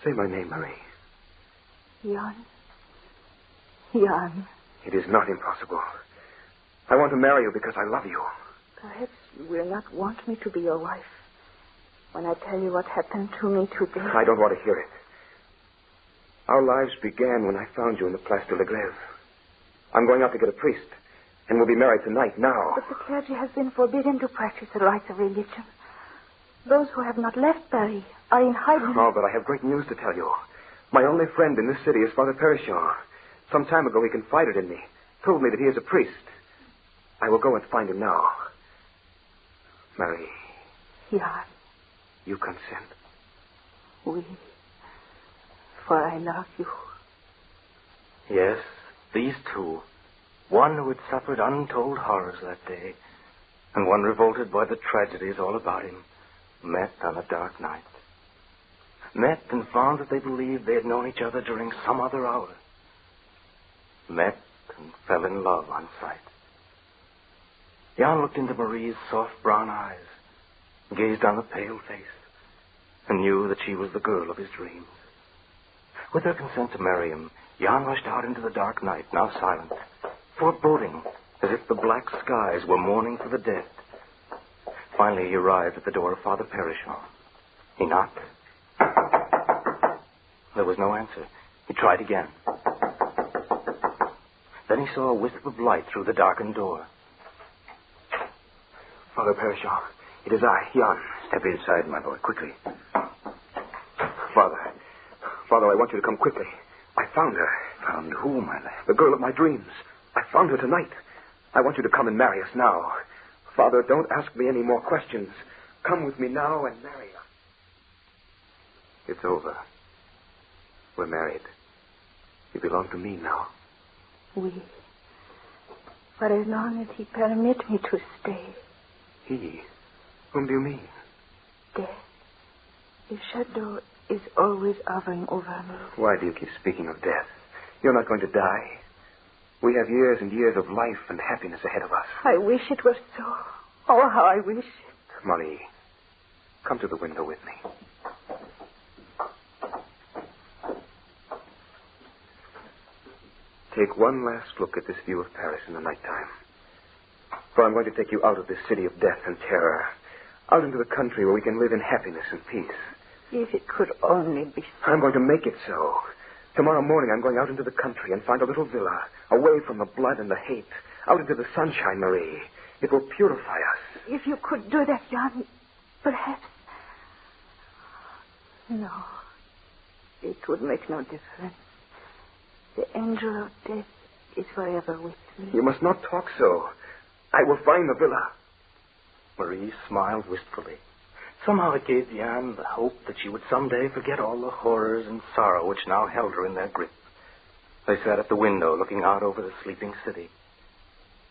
Say my name, Marie. Jan. Jan. It is not impossible. I want to marry you because I love you. Perhaps you will not want me to be your wife when I tell you what happened to me today. I don't want to hear it. Our lives began when I found you in the Place de la Grève. I'm going out to get a priest, and we'll be married tonight, now. But the clergy has been forbidden to practice the rites of religion. Those who have not left Paris are in hiding. Oh, but I have great news to tell you. My only friend in this city is Father Perichon. Some time ago he confided in me, told me that he is a priest. I will go and find him now. Marie. Jan. You consent? Oui. For I love you. Yes, these two. One who had suffered untold horrors that day, and one revolted by the tragedies all about him, met on a dark night. Met and found that they believed they had known each other during some other hour. Met and fell in love on sight. Jan looked into Marie's soft brown eyes, gazed on the pale face, and knew that she was the girl of his dreams. With her consent to marry him, Jan rushed out into the dark night, now silent, foreboding, as if the black skies were mourning for the dead. Finally, he arrived at the door of Father Perichon. He knocked. There was no answer. He tried again. Then he saw a wisp of light through the darkened door. Father Perichon, it is I, Jan. Step inside, my boy, quickly. Father, I want you to come quickly. I found her. Found who, my lad? The girl of my dreams. I found her tonight. I want you to come and marry us now. Father, don't ask me any more questions. Come with me now and marry us. It's over. We're married. You belong to me now. Oui. For as long as he permit me to stay. He? Whom do you mean? Death. His shadow is always hovering over me. Why do you keep speaking of death? You're not going to die. We have years and years of life and happiness ahead of us. I wish it were so. Oh, how I wish it. Marie, come to the window with me. Take one last look at this view of Paris in the nighttime. For I'm going to take you out of this city of death and terror, out into the country where we can live in happiness and peace. If it could only be so. I'm going to make it so. Tomorrow morning I'm going out into the country and find a little villa, away from the blood and the hate, out into the sunshine, Marie. It will purify us. If you could do that, Jan, perhaps. No. It would make no difference. The angel of death is forever with me. You must not talk so. I will find the villa. Marie smiled wistfully. Somehow it gave Jan the hope that she would someday forget all the horrors and sorrow which now held her in their grip. They sat at the window looking out over the sleeping city.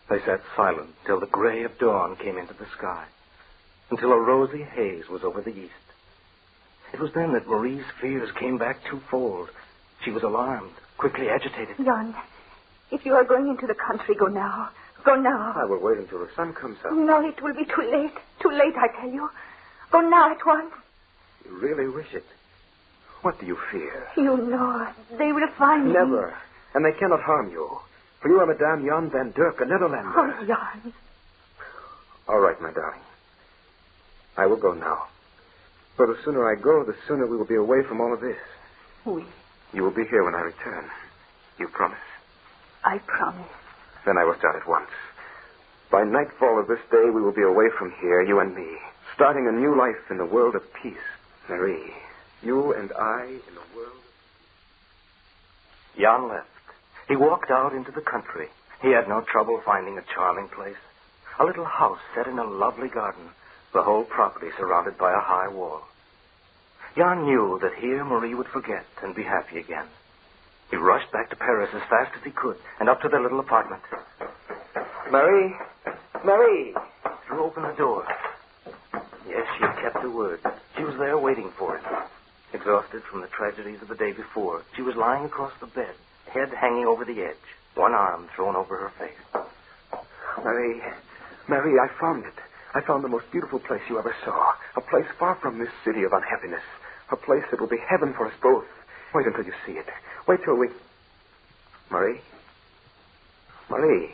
They sat silent till the gray of dawn came into the sky, until a rosy haze was over the east. It was then that Marie's fears came back twofold, She was alarmed, quickly agitated. Jan, if you are going into the country, go now. Go now. I will wait until the sun comes up. No, it will be too late. Too late, I tell you. Go now at once. You really wish it? What do you fear? You know, they will find me. Never. And they cannot harm you. For you are Madame Jan van Dirk, a Netherlander. Oh, Jan. All right, my darling. I will go now. For the sooner I go, the sooner we will be away from all of this. Oui. You will be here when I return. You promise? I promise. Then I will start at once. By nightfall of this day, we will be away from here, you and me, starting a new life in the world of peace. Marie, you and I in the world. Jan left. He walked out into the country. He had no trouble finding a charming place. A little house set in a lovely garden, the whole property surrounded by a high wall. Jan knew that here Marie would forget and be happy again. He rushed back to Paris as fast as he could and up to their little apartment. Marie! Marie! Threw open the door. Yes, she had kept her word. She was there waiting for him. Exhausted from the tragedies of the day before, she was lying across the bed, head hanging over the edge, one arm thrown over her face. Marie, I found it. I found the most beautiful place you ever saw. A place far from this city of unhappiness. A place that will be heaven for us both. Wait until you see it. Wait till we... Marie? Marie?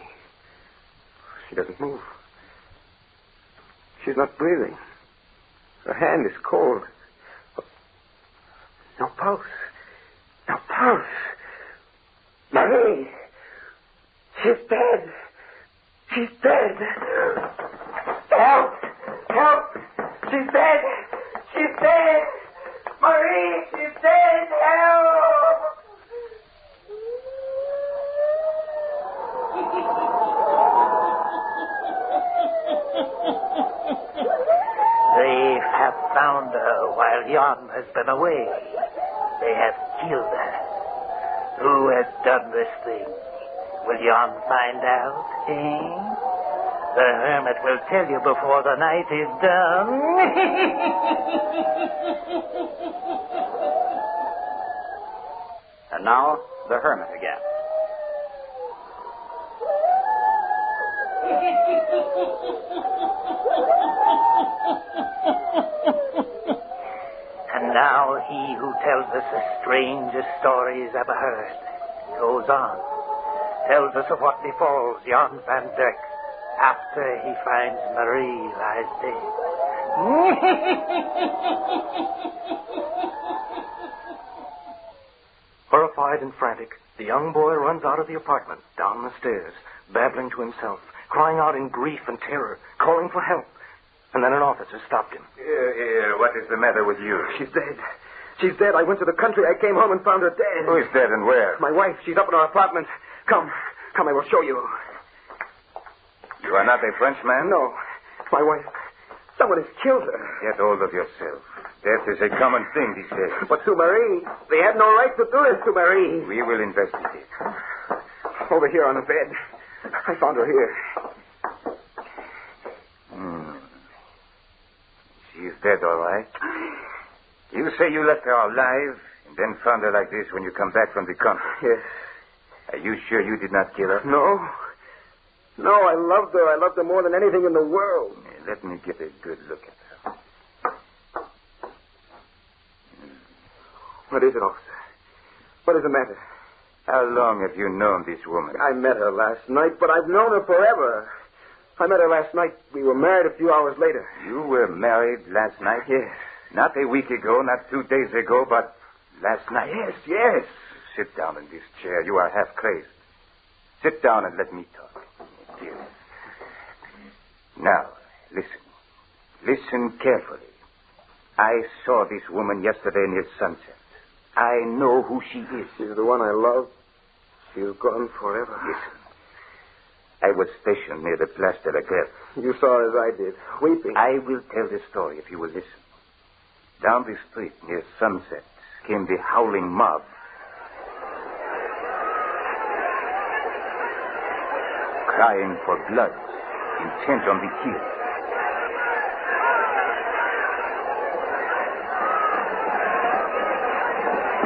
She doesn't move. She's not breathing. Her hand is cold. No pulse. No pulse. Marie! She's dead. She's dead. Help! Help! She's dead! She's dead! Marie! She's dead! Help! They have found her while Jan has been away. They have killed her. Who has done this thing? Will Jan find out, eh? The hermit will tell you before the night is done. And now, the hermit again. And now he who tells us the strangest stories ever heard goes on, tells us of what befalls Jan van Dirk after he finds Marie lies dead. Horrified and frantic, the young boy runs out of the apartment, down the stairs, babbling to himself, crying out in grief and terror, calling for help. And then an officer stopped him. Here, what is the matter with you? She's dead. She's dead. I went to the country. I came home and found her dead. Who is dead and where? My wife. She's up in our apartment. Come, I will show you. You are not a Frenchman? No. My wife. Someone has killed her. Get hold of yourself. Death is a common thing these days. But to Marie, they had no right to do this to Marie. We will investigate. Over here on the bed. I found her here. She is dead, all right. You say you left her alive and then found her like this when you come back from the country? Yes. Are you sure you did not kill her? No. No, I loved her. I loved her more than anything in the world. Let me get a good look at her. What is it, officer? What is the matter? How long have you known this woman? I met her last night, but I've known her forever. I met her last night. We were married a few hours later. You were married last night? Yes. Not a week ago, not 2 days ago, but last night. Yes. Sit down in this chair. You are half crazed. Sit down and let me talk. Dear. Now, listen. Listen carefully. I saw this woman yesterday near sunset. I know who she is. She's the one I love. She's gone forever. Listen. I was stationed near the Place de la Grève. You saw her as I did, weeping. I will tell the story if you will listen. Down the street near sunset came the howling mob. Crying for blood, intent on the kill.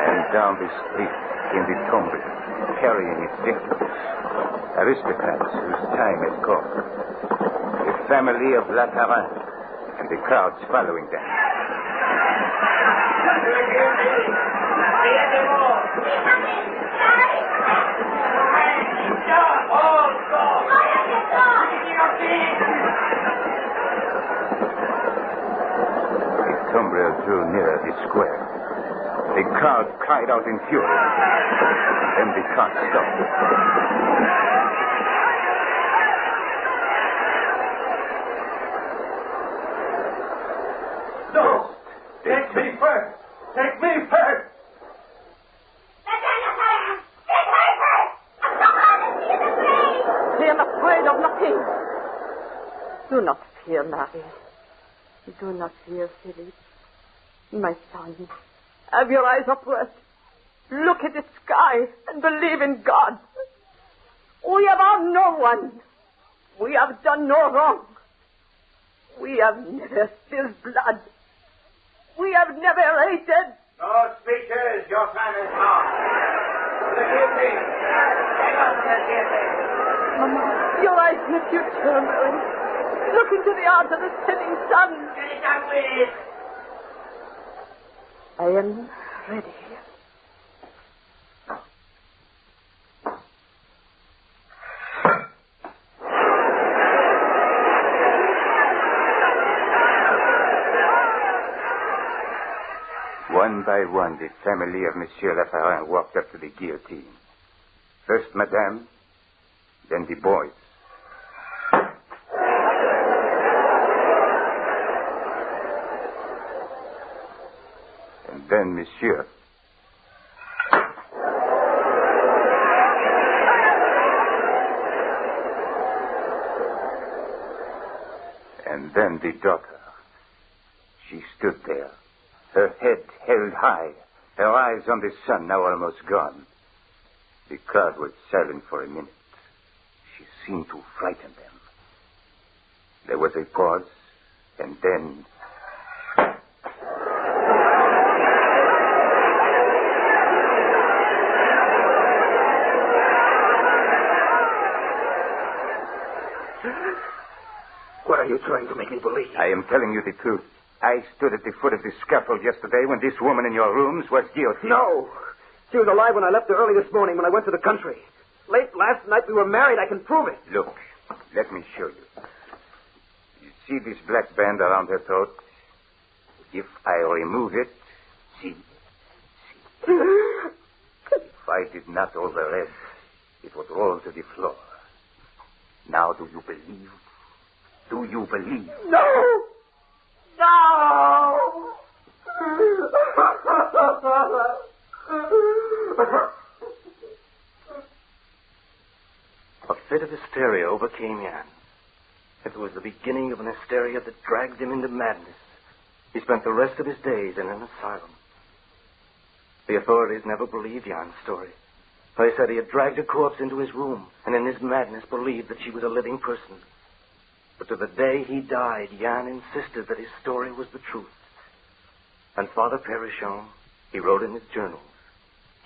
And down the street in the Tombre, carrying its victims. Aristocrats whose time has come. The family of Latarin and the crowds following them. The Tombre drew nearer the square. The crowd cried out in fury. Then the cart stopped. No! Take me first! Take me first! I am afraid of nothing. Do not fear, Marie. Do not fear, Philippe. My son, have your eyes upward. Look at the sky and believe in God. We have harmed no one. We have done no wrong. We have never spilled blood. We have never hated. No speeches. Your time is gone. The guilty. Take us to the guilty. Mama, your eyes in the future, Mary. Look into the eyes of the setting sun. Get it done with. I am ready. One by one, the family of Monsieur Lafarin walked up to the guillotine. First Madame, then the boys. And then Monsieur. And then the daughter. She stood there, her head held high, her eyes on the sun, now almost gone. The crowd was silent for a minute. She seemed to frighten them. There was a pause, and then... What are you trying to make me believe? I am telling you the truth. I stood at the foot of the scaffold yesterday when this woman in your rooms was guilty. No! She was alive when I left her early this morning when I went to the country. Late last night we were married. I can prove it. Look, let me show you. You see this black band around her throat? If I remove it, see. If I did not overhead, it would roll to the floor. Now do you believe? Do you believe? No! No! A fit of hysteria overcame Jan. It was the beginning of an hysteria that dragged him into madness. He spent the rest of his days in an asylum. The authorities never believed Jan's story. They said he had dragged a corpse into his room and in his madness believed that she was a living person. But to the day he died, Jan insisted that his story was the truth. And Father Perichon, he wrote in his journals,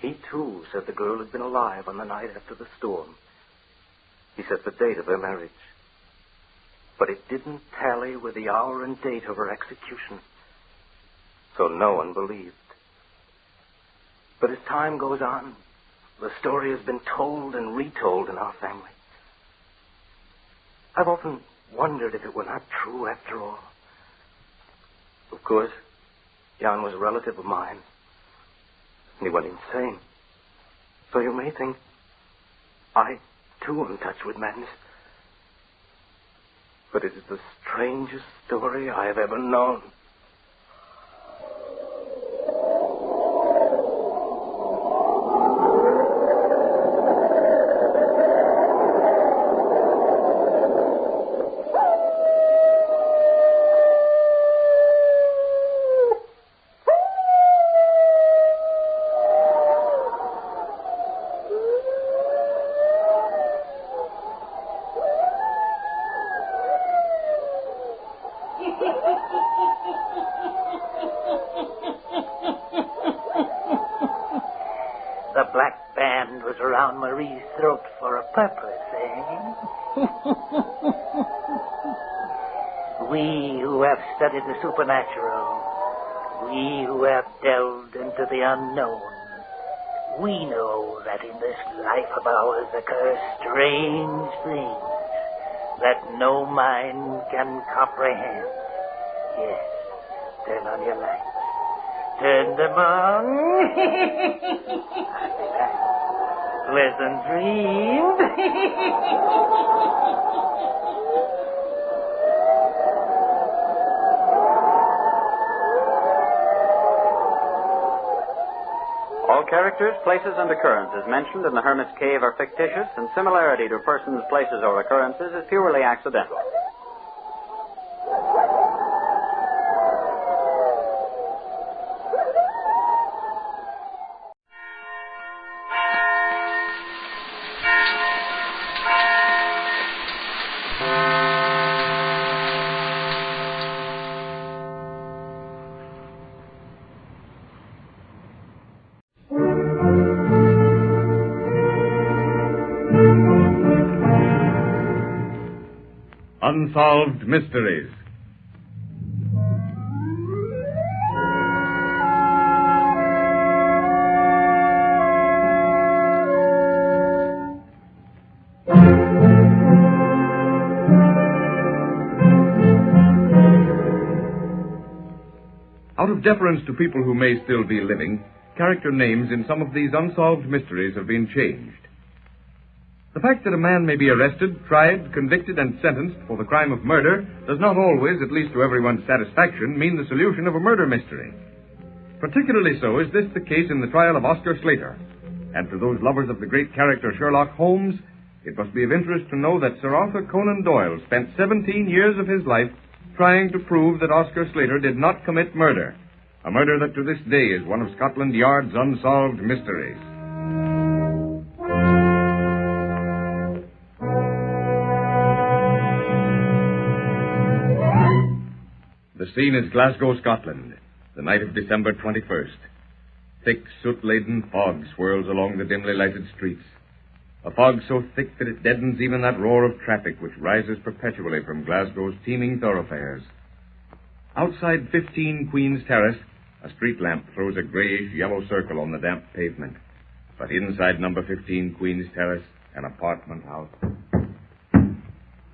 he too said the girl had been alive on the night after the storm. He set the date of their marriage. But it didn't tally with the hour and date of her execution. So no one believed. But as time goes on, the story has been told and retold in our family. I've often wondered if it were not true after all. Of course, Jan was a relative of mine. And he went insane. So you may think I, too, am in touch with madness. But it is the strangest story I have ever known. The black band was around Marie's throat for a purpose, eh? We who have studied the supernatural, we who have delved into the unknown, we know that in this life of ours occur strange things that no mind can comprehend. Yes, turn on your lights. Turn them on. Pleasant dreams. All characters, places, and occurrences mentioned in the Hermits Cave are fictitious, and similarity to persons, places, or occurrences is purely accidental. Unsolved Mysteries. Out of deference to people who may still be living, character names in some of these unsolved mysteries have been changed. The fact that a man may be arrested, tried, convicted, and sentenced for the crime of murder does not always, at least to everyone's satisfaction, mean the solution of a murder mystery. Particularly so is this the case in the trial of Oscar Slater. And to those lovers of the great character Sherlock Holmes, it must be of interest to know that Sir Arthur Conan Doyle spent 17 years of his life trying to prove that Oscar Slater did not commit murder, a murder that to this day is one of Scotland Yard's unsolved mysteries. The scene is Glasgow, Scotland, the night of December 21st. Thick, soot-laden fog swirls along the dimly lighted streets. A fog so thick that it deadens even that roar of traffic which rises perpetually from Glasgow's teeming thoroughfares. Outside 15 Queen's Terrace, a street lamp throws a grayish-yellow circle on the damp pavement. But inside number 15 Queen's Terrace, an apartment house.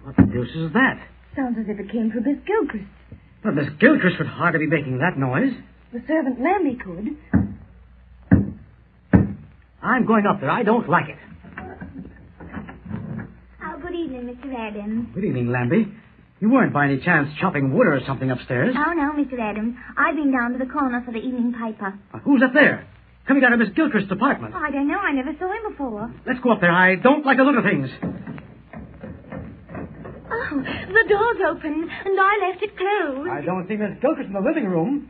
What the deuce is that? Sounds as if it came from Miss Gilchrist. Well, Miss Gilchrist would hardly be making that noise. The servant Lambie could. I'm going up there. I don't like it. Oh, good evening, Mr. Adams. Good evening, Lambie. You weren't by any chance chopping wood or something upstairs? Oh, no, Mr. Adams. I've been down to the corner for the evening paper. Who's up there? Coming out of Miss Gilchrist's apartment. Oh, I don't know. I never saw him before. Let's go up there. I don't like the look of things. Oh, the door's open, and I left it closed. I don't see Miss Gilchrist in the living room.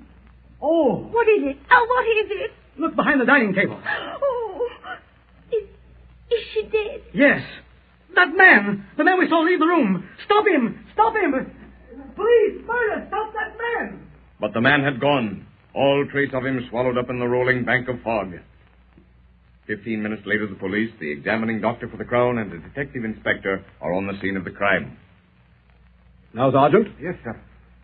Oh. What is it? Oh, what is it? Look behind the dining table. Oh, is she dead? Yes. That man! The man we saw leave the room! Stop him! Stop him! Police! Murder! Stop that man! But the man had gone. All trace of him swallowed up in the rolling bank of fog. 15 minutes later, the police, the examining doctor for the Crown, and the detective inspector are on the scene of the crime. Now, Sergeant. Yes, sir.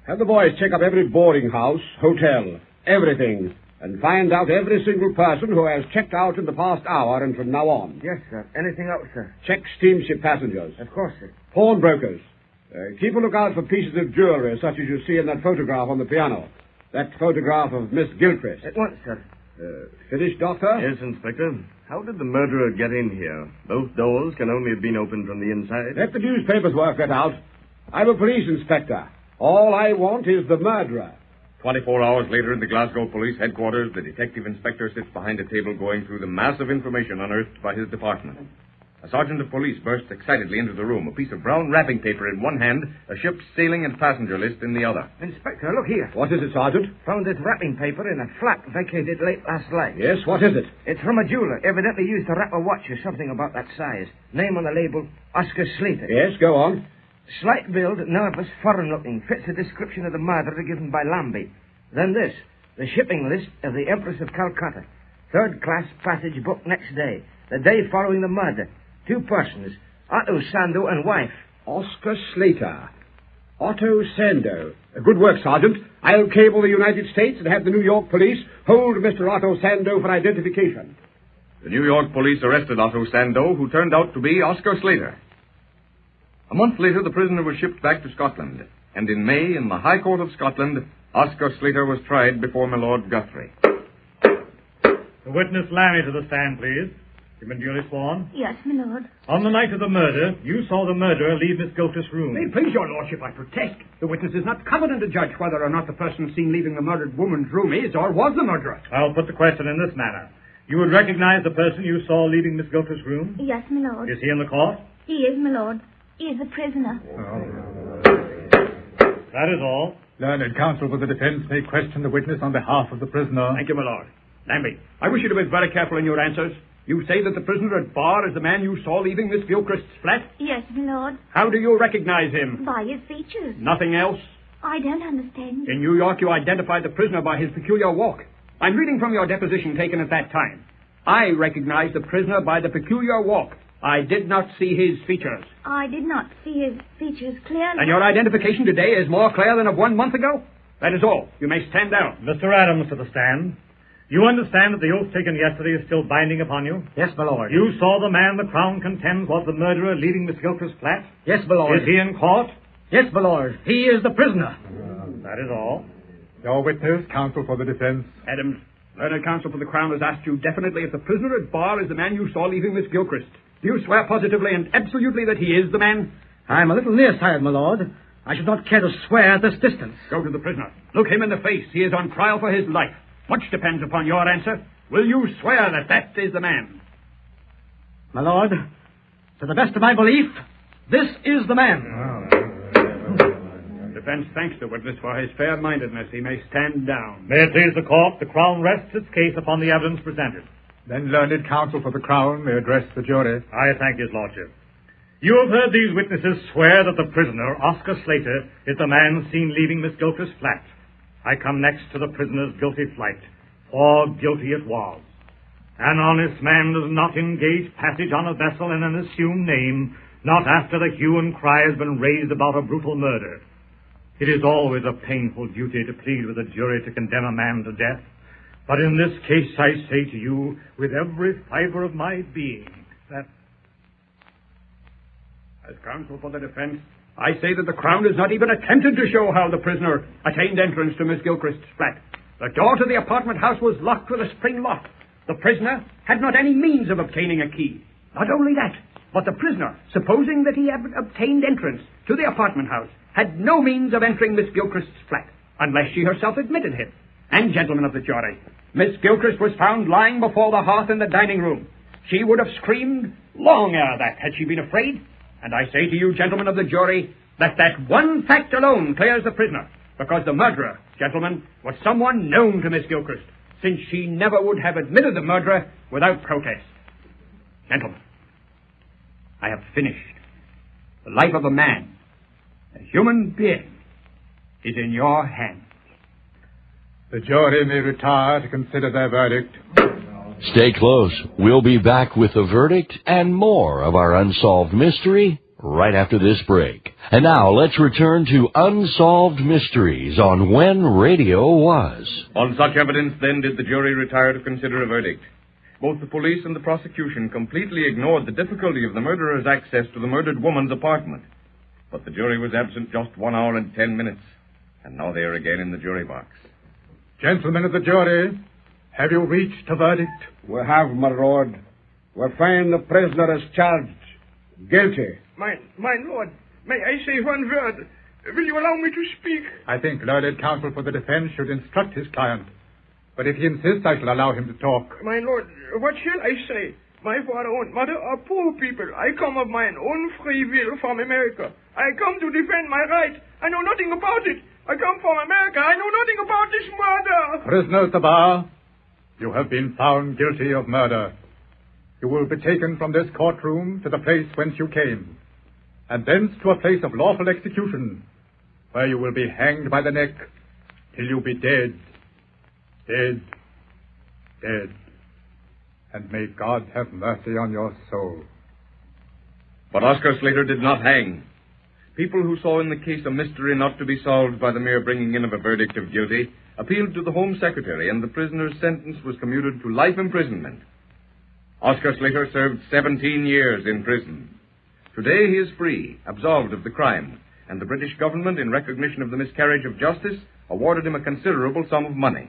Have the boys check up every boarding house, hotel, everything, and find out every single person who has checked out in the past hour and from now on. Yes, sir. Anything else, sir? Check steamship passengers. Of course, sir. Pawnbrokers. Keep a lookout for pieces of jewelry, such as you see in that photograph on the piano. That photograph of Miss Gilchrist. At once, sir. Finished, Doctor? Yes, Inspector. How did the murderer get in here? Both doors can only have been opened from the inside. Let the newspapers work that out. I'm a police inspector. All I want is the murderer. 24 hours later in the Glasgow Police Headquarters, the detective inspector sits behind a table going through the mass of information unearthed by his department. A sergeant of police bursts excitedly into the room, a piece of brown wrapping paper in one hand, a ship's sailing and passenger list in the other. Inspector, look here. What is it, Sergeant? Found this wrapping paper in a flat vacated late last night. Yes, what is it? It's from a jeweler, evidently used to wrap a watch or something about that size. Name on the label, Oscar Slater. Yes, go on. Slight build, nervous, foreign-looking. Fits the description of the murderer given by Lambie. Then this, the shipping list of the Empress of Calcutta. third-class passage booked next day. The day following the murder. 2 persons. Otto Sando and wife. Oscar Slater. Otto Sando. Good work, Sergeant. I'll cable the United States and have the New York police hold Mr. Otto Sando for identification. The New York police arrested Otto Sando, who turned out to be Oscar Slater. A month later, the prisoner was shipped back to Scotland, and in May, in the High Court of Scotland, Oscar Slater was tried before my Lord Guthrie. The witness Lammy to the stand, please. You've been duly sworn. Yes, my lord. On the night of the murder, you saw the murderer leave Miss Gilchrist's room. May it please your lordship, I protest. The witness is not competent to judge whether or not the person seen leaving the murdered woman's room is or was the murderer. I'll put the question in this manner. You would recognize the person you saw leaving Miss Gilchrist's room? Yes, my lord. Is he in the court? He is, my lord. He is a prisoner. That is all. Learned counsel for the defense may question the witness on behalf of the prisoner. Thank you, my lord. Lambie, I wish you to be very careful in your answers. You say that the prisoner at bar is the man you saw leaving Miss Gilchrist's flat? Yes, my lord. How do you recognize him? By his features. Nothing else? I don't understand. In New York, you identified the prisoner by his peculiar walk. I'm reading from your deposition taken at that time. I recognize the prisoner by the peculiar walk. I did not see his features. I did not see his features clearly. And your identification today is more clear than of 1 month ago? That is all. You may stand down. Mr. Adams to the stand. You understand that the oath taken yesterday is still binding upon you? Yes, my lord. You saw the man the Crown contends was the murderer leaving Miss Gilchrist's flat? Yes, my lord. Is he in court? Yes, my lord. He is the prisoner. That is all. Your witness, counsel for the defense. Adams, learned counsel for the Crown has asked you definitely if the prisoner at bar is the man you saw leaving Miss Gilchrist. Do you swear positively and absolutely that he is the man? I'm a little nearsighted, my lord. I should not care to swear at this distance. Go to the prisoner. Look him in the face. He is on trial for his life. Much depends upon your answer. Will you swear that that is the man? My lord, to the best of my belief, this is the man. Defense thanks the witness for his fair-mindedness. He may stand down. May it please the court, the Crown rests its case upon the evidence presented. Then learned counsel for the Crown may address the jury. I thank his lordship. You have heard these witnesses swear that the prisoner, Oscar Slater, is the man seen leaving Miss Gilchrist's flat. I come next to the prisoner's guilty flight, for guilty it was. An honest man does not engage passage on a vessel in an assumed name, not after the hue and cry has been raised about a brutal murder. It is always a painful duty to plead with a jury to condemn a man to death. But in this case, I say to you, with every fiber of my being, that... As counsel for the defense, I say that the Crown has not even attempted to show how the prisoner attained entrance to Miss Gilchrist's flat. The door to the apartment house was locked with a spring lock. The prisoner had not any means of obtaining a key. Not only that, but the prisoner, supposing that he had obtained entrance to the apartment house, had no means of entering Miss Gilchrist's flat, unless she herself admitted him. And, gentlemen of the jury, Miss Gilchrist was found lying before the hearth in the dining room. She would have screamed long ere that had she been afraid. And I say to you, gentlemen of the jury, that one fact alone clears the prisoner, because the murderer, gentlemen, was someone known to Miss Gilchrist, since she never would have admitted the murderer without protest. Gentlemen, I have finished. The life of a man, a human being, is in your hands. The jury may retire to consider their verdict. Stay close. We'll be back with the verdict and more of our Unsolved Mystery right after this break. And now let's return to Unsolved Mysteries on When Radio Was. On such evidence, then, did the jury retire to consider a verdict. Both the police and the prosecution completely ignored the difficulty of the murderer's access to the murdered woman's apartment. But the jury was absent just 1 hour and 10 minutes. And now they are again in the jury box. Gentlemen of the jury, have you reached a verdict? We have, my lord. We find the prisoner as charged. Guilty. My lord, may I say one word? Will you allow me to speak? I think learned counsel for the defense should instruct his client. But if he insists, I shall allow him to talk. My lord, what shall I say? My father and mother are poor people. I come of mine own free will from America. I come to defend my right. I know nothing about it. I come from America. I know nothing about this murder. Prisoner at the bar, you have been found guilty of murder. You will be taken from this courtroom to the place whence you came, and thence to a place of lawful execution, where you will be hanged by the neck till you be dead. Dead. Dead. and may God have mercy on your soul. But Oscar Slater did not hang. People who saw in the case a mystery not to be solved by the mere bringing in of a verdict of guilty appealed to the Home Secretary, and the prisoner's sentence was commuted to life imprisonment. Oscar Slater served 17 years in prison. Today he is free, absolved of the crime, and the British government, in recognition of the miscarriage of justice, awarded him a considerable sum of money.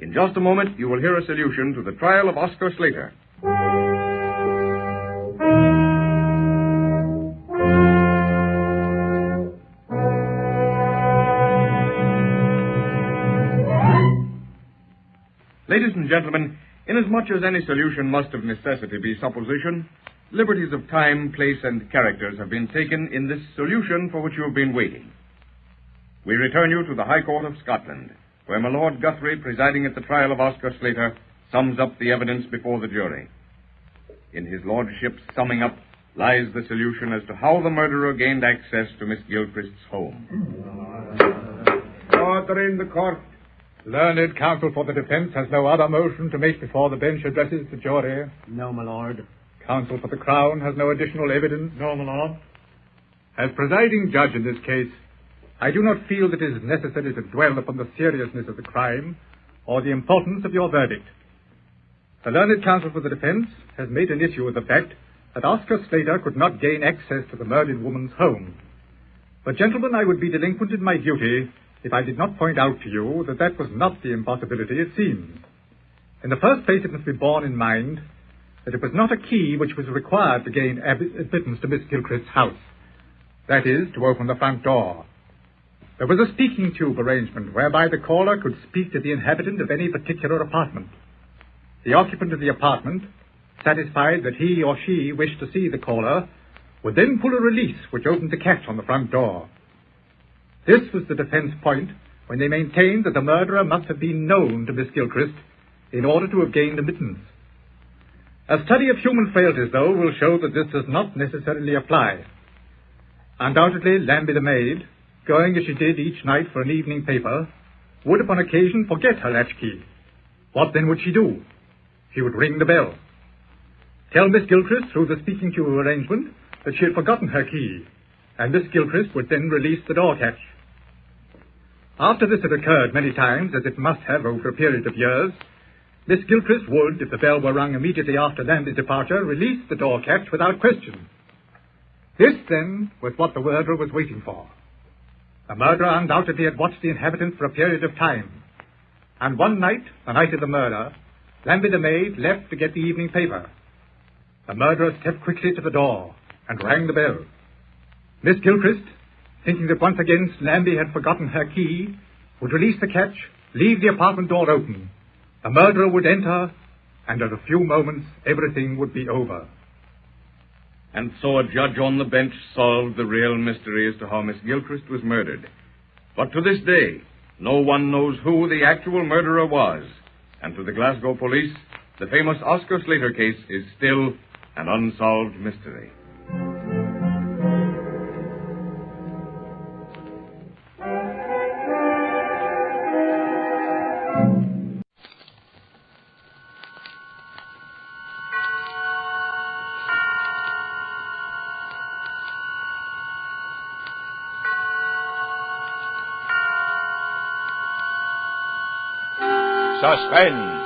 In just a moment, you will hear a solution to the trial of Oscar Slater. Ladies and gentlemen, inasmuch as any solution must of necessity be supposition, liberties of time, place, and characters have been taken in this solution for which you have been waiting. We return you to the High Court of Scotland, where my Lord Guthrie, presiding at the trial of Oscar Slater, sums up the evidence before the jury. In his lordship's summing up lies the solution as to how the murderer gained access to Miss Gilchrist's home. Order in the court. Learned counsel for the defense has no other motion to make before the bench addresses the jury. No, my lord. Counsel for the Crown has no additional evidence. No, my lord. As presiding judge in this case, I do not feel that it is necessary to dwell upon the seriousness of the crime or the importance of your verdict. The learned counsel for the defense has made an issue of the fact that Oscar Slater could not gain access to the murdered woman's home. But, gentlemen, I would be delinquent in my duty if I did not point out to you that that was not the impossibility it seems. In the first place, it must be borne in mind that it was not a key which was required to gain admittance to Miss Gilchrist's house. That is, to open the front door. There was a speaking tube arrangement whereby the caller could speak to the inhabitant of any particular apartment. The occupant of the apartment, satisfied that he or she wished to see the caller, would then pull a release which opened the catch on the front door. This was the defense point when they maintained that the murderer must have been known to Miss Gilchrist in order to have gained admittance. A study of human frailties, though, will show that this does not necessarily apply. Undoubtedly, Lambie the maid, going as she did each night for an evening paper, would upon occasion forget her latchkey. What then would she do? She would ring the bell. Tell Miss Gilchrist through the speaking tube arrangement that she had forgotten her key, and Miss Gilchrist would then release the door catch. After this had occurred many times, as it must have over a period of years, Miss Gilchrist would, if the bell were rung immediately after Lambie's departure, release the door catch without question. This, then, was what the murderer was waiting for. The murderer undoubtedly had watched the inhabitant for a period of time, and one night, the night of the murder, Lambie the maid left to get the evening paper. The murderer stepped quickly to the door and rang the bell. Miss Gilchrist, thinking that once again Lambie had forgotten her key, would release the catch, leave the apartment door open. The murderer would enter, and in a few moments everything would be over. And so a judge on the bench solved the real mystery as to how Miss Gilchrist was murdered. But to this day, no one knows who the actual murderer was. And to the Glasgow police, the famous Oscar Slater case is still an unsolved mystery. Suspense.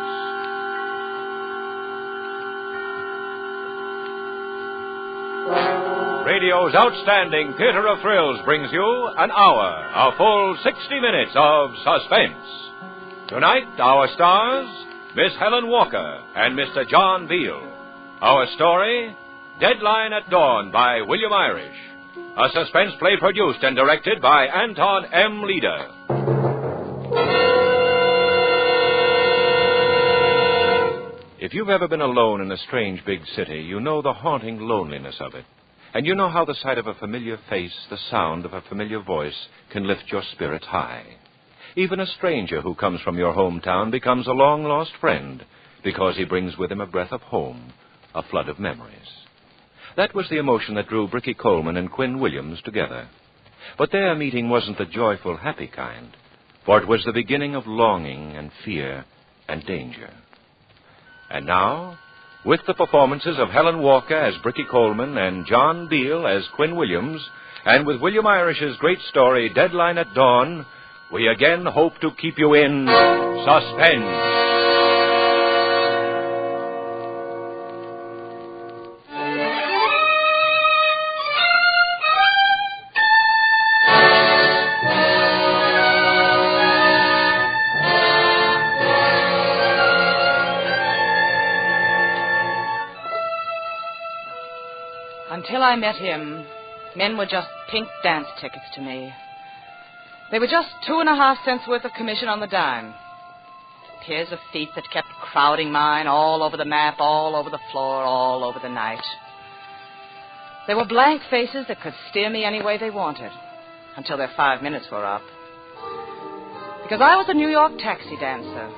Radio's outstanding theater of thrills brings you an hour, a full 60 minutes of suspense. Tonight, our stars, Miss Helen Walker and Mr. John Beale. Our story, Deadline at Dawn by William Irish. A suspense play produced and directed by Anton M. Leader. If you've ever been alone in a strange big city, you know the haunting loneliness of it. And you know how the sight of a familiar face, the sound of a familiar voice, can lift your spirits high. Even a stranger who comes from your hometown becomes a long-lost friend because he brings with him a breath of home, a flood of memories. That was the emotion that drew Bricky Coleman and Quinn Williams together. But their meeting wasn't the joyful, happy kind, for it was the beginning of longing and fear and danger. And now, with the performances of Helen Walker as Bricky Coleman and John Beale as Quinn Williams, and with William Irish's great story, Deadline at Dawn, we again hope to keep you in suspense. Until I met him, men were just pink dance tickets to me. They were just 2.5 cents worth of commission on the dime. Pairs of feet that kept crowding mine all over the map, all over the floor, all over the night. They were blank faces that could steer me any way they wanted, until their 5 minutes were up. Because I was a New York taxi dancer,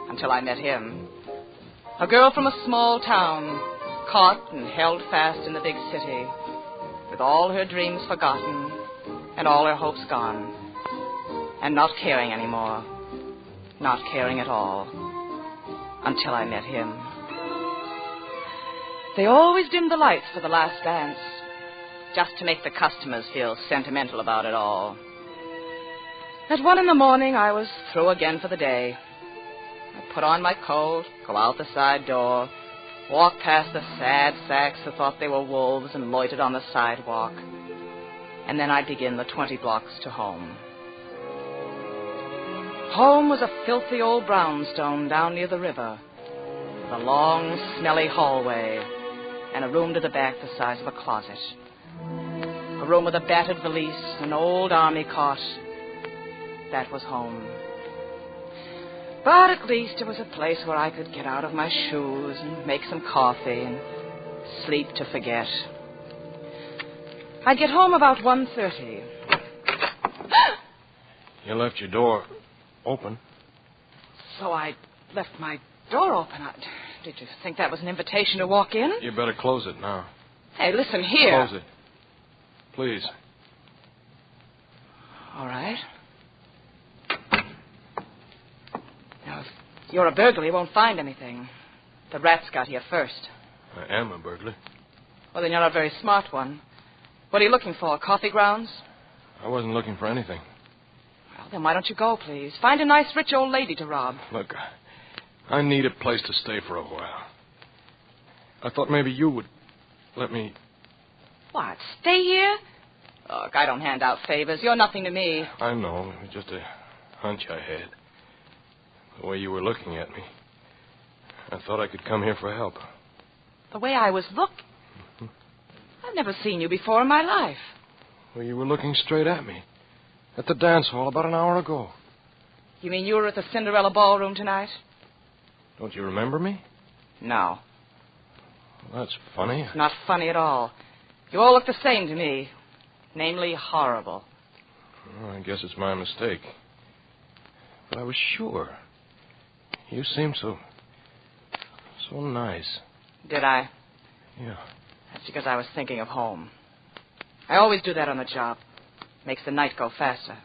until I met him. A girl from a small town, caught and held fast in the big city, with all her dreams forgotten and all her hopes gone, and not caring anymore, not caring at all, until I met him. They always dimmed the lights for the last dance, just to make the customers feel sentimental about it all. At 1 a.m, I was through again for the day. I put on my coat, go out the side door, walk past the sad sacks who thought they were wolves and loitered on the sidewalk. And then I'd begin the 20 blocks to home. Home was a filthy old brownstone down near the river, with a long, smelly hallway, and a room to the back the size of a closet. A room with a battered valise, an old army cot. That was home. But at least it was a place where I could get out of my shoes and make some coffee and sleep to forget. I'd get home about 1:30. You left your door open. So I left my door open. Did you think that was an invitation to walk in? You better close it now. Hey, listen here. Close it. Please. All right. Now, if you're a burglar, you won't find anything. The rats got here first. I am a burglar. Well, then you're not a very smart one. What are you looking for, coffee grounds? I wasn't looking for anything. Well, then why don't you go, please? Find a nice, rich old lady to rob. Look, I need a place to stay for a while. I thought maybe you would let me... What, stay here? Look, I don't hand out favors. You're nothing to me. I know. It was just a hunch I had. The way you were looking at me. I thought I could come here for help. The way I was looking? I've never seen you before in my life. Well, you were looking straight at me. At the dance hall about an hour ago. You mean you were at the Cinderella ballroom tonight? Don't you remember me? No. Well, that's funny. It's not funny at all. You all look the same to me. Namely, horrible. Well, I guess it's my mistake. But I was sure. You seemed so nice. Did I? Yeah. That's because I was thinking of home. I always do that on the job. Makes the night go faster.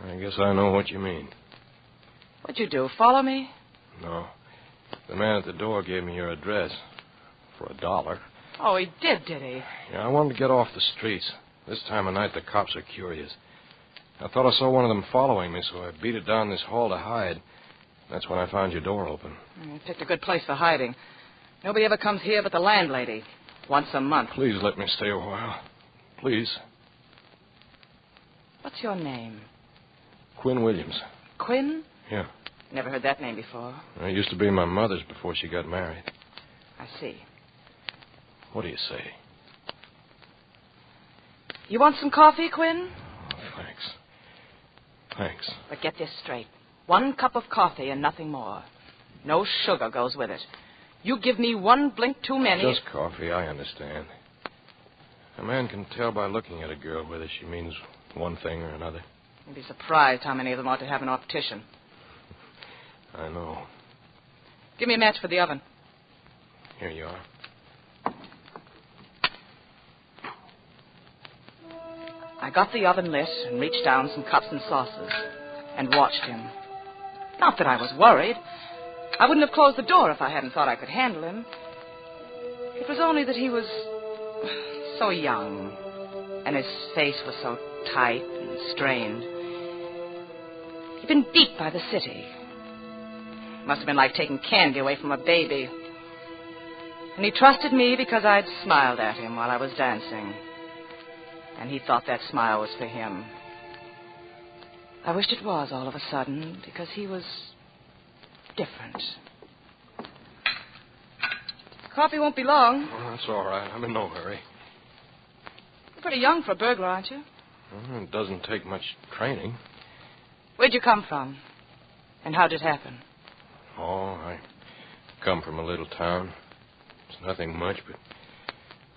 I guess I know what you mean. What'd you do, follow me? No. The man at the door gave me your address. For $1. Oh, he did he? Yeah, I wanted to get off the streets. This time of night, the cops are curious. I thought I saw one of them following me, so I beat it down this hall to hide. That's when I found your door open. You picked a good place for hiding. Nobody ever comes here but the landlady. Once a month. Please let me stay a while. Please. What's your name? Quinn Williams. Quinn? Yeah. Never heard that name before. It used to be my mother's before she got married. I see. What do you say? You want some coffee, Quinn? Oh, thanks. But get this straight. 1 cup of coffee and nothing more. No sugar goes with it. You give me 1 blink too many... Just coffee, I understand. A man can tell by looking at a girl whether she means one thing or another. You'd be surprised how many of them ought to have an optician. I know. Give me a match for the oven. Here you are. I got the oven lit and reached down some cups and saucers and watched him. Not that I was worried. I wouldn't have closed the door if I hadn't thought I could handle him. It was only that he was so young, and his face was so tight and strained. He'd been beat by the city. Must have been like taking candy away from a baby. And he trusted me because I'd smiled at him while I was dancing. And he thought that smile was for him. I wished it was all of a sudden, because he was different. Coffee won't be long. Oh, that's all right. I'm in no hurry. You're pretty young for a burglar, aren't you? Well, it doesn't take much training. Where'd you come from? And how'd it happen? Oh, I come from a little town. It's nothing much, but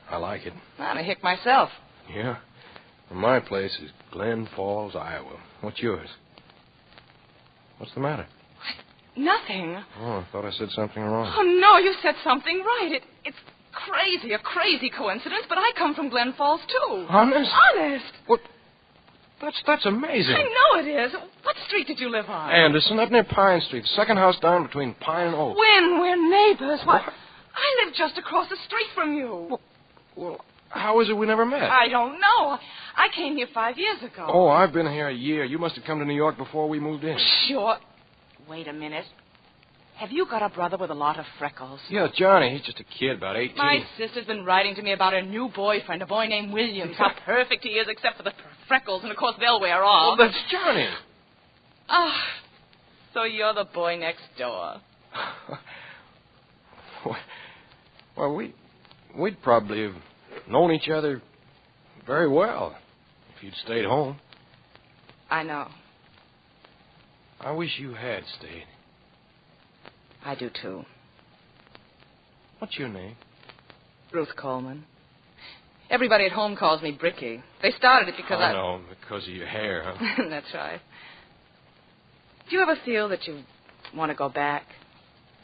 I like it. I'm a hick myself. Yeah? Well, my place is Glen Falls, Iowa. What's yours? What's the matter? Nothing. Oh, I thought I said something wrong. Oh, no, you said something right. It's crazy, a crazy coincidence, but I come from Glen Falls, too. Honest? Honest. What? That's amazing. I know it is. What street did you live on? Anderson, up near Pine Street. Second house down between Pine and Oak. When? We're neighbors. What? I live just across the street from you. Well, how is it we never met? I don't know. I came here 5 years ago. Oh, I've been here a year. You must have come to New York before we moved in. Sure. Wait a minute. Have you got a brother with a lot of freckles? Yeah, Johnny. He's just a kid, about 18. My sister's been writing to me about her new boyfriend, a boy named Williams. How perfect he is, except for the freckles, and of course they'll wear off. Well, that's Johnny. Ah, so you're the boy next door. Well, we'd probably have known each other very well if you'd stayed home. I know. I wish you had stayed. I do, too. What's your name? Ruth Coleman. Everybody at home calls me Bricky. They started it because I know, because of your hair, huh? That's right. Do you ever feel that you want to go back?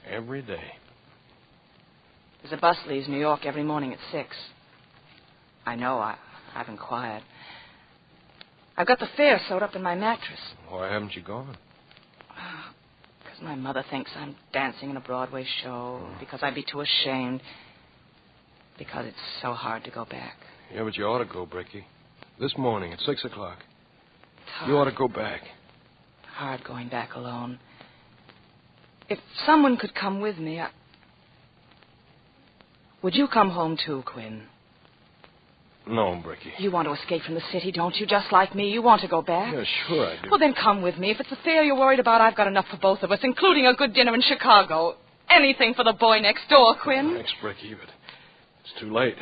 Every day. There's a bus leaves New York every morning at 6. I know. I've inquired. I've got the fare sewed up in my mattress. Why haven't you gone? Because my mother thinks I'm dancing in a Broadway show. Because I'd be too ashamed. Because it's so hard to go back. Yeah, but you ought to go, Bricky. This morning at 6 o'clock. You ought to go back. Hard going back alone. If someone could come with me, Would you come home too, Quinn? No, Bricky. You want to escape from the city, don't you? Just like me. You want to go back? Yeah, sure I do. Well, then come with me. If it's the fare you're worried about, I've got enough for both of us, including a good dinner in Chicago. Anything for the boy next door, Quinn. Thanks, Bricky, but it's too late.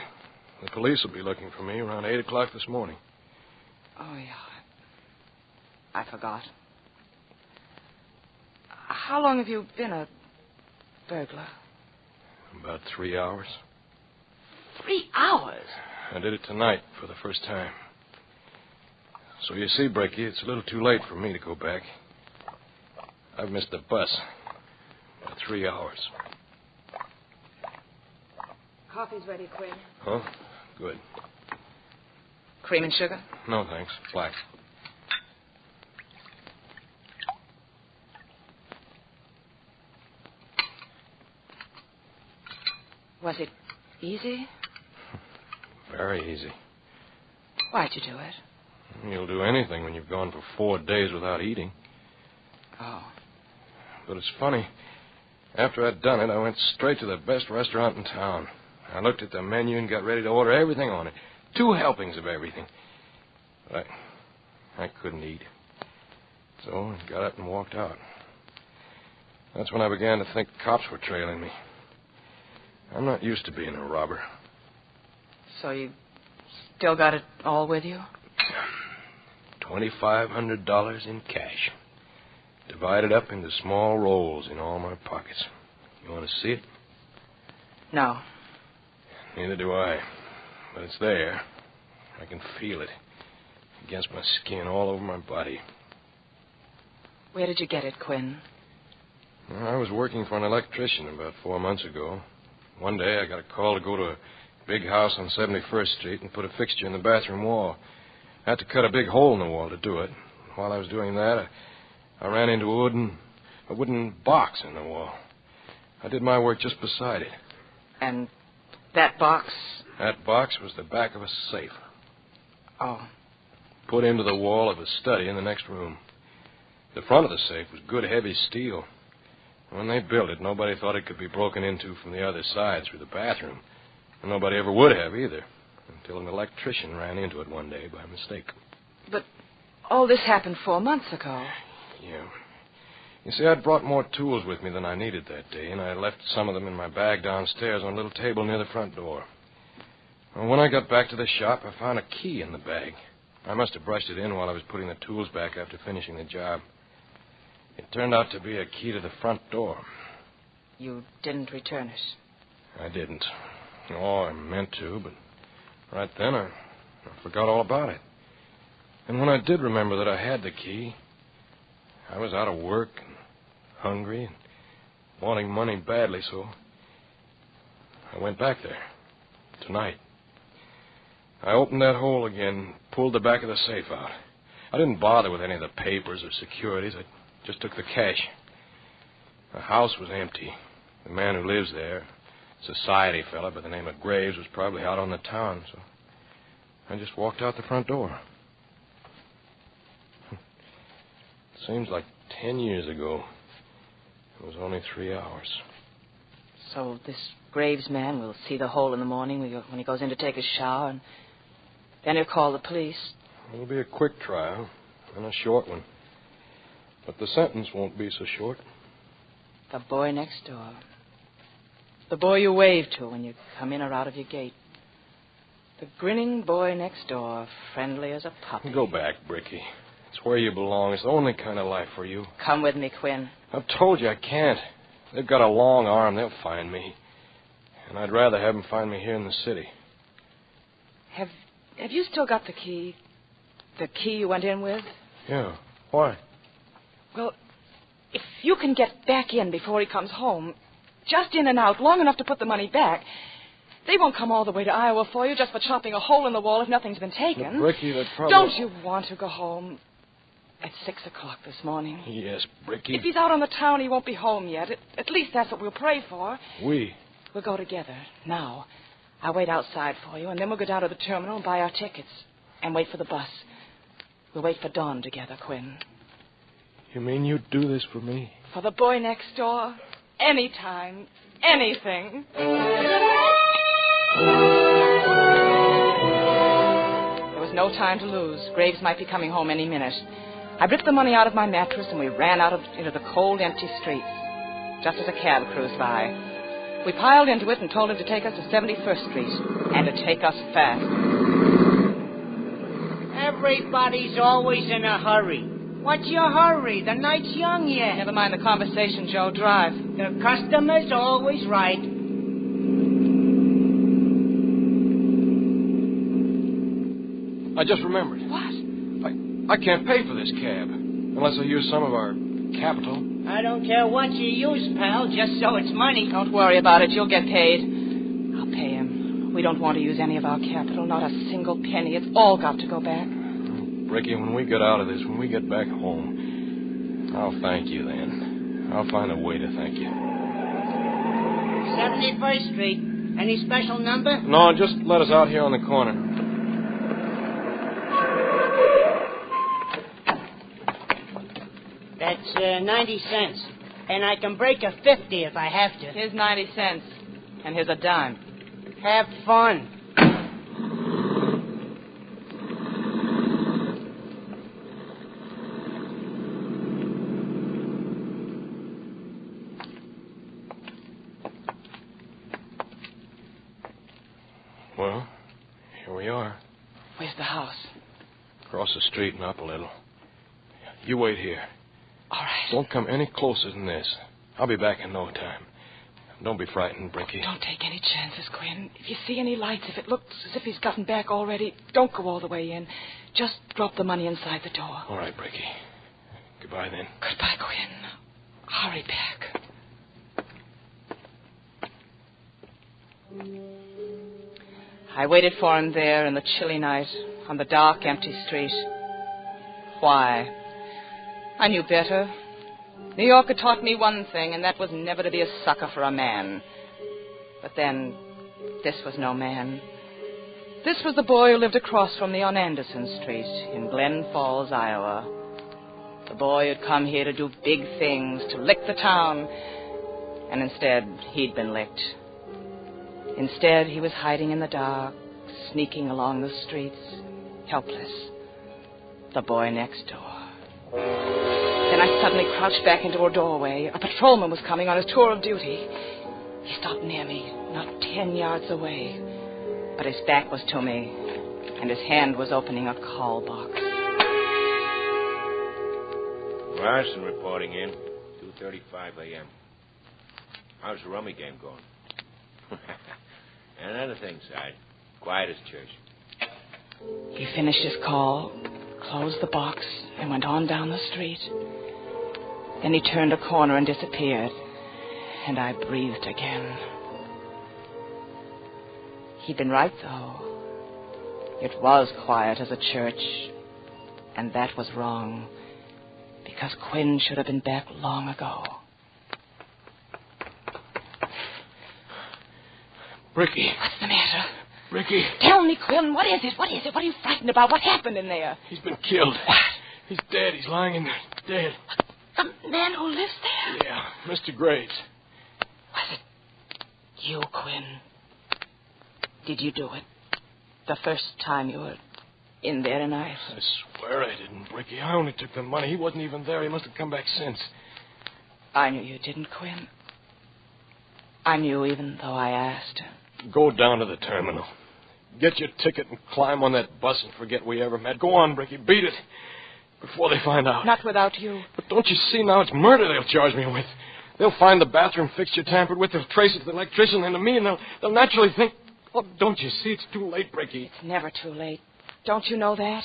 The police will be looking for me around 8 o'clock this morning. Oh, yeah. I forgot. How long have you been a burglar? About 3 hours. 3 hours? I did it tonight for the first time. So you see, Bricky, it's a little too late for me to go back. I've missed the bus. About 3 hours. Coffee's ready, Quinn. Huh? Good. Cream and sugar? No, thanks. Black. Was it easy? Very easy. Why'd you do it? You'll do anything when you've gone for 4 days without eating. Oh. But it's funny. After I'd done it, I went straight to the best restaurant in town. I looked at the menu and got ready to order everything on it. 2 helpings of everything. But I couldn't eat. So I got up and walked out. That's when I began to think cops were trailing me. I'm not used to being a robber. So you still got it all with you? $2,500 in cash. Divided up into small rolls in all my pockets. You want to see it? No. Neither do I. But it's there. I can feel it. Against my skin, all over my body. Where did you get it, Quinn? Well, I was working for an electrician about 4 months ago. One day I got a call to go to a big house on 71st Street and put a fixture in the bathroom wall. I had to cut a big hole in the wall to do it. While I was doing that, I ran into a wooden box in the wall. I did my work just beside it. And that box? That box was the back of a safe. Oh. Put into the wall of a study in the next room. The front of the safe was good, heavy steel. When they built it, nobody thought it could be broken into from the other side through the bathroom. And nobody ever would have either, until an electrician ran into it one day by mistake. But all this happened 4 months ago. Yeah. You see, I'd brought more tools with me than I needed that day, and I left some of them in my bag downstairs on a little table near the front door. Well, when I got back to the shop, I found a key in the bag. I must have brushed it in while I was putting the tools back after finishing the job. It turned out to be a key to the front door. You didn't return it? I didn't. Oh, I meant to, but right then I forgot all about it. And when I did remember that I had the key, I was out of work and hungry and wanting money badly, so I went back there tonight. I opened that hole again, pulled the back of the safe out. I didn't bother with any of the papers or securities. I just took the cash. The house was empty. The man who lives there, a society fella by the name of Graves, was probably out on the town, so I just walked out the front door. Seems like 10 years ago. It was only 3 hours. So this Graves man will see the hole in the morning when he goes in to take his shower, and then he'll call the police. It'll be a quick trial and a short one. But the sentence won't be so short. The boy next door. The boy you wave to when you come in or out of your gate. The grinning boy next door, friendly as a puppy. Go back, Bricky. It's where you belong. It's the only kind of life for you. Come with me, Quinn. I've told you I can't. They've got a long arm. They'll find me. And I'd rather have them find me here in the city. Have you still got the key? The key you went in with? Yeah. Why? Well, if you can get back in before he comes home, just in and out, long enough to put the money back, they won't come all the way to Iowa for you just for chopping a hole in the wall if nothing's been taken. But Bricky, that probably... Don't you want to go home at 6 o'clock this morning? Yes, Bricky. If he's out on the town, he won't be home yet. At least that's what we'll pray for. We'll go together, now. I'll wait outside for you, and then we'll go down to the terminal and buy our tickets and wait for the bus. We'll wait for dawn together, Quinn. You mean you'd do this for me? For the boy next door? Anytime. Anything. There was no time to lose. Graves might be coming home any minute. I ripped the money out of my mattress, and we ran out into the cold, empty streets, just as a cab cruised by. We piled into it and told him to take us to 71st Street, and to take us fast. Everybody's always in a hurry. What's your hurry? The night's young yet. Never mind the conversation, Joe. Drive. The customer's always right. I just remembered. What? I can't pay for this cab unless I use some of our capital. I don't care what you use, pal, just so it's money. Don't worry about it. You'll get paid. I'll pay him. We don't want to use any of our capital, not a single penny. It's all got to go back. Ricky, when we get out of this, when we get back home, I'll thank you then. I'll find a way to thank you. 71st Street. Any special number? No, just let us out here on the corner. That's 90 cents. And I can break a 50 if I have to. Here's 90 cents. And here's a dime. Have fun. Well, here we are. Where's the house? Across the street and up a little. You wait here. All right. Don't come any closer than this. I'll be back in no time. Don't be frightened, Bricky. Don't take any chances, Quinn. If you see any lights, if it looks as if he's gotten back already, don't go all the way in. Just drop the money inside the door. All right, Bricky. Goodbye, then. Goodbye, Quinn. Hurry back. I waited for him there in the chilly night, on the dark, empty street. Why? I knew better. New York had taught me one thing, and that was never to be a sucker for a man. But then, this was no man. This was the boy who lived across from me on Anderson Street in Glen Falls, Iowa. The boy who'd come here to do big things, to lick the town. And instead, he'd been licked. Instead, he was hiding in the dark, sneaking along the streets, helpless. The boy next door. Then I suddenly crouched back into a doorway. A patrolman was coming on his tour of duty. He stopped near me, not 10 yards away. But his back was to me, and his hand was opening a call box. Larson reporting in, 2:35 a.m. How's the rummy game going? And another thing, Side. Quiet as church. He finished his call, closed the box, and went on down the street. Then he turned a corner and disappeared, and I breathed again. He'd been right, though. It was quiet as a church, and that was wrong, because Quinn should have been back long ago. Ricky. What's the matter? Ricky. Tell me, Quinn, what is it? What is it? What are you frightened about? What happened in there? He's been killed. What? He's dead. He's lying in there, dead. The man who lives there? Yeah, Mr. Graves. Was it you, Quinn? Did you do it? The first time you were in there tonight? I swear I didn't, Ricky. I only took the money. He wasn't even there. He must have come back since. I knew you didn't, Quinn. I knew even though I asked. Go down to the terminal. Get your ticket and climb on that bus and forget we ever met. Go on, Ricky. Beat it. Before they find out. Not without you. But don't you see now it's murder they'll charge me with. They'll find the bathroom fixture tampered with. They'll trace it to the electrician and to me, and they'll naturally think... Oh, don't you see? It's too late, Ricky. It's never too late. Don't you know that?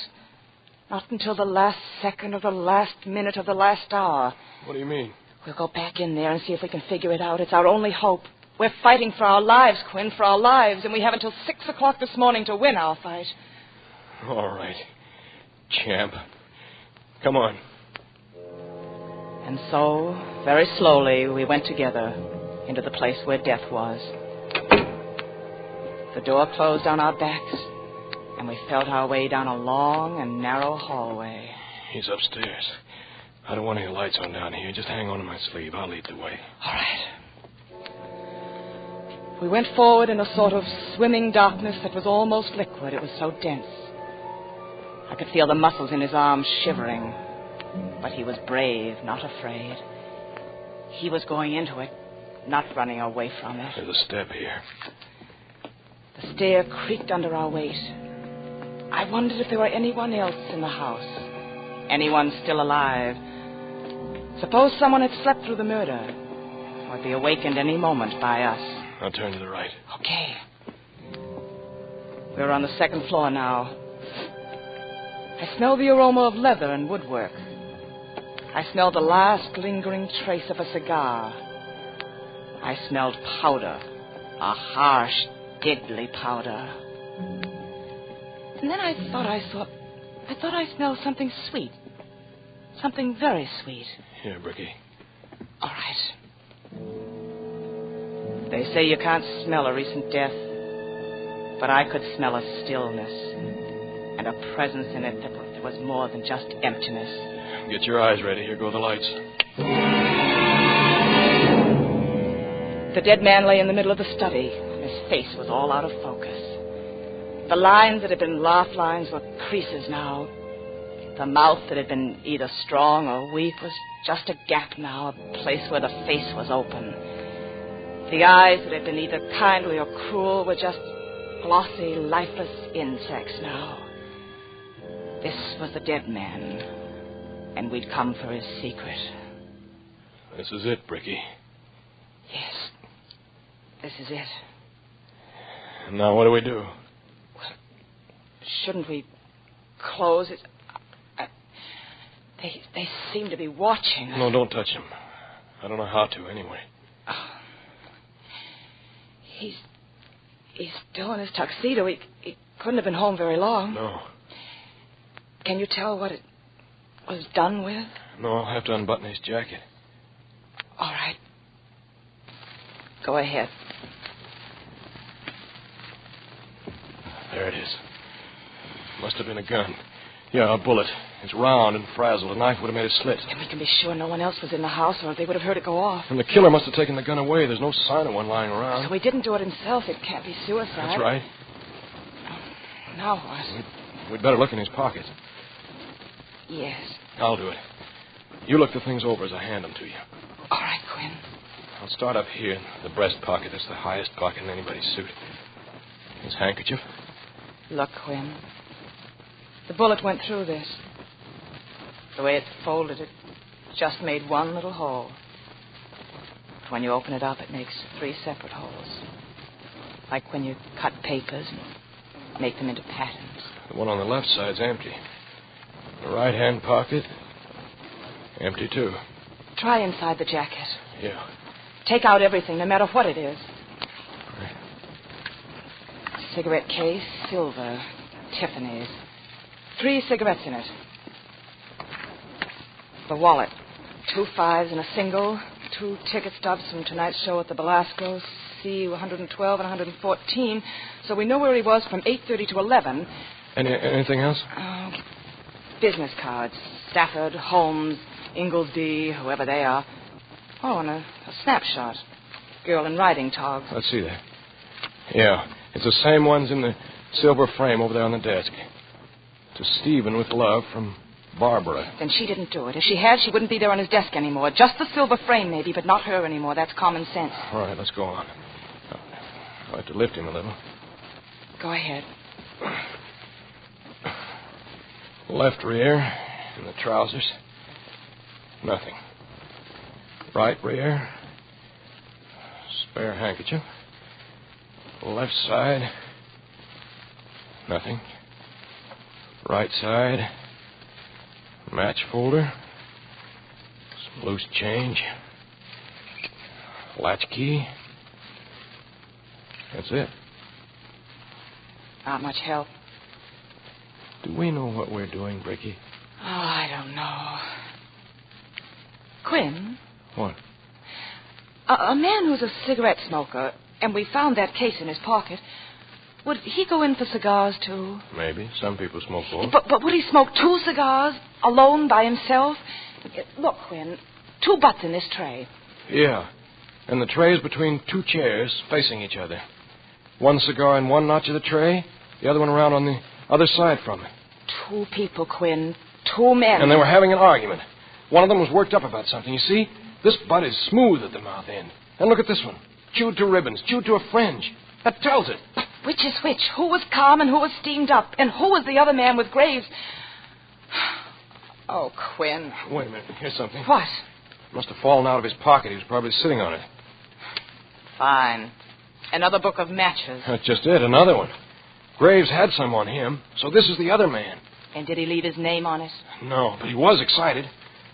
Not until the last second of the last minute of the last hour. What do you mean? We'll go back in there and see if we can figure it out. It's our only hope. We're fighting for our lives, Quinn, for our lives, and we have until 6 o'clock this morning to win our fight. All right. Champ. Come on. And so, very slowly, we went together into the place where death was. The door closed on our backs, and we felt our way down a long and narrow hallway. He's upstairs. I don't want any lights on down here. Just hang on to my sleeve. I'll lead the way. All right. We went forward in a sort of swimming darkness that was almost liquid. It was so dense. I could feel the muscles in his arms shivering. But he was brave, not afraid. He was going into it, not running away from it. There's a step here. The stair creaked under our weight. I wondered if there were anyone else in the house. Anyone still alive. Suppose someone had slept through the murder, or be awakened any moment by us. I'll turn to the right. Okay. We're on the second floor now. I smell the aroma of leather and woodwork. I smelled the last lingering trace of a cigar. I smelled powder. A harsh, deadly powder. And then I thought I smelled something sweet. Something very sweet. Here, Bricky. All right. They say you can't smell a recent death, but I could smell a stillness and a presence in it that was more than just emptiness. Get your eyes ready. Here go the lights. The dead man lay in the middle of the study. His face was all out of focus. The lines that had been laugh lines were creases now. The mouth that had been either strong or weak was just a gap now, a place where the face was open. The eyes that had been either kindly or cruel were just glossy, lifeless insects now. This was the dead man, and we'd come for his secret. This is it, Bricky. Yes, this is it. And now what do we do? Well, shouldn't we close it? They seem to be watching. No, don't touch him. I don't know how to, anyway. Oh. He's still in his tuxedo. He couldn't have been home very long. No. Can you tell what it was done with? No, I'll have to unbutton his jacket. Go ahead. There it is. Must have been a gun. Yeah, a bullet. It's round and frazzled. A knife would have made it slit. And we can be sure no one else was in the house, or they would have heard it go off. And the killer must have taken the gun away. There's no sign of one lying around. So he didn't do it himself. It can't be suicide. That's right. Now what? We'd better look in his pockets. Yes. I'll do it. You look the things over as I hand them to you. All right, Quinn. I'll start up here in the breast pocket. That's the highest pocket in anybody's suit. His handkerchief. Look, Quinn. The bullet went through this. The way it's folded, it just made one little hole. But when you open it up, it makes 3 separate holes. Like when you cut papers and make them into patterns. The one on the left side's empty. The right-hand pocket, empty, too. Try inside the jacket. Yeah. Take out everything, no matter what it is. Right. Cigarette case, silver, Tiffany's. 3 cigarettes in it. The wallet. 2 5s and a single. 2 ticket stubs from tonight's show at the Belasco. C112 and 114. So we know where he was from 8:30 to 11. Anything else? Business cards. Stafford, Holmes, Inglesby, whoever they are. Oh, and a snapshot. Girl in riding togs. Let's see that. Yeah, it's the same ones in the silver frame over there on the desk. To Stephen with love from Barbara. Then she didn't do it. If she had, she wouldn't be there on his desk anymore. Just the silver frame, maybe, but not her anymore. That's common sense. All right, let's go on. I'll have to lift him a little. Go ahead. Left rear, in the trousers. Nothing. Right rear. Spare handkerchief. Left side. Nothing. Right side. Match folder. Some loose change. Latch key. That's it. Not much help. Do we know what we're doing, Bricky? Oh, I don't know. Quinn? What? A man who's a cigarette smoker, and we found that case in his pocket, would he go in for cigars, too? Maybe. Some people smoke both. But would he smoke 2 cigars, alone, by himself? Look, Quinn, 2 butts in this tray. Yeah. And the tray's between 2 chairs facing each other. 1 cigar in one notch of the tray, the other one around on the other side from it. 2 people, Quinn. 2 men. And they were having an argument. One of them was worked up about something. You see, this butt is smooth at the mouth end. And look at this one. Chewed to ribbons, chewed to a fringe. That tells it. Which is which? Who was calm and who was steamed up? And who was the other man with Graves? Oh, Quinn. Wait a minute. Here's something. What? Must have fallen out of his pocket. He was probably sitting on it. Fine. Another book of matches. That's just it. Another one. Graves had some on him, so this is the other man. And did he leave his name on it? No, but he was excited.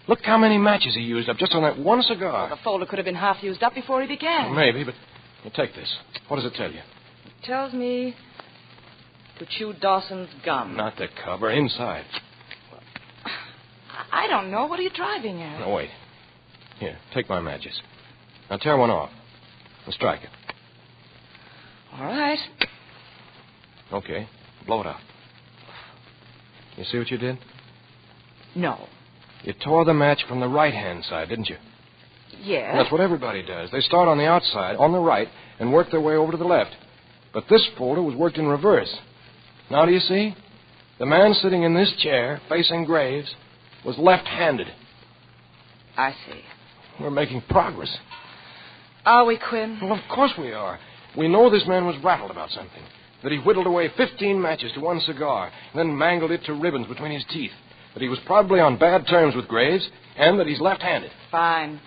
Look how many matches he used up just on that 1 cigar. Well, the folder could have been half used up before he began. Maybe, but well, take this. What does it tell you? It tells me to chew Dawson's gum. Not the cover. Inside. I don't know. What are you driving at? No, wait. Here, take my matches. Now tear one off and strike it. All right. Okay. Blow it out. You see what you did? No. You tore the match from the right-hand side, didn't you? Yes. That's what everybody does. They start on the outside, on the right, and work their way over to the left. But this folder was worked in reverse. Now do you see? The man sitting in this chair, facing Graves, was left-handed. I see. We're making progress. Are we, Quinn? Well, of course we are. We know this man was rattled about something. That he whittled away 15 matches to 1 cigar, and then mangled it to ribbons between his teeth. That he was probably on bad terms with Graves, and that he's left-handed. Fine.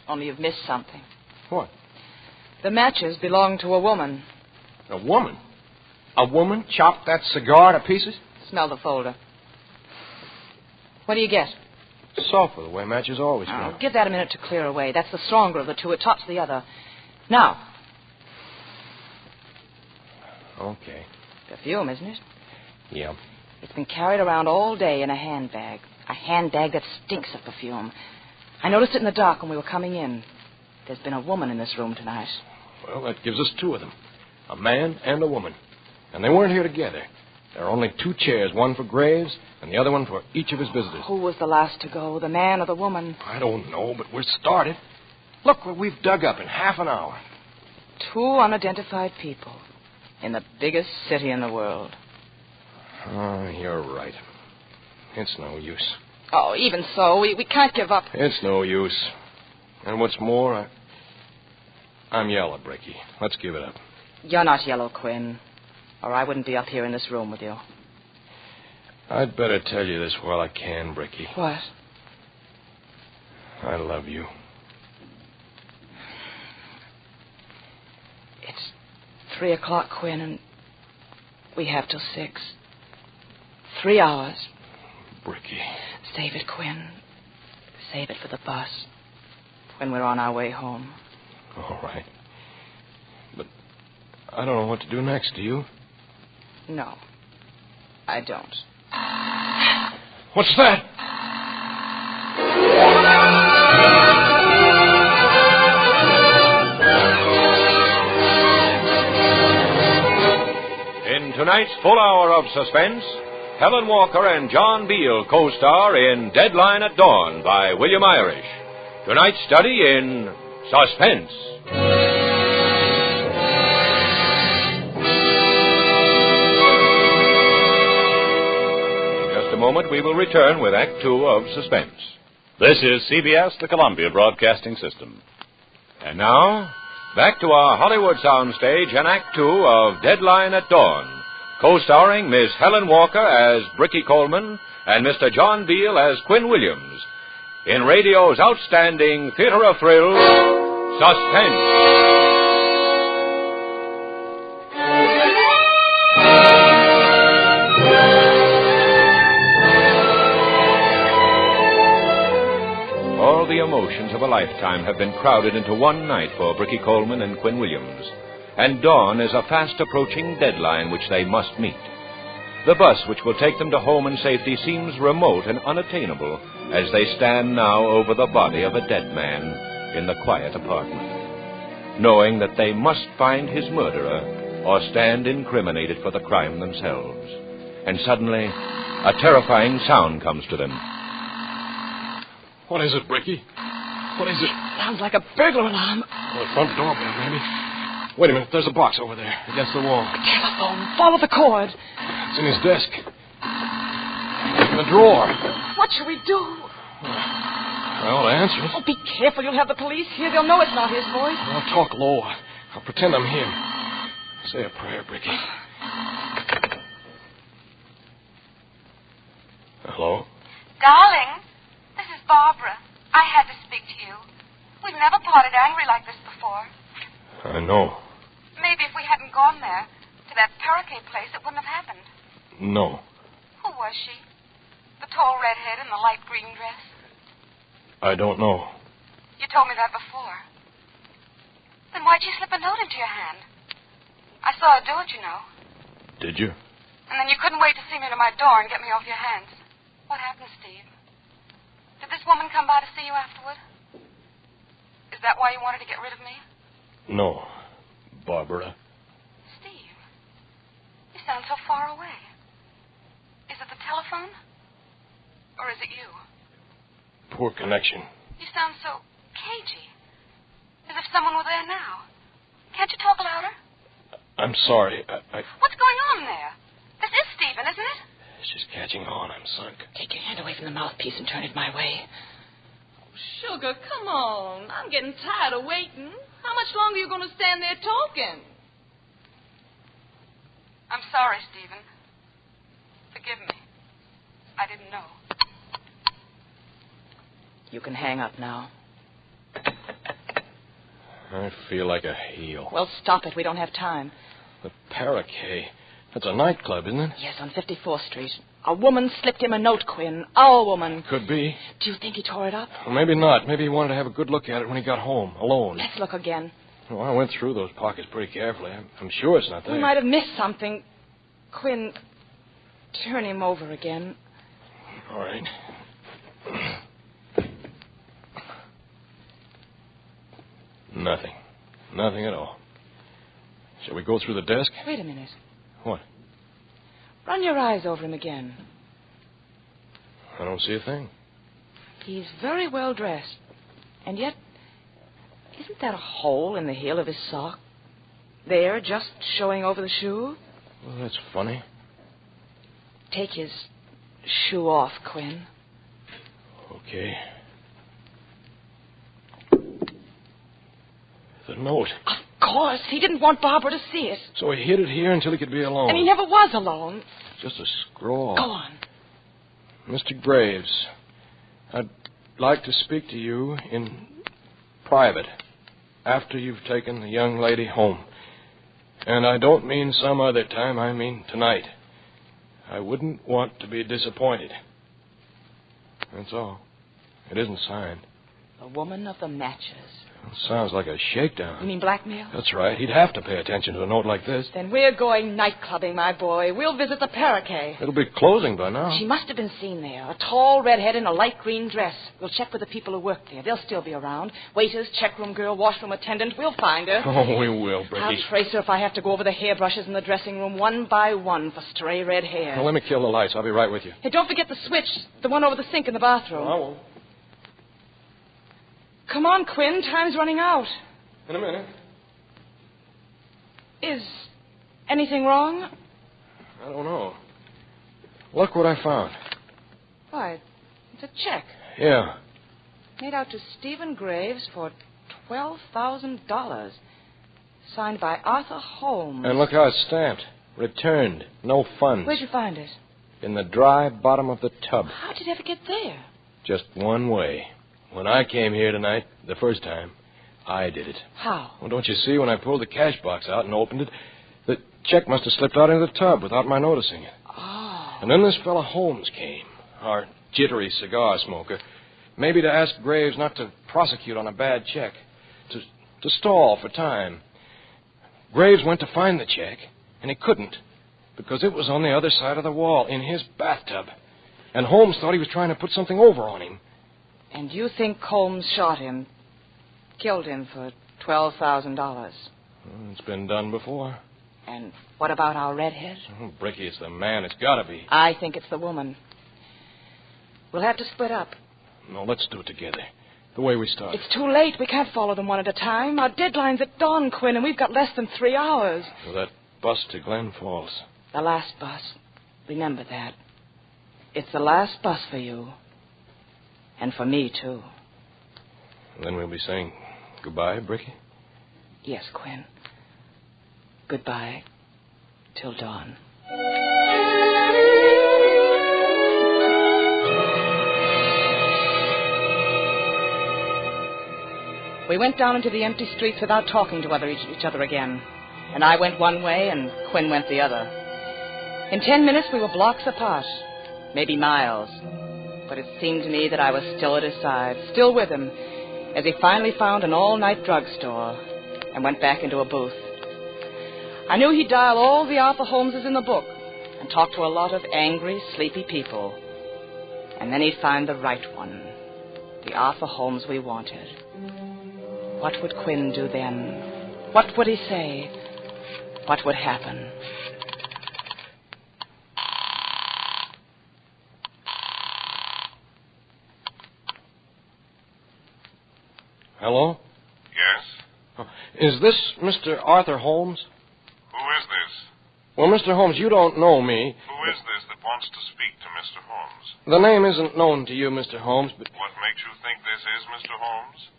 Only you've missed something. What? The matches belong to a woman. A woman? A woman chopped that cigar to pieces? Smell the folder. What do you get? Sulfur, the way matches always smell. Give that a minute to clear away. That's the stronger of the 2. It tops the other. Now. Okay. Perfume, isn't it? Yeah. It's been carried around all day in a handbag. A handbag that stinks of perfume. I noticed it in the dark when we were coming in. There's been a woman in this room tonight. Well, that gives us two of them. A man and a woman. And they weren't here together. There are only two chairs, one for Graves and the other one for each of his visitors. Who was the last to go, the man or the woman? I don't know, but we're started. Look what we've dug up in half an hour. 2 unidentified people in the biggest city in the world. Oh, you're right. It's no use. Oh, even so, we can't give up. It's no use. And what's more, I'm yellow, Bricky. Let's give it up. You're not yellow, Quinn, or I wouldn't be up here in this room with you. I'd better tell you this while I can, Bricky. What? I love you. It's 3 o'clock, Quinn, and we have till 6. 3 hours. Bricky. Save it, Quinn. Save it for the bus when we're on our way home. All right. But I don't know what to do next, do you? No, I don't. What's that? In tonight's full hour of suspense, Helen Walker and John Beale co-star in Deadline at Dawn by William Irish. Tonight's study in Suspense. In just a moment, we will return with Act 2 of Suspense. This is CBS, the Columbia Broadcasting System. And now, back to our Hollywood soundstage and Act 2 of Deadline at Dawn, co-starring Miss Helen Walker as Bricky Coleman and Mr. John Beale as Quinn Williams, in radio's outstanding theater of thrills, Suspense. All the emotions of a lifetime have been crowded into one night for Bricky Coleman and Quinn Williams. And dawn is a fast-approaching deadline which they must meet. The bus which will take them to home and safety seems remote and unattainable as they stand now over the body of a dead man in the quiet apartment, knowing that they must find his murderer or stand incriminated for the crime themselves. And suddenly, a terrifying sound comes to them. What is it, Bricky? What is it? Sounds like a burglar alarm. The front doorbell, maybe. Wait a minute, there's a box over there against the wall. A telephone. Follow the cord. It's in his desk. In the drawer. What shall we do? Well, answer it. Oh, be careful. You'll have the police here. They'll know it's not his voice. I'll talk low. I'll pretend I'm him. Say a prayer, Bricky. Hello? Darling, this is Barbara. I had to speak to you. We've never parted angry like this before. I know. Maybe if we hadn't gone there, to that parakeet place, it wouldn't have happened. No. Who was she? The tall redhead in the light green dress? I don't know. You told me that before. Then why'd she slip a note into your hand? I saw her do it, you know. Did you? And then you couldn't wait to see me to my door and get me off your hands. What happened, Steve? Did this woman come by to see you afterward? Is that why you wanted to get rid of me? No, Barbara. Steve, you sound so far away. Is it the telephone? Or is it you? Poor connection. You sound so cagey. As if someone were there now. Can't you talk louder? I'm sorry. What's going on there? This is Stephen, isn't it? She's catching on. I'm sunk. Take your hand away from the mouthpiece and turn it my way. Sugar, come on. I'm getting tired of waiting. How much longer are you going to stand there talking? I'm sorry, Stephen. Forgive me. I didn't know. You can hang up now. I feel like a heel. Well, stop it. We don't have time. The Parakeet. That's a nightclub, isn't it? Yes, on 54th Street. A woman slipped him a note, Quinn. Our woman. Could be. Do you think he tore it up? Well, maybe not. Maybe he wanted to have a good look at it when he got home, alone. Let's look again. Well, I went through those pockets pretty carefully. I'm sure it's not there. We might have missed something. Quinn, turn him over again. All right. Nothing. Nothing at all. Shall we go through the desk? Wait a minute. What? Run your eyes over him again. I don't see a thing. He's very well dressed. And yet, isn't that a hole in the heel of his sock? There, just showing over the shoe? Well, that's funny. Take his shoe off, Quinn. Okay. The note. Of course. He didn't want Barbara to see it. So he hid it here until he could be alone. And he never was alone. Just a scrawl. Go on. Mr. Graves, I'd like to speak to you in private after you've taken the young lady home. And I don't mean some other time, I mean tonight. I wouldn't want to be disappointed. That's all. It isn't signed. The woman of the matches. Sounds like a shakedown. You mean blackmail? That's right. He'd have to pay attention to a note like this. Then we're going night clubbing, my boy. We'll visit the Paraquet. It'll be closing by now. She must have been seen there. A tall redhead in a light green dress. We'll check with the people who work there. They'll still be around. Waiters, checkroom girl, washroom attendant. We'll find her. Oh, we will, Bricky. I'll trace her if I have to go over the hairbrushes in the dressing room one by one for stray red hair. Well, let me kill the lights. I'll be right with you. Hey, don't forget the switch. The one over the sink in the bathroom. I won't. Come on, Quinn. Time's running out. In a minute. Is anything wrong? I don't know. Look what I found. Why, it's a check. Yeah. Made out to Stephen Graves for $12,000. Signed by Arthur Holmes. And look how it's stamped. Returned. No funds. Where'd you find it? In the dry bottom of the tub. How did it ever get there? Just one way. When I came here tonight, the first time, I did it. How? Well, don't you see, when I pulled the cash box out and opened it, the check must have slipped out into the tub without my noticing it. Oh. And then this fellow Holmes came, our jittery cigar smoker, maybe to ask Graves not to prosecute on a bad check, to stall for time. Graves went to find the check, and he couldn't, because it was on the other side of the wall, in his bathtub. And Holmes thought he was trying to put something over on him. And you think Holmes shot him, killed him for $12,000? Well, it's been done before. And what about our redhead? Oh, Bricky, it's the man. It's got to be. I think it's the woman. We'll have to split up. No, let's do it together. The way we started. It's too late. We can't follow them one at a time. Our deadline's at dawn, Quinn, and we've got less than 3 hours. Well, that bus to Glen Falls. The last bus. Remember that. It's the last bus for you. And for me, too. Then we'll be saying goodbye, Bricky? Yes, Quinn. Goodbye. Till dawn. We went down into the empty streets without talking to each other again. And I went one way, and Quinn went the other. In 10 minutes, we were blocks apart. Maybe miles. But it seemed to me that I was still at his side, still with him, as he finally found an all-night drugstore and went back into a booth. I knew he'd dial all the Arthur Holmeses in the book and talk to a lot of angry, sleepy people. And then he'd find the right one, the Arthur Holmes we wanted. What would Quinn do then? What would he say? What would happen? Hello? Yes? Oh, is this Mr. Arthur Holmes? Who is this? Well, Mr. Holmes, you don't know me. Who is this that wants to speak to Mr. Holmes? The name isn't known to you, Mr. Holmes, but... What makes you think this is Mr. Holmes?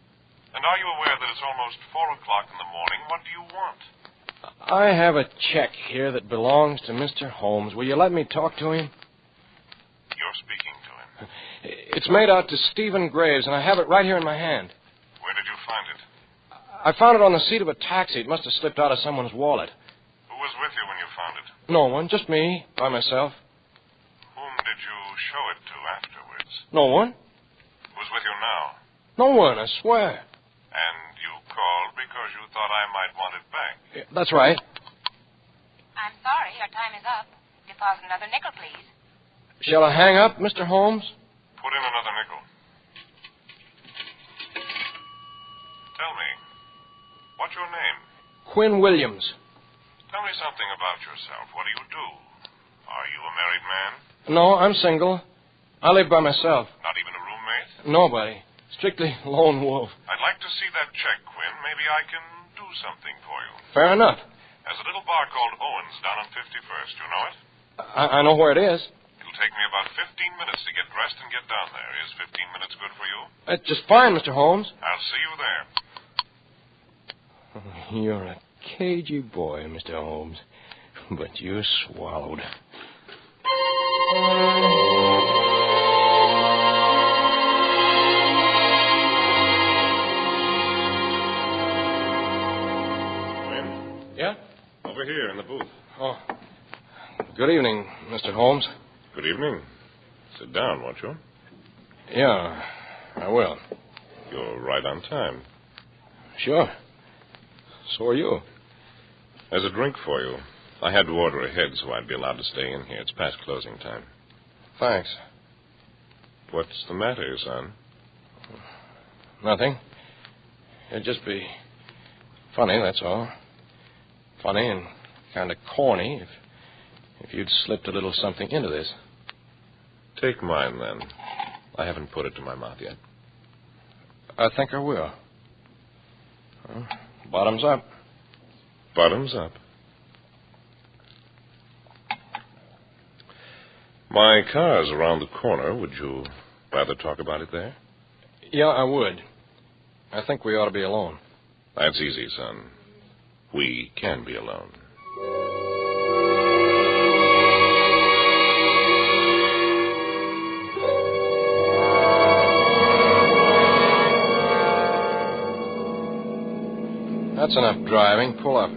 And are you aware that it's almost 4 o'clock in the morning? What do you want? I have a check here that belongs to Mr. Holmes. Will you let me talk to him? You're speaking to him. It's made out to Stephen Graves, and I have it right here in my hand. Where did you find it? I found it on the seat of a taxi. It must have slipped out of someone's wallet. Who was with you when you found it? No one, just me, by myself. Whom did you show it to afterwards? No one. Who's with you now? No one, I swear. And you called because you thought I might want it back. Yeah, that's right. I'm sorry, your time is up. Deposit another nickel, please. Shall I hang up, Mr. Holmes? Put in another nickel. Tell me, what's your name? Quinn Williams. something about yourself. What do you do? Are you a married man? No, I'm single. I live by myself. Not even a roommate? Nobody. Strictly lone wolf. I'd like to see that check, Quinn. Maybe I can do something for you. Fair enough. There's a little bar called Owen's down on 51st. You know it? I know where it is. It'll take me about 15 minutes to get dressed and get down there. Is 15 minutes good for you? That's just fine, Mr. Holmes. I'll see you there. You're a cagey boy, Mr. Holmes. But you're swallowed. Yeah? Over here in the booth. Oh. Good evening, Mr. Holmes. Good evening. Sit down, won't you? Yeah, I will. You're right on time. Sure. So are you. There's a drink for you. I had to order ahead so I'd be allowed to stay in here. It's past closing time. Thanks. What's the matter, son? Nothing. It'd just be funny, that's all. Funny and kind of corny if you'd slipped a little something into this. Take mine, then. I haven't put it to my mouth yet. I think I will. Well, bottoms up. Bottoms up. My car's around the corner. Would you rather talk about it there? Yeah, I would. I think we ought to be alone. That's easy, son. We can be alone. That's enough driving. Pull up.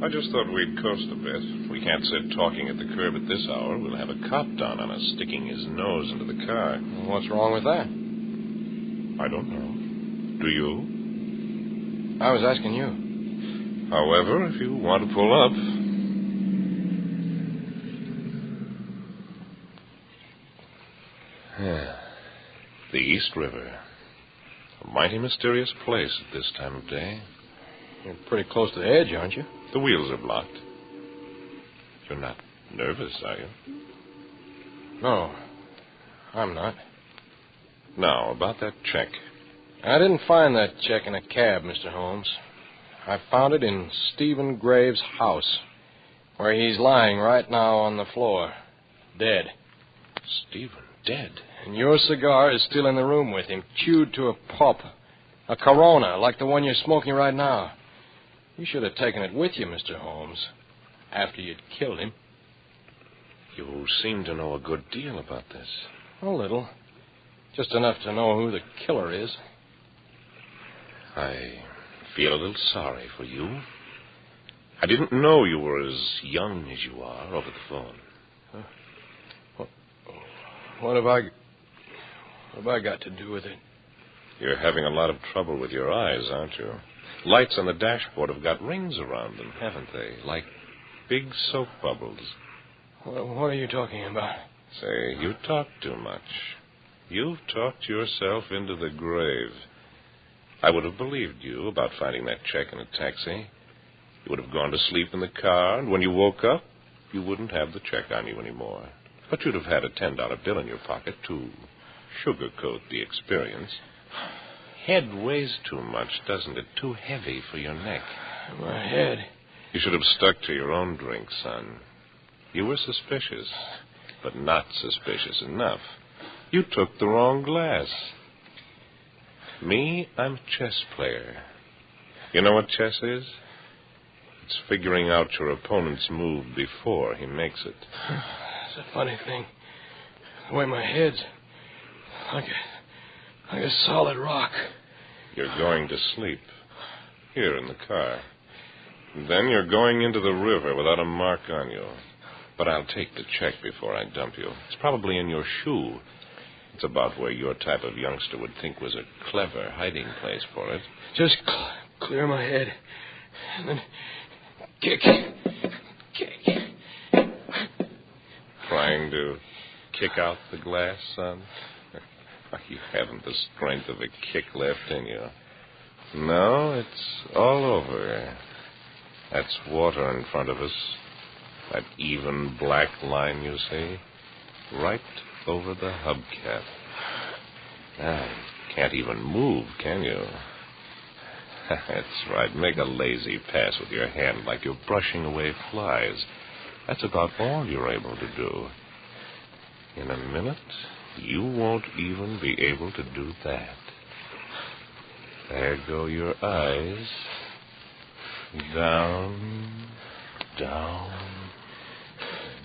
I just thought we'd coast a bit. We can't sit talking at the curb at this hour. We'll have a cop down on us, sticking his nose into the car. What's wrong with that? I don't know. Do you? I was asking you. However, if you want to pull up. The East River. A mighty mysterious place at this time of day. You're pretty close to the edge, aren't you? The wheels are blocked. You're not nervous, are you? No, I'm not. Now, about that check. I didn't find that check in a cab, Mr. Holmes. I found it in Stephen Graves' house, where he's lying right now on the floor, dead. Stephen, dead? And your cigar is still in the room with him, chewed to a pulp. A Corona, like the one you're smoking right now. You should have taken it with you, Mr. Holmes, after you'd killed him. You seem to know a good deal about this. A little. Just enough to know who the killer is. I feel a little sorry for you. I didn't know you were as young as you are over the phone. What have I got to do with it? You're having a lot of trouble with your eyes, aren't you? Lights on the dashboard have got rings around them, haven't they? Like big soap bubbles. What are you talking about? Say, you talk too much. You've talked yourself into the grave. I would have believed you about finding that check in a taxi. You would have gone to sleep in the car, and when you woke up, you wouldn't have the check on you anymore. But you'd have had a $10 bill in your pocket to sugarcoat the experience. Head weighs too much, doesn't it? Too heavy for your neck. My head. You should have stuck to your own drink, son. You were suspicious, but not suspicious enough. You took the wrong glass. Me, I'm a chess player. You know what chess is? It's figuring out your opponent's move before he makes it. It's a funny thing. The way my head's like a solid rock. You're going to sleep. Here in the car. Then you're going into the river without a mark on you. But I'll take the check before I dump you. It's probably in your shoe. It's about where your type of youngster would think was a clever hiding place for it. Just clear my head. And then kick. Trying to kick out the glass, son? You haven't the strength of a kick left in you. No, it's all over. That's water in front of us. That even black line, you see? Right over the hubcap. Now, you can't even move, can you? That's right. Make a lazy pass with your hand like you're brushing away flies. That's about all you're able to do. In a minute, you won't even be able to do that. There go your eyes. Down, down,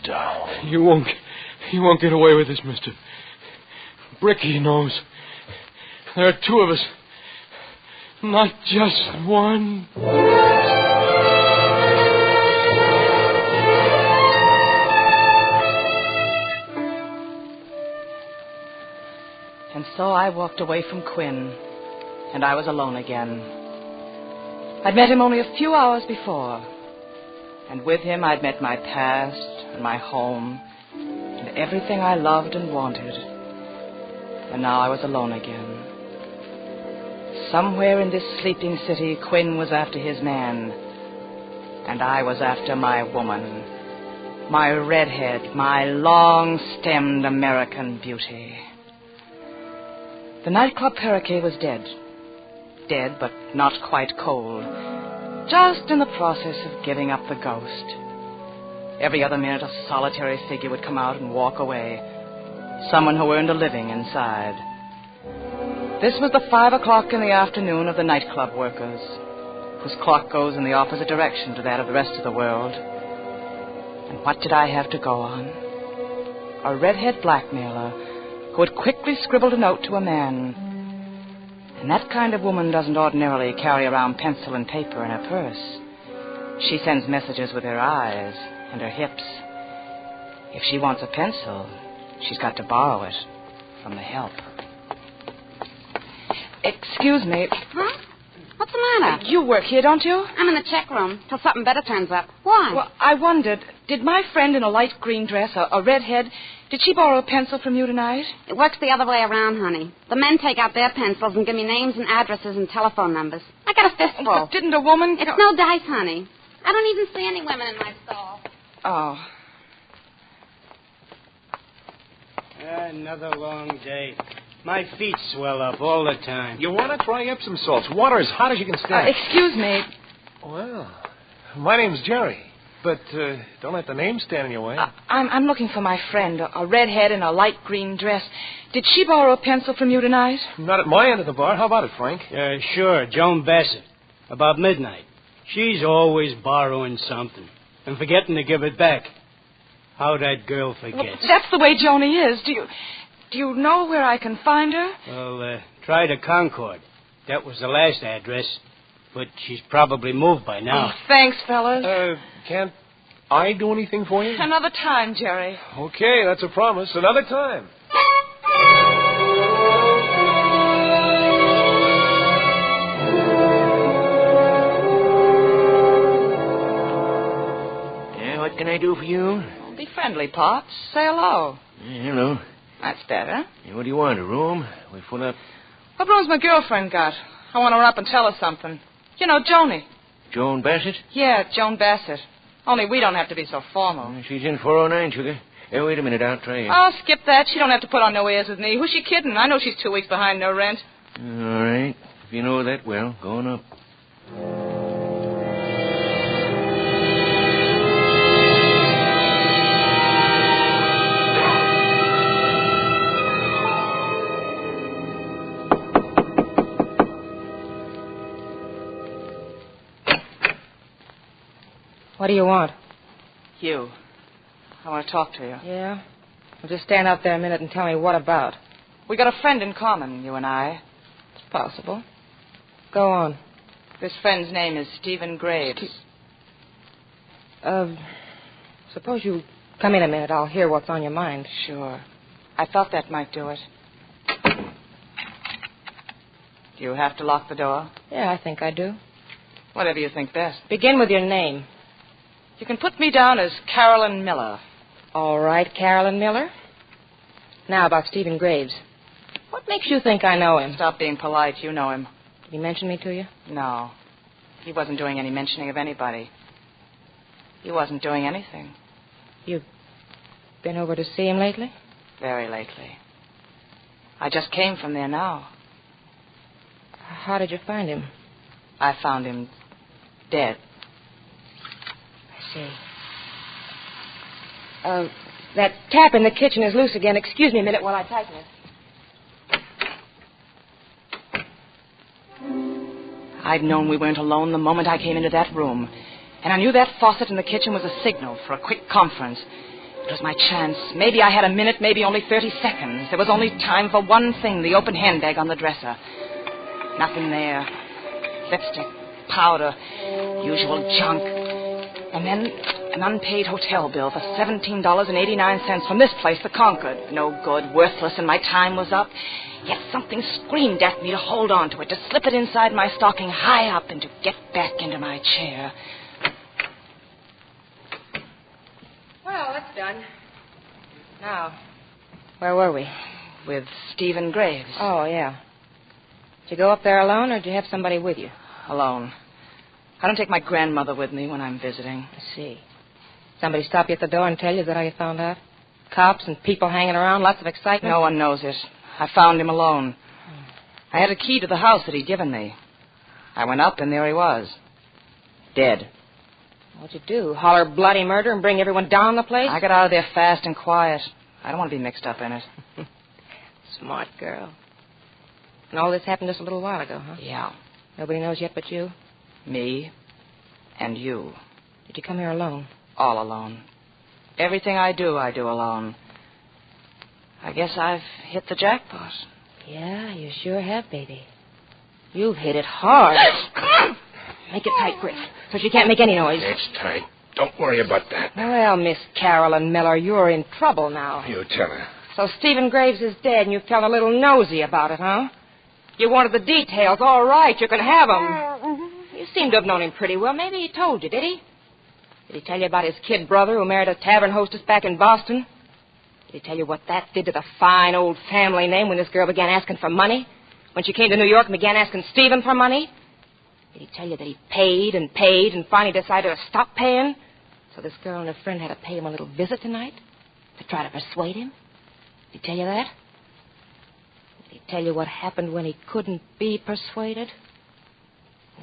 down. You won't get away with this, mister. Bricky knows. There are two of us. Not just one. And so I walked away from Quinn, and I was alone again. I'd met him only a few hours before, and with him I'd met my past and my home and everything I loved and wanted. And now I was alone again. Somewhere in this sleeping city, Quinn was after his man, and I was after my woman, my redhead, my long-stemmed American beauty. The nightclub parakeet was dead. Dead, but not quite cold. Just in the process of giving up the ghost. Every other minute, a solitary figure would come out and walk away. Someone who earned a living inside. This was the 5 o'clock in the afternoon of the nightclub workers, whose clock goes in the opposite direction to that of the rest of the world. And what did I have to go on? A redhead blackmailer who had quickly scribbled a note to a man. And that kind of woman doesn't ordinarily carry around pencil and paper in her purse. She sends messages with her eyes and her hips. If she wants a pencil, she's got to borrow it from the help. Excuse me. Huh? What's the matter? You work here, don't you? I'm in the check room till something better turns up. Why? Well, I wondered, did my friend in a light green dress, a redhead, did she borrow a pencil from you tonight? It works the other way around, honey. The men take out their pencils and give me names and addresses and telephone numbers. I got a fistful. But didn't a woman... It's no dice, honey. I don't even see any women in my stall. Oh. Another long day. My feet swell up all the time. You want to try Epsom salts? Water as hot as you can stand. Excuse me. Well, my name's Jerry. But don't let the name stand in your way. I'm looking for my friend, a redhead in a light green dress. Did she borrow a pencil from you tonight? Not at my end of the bar. How about it, Frank? Sure, Joan Bassett. About midnight. She's always borrowing something and forgetting to give it back. How that girl forgets. Well, that's the way Joni is. Do you know where I can find her? Well, try the Concord. That was the last address. But she's probably moved by now. Oh, thanks, fellas. Can't I do anything for you? Another time, Jerry. Okay, that's a promise. Another time. Yeah, what can I do for you? Well, be friendly, Pops. Say hello. Hello. That's better. Yeah, what do you want, a room? We full up? What room's my girlfriend got? I want her up and tell her something. You know, Joni. Joan Bassett? Yeah, Joan Bassett. Only we don't have to be so formal. She's in 409, sugar. Hey, wait a minute, I'll try you. Oh, skip that. She don't have to put on no airs with me. Who's she kidding? I know she's 2 weeks behind no rent. All right. If you know that well, go on up. What do you want? You. I want to talk to you. Yeah? Well, just stand out there a minute and tell me what about. We got a friend in common, you and I. It's possible. Go on. This friend's name is Stephen Graves. Suppose you come in a minute. I'll hear what's on your mind. Sure. I thought that might do it. Do you have to lock the door? Yeah, I think I do. Whatever you think best. Begin with your name. You can put me down as Carolyn Miller. All right, Carolyn Miller. Now about Stephen Graves. What makes you think I know him? Stop being polite. You know him. Did he mention me to you? No. He wasn't doing any mentioning of anybody. He wasn't doing anything. You've been over to see him lately? Very lately. I just came from there now. How did you find him? I found him dead. I see. That tap in the kitchen is loose again. Excuse me a minute while I tighten it. I'd known we weren't alone the moment I came into that room. And I knew that faucet in the kitchen was a signal for a quick conference. It was my chance. Maybe I had a minute, maybe only 30 seconds. There was only time for one thing, the open handbag on the dresser. Nothing there. Lipstick, powder, usual junk. And then an unpaid hotel bill for $17.89 from this place, the Concord. No good, worthless, and my time was up. Yet something screamed at me to hold on to it, to slip it inside my stocking high up and to get back into my chair. Well, that's done. Now, where were we? With Stephen Graves. Oh, yeah. Did you go up there alone, or did you have somebody with you? Alone. I don't take my grandmother with me when I'm visiting. I see. Somebody stop you at the door and tell you, is that how you found out? Cops and people hanging around, lots of excitement? No one knows it. I found him alone. I had a key to the house that he'd given me. I went up, and there he was. Dead. What'd you do? Holler bloody murder and bring everyone down the place? I got out of there fast and quiet. I don't want to be mixed up in it. Smart girl. And all this happened just a little while ago, huh? Yeah. Nobody knows yet but you? Me and you. Did you come here alone? All alone. Everything I do alone. I guess I've hit the jackpot. Yeah, you sure have, baby. You've hit it hard. Make it tight, Griff, so she can't make any noise. It's tight. Don't worry about that. Well, Miss Carolyn Miller, you're in trouble now. You tell her. So Stephen Graves is dead, and you felt a little nosy about it, huh? You wanted the details. All right, you can have them. You seem to have known him pretty well. Maybe he told you, did he? Did he tell you about his kid brother who married a tavern hostess back in Boston? Did he tell you what that did to the fine old family name when this girl began asking for money? When she came to New York and began asking Stephen for money? Did he tell you that he paid and finally decided to stop paying? So this girl and her friend had to pay him a little visit tonight to try to persuade him? Did he tell you that? Did he tell you what happened when he couldn't be persuaded?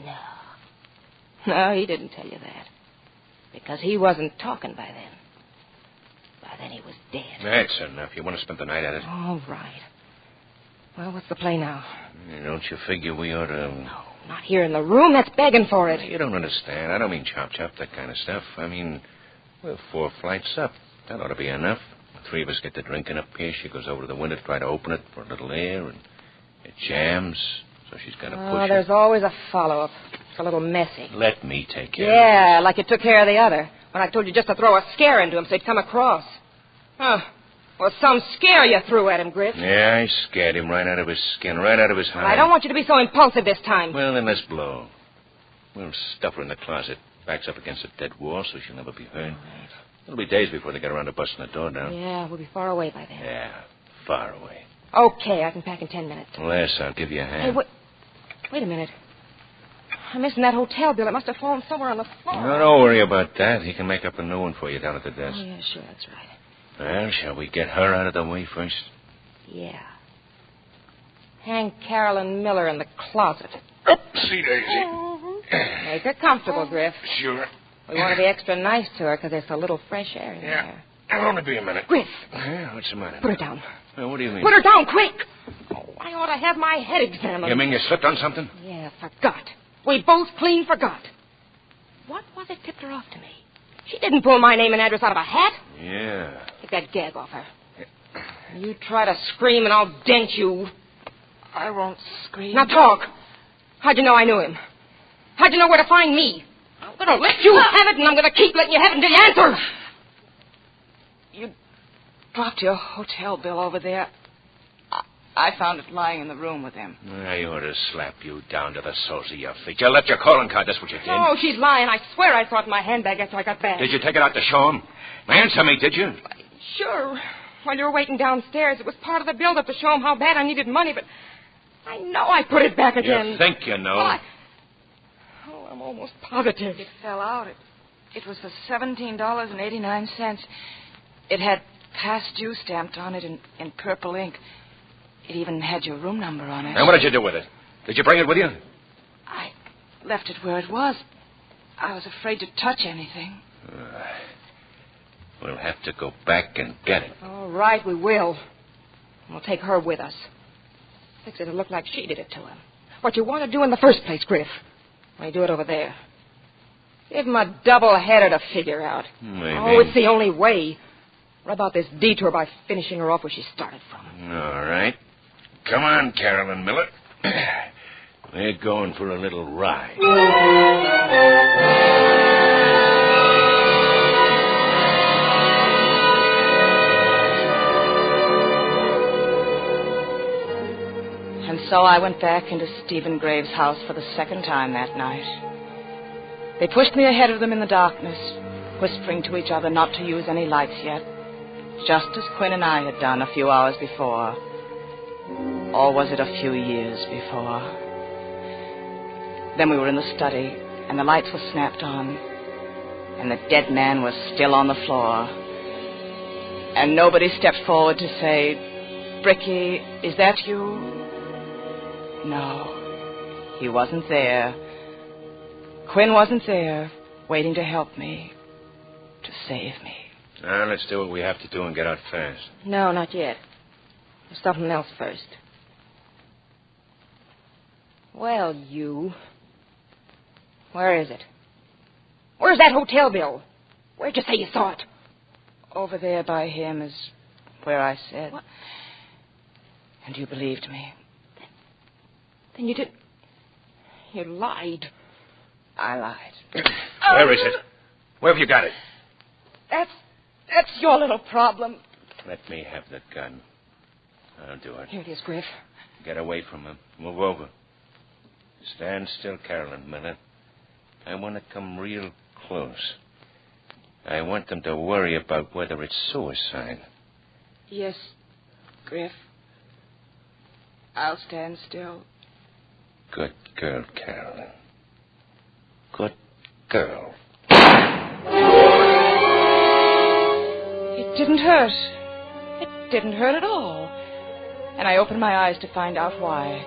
No. No, he didn't tell you that. Because he wasn't talking by then. By then he was dead. That's enough. You want to spend the night at it? All right. Well, what's the play now? Don't you figure we ought to... No, not here in the room. That's begging for it. You don't understand. I don't mean chop, that kind of stuff. I mean, we're 4 flights up. That ought to be enough. The 3 of us get the drinking up here. She goes over to the window to try to open it for a little air, and it jams, so she's got to push it. There's always a follow-up. It's a little messy. Let me take care of it. Yeah, like you took care of the other. When I told you just to throw a scare into him so he'd come across. Huh. Well, some scare you threw at him, Griff. Yeah, I scared him right out of his skin, right out of his hide. I don't want you to be so impulsive this time. Well, then let's blow. We'll stuff her in the closet. Backs up against a dead wall so she'll never be heard. Right. It'll be days before they get around to busting the door down. Yeah, we'll be far away by then. Yeah, far away. Okay, I can pack in 10 minutes. Les, I'll give you a hand. Hey, wait a minute. I'm missing that hotel bill. It must have fallen somewhere on the floor. No, don't worry about that. He can make up a new one for you down at the desk. Oh, yeah, sure, that's right. Well, shall we get her out of the way first? Yeah. Hang Carolyn Miller in the closet. Oopsie daisy. Make her comfortable, Griff. Sure. We want to be extra nice to her because there's a little fresh air in there. It'll only be a minute. Griff. Yeah, what's the matter? Put her down. Well, what do you mean? Put her down, quick. Oh, I ought to have my head examined. You mean you slipped on something? Yeah, forgot. We both clean forgot. What was it tipped her off to me? She didn't pull my name and address out of a hat. Yeah. Take that gag off her. You try to scream and I'll dent you. I won't scream. Now talk. How'd you know I knew him? How'd you know where to find me? I'm going to let you have it, and I'm going to keep letting you have it until you answer. You dropped your hotel bill over there. I found it lying in the room with him. I ought to slap you down to the soles of your feet. You left your calling card, that's what you did. Oh, she's lying. I swear I saw it in my handbag after I got back. Did you take it out to show him? Answer me, did you? Sure. While you were waiting downstairs, it was part of the build-up to show him how bad I needed money, but I know I put it back again. You think you know. Well, I'm almost positive. It fell out. It It was for $17.89. It had past due stamped on it in purple ink. It even had your room number on it. And what did you do with it? Did you bring it with you? I left it where it was. I was afraid to touch anything. We'll have to go back and get it. All right, we will. We'll take her with us. Fix it to look like she did it to him. What you want to do in the first place, Griff. Why do it over there? Give him a double-header to figure out. Maybe. Oh, it's the only way. Rub out this detour by finishing her off where she started from. All right. Come on, Carolyn Miller. We're going for a little ride. And so I went back into Stephen Graves' house for the second time that night. They pushed me ahead of them in the darkness, whispering to each other not to use any lights yet, just as Quinn and I had done a few hours before. Or was it a few years before? Then we were in the study, and the lights were snapped on, and the dead man was still on the floor. And nobody stepped forward to say, "Bricky, is that you?" No, he wasn't there. Quinn wasn't there, waiting to help me, to save me. Now, let's do what we have to do and get out fast. No, not yet. There's something else first. Well, you. Where is it? Where's that hotel bill? Where'd you say you saw it? Over there by him is where I said. What? And you believed me. Then you did. You lied. I lied. Where is it? Where have you got it? That's your little problem. Let me have the gun. I'll do it. Here it is, Griff. Get away from him. Move over. Stand still, Carolyn Miller. I want to come real close. I want them to worry about whether it's suicide. Yes, Griff. I'll stand still. Good girl, Carolyn. Good girl. It didn't hurt. It didn't hurt at all. And I opened my eyes to find out why.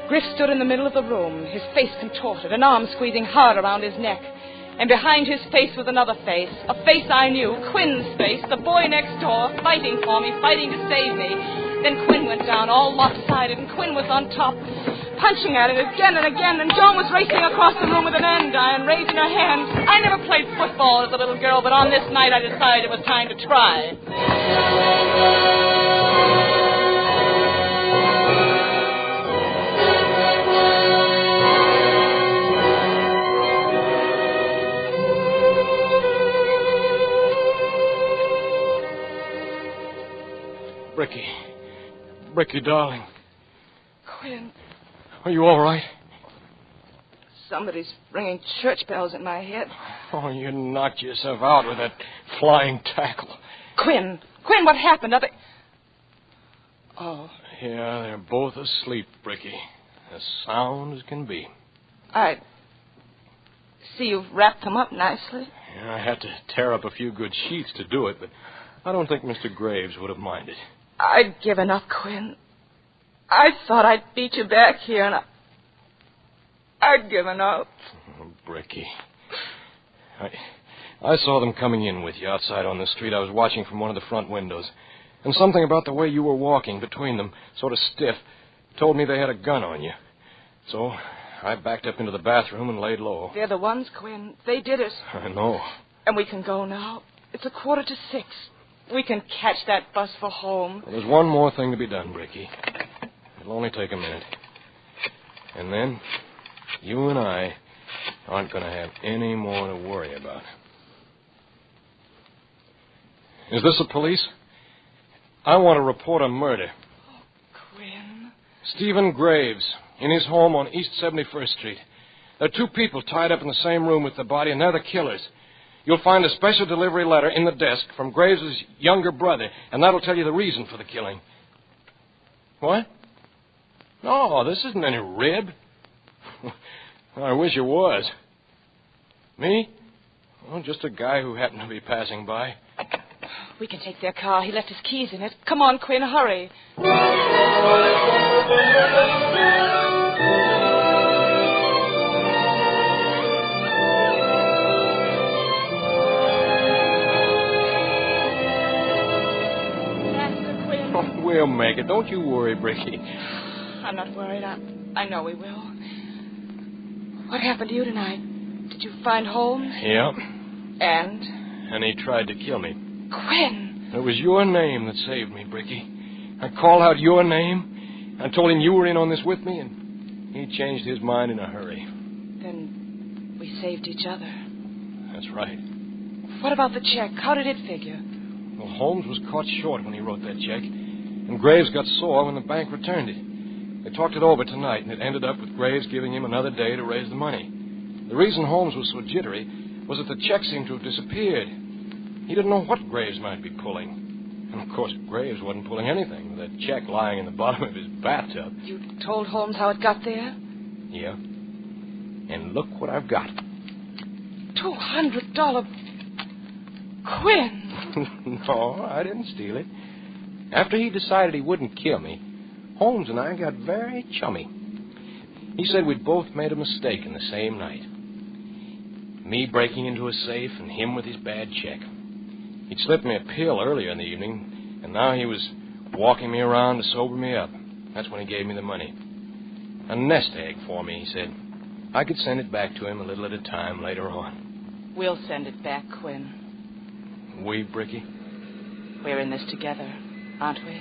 Griff stood in the middle of the room, his face contorted, an arm squeezing hard around his neck. And behind his face was another face, a face I knew, Quinn's face, the boy next door, fighting for me, fighting to save me. Then Quinn went down, all lopsided, and Quinn was on top, punching at it again and again, and Joan was racing across the room with an andiron, raising her hands. I never played football as a little girl, but on this night I decided it was time to try. Bricky, darling. Quinn. Are you all right? Somebody's ringing church bells in my head. Oh, you knocked yourself out with that flying tackle. Quinn, what happened? Are they... Oh. Yeah, they're both asleep, Bricky. As sound as can be. I see you've wrapped them up nicely. Yeah, I had to tear up a few good sheets to do it, but I don't think Mr. Graves would have minded. I'd given up, Quinn. I thought I'd beat you back here, and I'd given up. Oh, Bricky. I saw them coming in with you outside on the street. I was watching from one of the front windows. And something about the way you were walking between them, sort of stiff, told me they had a gun on you. So I backed up into the bathroom and laid low. They're the ones, Quinn. They did it. I know. And we can go now. It's 5:45. We can catch that bus for home. Well, there's one more thing to be done, Bricky. It'll only take a minute. And then you and I aren't going to have any more to worry about. Is this the police? I want to report a murder. Oh, Quinn. Stephen Graves, in his home on East 71st Street. There are two people tied up in the same room with the body, and they're the killers. You'll find a special delivery letter in the desk from Graves' younger brother, and that'll tell you the reason for the killing. What? No, this isn't any rib. I wish it was. Me? Oh, just a guy who happened to be passing by. We can take their car. He left his keys in it. Come on, Quinn, hurry. Faster, Quinn. Oh, we'll make it. Don't you worry, Bricky. I'm not worried. I know we will. What happened to you tonight? Did you find Holmes? Yeah. And he tried to kill me. Quinn! It was your name that saved me, Bricky. I called out your name. I told him you were in on this with me, and he changed his mind in a hurry. Then we saved each other. That's right. What about the check? How did it figure? Well, Holmes was caught short when he wrote that check, and Graves got sore when the bank returned it. They talked it over tonight, and it ended up with Graves giving him another day to raise the money. The reason Holmes was so jittery was that the check seemed to have disappeared. He didn't know what Graves might be pulling. And, of course, Graves wasn't pulling anything with that check lying in the bottom of his bathtub. You told Holmes how it got there? Yeah. And look what I've got. $200. Quinn! No, I didn't steal it. After he decided he wouldn't kill me, Holmes and I got very chummy. He said we'd both made a mistake in the same night. Me breaking into a safe and him with his bad check. He'd slipped me a pill earlier in the evening, and now he was walking me around to sober me up. That's when he gave me the money. A nest egg for me, he said. I could send it back to him a little at a time later on. We'll send it back, Quinn. We, Bricky? We're in this together, aren't we?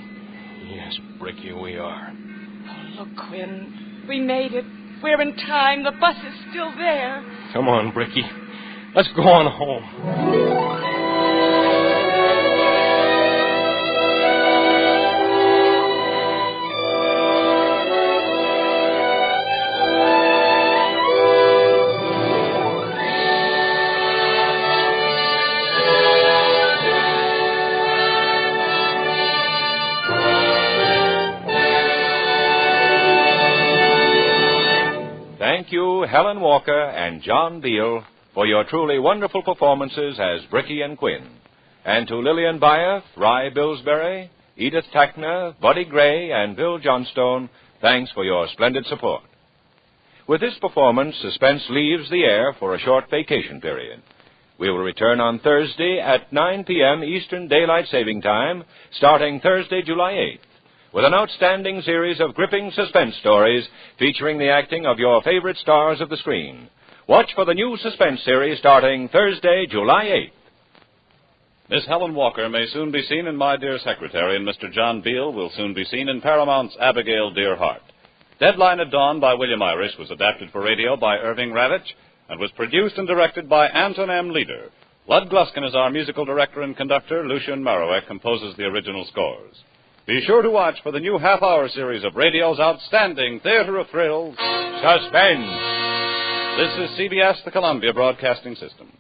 Yes, Bricky, we are. Oh, look, Quinn. We made it. We're in time. The bus is still there. Come on, Bricky. Let's go on home. Thank you, Helen Walker and John Beale, for your truly wonderful performances as Bricky and Quinn. And to Lillian Byeth, Rye Billsbury, Edith Tackner, Buddy Gray, and Bill Johnstone, thanks for your splendid support. With this performance, Suspense leaves the air for a short vacation period. We will return on Thursday at 9 p.m. Eastern Daylight Saving Time, starting Thursday, July 8th. With an outstanding series of gripping suspense stories featuring the acting of your favorite stars of the screen. Watch for the new Suspense series starting Thursday, July 8th. Miss Helen Walker may soon be seen in My Dear Secretary, and Mr. John Beale will soon be seen in Paramount's Abigail, Dear Heart. Deadline at Dawn by William Irish was adapted for radio by Irving Ravitch and was produced and directed by Anton M. Leader. Lud Gluskin is our musical director and conductor. Lucien Marowek composes the original scores. Be sure to watch for the new half-hour series of radio's outstanding theater of thrills, Suspense. This is CBS, the Columbia Broadcasting System.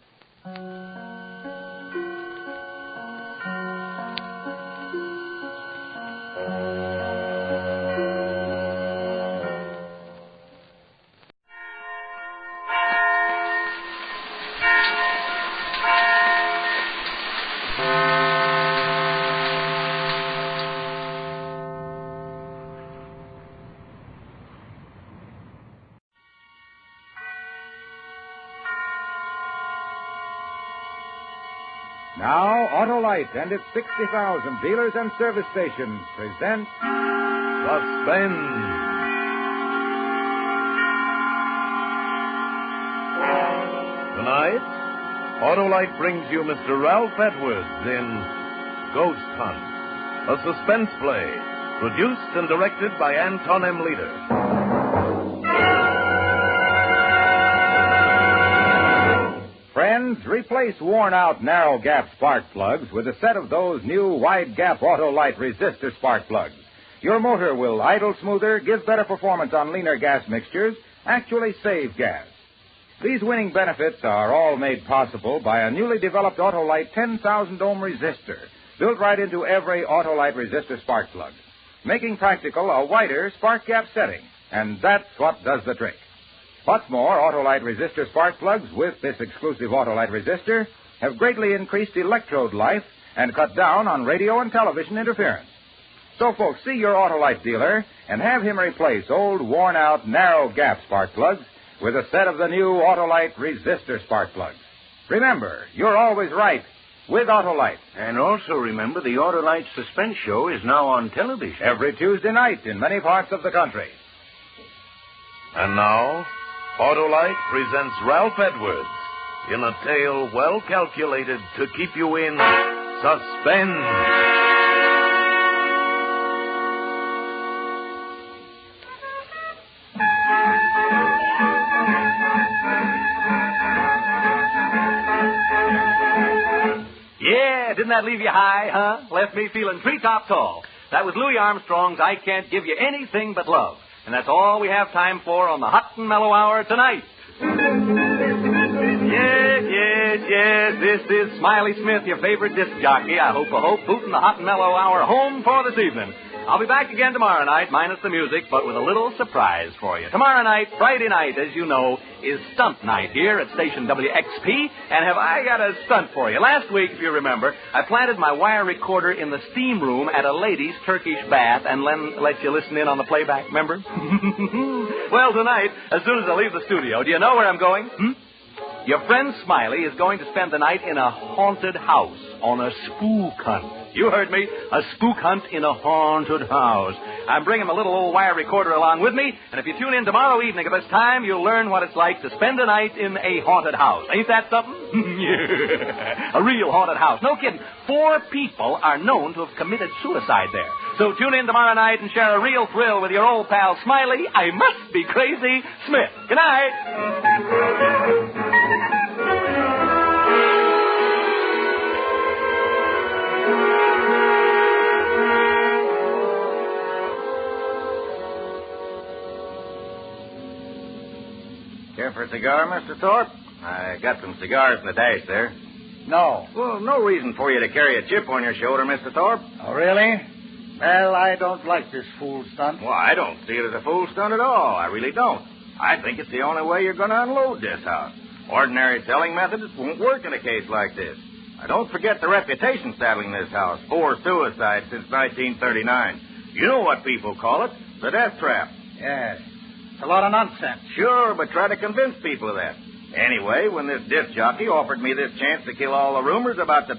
Now, Autolite and its 60,000 dealers and service stations present Suspense. Tonight, Autolite brings you Mr. Ralph Edwards in Ghost Hunt, a suspense play produced and directed by Anton M. Leader. Friends, replace worn-out narrow-gap spark plugs with a set of those new wide-gap Autolite resistor spark plugs. Your motor will idle smoother, give better performance on leaner gas mixtures, actually save gas. These winning benefits are all made possible by a newly developed Autolite 10,000-ohm resistor, built right into every Autolite resistor spark plug, making practical a wider spark gap setting, and that's what does the trick. What's more, Autolite resistor spark plugs with this exclusive Autolite resistor have greatly increased electrode life and cut down on radio and television interference. So, folks, see your Autolite dealer and have him replace old, worn-out, narrow-gap spark plugs with a set of the new Autolite resistor spark plugs. Remember, you're always right with Autolite. And also remember, the Autolite Suspense show is now on television. Every Tuesday night in many parts of the country. And now, Autolite presents Ralph Edwards in a tale well calculated to keep you in suspense. Didn't that leave you high, huh? Left me feeling treetop tall. That was Louis Armstrong's I Can't Give You Anything But Love. And that's all we have time for on the Hot and Mellow Hour tonight. Yes, this is Smiley Smith, your favorite disc jockey. I hope, booting the Hot and Mellow Hour home for this evening. I'll be back again tomorrow night, minus the music, but with a little surprise for you. Tomorrow night, Friday night, as you know, is stunt night here at station WXP, and have I got a stunt for you. Last week, if you remember, I planted my wire recorder in the steam room at a lady's Turkish bath and let you listen in on the playback, remember? Well, tonight, as soon as I leave the studio, do you know where I'm going? Your friend Smiley is going to spend the night in a haunted house on a spook hunt. You heard me, a spook hunt in a haunted house. I'm bringing a little old wire recorder along with me, and if you tune in tomorrow evening at this time, you'll learn what it's like to spend a night in a haunted house. Ain't that something? Yeah. A real haunted house. No kidding. 4 people are known to have committed suicide there. So tune in tomorrow night and share a real thrill with your old pal Smiley. I must be crazy, Smith. Good night. Care for a cigar, Mr. Thorpe? I got some cigars in the dash there. No. Well, no reason for you to carry a chip on your shoulder, Mr. Thorpe. Oh, really? Well, I don't like this fool stunt. Well, I don't see it as a fool stunt at all. I really don't. I think it's the only way you're going to unload this house. Ordinary selling methods won't work in a case like this. Now, don't forget the reputation saddling this house. 4 suicides since 1939. You know what people call it, the death trap. Yes. It's a lot of nonsense. Sure, but try to convince people of that. Anyway, when this disc jockey offered me this chance to kill all the rumors about the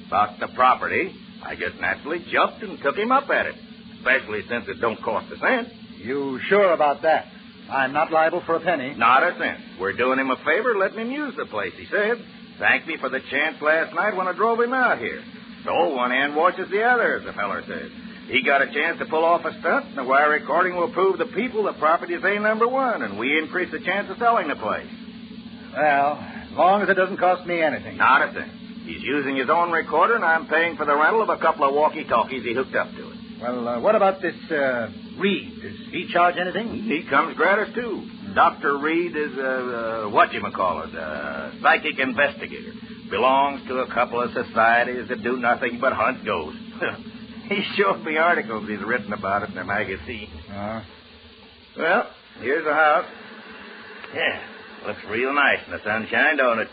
about the property, I just naturally jumped and took him up at it, especially since it don't cost a cent. You sure about that? I'm not liable for a penny. Not a cent. We're doing him a favor letting him use the place, he said. Thanked me for the chance last night when I drove him out here. So one hand washes the other, as the feller says. He got a chance to pull off a stunt, and the wire recording will prove the people the property is number 1, and we increase the chance of selling the place. Well, as long as it doesn't cost me anything. Not a cent. He's using his own recorder, and I'm paying for the rental of a couple of walkie-talkies he hooked up to it. Well, what about this Reed? Does he charge anything? He comes gratis, too. Dr. Reed is a psychic investigator. Belongs to a couple of societies that do nothing but hunt ghosts. He showed me articles he's written about it in their magazine. Well, here's the house. Yeah, looks real nice in the sunshine, don't it?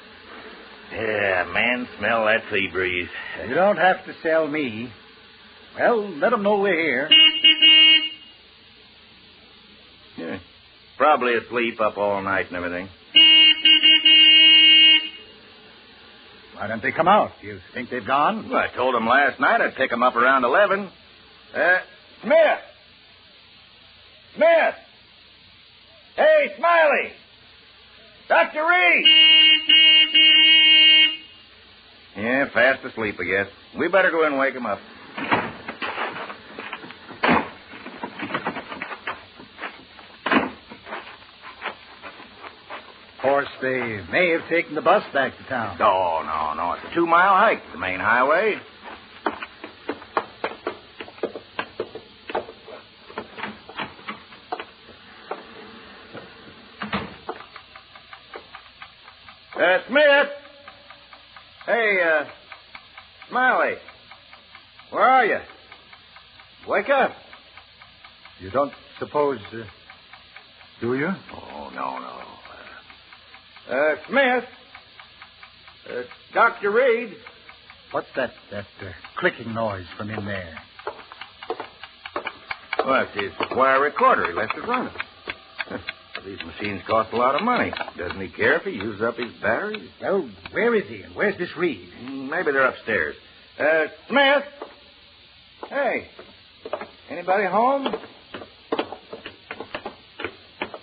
Yeah, man, smell that sea breeze. You don't have to sell me. Well, let them know we're here. Yeah, probably asleep up all night and everything. Why don't they come out? Do you think they've gone? Well, I told them last night I'd pick them up around 11. Smith! Smith! Hey, Smiley! Dr. Reed! Yeah, fast asleep, I guess. We better go in and wake him up. Of course, they may have taken the bus back to town. Oh, no. It's a 2-mile hike, the main highway. Smith! Hey, Smiley. Where are you? Wake up. You don't suppose, do you? Oh, no. Smith. Dr. Reed. What's that clicking noise from in there? Well, it's his wire recorder. He left it running. These machines cost a lot of money. Doesn't he care if he uses up his batteries? Well, where is he, and where's this Reed? Maybe they're upstairs. Smith? Hey, anybody home?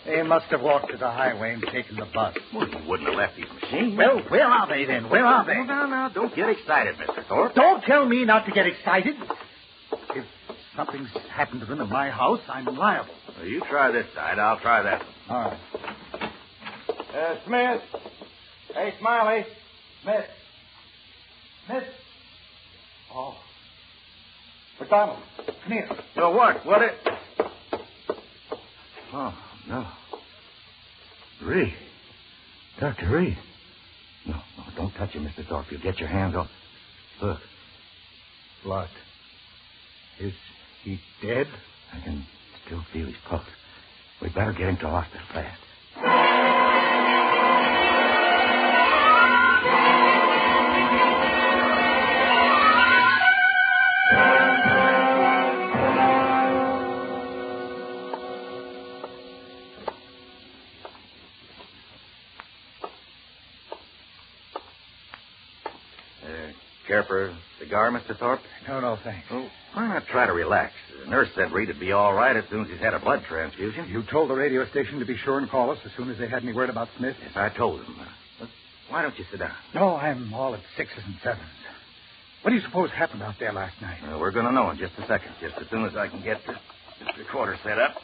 They must have walked to the highway and taken the bus. Well, he wouldn't have left these machines. Well, where are they then? Where are they? Now, don't get excited, Mr. Thorpe. Don't tell me not to get excited. If something's happened to them in my house, I'm liable. Well, you try this side. I'll try that one. All right. Smith. Hey, Smiley. Smith. Oh. McDonald, come here. Well, what? What it? Oh, no. Reed. Dr. Reed. No, don't touch him, Mr. Thorpe. You'll get your hands on. Look. Blood. Is he dead? I can still feel his pulse. We'd better get him to hospital fast. Care for a cigar, Mr. Thorpe? No, thanks. Oh, why not try to relax? The nurse said Reed would be all right as soon as he's had a blood transfusion. You told the radio station to be sure and call us as soon as they had any word about Smith? Yes, I told them. Why don't you sit down? No, I'm all at 6s and 7s. What do you suppose happened out there last night? We're going to know in just a second, just as soon as I can get this recorder set up.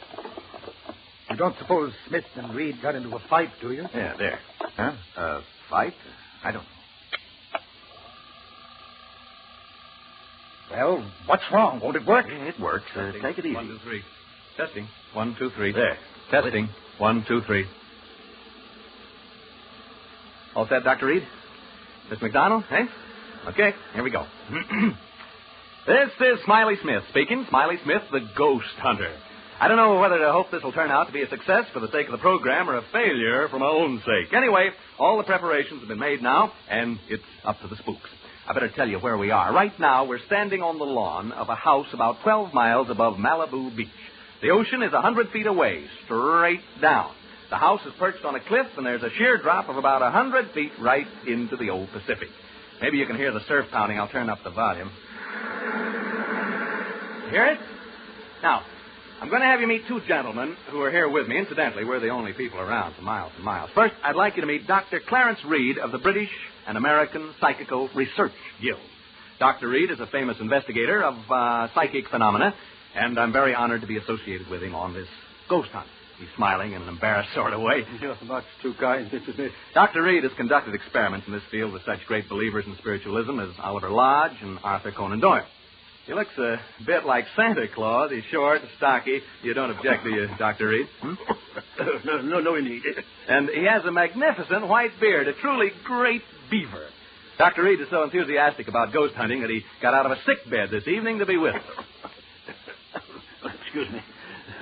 You don't suppose Smith and Reed got into a fight, do you? Yeah, there. Huh? A fight? I don't know. Well, what's wrong? Won't it work? It works. Take it easy. 1, 2, 3. Testing. 1, 2, 3. There. Testing. 1, 2, 3. All set, Dr. Reed? Miss McDonald, eh? Okay, here we go. This is Smiley Smith speaking. Smiley Smith, the ghost hunter. I don't know whether to hope this will turn out to be a success for the sake of the program or a failure for my own sake. Anyway, all the preparations have been made now, and it's up to the spooks. I better tell you where we are. Right now, we're standing on the lawn of a house about 12 miles above Malibu Beach. The ocean is 100 feet away, straight down. The house is perched on a cliff, and there's a sheer drop of about 100 feet right into the old Pacific. Maybe you can hear the surf pounding. I'll turn up the volume. Hear it? Now, I'm going to have you meet two gentlemen who are here with me. Incidentally, we're the only people around for miles and miles. First, I'd like you to meet Dr. Clarence Reed of the British and American Psychical Research Guild. Dr. Reed is a famous investigator of psychic phenomena, and I'm very honored to be associated with him on this ghost hunt. He's smiling in an embarrassed sort of way. You're much too kind, Mr. Smith. Dr. Reed has conducted experiments in this field with such great believers in spiritualism as Oliver Lodge and Arthur Conan Doyle. He looks a bit like Santa Claus. He's short, stocky. You don't object, do you, Dr. Reed? No, indeed. And he has a magnificent white beard, a truly great beaver. Dr. Reed is so enthusiastic about ghost hunting that he got out of a sick bed this evening to be with us. Excuse me.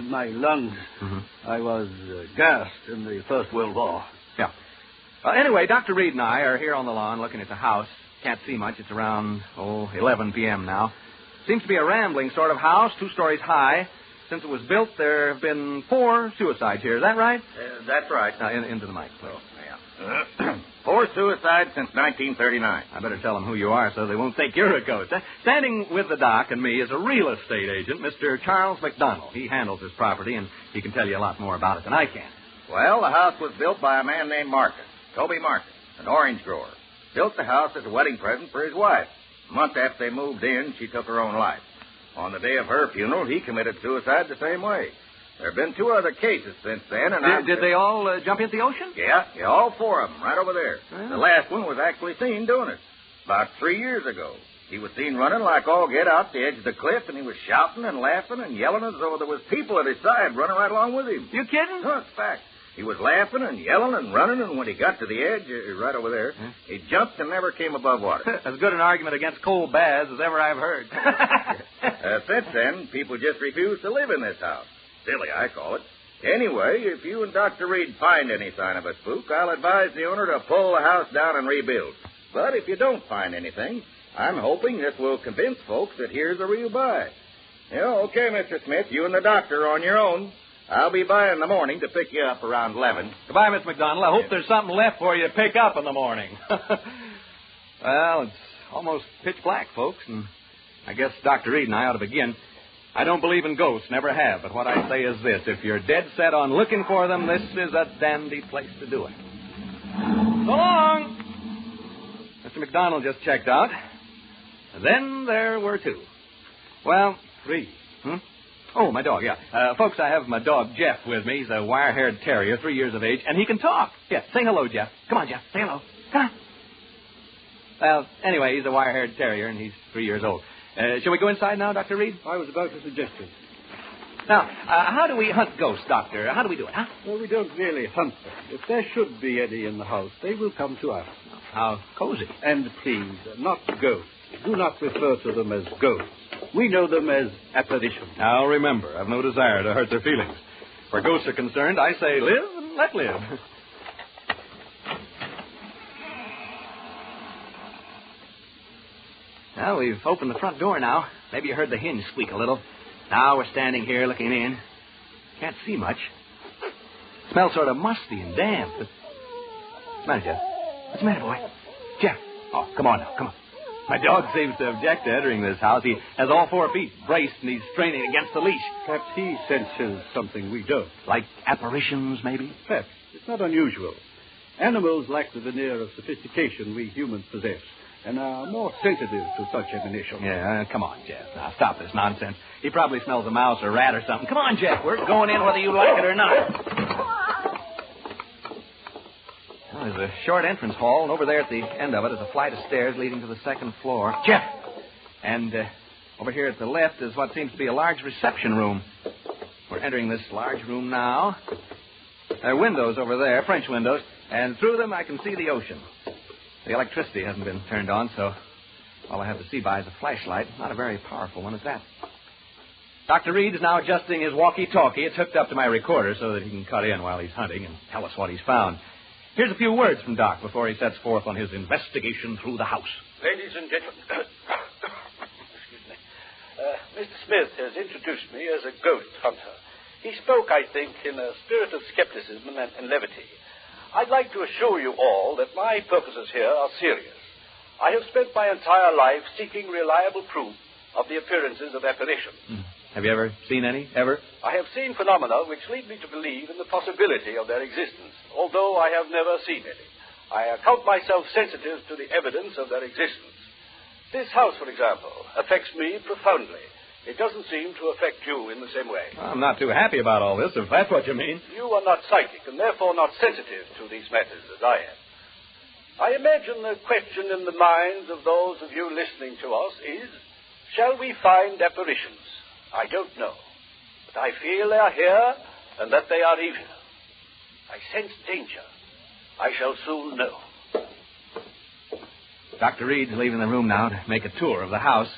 My lungs. Mm-hmm. I was gassed in the First World War. Yeah. Anyway, Dr. Reed and I are here on the lawn looking at the house. Can't see much. It's around, 11 p.m. now. Seems to be a rambling sort of house, 2 stories high. Since it was built, there have been 4 suicides here. Is that right? That's right. Into the mic, please. Yeah. 4 suicides since 1939. I better tell them who you are so they won't think you're a ghost. Standing with the doc and me is a real estate agent, Mr. Charles McDonald. He handles this property, and he can tell you a lot more about it than I can. Well, the house was built by a man named Marcus, Toby Marcus, an orange grower. Built the house as a wedding present for his wife. A month after they moved in, she took her own life. On the day of her funeral, he committed suicide the same way. There have been 2 other cases since then, and Did they all jump into the ocean? Yeah, all 4 of them, right over there. Yeah. The last one was actually seen doing it about 3 years ago. He was seen running like all get out the edge of the cliff, and he was shouting and laughing and yelling as though there was people at his side running right along with him. You kidding? No, it's fact. He was laughing and yelling and running, and when he got to the edge, right over there, he jumped and never came above water. As good an argument against cold baths as ever I've heard. Since then, people just refuse to live in this house. Silly, I call it. Anyway, if you and Dr. Reed find any sign of a spook, I'll advise the owner to pull the house down and rebuild. But if you don't find anything, I'm hoping this will convince folks that here's a real buy. Okay, Mr. Smith, you and the doctor are on your own. I'll be by in the morning to pick you up around 11. Goodbye, Miss McDonald. I hope there's something left for you to pick up in the morning. Well, it's almost pitch black, folks, and I guess Dr. Reed and I ought to begin. I don't believe in ghosts, never have, but what I say is this. If you're dead set on looking for them, this is a dandy place to do it. So long! Mr. McDonald just checked out. Then there were 2. Well, 3. Oh, my dog, yeah. Folks, I have my dog, Jeff, with me. He's a wire-haired terrier, 3 years of age, and he can talk. Yeah, say hello, Jeff. Come on, Jeff, say hello. Come on. Well, anyway, he's a wire-haired terrier, and he's 3 years old. Shall we go inside now, Dr. Reed? I was about to suggest it. Now, how do we hunt ghosts, Doctor? How do we do it, huh? Well, we don't really hunt them. If there should be any in the house, they will come to us. How cozy. And please, not ghosts. Do not refer to them as ghosts. We know them as apparitions. Now, remember, I've no desire to hurt their feelings. Where ghosts are concerned, I say live and let live. Well, we've opened the front door now. Maybe you heard the hinge squeak a little. Now we're standing here looking in. Can't see much. Smells sort of musty and damp. But... What's the matter, Jeff? What's the matter, boy? Jeff. Oh, come on now, come on. My dog seems to object to entering this house. He has all 4 feet braced, and he's straining against the leash. Perhaps he senses something we don't. Like apparitions, maybe? Perhaps. It's not unusual. Animals lack the veneer of sophistication we humans possess, and are more sensitive to such emanations. Yeah, come on, Jeff. Now, stop this nonsense. He probably smells a mouse or a rat or something. Come on, Jeff. We're going in whether you like it or not. Well, there's a short entrance hall, and over there at the end of it is a flight of stairs leading to the 2nd floor. Jeff! And over here at the left is what seems to be a large reception room. We're entering this large room now. There are windows over there, French windows, and through them I can see the ocean. The electricity hasn't been turned on, so all I have to see by is a flashlight. Not a very powerful one at that. Dr. Reed is now adjusting his walkie-talkie. It's hooked up to my recorder so that he can cut in while he's hunting and tell us what he's found. Here's a few words from Doc before he sets forth on his investigation through the house. Ladies and gentlemen, excuse me. Mr. Smith has introduced me as a ghost hunter. He spoke, I think, in a spirit of skepticism and levity. I'd like to assure you all that my purposes here are serious. I have spent my entire life seeking reliable proof of the appearances of apparitions. Have you ever seen any? Ever? I have seen phenomena which lead me to believe in the possibility of their existence, although I have never seen any. I account myself sensitive to the evidence of their existence. This house, for example, affects me profoundly. It doesn't seem to affect you in the same way. I'm not too happy about all this, if that's what you mean. You are not psychic, and therefore not sensitive to these matters as I am. I imagine the question in the minds of those of you listening to us is, shall we find apparitions? I don't know. But I feel they are here and that they are evil. I sense danger. I shall soon know. Dr. Reed's leaving the room now to make a tour of the house.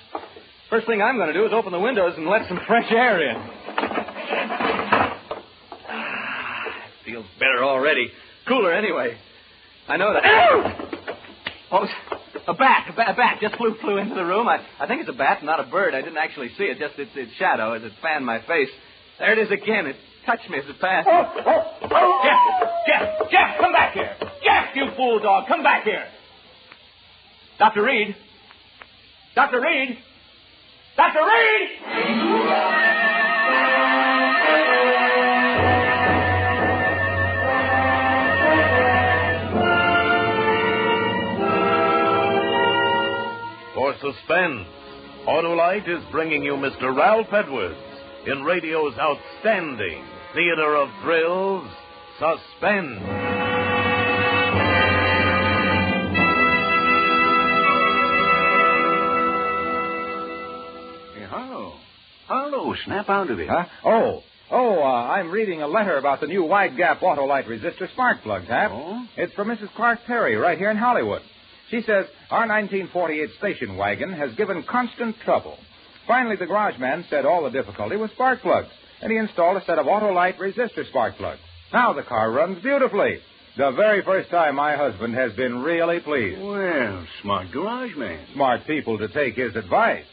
First thing I'm going to do is open the windows and let some fresh air in. It feels better already. Cooler anyway. I know that. Oh, a bat just flew into the room. I think it's a bat, not a bird. I didn't actually see it, just its shadow as it fanned my face. There it is again. It touched me as it passed. Jeff, come back here. Jeff, you fool dog, come back here. Dr. Reed. Dr. Reed. Dr. Reed! For Suspense, Autolite is bringing you Mr. Ralph Edwards in radio's outstanding theater of thrills, Suspense. Hello, snap out of it. Huh? I'm reading a letter about the new wide-gap Autolite resistor spark plugs, Hap. Oh? It's from Mrs. Clark Perry right here in Hollywood. She says our 1948 station wagon has given constant trouble. Finally, the garage man said all the difficulty was spark plugs. and he installed a set of Autolite resistor spark plugs. Now the car runs beautifully. The very first time my husband has been really pleased. Well, smart garage man. Smart people to take his advice.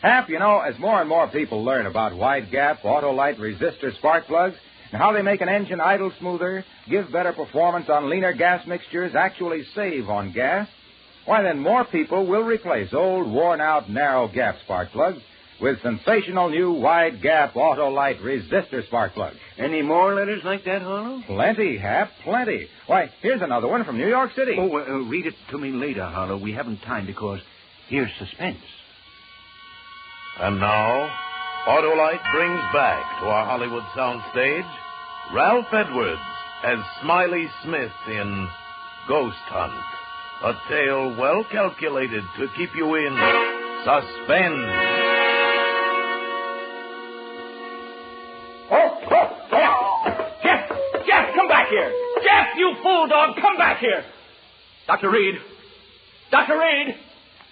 Hap, you know, as more and more people learn about wide-gap Autolite resistor spark plugs and how they make an engine idle smoother, give better performance on leaner gas mixtures, actually save on gas, why then more people will replace old, worn-out, narrow-gap spark plugs with sensational new wide-gap Autolite resistor spark plugs. Any more letters like that, Harlow? Plenty, Hap, plenty. Why, here's another one from New York City. Oh, read it to me later, Harlow. We haven't time because here's Suspense. And now, Autolite brings back to our Hollywood soundstage Ralph Edwards as Smiley Smith in Ghost Hunt, a tale well calculated to keep you in suspense. Jeff, come back here. Jeff, you fool dog, come back here. Dr. Reed. Dr. Reed.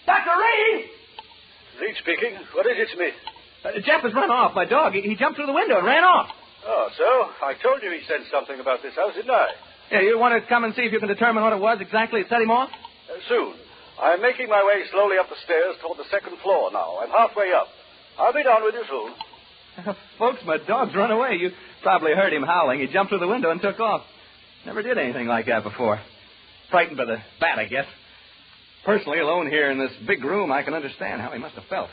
Dr. Reed. Reed speaking. What is it, Smith? Jeff has run off. My dog, he jumped through the window and ran off. Oh, so? I told you he said something about this house, didn't I? Yeah, you want to come and see if you can determine what it was exactly that set him off? Soon. I'm making my way slowly up the stairs toward the second floor now. I'm halfway up. I'll be down with you soon. Folks, my dog's run away. You probably heard him howling. He jumped through the window and took off. Never did anything like that before. Frightened by the bat, I guess. Personally, alone here in this big room, I can understand how he must have felt.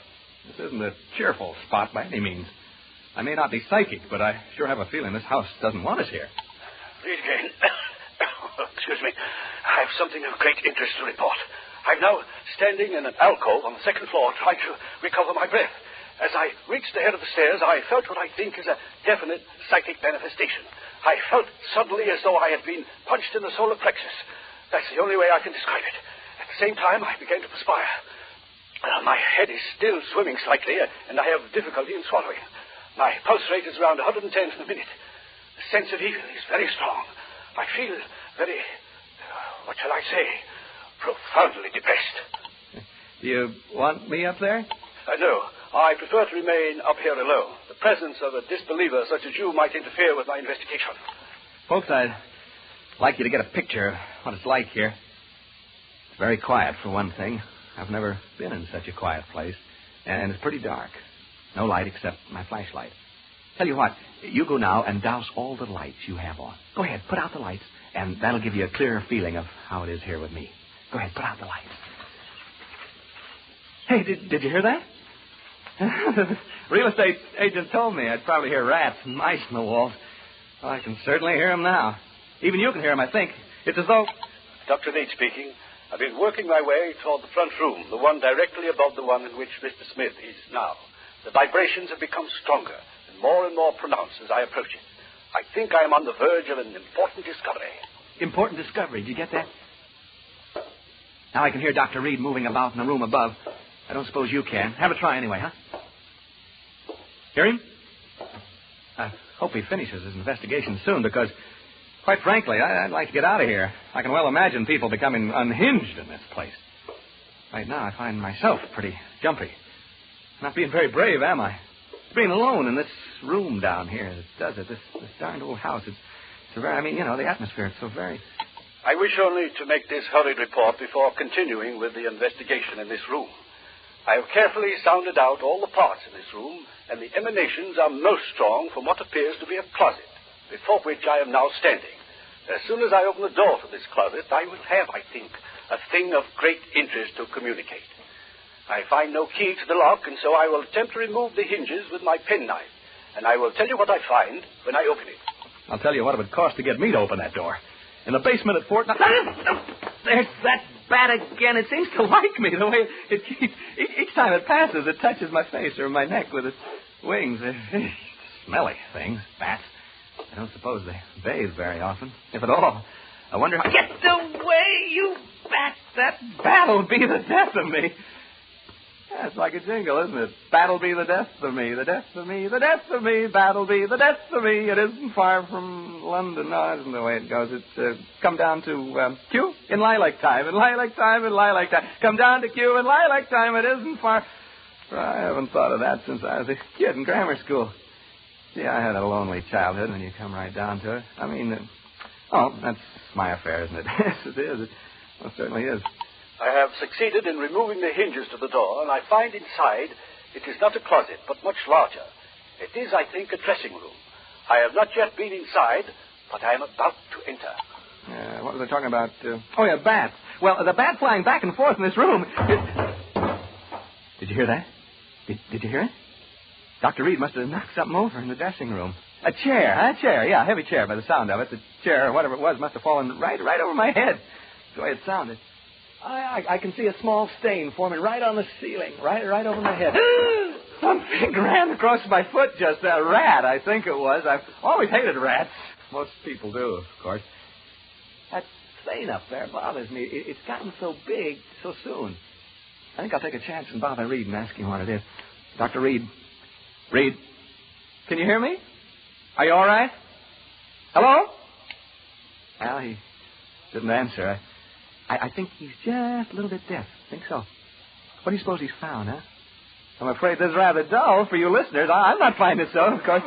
This isn't a cheerful spot by any means. I may not be psychic, but I sure have a feeling this house doesn't want us here. Read again. Excuse me. I have something of great interest to report. I'm now standing in an alcove on the second floor trying to recover my breath. As I reached the head of the stairs, I felt what I think is a definite psychic manifestation. I felt suddenly as though I had been punched in the solar plexus. That's the only way I can describe it. At the same time, I began to perspire. My head is still swimming slightly, and I have difficulty in swallowing. My pulse rate is around 110 in a minute. The sense of evil is very strong. I feel very, what shall I say, profoundly depressed. Do you want me up there? No. I prefer to remain up here alone. The presence of a disbeliever such as you might interfere with my investigation. Folks, I'd like you to get a picture of what it's like here. It's very quiet, for one thing. I've never been in such a quiet place. And it's pretty dark. No light except my flashlight. Tell you what, you go now and douse all the lights you have on. Go ahead, put out the lights, and that'll give you a clearer feeling of how it is here with me. Go ahead, put out the lights. Hey, did you hear that? The real estate agent told me I'd probably hear rats and mice in the walls. Well, I can certainly hear them now. Even you can hear them, I think. It's as though... Dr. Nate speaking. I've been working my way toward the front room, the one directly above the one in which Mr. Smith is now. The vibrations have become stronger and more pronounced as I approach it. I think I am on the verge of an important discovery. Important discovery? Did you get that? Now I can hear Dr. Reed moving about in the room above. I don't suppose you can. Have a try anyway, huh? Hear him? I hope he finishes his investigation soon, because, quite frankly, I'd like to get out of here. I can well imagine people becoming unhinged in this place. Right now, I find myself pretty jumpy. Not being very brave, am I? Being alone in this room down here, it does it. This darned old house, it's a very, the atmosphere, it's so very... I wish only to make this hurried report before continuing with the investigation in this room. I have carefully sounded out all the parts in this room, and the emanations are most strong from what appears to be a closet, before which I am now standing. As soon as I open the door to this closet, I will have, I think, a thing of great interest to communicate. I find no key to the lock, and so I will attempt to remove the hinges with my penknife, and I will tell you what I find when I open it. I'll tell you what it would cost to get me to open that door. In the basement at Fort... There's that bat again. It seems to like me the way it keeps... Each time it passes, it touches my face or my neck with its wings. Smelly things, bats. I don't suppose they bathe very often, if at all. I wonder how... Get away, you bat! That bat'll be the death of me. Yeah, it's like a jingle, isn't it? Bat'll be the death of me, the death of me, the death of me, bat'll be the death of me. It isn't far from London. No, it isn't the way it goes. It's come down to Q in lilac time, in lilac time, in lilac time. Come down to Q in lilac time. It isn't far. I haven't thought of that since I was a kid in grammar school. Yeah, I had a lonely childhood when you come right down to it. I mean, that's my affair, isn't it? Yes, it is. It certainly is. I have succeeded in removing the hinges to the door, and I find inside it is not a closet, but much larger. It is, I think, a dressing room. I have not yet been inside, but I am about to enter. What was I talking about? Bats. Well, the bat flying back and forth in this room. Did you hear that? Did you hear it? Dr. Reed must have knocked something over in the dressing room. A chair, huh? A chair, yeah, a heavy chair by the sound of it. The chair, or whatever it was, must have fallen right over my head. That's the way it sounded. I can see a small stain forming right on the ceiling, right over my head. Something ran across my foot just a rat, I think it was. I've always hated rats. Most people do, of course. That stain up there bothers me. It's gotten so big so soon. I think I'll take a chance and bother Reed and ask him what it is. Dr. Reed. Reed, can you hear me? Are you all right? Hello? Well, he didn't answer. I think he's just a little bit deaf. I think so. What do you suppose he's found, huh? I'm afraid this is rather dull for you listeners. I'm not finding it so, of course.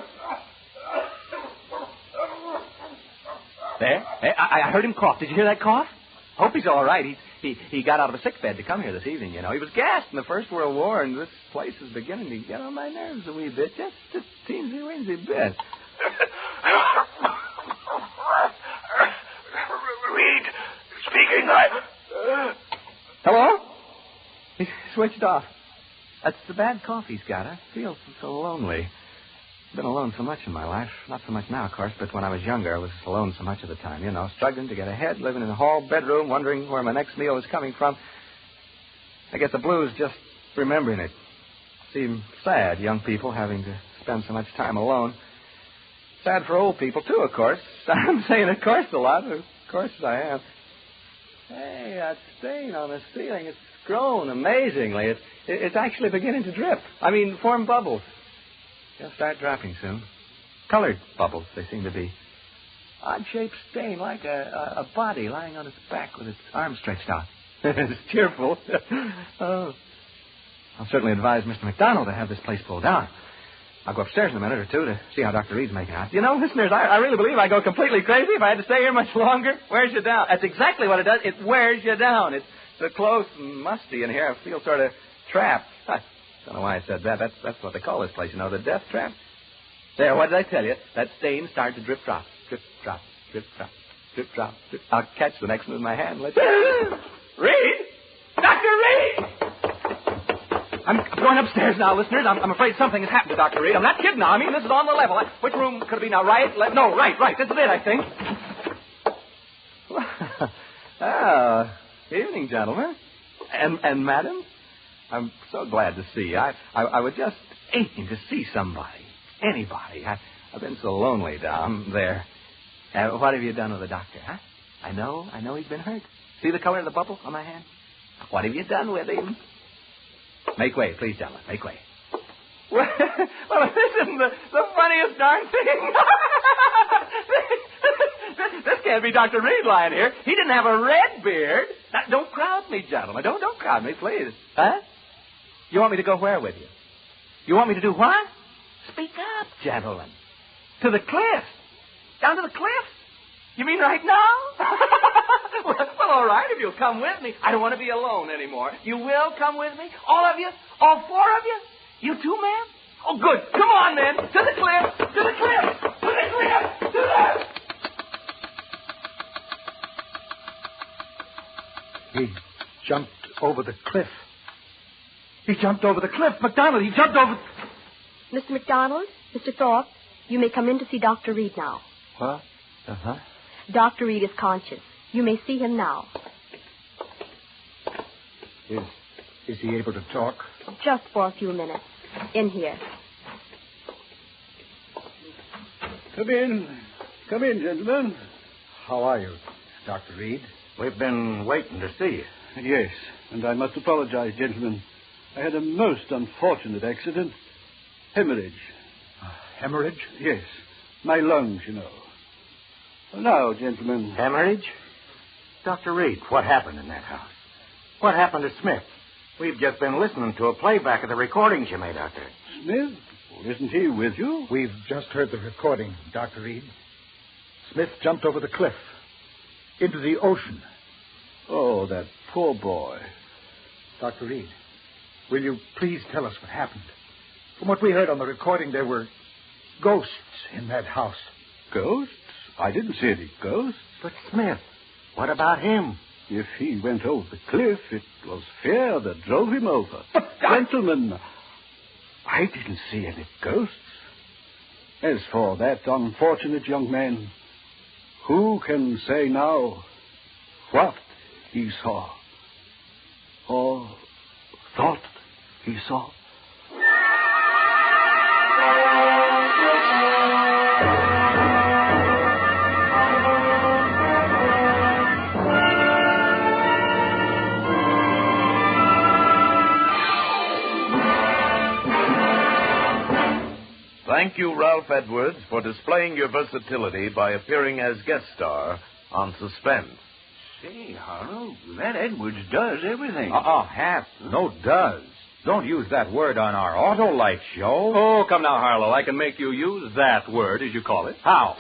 There. I heard him cough. Did you hear that cough? Hope he's all right. He got out of a sick bed to come here this evening, you know. He was gassed in the First World War, and this place is beginning to get on my nerves a wee bit. Just a teensy-weensy bit. Reed, speaking. Hello? He switched off. That's the bad cough he's got. I feel so lonely. I've been alone so much in my life. Not so much now, of course, but when I was younger, I was alone so much of the time, you know, struggling to get ahead, living in a hall bedroom, wondering where my next meal was coming from. I get the blues just remembering it. Seem sad, young people having to spend so much time alone. Sad for old people, too, of course. I'm saying of course a lot. Of course I am. Hey, that stain on the ceiling, it's grown amazingly. It's actually beginning to drip. I mean, form bubbles. They'll start dropping soon. Colored bubbles, they seem to be. Odd-shaped stain, like a body lying on its back with its arms stretched out. It's cheerful. Oh. I'll certainly advise Mr. McDonald to have this place pulled down. I'll go upstairs in a minute or two to see how Dr. Reed's making out. You know, listeners, I really believe I go completely crazy if I had to stay here much longer. Wears you down. That's exactly what it does. It wears you down. It's so close and musty in here. I feel sort of trapped. I don't know why I said that. That's what they call this place, you know, the death trap. There, what did I tell you? That stain started to drip, drop, drip, drop, drip, drop, drip, drop, drip. I'll catch the next one with my hand. Let's... Reed! Dr. Reed! I'm going upstairs now, listeners. I'm afraid something has happened to Dr. Reed. I'm not kidding now. I mean, this is on the level. Which room could it be now? Right? Left? No, right. This is it, I think. Evening, gentlemen. And madam. I'm so glad to see you. I was just aching to see somebody. Anybody. I've been so lonely down there. What have you done with the doctor, huh? I know he's been hurt. See the color of the bubble on my hand? What have you done with him? Make way, please, gentlemen. Make way. Well, this isn't the funniest darn thing. This can't be Dr. Reed lying here. He didn't have a red beard. Now, don't crowd me, gentlemen. Don't crowd me, please. Huh? You want me to go where with you? You want me to do what? Speak up, gentlemen. To the cliff. Down to the cliff? You mean right now? Well, all right, if you'll come with me. I don't want to be alone anymore. You will come with me? All of you? All four of you? You too, man? Oh, good. Come on, then. To the cliff. To the cliff. To the cliff. To the... He jumped over the cliff. He jumped over the cliff. McDonald, he jumped over... Mr. McDonald, Mr. Thorpe, you may come in to see Dr. Reed now. What? Uh-huh. Dr. Reed is conscious. You may see him now. Is he able to talk? Just for a few minutes. In here. Come in. Come in, gentlemen. How are you, Dr. Reed? We've been waiting to see you. Yes, and I must apologize, gentlemen. I had a most unfortunate accident. Hemorrhage. Hemorrhage? Yes. My lungs, you know. Now, gentlemen. Hemorrhage? Dr. Reed, what happened in that house? What happened to Smith? We've just been listening to a playback of the recordings you made out there. Smith? Well, isn't he with you? We've just heard the recording, Dr. Reed. Smith jumped over the cliff into the ocean. Oh, that poor boy. Dr. Reed, will you please tell us what happened? From what we heard on the recording, there were ghosts in that house. Ghosts? I didn't see any ghosts. But Smith, what about him? If he went over the cliff, it was fear that drove him over. But gentlemen, I didn't see any ghosts. As for that unfortunate young man, who can say now what he saw or thought he saw? Thank you, Ralph Edwards, for displaying your versatility by appearing as guest star on Suspense. Say, Harlow, that Edwards does everything. Hap, no does. Don't use that word on our Autolite show. Oh, come now, Harlow. I can make you use that word, as you call it. How?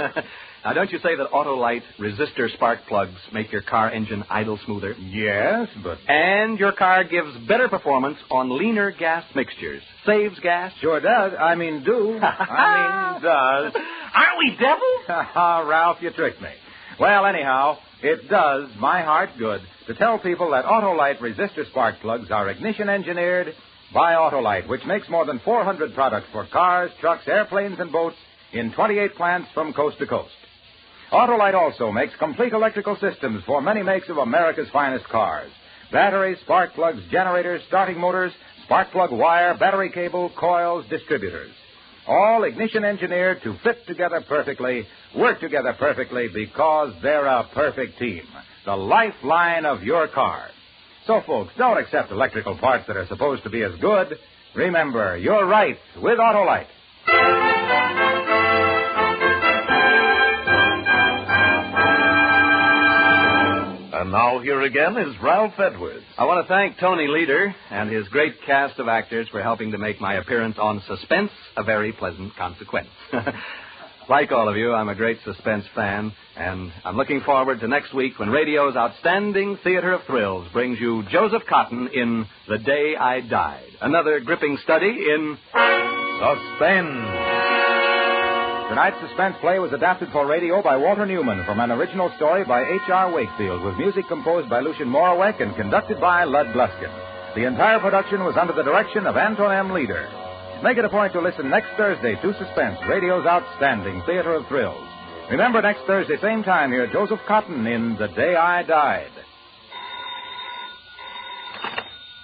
Now, don't you say that Autolite resistor spark plugs make your car engine idle smoother? Yes, but... And your car gives better performance on leaner gas mixtures. Saves gas. Sure does. I mean, does. Aren't we devils? Ralph, you tricked me. Well, anyhow, it does my heart good to tell people that Autolite resistor spark plugs are ignition engineered by Autolite, which makes more than 400 products for cars, trucks, airplanes, and boats in 28 plants from coast to coast. Autolite also makes complete electrical systems for many makes of America's finest cars. Batteries, spark plugs, generators, starting motors, spark plug wire, battery cable, coils, distributors. All ignition engineered to fit together perfectly, work together perfectly because they're a perfect team. The lifeline of your car. So, folks, don't accept electrical parts that are supposed to be as good. Remember, you're right with Autolite. And now here again is Ralph Edwards. I want to thank Tony Leader and his great cast of actors for helping to make my appearance on Suspense a very pleasant consequence. Like all of you, I'm a great Suspense fan, and I'm looking forward to next week when radio's outstanding theater of thrills brings you Joseph Cotton in The Day I Died, another gripping study in Suspense. Tonight's Suspense play was adapted for radio by Walter Newman from an original story by H.R. Wakefield, with music composed by Lucien Morawek and conducted by Lud Gluskin. The entire production was under the direction of Anton M. Leader. Make it a point to listen next Thursday to Suspense, radio's outstanding theater of thrills. Remember, next Thursday, same time, hear Joseph Cotton in The Day I Died.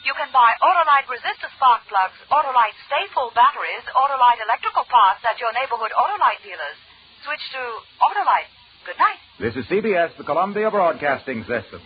You can buy Autolite resistor spark plugs, Autolite stay-full batteries, Autolite electrical parts at your neighborhood Autolite dealers. Switch to Autolite. Good night. This is CBS, the Columbia Broadcasting System.